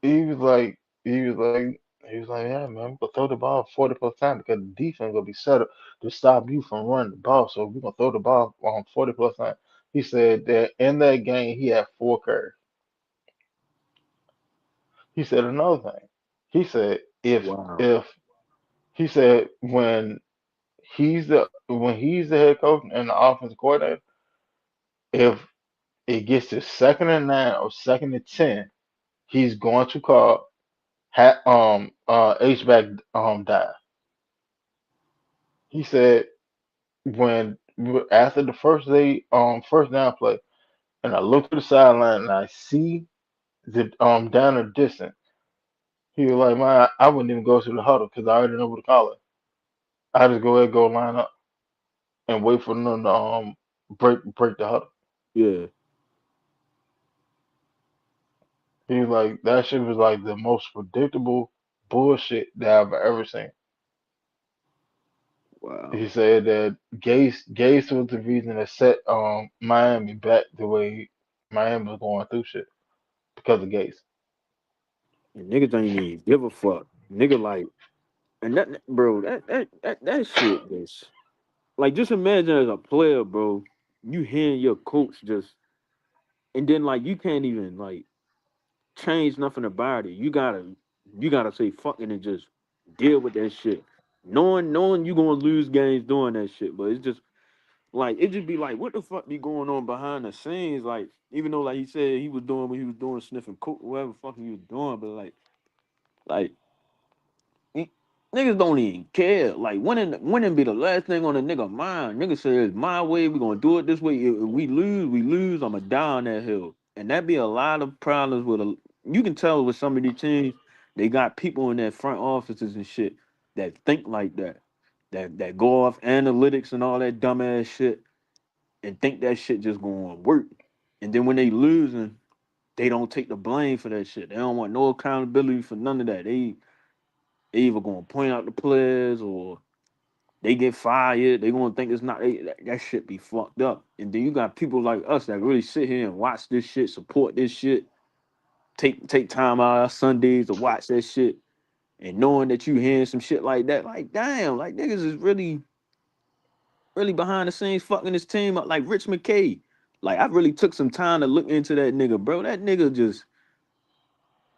He was like, he was like, he was like, yeah, man, we're gonna throw the ball 40 plus times because the defense gonna be set up to stop you from running the ball. So we're gonna throw the ball 40 plus times. He said that in that game he had 4 carries. He said another thing. He said Wow. if he said when he's the head coach and the offensive coordinator, if it gets to 2nd and 9 or 2nd and 10, he's going to call H-back dive. He said when after the first down play, and I look to the sideline and I see the down the distance, he was like, man, I wouldn't even go to the huddle because I already know what to call it. I just go ahead and go line up and wait for them to break the huddle. Yeah. He was like that shit was like the most predictable bullshit that I've ever seen. He Wow. said that Gase was the reason that set Miami back the way Miami was going through shit because of Gase. And niggas ain't even give a fuck. Nigga like and bro, that shit just like just imagine as a player, bro, you hearing your coach just and then like you can't even like change nothing about it. You gotta say fucking and just deal with that shit. Knowing you gonna lose games doing that shit, but it's just like it just be like, what the fuck be going on behind the scenes? Like, even though like he said he was doing what he was doing, sniffing coke, whatever fucking he was doing, but like he- niggas don't even care. Like winning be the last thing on a nigga mind. Nigga say it's my way, we gonna do it this way. If we lose, we lose. I'ma die on that hill. And that be a lot of problems with a you can tell with some of these teams, they got people in their front offices and shit that think like that. That go off analytics and all that dumbass shit and think that shit just gonna work. And then when they losing, they don't take the blame for that shit. They don't want no accountability for none of that. They either gonna point out the players or they get fired. They gonna think it's not that shit be fucked up. And then you got people like us that really sit here and watch this shit, support this shit, take time out of our Sundays to watch that shit, and knowing that you hearing some shit like that, like damn, like niggas is really behind the scenes fucking this team up like Rich McKay. Like I really took some time to look into that nigga, bro. That nigga just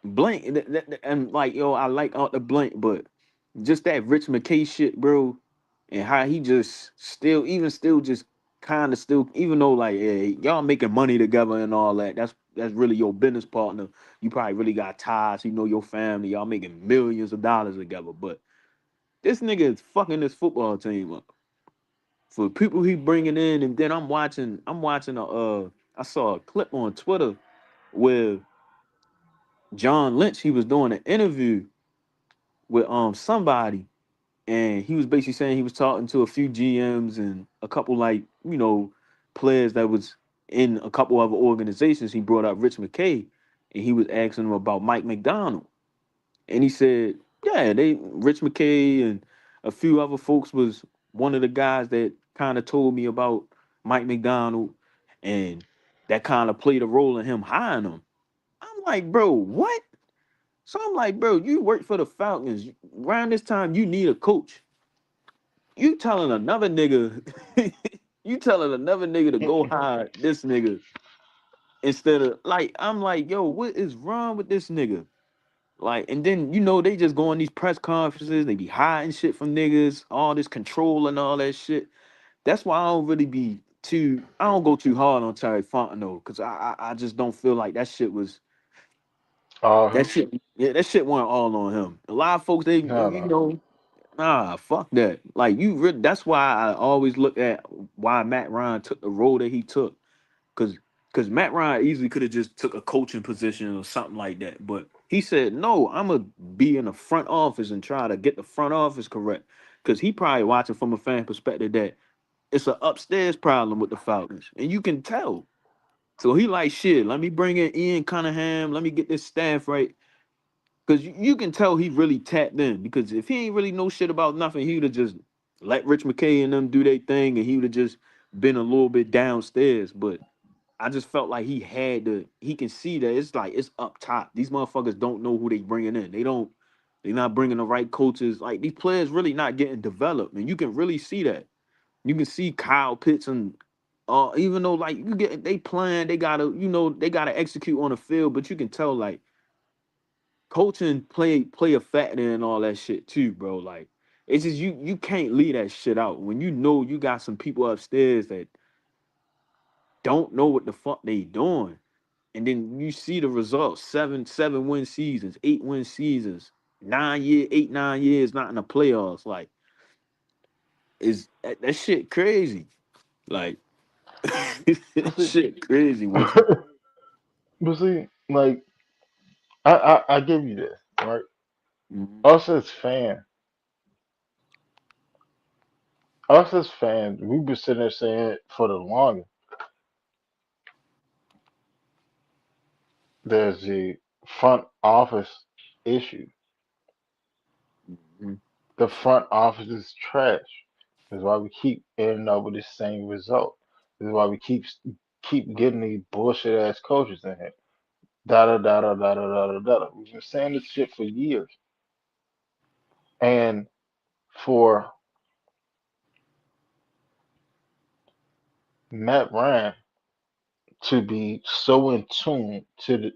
blank and like yo, I like out the blank, but just that Rich McKay shit, bro, and how he just still just kind of still, even though like yeah, y'all making money together and all that. That's really your business partner. You probably really got ties. You know your family. Y'all making millions of dollars together, but this nigga is fucking this football team up for people he bringing in, and then I'm watching I saw a clip on Twitter where John Lynch he was doing an interview with somebody, and he was basically saying he was talking to a few GMs and a couple like players that was in a couple other organizations. He brought up Rich McKay, and he was asking him about Mike McDonald, and he said, "Yeah, they Rich McKay and a few other folks was one of the guys that kind of told me about Mike McDonald, and that kind of played a role in him hiring him." I'm like, bro, what? So I'm like, bro, you work for the Falcons. Around this time, you need a coach. You telling another nigga, you telling another nigga to go hire this nigga instead of like, I'm like, yo, what is wrong with this nigga? Like, and then they just go on these press conferences, they be hiding shit from niggas, all this control and all that shit. That's why I don't go too hard on Terry Fontenot, because I just don't feel like that shit was that him? shit. Yeah, that shit wasn't all on him. A lot of folks, they No, no. nah, fuck that. Like that's why I always look at why Matt Ryan took the role that he took, because Matt Ryan easily could have just took a coaching position or something like that, but he said no. I'm gonna be in the front office and try to get the front office correct, because he probably watching from a fan perspective that it's an upstairs problem with the Falcons, and you can tell. So he like, shit, let me bring in Ian Cunningham, let me get this staff right. Because you can tell he really tapped in. Because if he ain't really know shit about nothing, he would have just let Rich McKay and them do their thing, and he would have just been a little bit downstairs. But I just felt like he had to. He can see that it's like it's up top. These motherfuckers don't know who they bringing in. They don't. They're not bringing the right coaches. Like these players really not getting developed, and you can really see that. You can see Kyle Pitts and. Even though like you get they playing, they gotta they gotta execute on the field, but you can tell like coaching play a factor in all that shit too, bro. Like it's just you can't leave that shit out when you know you got some people upstairs that don't know what the fuck they doing, and then you see the results: seven win seasons, 8 win seasons, 9 years not in the playoffs. Like is that shit crazy? Like But see, shit crazy, Winfrey. but see, like I give you this, right? Mhm. Us as fans, we've been sitting there saying it for the longest. There's the front office issue. Mhm. The front office is trash. That's why we keep ending up with the same result. This is why we keep getting these bullshit ass coaches in here. Da da da da da da da da da. We've been saying this shit for years, and for Matt Ryan to be so in tune to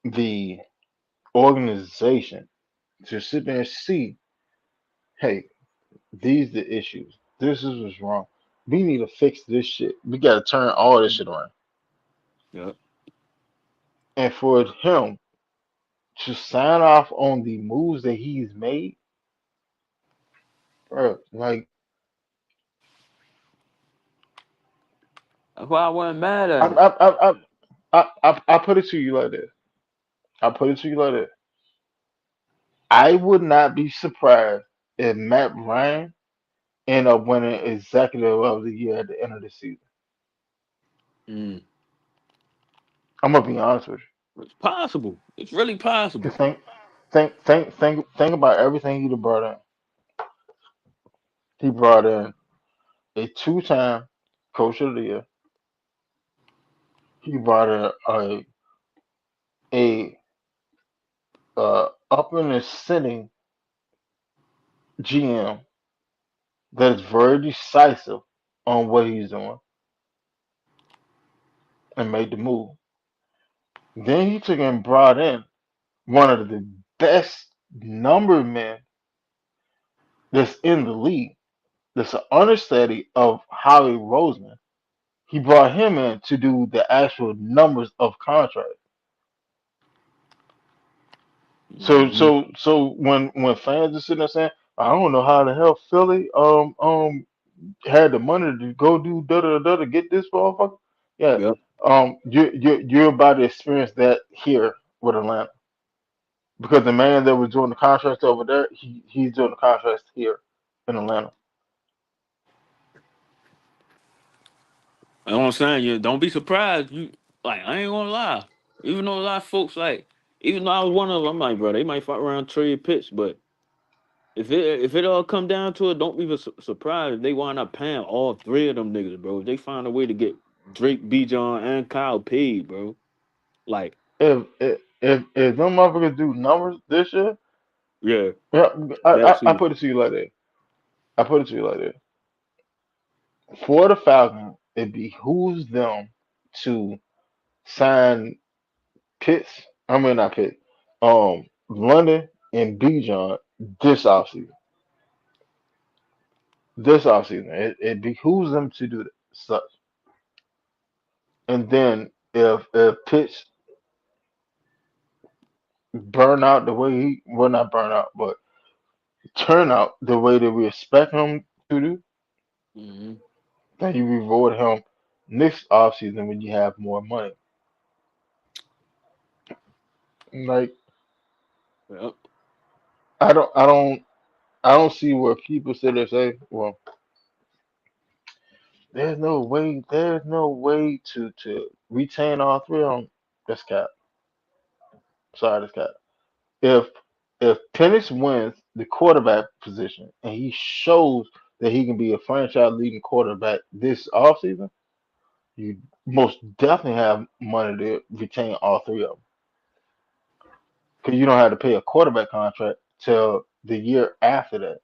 the organization, to sit there and see, hey, these the issues. This is what's wrong. We need to fix this shit. We got to turn all this shit around. Yeah. And for him to sign off on the moves that he's made, bro, like That's why I wasn't mad I at it. I I I put it to you like this. I put it to you like this. I would not be surprised if Matt Ryan end up winning Executive of the Year at the end of the season. Mm. I'm gonna be honest with It's possible. It's really you. possible. To think about everything he brought in. He brought in a two-time Coach of the Year. He brought in a up in the sitting GM that is very decisive on what he's doing and made the move. Then he took and brought in one of the best number men that's in the league. That's an understudy of Howie Roseman. He brought him in to do the actual numbers of contracts. So Mhm. so so when fans are sitting there saying, I don't know how the hell Philly had the money to go do da da da to get this motherfucker. Yeah. Yep. You're about to experience that here with Atlanta. because the man that was doing the contracts over there, he's doing the contracts here in Atlanta. You know what I'm saying? You don't be surprised. You like I ain't gonna lie. Even though a lot of folks like, even though I was one of them, I'm like, bro, they might fight around trade pitch, but if it all come down to it, don't be surprised if they wind up paying all three of them niggas, bro. If they find a way to get Drake, B. John, and Kyle paid, bro. Like, If them motherfuckers do numbers this year, yeah, yeah, that I too. put it to you like that. I put it to you like that. For the Falcons, it behooves them to sign Pitts. I mean not Pitts. London and Bijan this offseason. This offseason, it behooves them to do such. And then if Pitts burn out the way he well not burn out, but turn out the way that we expect him to do, Hmm. then you reward him next offseason when you have more money. Like Yep. I don't see where people sit there and say, well, there's no way to retain all three of them. That's cap. Sorry, that's cap. If if Penix wins the quarterback position and he shows that he can be a franchise leading quarterback this offseason, you most definitely have money to retain all three of them because you don't have to pay a quarterback contract till the year after that.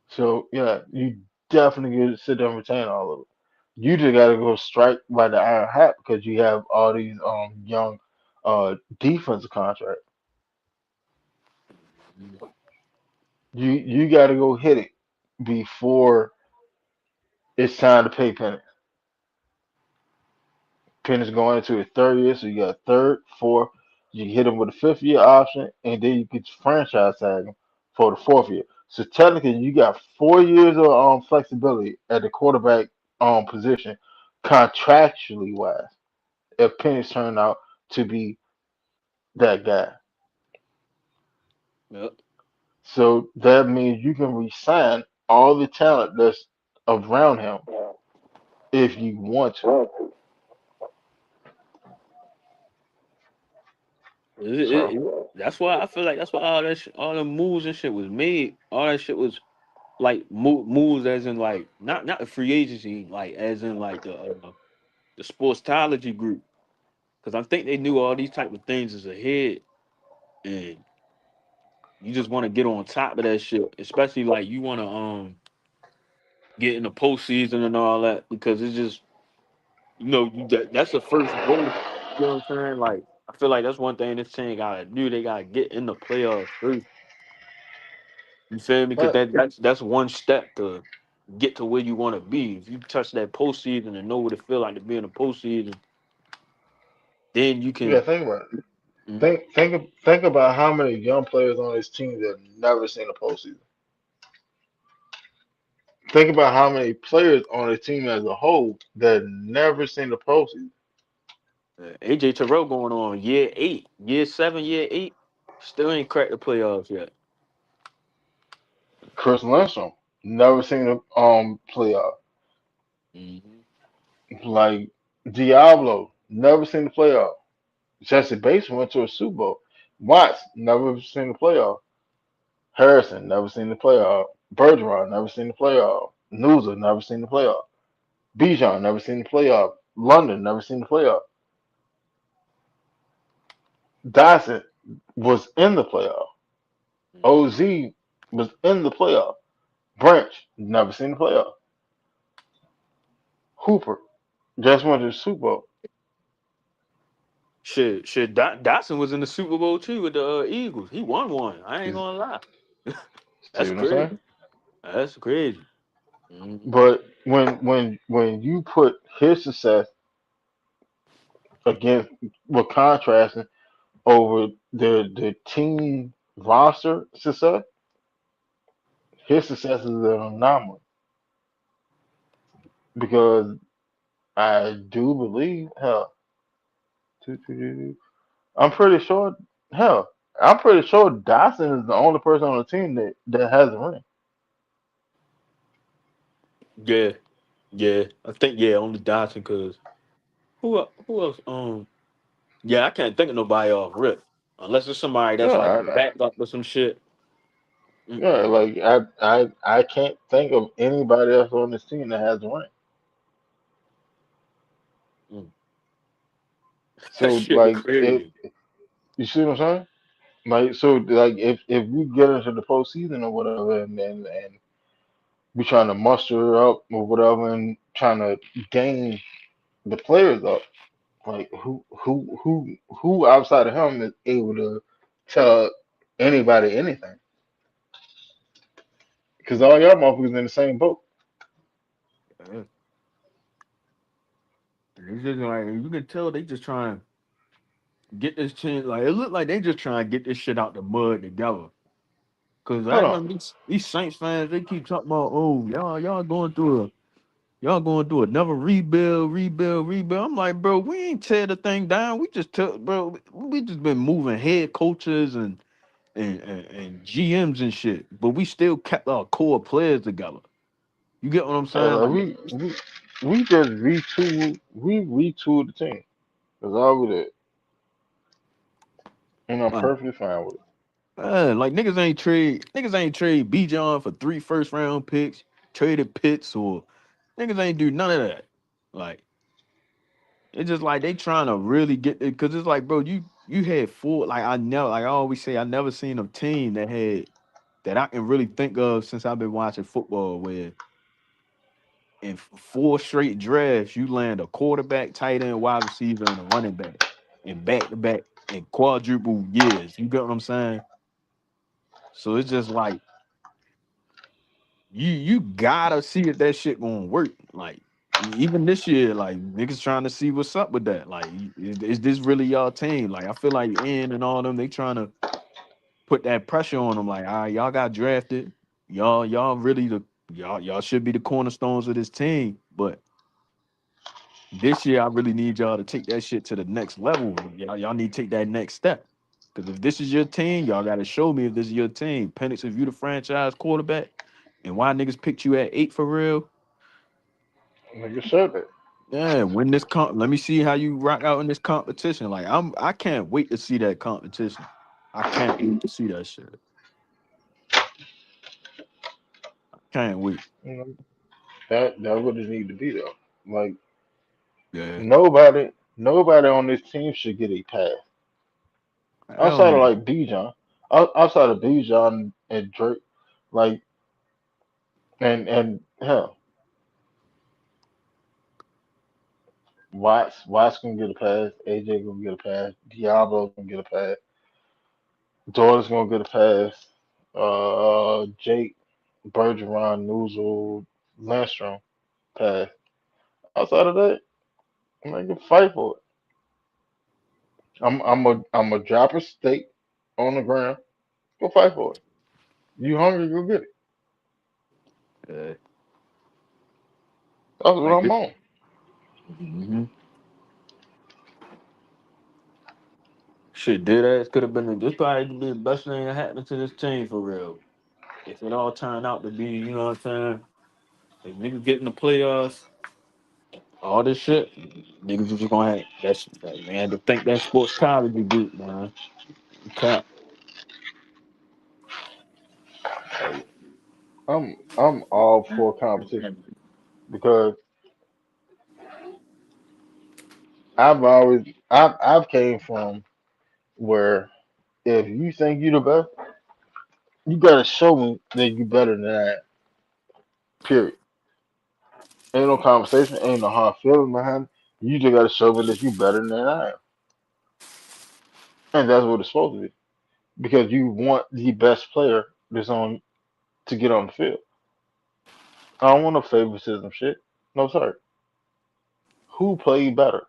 So yeah, you definitely get to sit there and retain all of it. You just got to go strike by the iron hat because you have all these young defensive contracts. You got to go hit it before it's time to pay Penix. Penix going into his third year, so you got third, fourth. You hit him with a fifth year option, and then you get franchise tag him for the fourth year. So technically, you got 4 years of flexibility at the quarterback position, contractually wise. If Penix turned out to be that guy, Yep. so that means you can resign all the talent that's around him if you want to. So That's why I feel like that's why all that all the moves and shit was made. All that shit was like moves as in like not the free agency, like as in like the sportsology group. Because I think they knew all these type of things is ahead, and you just want to get on top of that shit. Especially like you want to get in the postseason and all that because it's just that's the first goal. You know what I'm saying? Like I feel like that's one thing this team gotta do. They gotta get in the playoffs first. You feel me? Because uh, that's one step to get to where you want to be. If you touch that postseason and know what it feel like to be in the postseason, then you yeah, can. think about it. Mhm. Think about how many young players on this team that have never seen a postseason. Think about how many players on the team as a whole that never seen the postseason. AJ Terrell going on year 8, year 7, year 8, still ain't cracked the playoffs yet. Chris Lindstrom never seen a playoff. Hmm. Like Diablo never seen the playoff. Jesse Bates went to a Super Bowl. Watts never seen the playoff. Harrison never seen the playoff. Bergeron never seen the playoff. Newser never seen the playoff. Bijan never seen the playoff. London never seen the playoff. Dyson was in the playoff. Hmm. OZ was in the playoff. Branch never seen the playoff. Hooper just went to the Super Bowl. Shit. Dotson was in the Super Bowl too with the Eagles. He won one. I ain't See, gonna lie. see That's what I'm saying? crazy. That's crazy. Hmm. But when you put his success against with contrasting over the team roster success, his success is an anomaly because I do believe hell I'm pretty sure. Hell, I'm pretty sure Dotson is the only person on the team that has a ring. Yeah, yeah. I think only Dodson because who else? Yeah, I can't think of nobody off rip unless it's somebody Yeah, that's like a backup or some shit. yeah. Mm-mm. Like I can't think of anybody else on this team that has a ring. Mm. That So shit like it, crazy. you see what I'm saying? Like so, like if we get into the postseason or whatever, and we trying to muster up or whatever, and trying to gain the players up, like who outside of him is able to tell anybody anything? Because all y'all motherfuckers in the same boat. Yeah. And it's just like you can tell they just trying to get this team. Like it look like they just trying to get this shit out the mud together. Cause I Hold on. remember these Saints fans, they keep talking about, oh, y'all going through another rebuild. I'm like, bro, we ain't tear the thing down. We just took, bro, we just been moving head coaches and GMs and shit, but we still kept our core players together. You get what I'm Yeah, saying? like Like, we just retooled the team. That's all we did, and I'm like, perfectly fine with it. like niggas ain't trade B John for 3 first round picks, traded Pitts or niggas ain't do none of that. Like. It's just like they trying to really get it because it's like, bro, you had four. Like I never, like I always say, I never seen a team that I can really think of since I've been watching football where in 4 straight drafts you land a quarterback, tight end, wide receiver, and a running back in back to back in quadruple years. You get what I'm saying? So it's just like you gotta see if that shit gonna work. Like even this year, like niggas trying to see what's up with that. Like, is this really y'all team? Like, I feel like Ian and all them, they trying to put that pressure on them. Like, all right, y'all got drafted. Y'all really y'all should be the cornerstones of this team. But this year, I really need y'all to take that shit to the next level. Y'all need to take that next step. Because if this is your team, y'all got to show me if this is your team. Penix, if you the franchise quarterback, and why niggas picked you at 8 for real? Nigga said that. Yeah, win this let me see how you rock out in this competition. Like I can't wait to see that competition. I can't wait to see that shit. Can't wait. You know, that what it need to be though. Like Yeah. nobody on this team should get a pass Hell outside of no. like Bijan, outside of Bijan and Drake, like and hell, Watts gonna get a pass, AJ gonna get a pass, Diablo gonna get a pass, Daughter's gonna get a pass, Jake, Bergeron, Newell, Landstrom pass. Outside of that, I can fight for it. I'm a drop a steak on the ground. Go fight for it. You hungry? Go get it. Yeah. That's what Like I'm this. on. Mhm. Shit, dead ass could have been this probably be the best thing that happened to this team for real. If it all turned out to be, you know what I'm saying? If niggas get in the playoffs, all this shit, niggas was just gonna have that man to think that sports college group, man. Cap. Like I'm all for competition because I've came from where if you think you the best, you gotta show me that you better than that. Period. Ain't no conversation, ain't no hard feeling behind it. You just gotta show me that you better than I am. And that's what it's supposed to be. Because you want the best player that's on to get on the field. I don't want no favoritism shit. No sir. Who played better?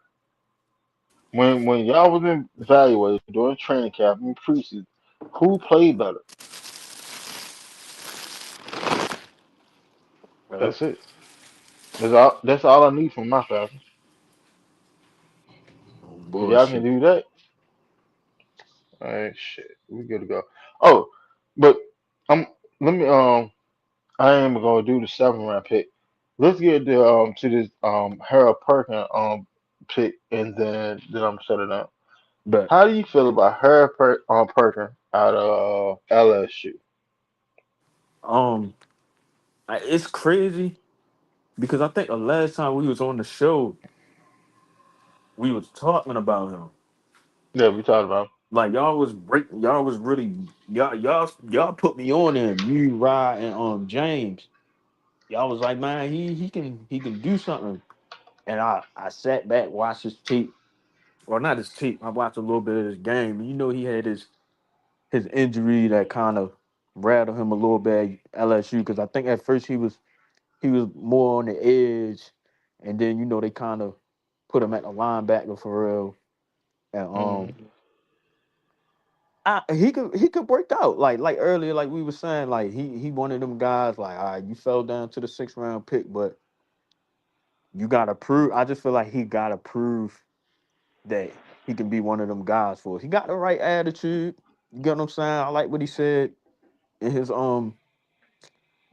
When y'all was in evaluation during training camp and preseason, who played better? Right? That's it. That's all I need from my Falcons. Oh, If y'all can bullshit. do that, All right, shit, we good to go. Oh, but I'm let me I ain't even gonna do the 7th round pick. Let's get to this Harold Perkins pick, and then I'm shut it down. But How do you feel about Perkins out of LSU? um, it's crazy because I think the last time we was on the show, we was talking about him. Yeah, we talked about. Like y'all was really y'all put me on him. You, Rod, and James. Y'all was like, man, he can do something. And I sat back, watched his tape. Well, not his tape. I watched a little bit of his game. You know, he had his injury that kind of rattled him a little bit at LSU because I think at first he was more on the edge, and then they kind of put him at the linebacker for real. And Mm, he could work out like earlier, like we were saying, like he one of them guys. Like, all right, you fell down to the 6th round pick, but you gotta prove. I just feel like he gotta prove that he can be one of them guys for us. He got the right attitude. You get what I'm saying? I like what he said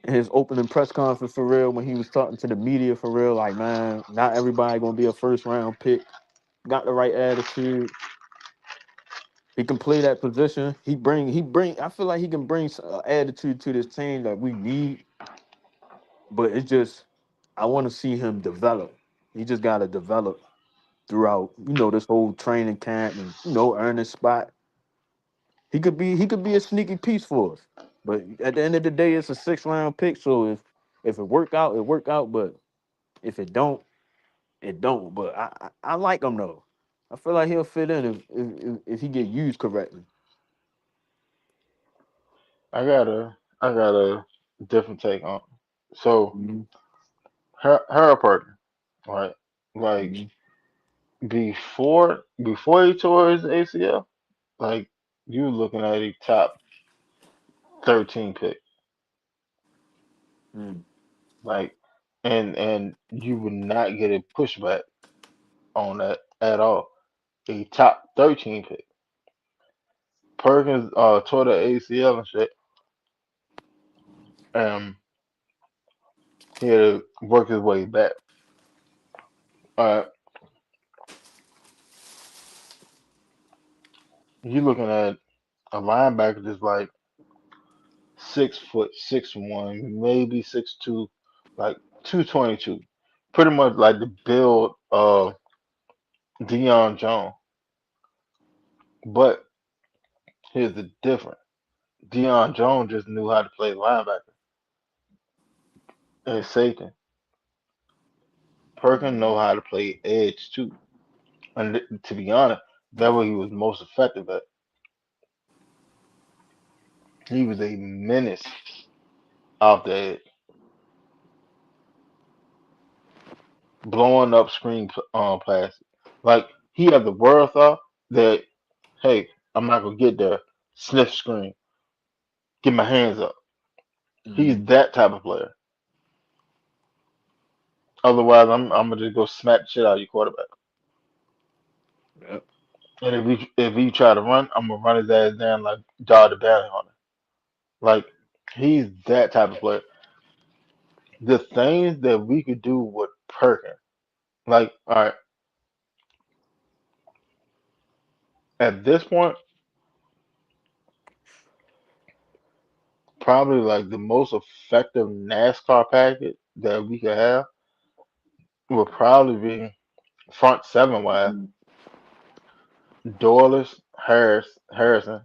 in his opening press conference for real when he was talking to the media for real. Like, man, not everybody gonna be a 1st round pick. Got the right attitude. He can play that position. He bring. I feel like he can bring attitude to this team that we need. But it's just I want to see him develop. He just got to develop throughout. This whole training camp and earn his spot. He could be a sneaky piece for us. But at the end of the day, it's a 6th round pick. So if it work out, it work out. But if it don't, it don't. But I like him though. I feel like he'll fit in if he get used correctly. I got a different take on. So Mhm, Harold Perkins, right? Like mhm, before he tore his ACL, like you looking at a top 13 pick, mhm, like, and you would not get a pushback on that at all. A top 13 pick. Perkins tore the ACL and shit. He had to work his way back. Uh, you looking at a linebacker that's like 6 foot 6'1", maybe 6'2", like 222. Pretty much like the build of Deion Jones. But here's the difference. Deion Jones just knew how to play linebacker and safety. Perkins know mhm. how to play edge too. And to be honest, that's what he was most effective at. He was a menace off the edge, blowing up screen passes. Like he had the wherewithal that, hey, I'm not gonna get there. Sniff screen, get my hands up. He's Mhm. that type of player. Otherwise, I'm gonna just go smack the shit out of your quarterback. Yep. And if he try to run, I'm gonna run his ass down like Dog the Bounty Hunter. Like he's that type of player. The things that we could do with Perkins, like all right, at this point, probably like the most effective NASCAR package that we could have would probably be front seven wise, Mhm. Doyless, Harrison,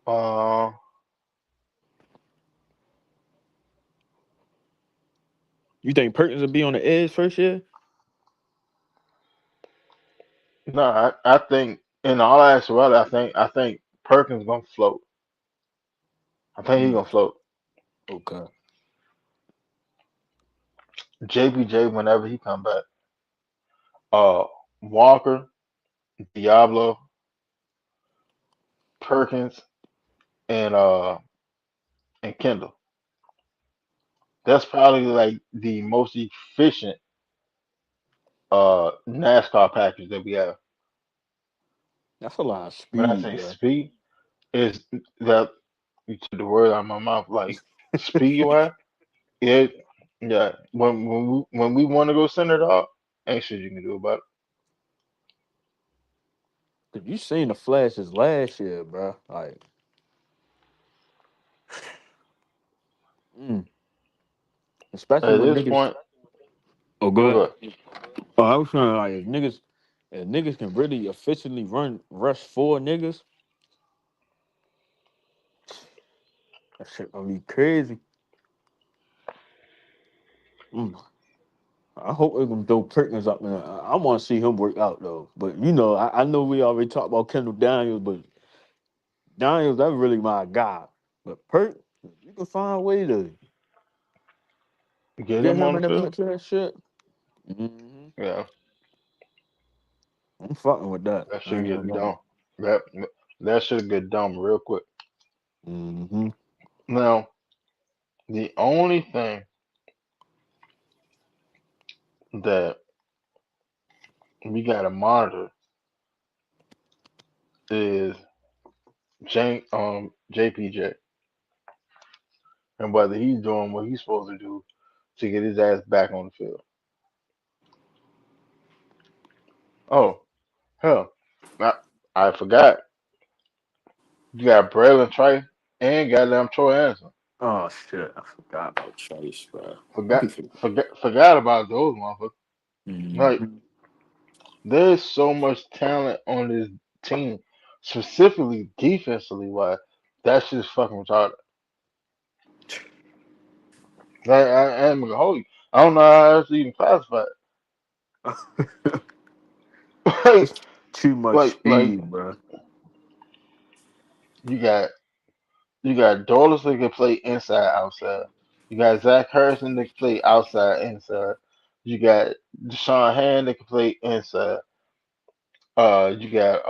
uh, You think Perkins will be on the edge first year? no, I think in all actuality, I think Perkins gonna float. I think he Mm. gonna float. Okay. JBJ whenever he come back. Uh, Walker, Diablo, Perkins, and Kendall. That's probably like the most efficient NASCAR package that we have. That's a lot of When I speed, say bro. speed, is that you took the word out of my mouth. Like speed wise, yeah, yeah. When we want to go center dog, ain't shit you can do about Cause you seen the flashes last year, bro. Like, mm, it. especially At when this niggas. point, Oh, go good. good. Oh, I was trying to like if niggas can really efficiently run rush four niggas, that shit gonna be crazy. Mm. I hope they gonna throw Perkins up there. I want to see him work out though. But I know we already talked about Kendall Daniels, but Daniels that's really my guy. But Perk, if you can find a way to Get get him him on the in the field. mix of that shit. hmm Yeah, I'm fucking with that. that I should ain't gonna get lie. done. That that should get done real quick. Mm-hmm. Now, the only thing that we gotta monitor is JPJ and whether he's doing what he's supposed to do to get his ass back on the field. Oh hell, I, I forgot. You got Braylon Trice and goddamn Troy Anderson. Oh shit, I forgot about Chase, bro. I Forgot be forgetting. forgot about those motherfuckers. Like Mhm. there's so much talent on this team, specifically defensively. Why that shit's fucking retarded. Like, I ain't gonna hold you. I don't know how else to even classify it. It's too much like speed, bro. you got you got Douglas that can play inside outside. You got Zach Harrison that can play outside inside. You got Deshaun Hand that can play inside. You got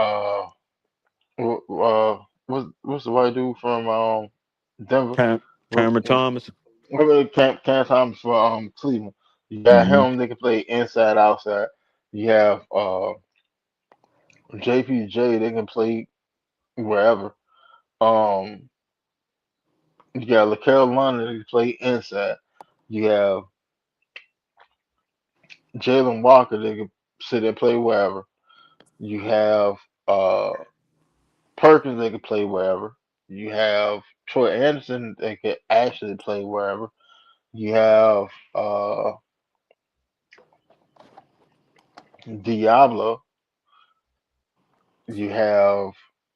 what's the white dude from Denver? Cameron Thomas. Cam Thomas for Cleveland. You got hmm him that can play inside outside. You have JPJ that can play wherever. Um, you got LaKelle London that can play inside. You have Jalen Walker that can sit and play wherever. You have uh Perkins that can play wherever. You have Troy Anderson that can actually play wherever. You have Diablo. You have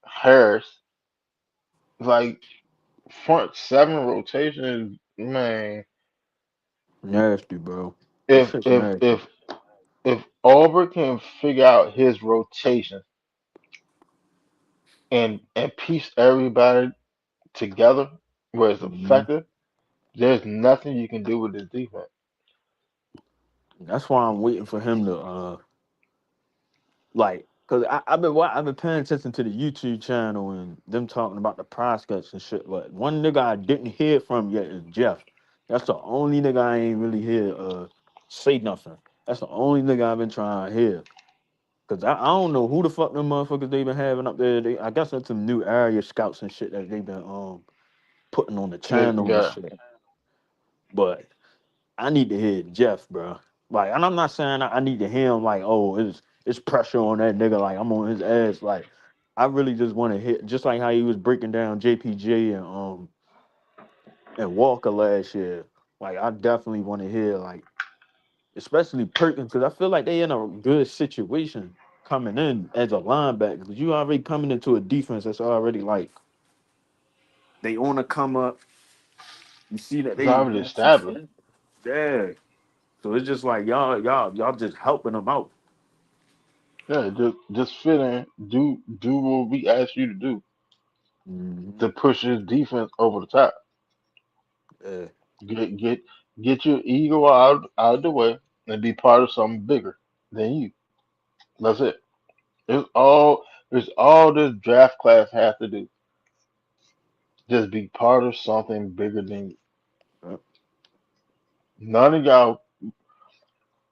Harris. Like front seven rotation, man. Nasty, bro. That If shit's if nasty. if if Auburn can figure out his rotation and piece everybody together where it's hmm effective, there's nothing you can do with this defense. That's why I'm waiting for him to cause I've been paying attention to the YouTube channel and them talking about the prospects and shit. But one nigga I didn't hear from yet is Jeff. That's the only nigga I ain't really hear say nothing. That's the only nigga I've been trying to hear. Cause I don't know who the fuck them motherfuckers they been having up there. I guess that's some new area scouts and shit that they been putting on the They channel and got shit. But I need to hear Jeff, bro. Like, and I'm not saying I need to hear him like, oh, it's pressure on that nigga. Like, I'm on his ass. Like, I really just want to hit, just like how he was breaking down JPJ and Walker last year. Like, I definitely want to hear like, especially Perkins, because I feel like they in a good situation coming in as a linebacker. Because you already coming into a defense that's already like they on to come up. You see that it's they already established. yeah. So it's just like y'all just helping them out. Yeah, just fit in, do what we ask you to do hmm to push this defense over the top. Yeah. Get get get your ego out of the way and be part of something bigger than you. That's it. It's all this draft class has to do. Just be part of something bigger than you. Uh, None of y'all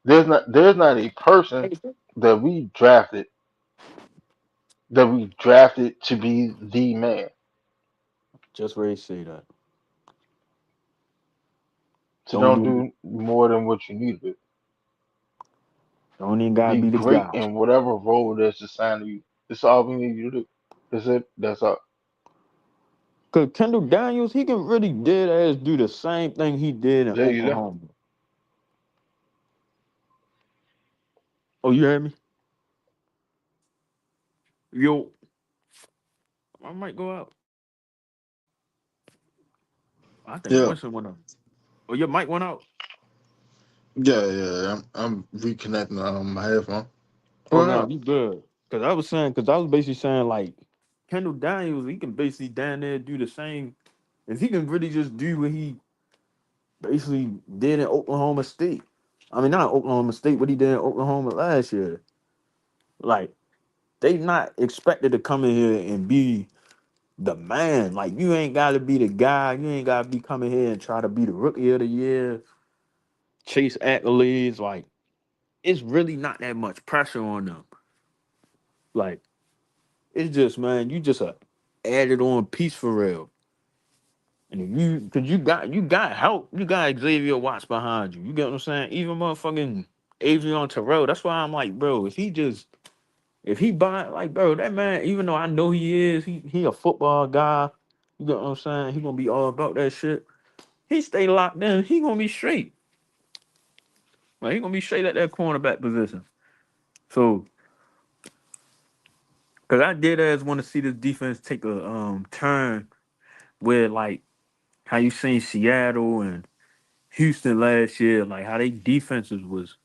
there's not a person that we drafted that we drafted to be the man, Just ready to say that. to Don't don't even do more than what you need to don't even gotta be be the great guy. in whatever role that's assigned to you. That's all we need you to do. That's it. That's all. Cause Kendall Daniels, he can really dead ass do the same thing he did in There you go. Oklahoma. Oh, you heard me? Yo, I might go out. I think Yeah, Winston went out. Oh, your mic went out. yeah. I'm reconnecting my headphone. Oh What no, up? you good. Cause I was basically saying like Kendall Daniels, he can basically down there do the same. If he can really just do what he basically did in Oklahoma State. I mean, not Oklahoma State, what he did in Oklahoma last year. Like, they not expected to come in here and be the man. Like, you ain't got to be the guy. You ain't got to be coming here and try to be the rookie of the year, chase accolades. Like, it's really not that much pressure on them. Like, it's just, man, you just a added on piece for real. And if you, cause you got help, you got Xavier Watts behind you. You get what I'm saying? Even motherfucking Avion Terrell. That's why I'm like, bro, if he buy like, bro, that man, even though I know he is, he a football guy. You get what I'm saying? He gonna be all about that shit. He stay locked in. He gonna be straight. Like he gonna be straight at that cornerback position. So, cause I did as want to see this defense take a turn where like how you seen Seattle and Houston last year, like how they defenses was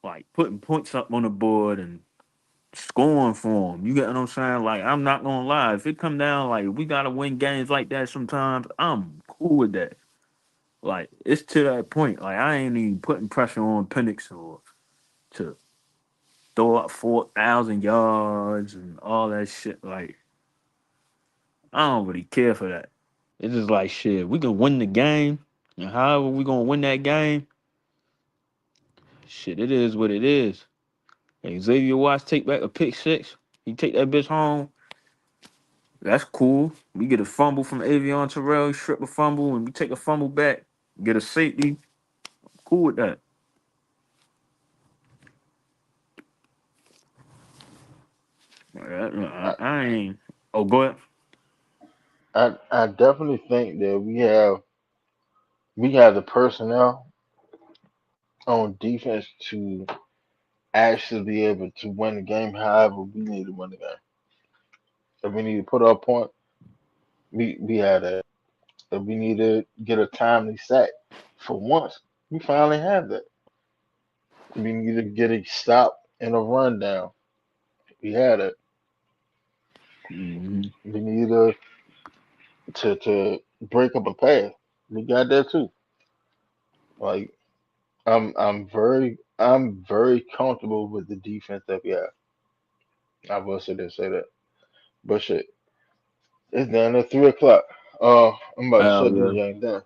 like putting points up on the board and scoring for them. You get what I'm saying? Like I'm not gonna lie, if it come down like we gotta win games like that sometimes, I'm cool with that. Like it's to that point. Like I ain't even putting pressure on Penix or to throw up 4,000 yards and all that shit. Like I don't really care for that. It's just like shit. We can win the game, and however we gonna win that game, shit. It is what it is. Hey, Xavier Watts take back a pick six. He take that bitch home. That's cool. We get a fumble from Avion Terrell, he strip a fumble, and we take a fumble back, get a safety. Cool with that. I, I ain't. Oh, go ahead. I definitely think that we have the personnel on defense to actually be able to win the game. However, we need to win the game. If we need to put up a point, we have that. If we need to get a timely sack, for once, we finally have that. We need to get a stop and a rundown. We had it. Hmm. We need to break up a pass. We got that too. Like I'm very comfortable with the defense that we have. I will sit there and say that. But shit, it's down at 3 o'clock. I'm about to Oh shut this yeah. game down.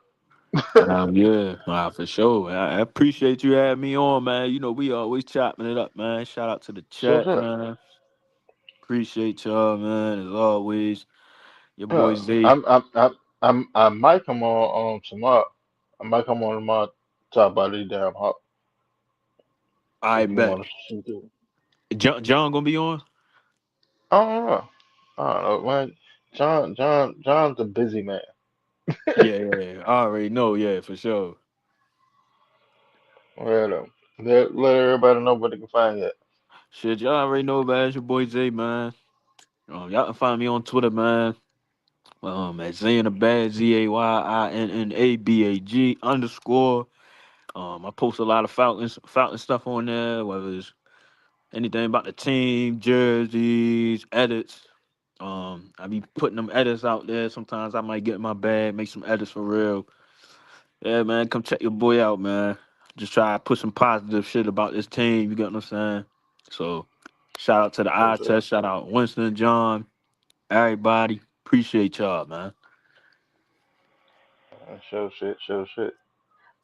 Yeah, for sure. I appreciate you having me on, man. You know, we always chopping it up, man. Shout out to the So chat, shit. man. Appreciate y'all, man. As always, your boy Yeah, Z. I might come on tomorrow. I might come on tomorrow. Talk about these damn hot I if you bet. want to shoot through. John gonna be on. I don't know. I don't know, man. John's a busy man. Yeah. I already know. Yeah, for sure. Well, let everybody know where they can find you. Shit, y'all already know about it. It's your boy Zay, man. Y'all can find me on Twitter, man. At Zaynabag, ZAYINNABAG _. I post a lot of Falcon stuff on there, whether it's anything about the team, jerseys, edits. I be putting them edits out there. Sometimes I might get in my bag, make some edits for real. Yeah, man, come check your boy out, man. Just try to put some positive shit about this team. You get what I'm saying? So, shout out to the So eye shit. test. Shout out Winston, John, everybody. Appreciate y'all, man. Show shit. Show shit.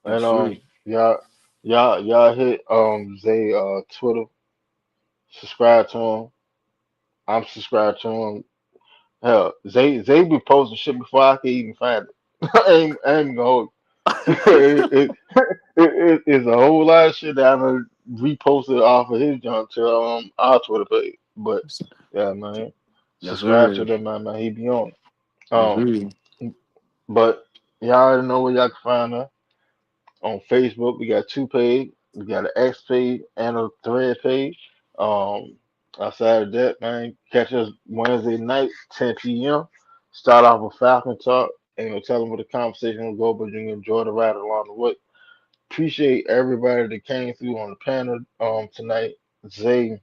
For And sure. y'all hit Zay Twitter. Subscribe to him. I'm subscribed to him. Hell, Zay be posting shit before I can even find it. I ain't gonna hold you. It's a whole lot of shit that I done reposted off of his junk to our Twitter page. But yeah, man, Yes, subscribe to sir. that man. He be on it. Yes, Um, sir. but y'all already know where y'all can find us on Facebook. We got two pages. We got an X page and a Thread page. Um, Outside of that, man, catch us Wednesday night, 10 p.m. Start off with Falcon Talk. And tell them where the conversation will go, but you can enjoy the ride along the way. Appreciate everybody that came through on the panel tonight. Zay,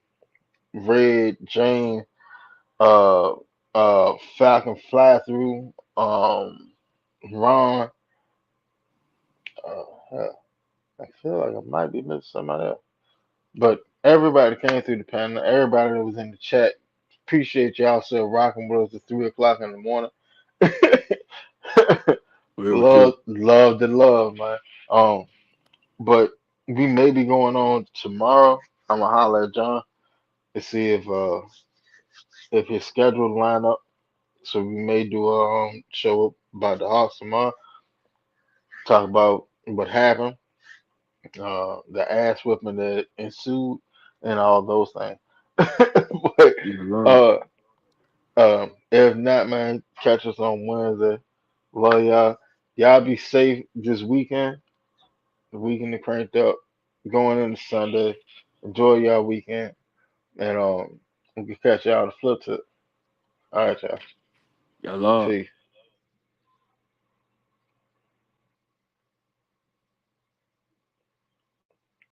Red, Jane, uh Falcon Fly Through, Ron. Hell, I feel like I might be missing somebody else. But everybody came through the panel, everybody that was in the chat. Appreciate y'all still rocking with us at 3 o'clock in the morning. Real love, shit. love the love, man. Um, but we may be going on tomorrow. I'm gonna holler at John to see if his schedule line up. So we may do a show up about the Hawks tomorrow. Talk about what happened, the ass whipping that ensued, and all those things. But Yes, sir. uh, if not, man, catch us on Wednesday. Love y'all. Y'all be safe this weekend. The weekend is cranked up. Going into Sunday. Enjoy y'all weekend. And we can catch y'all on the flip tip. All right, y'all. Y'all love. Peace.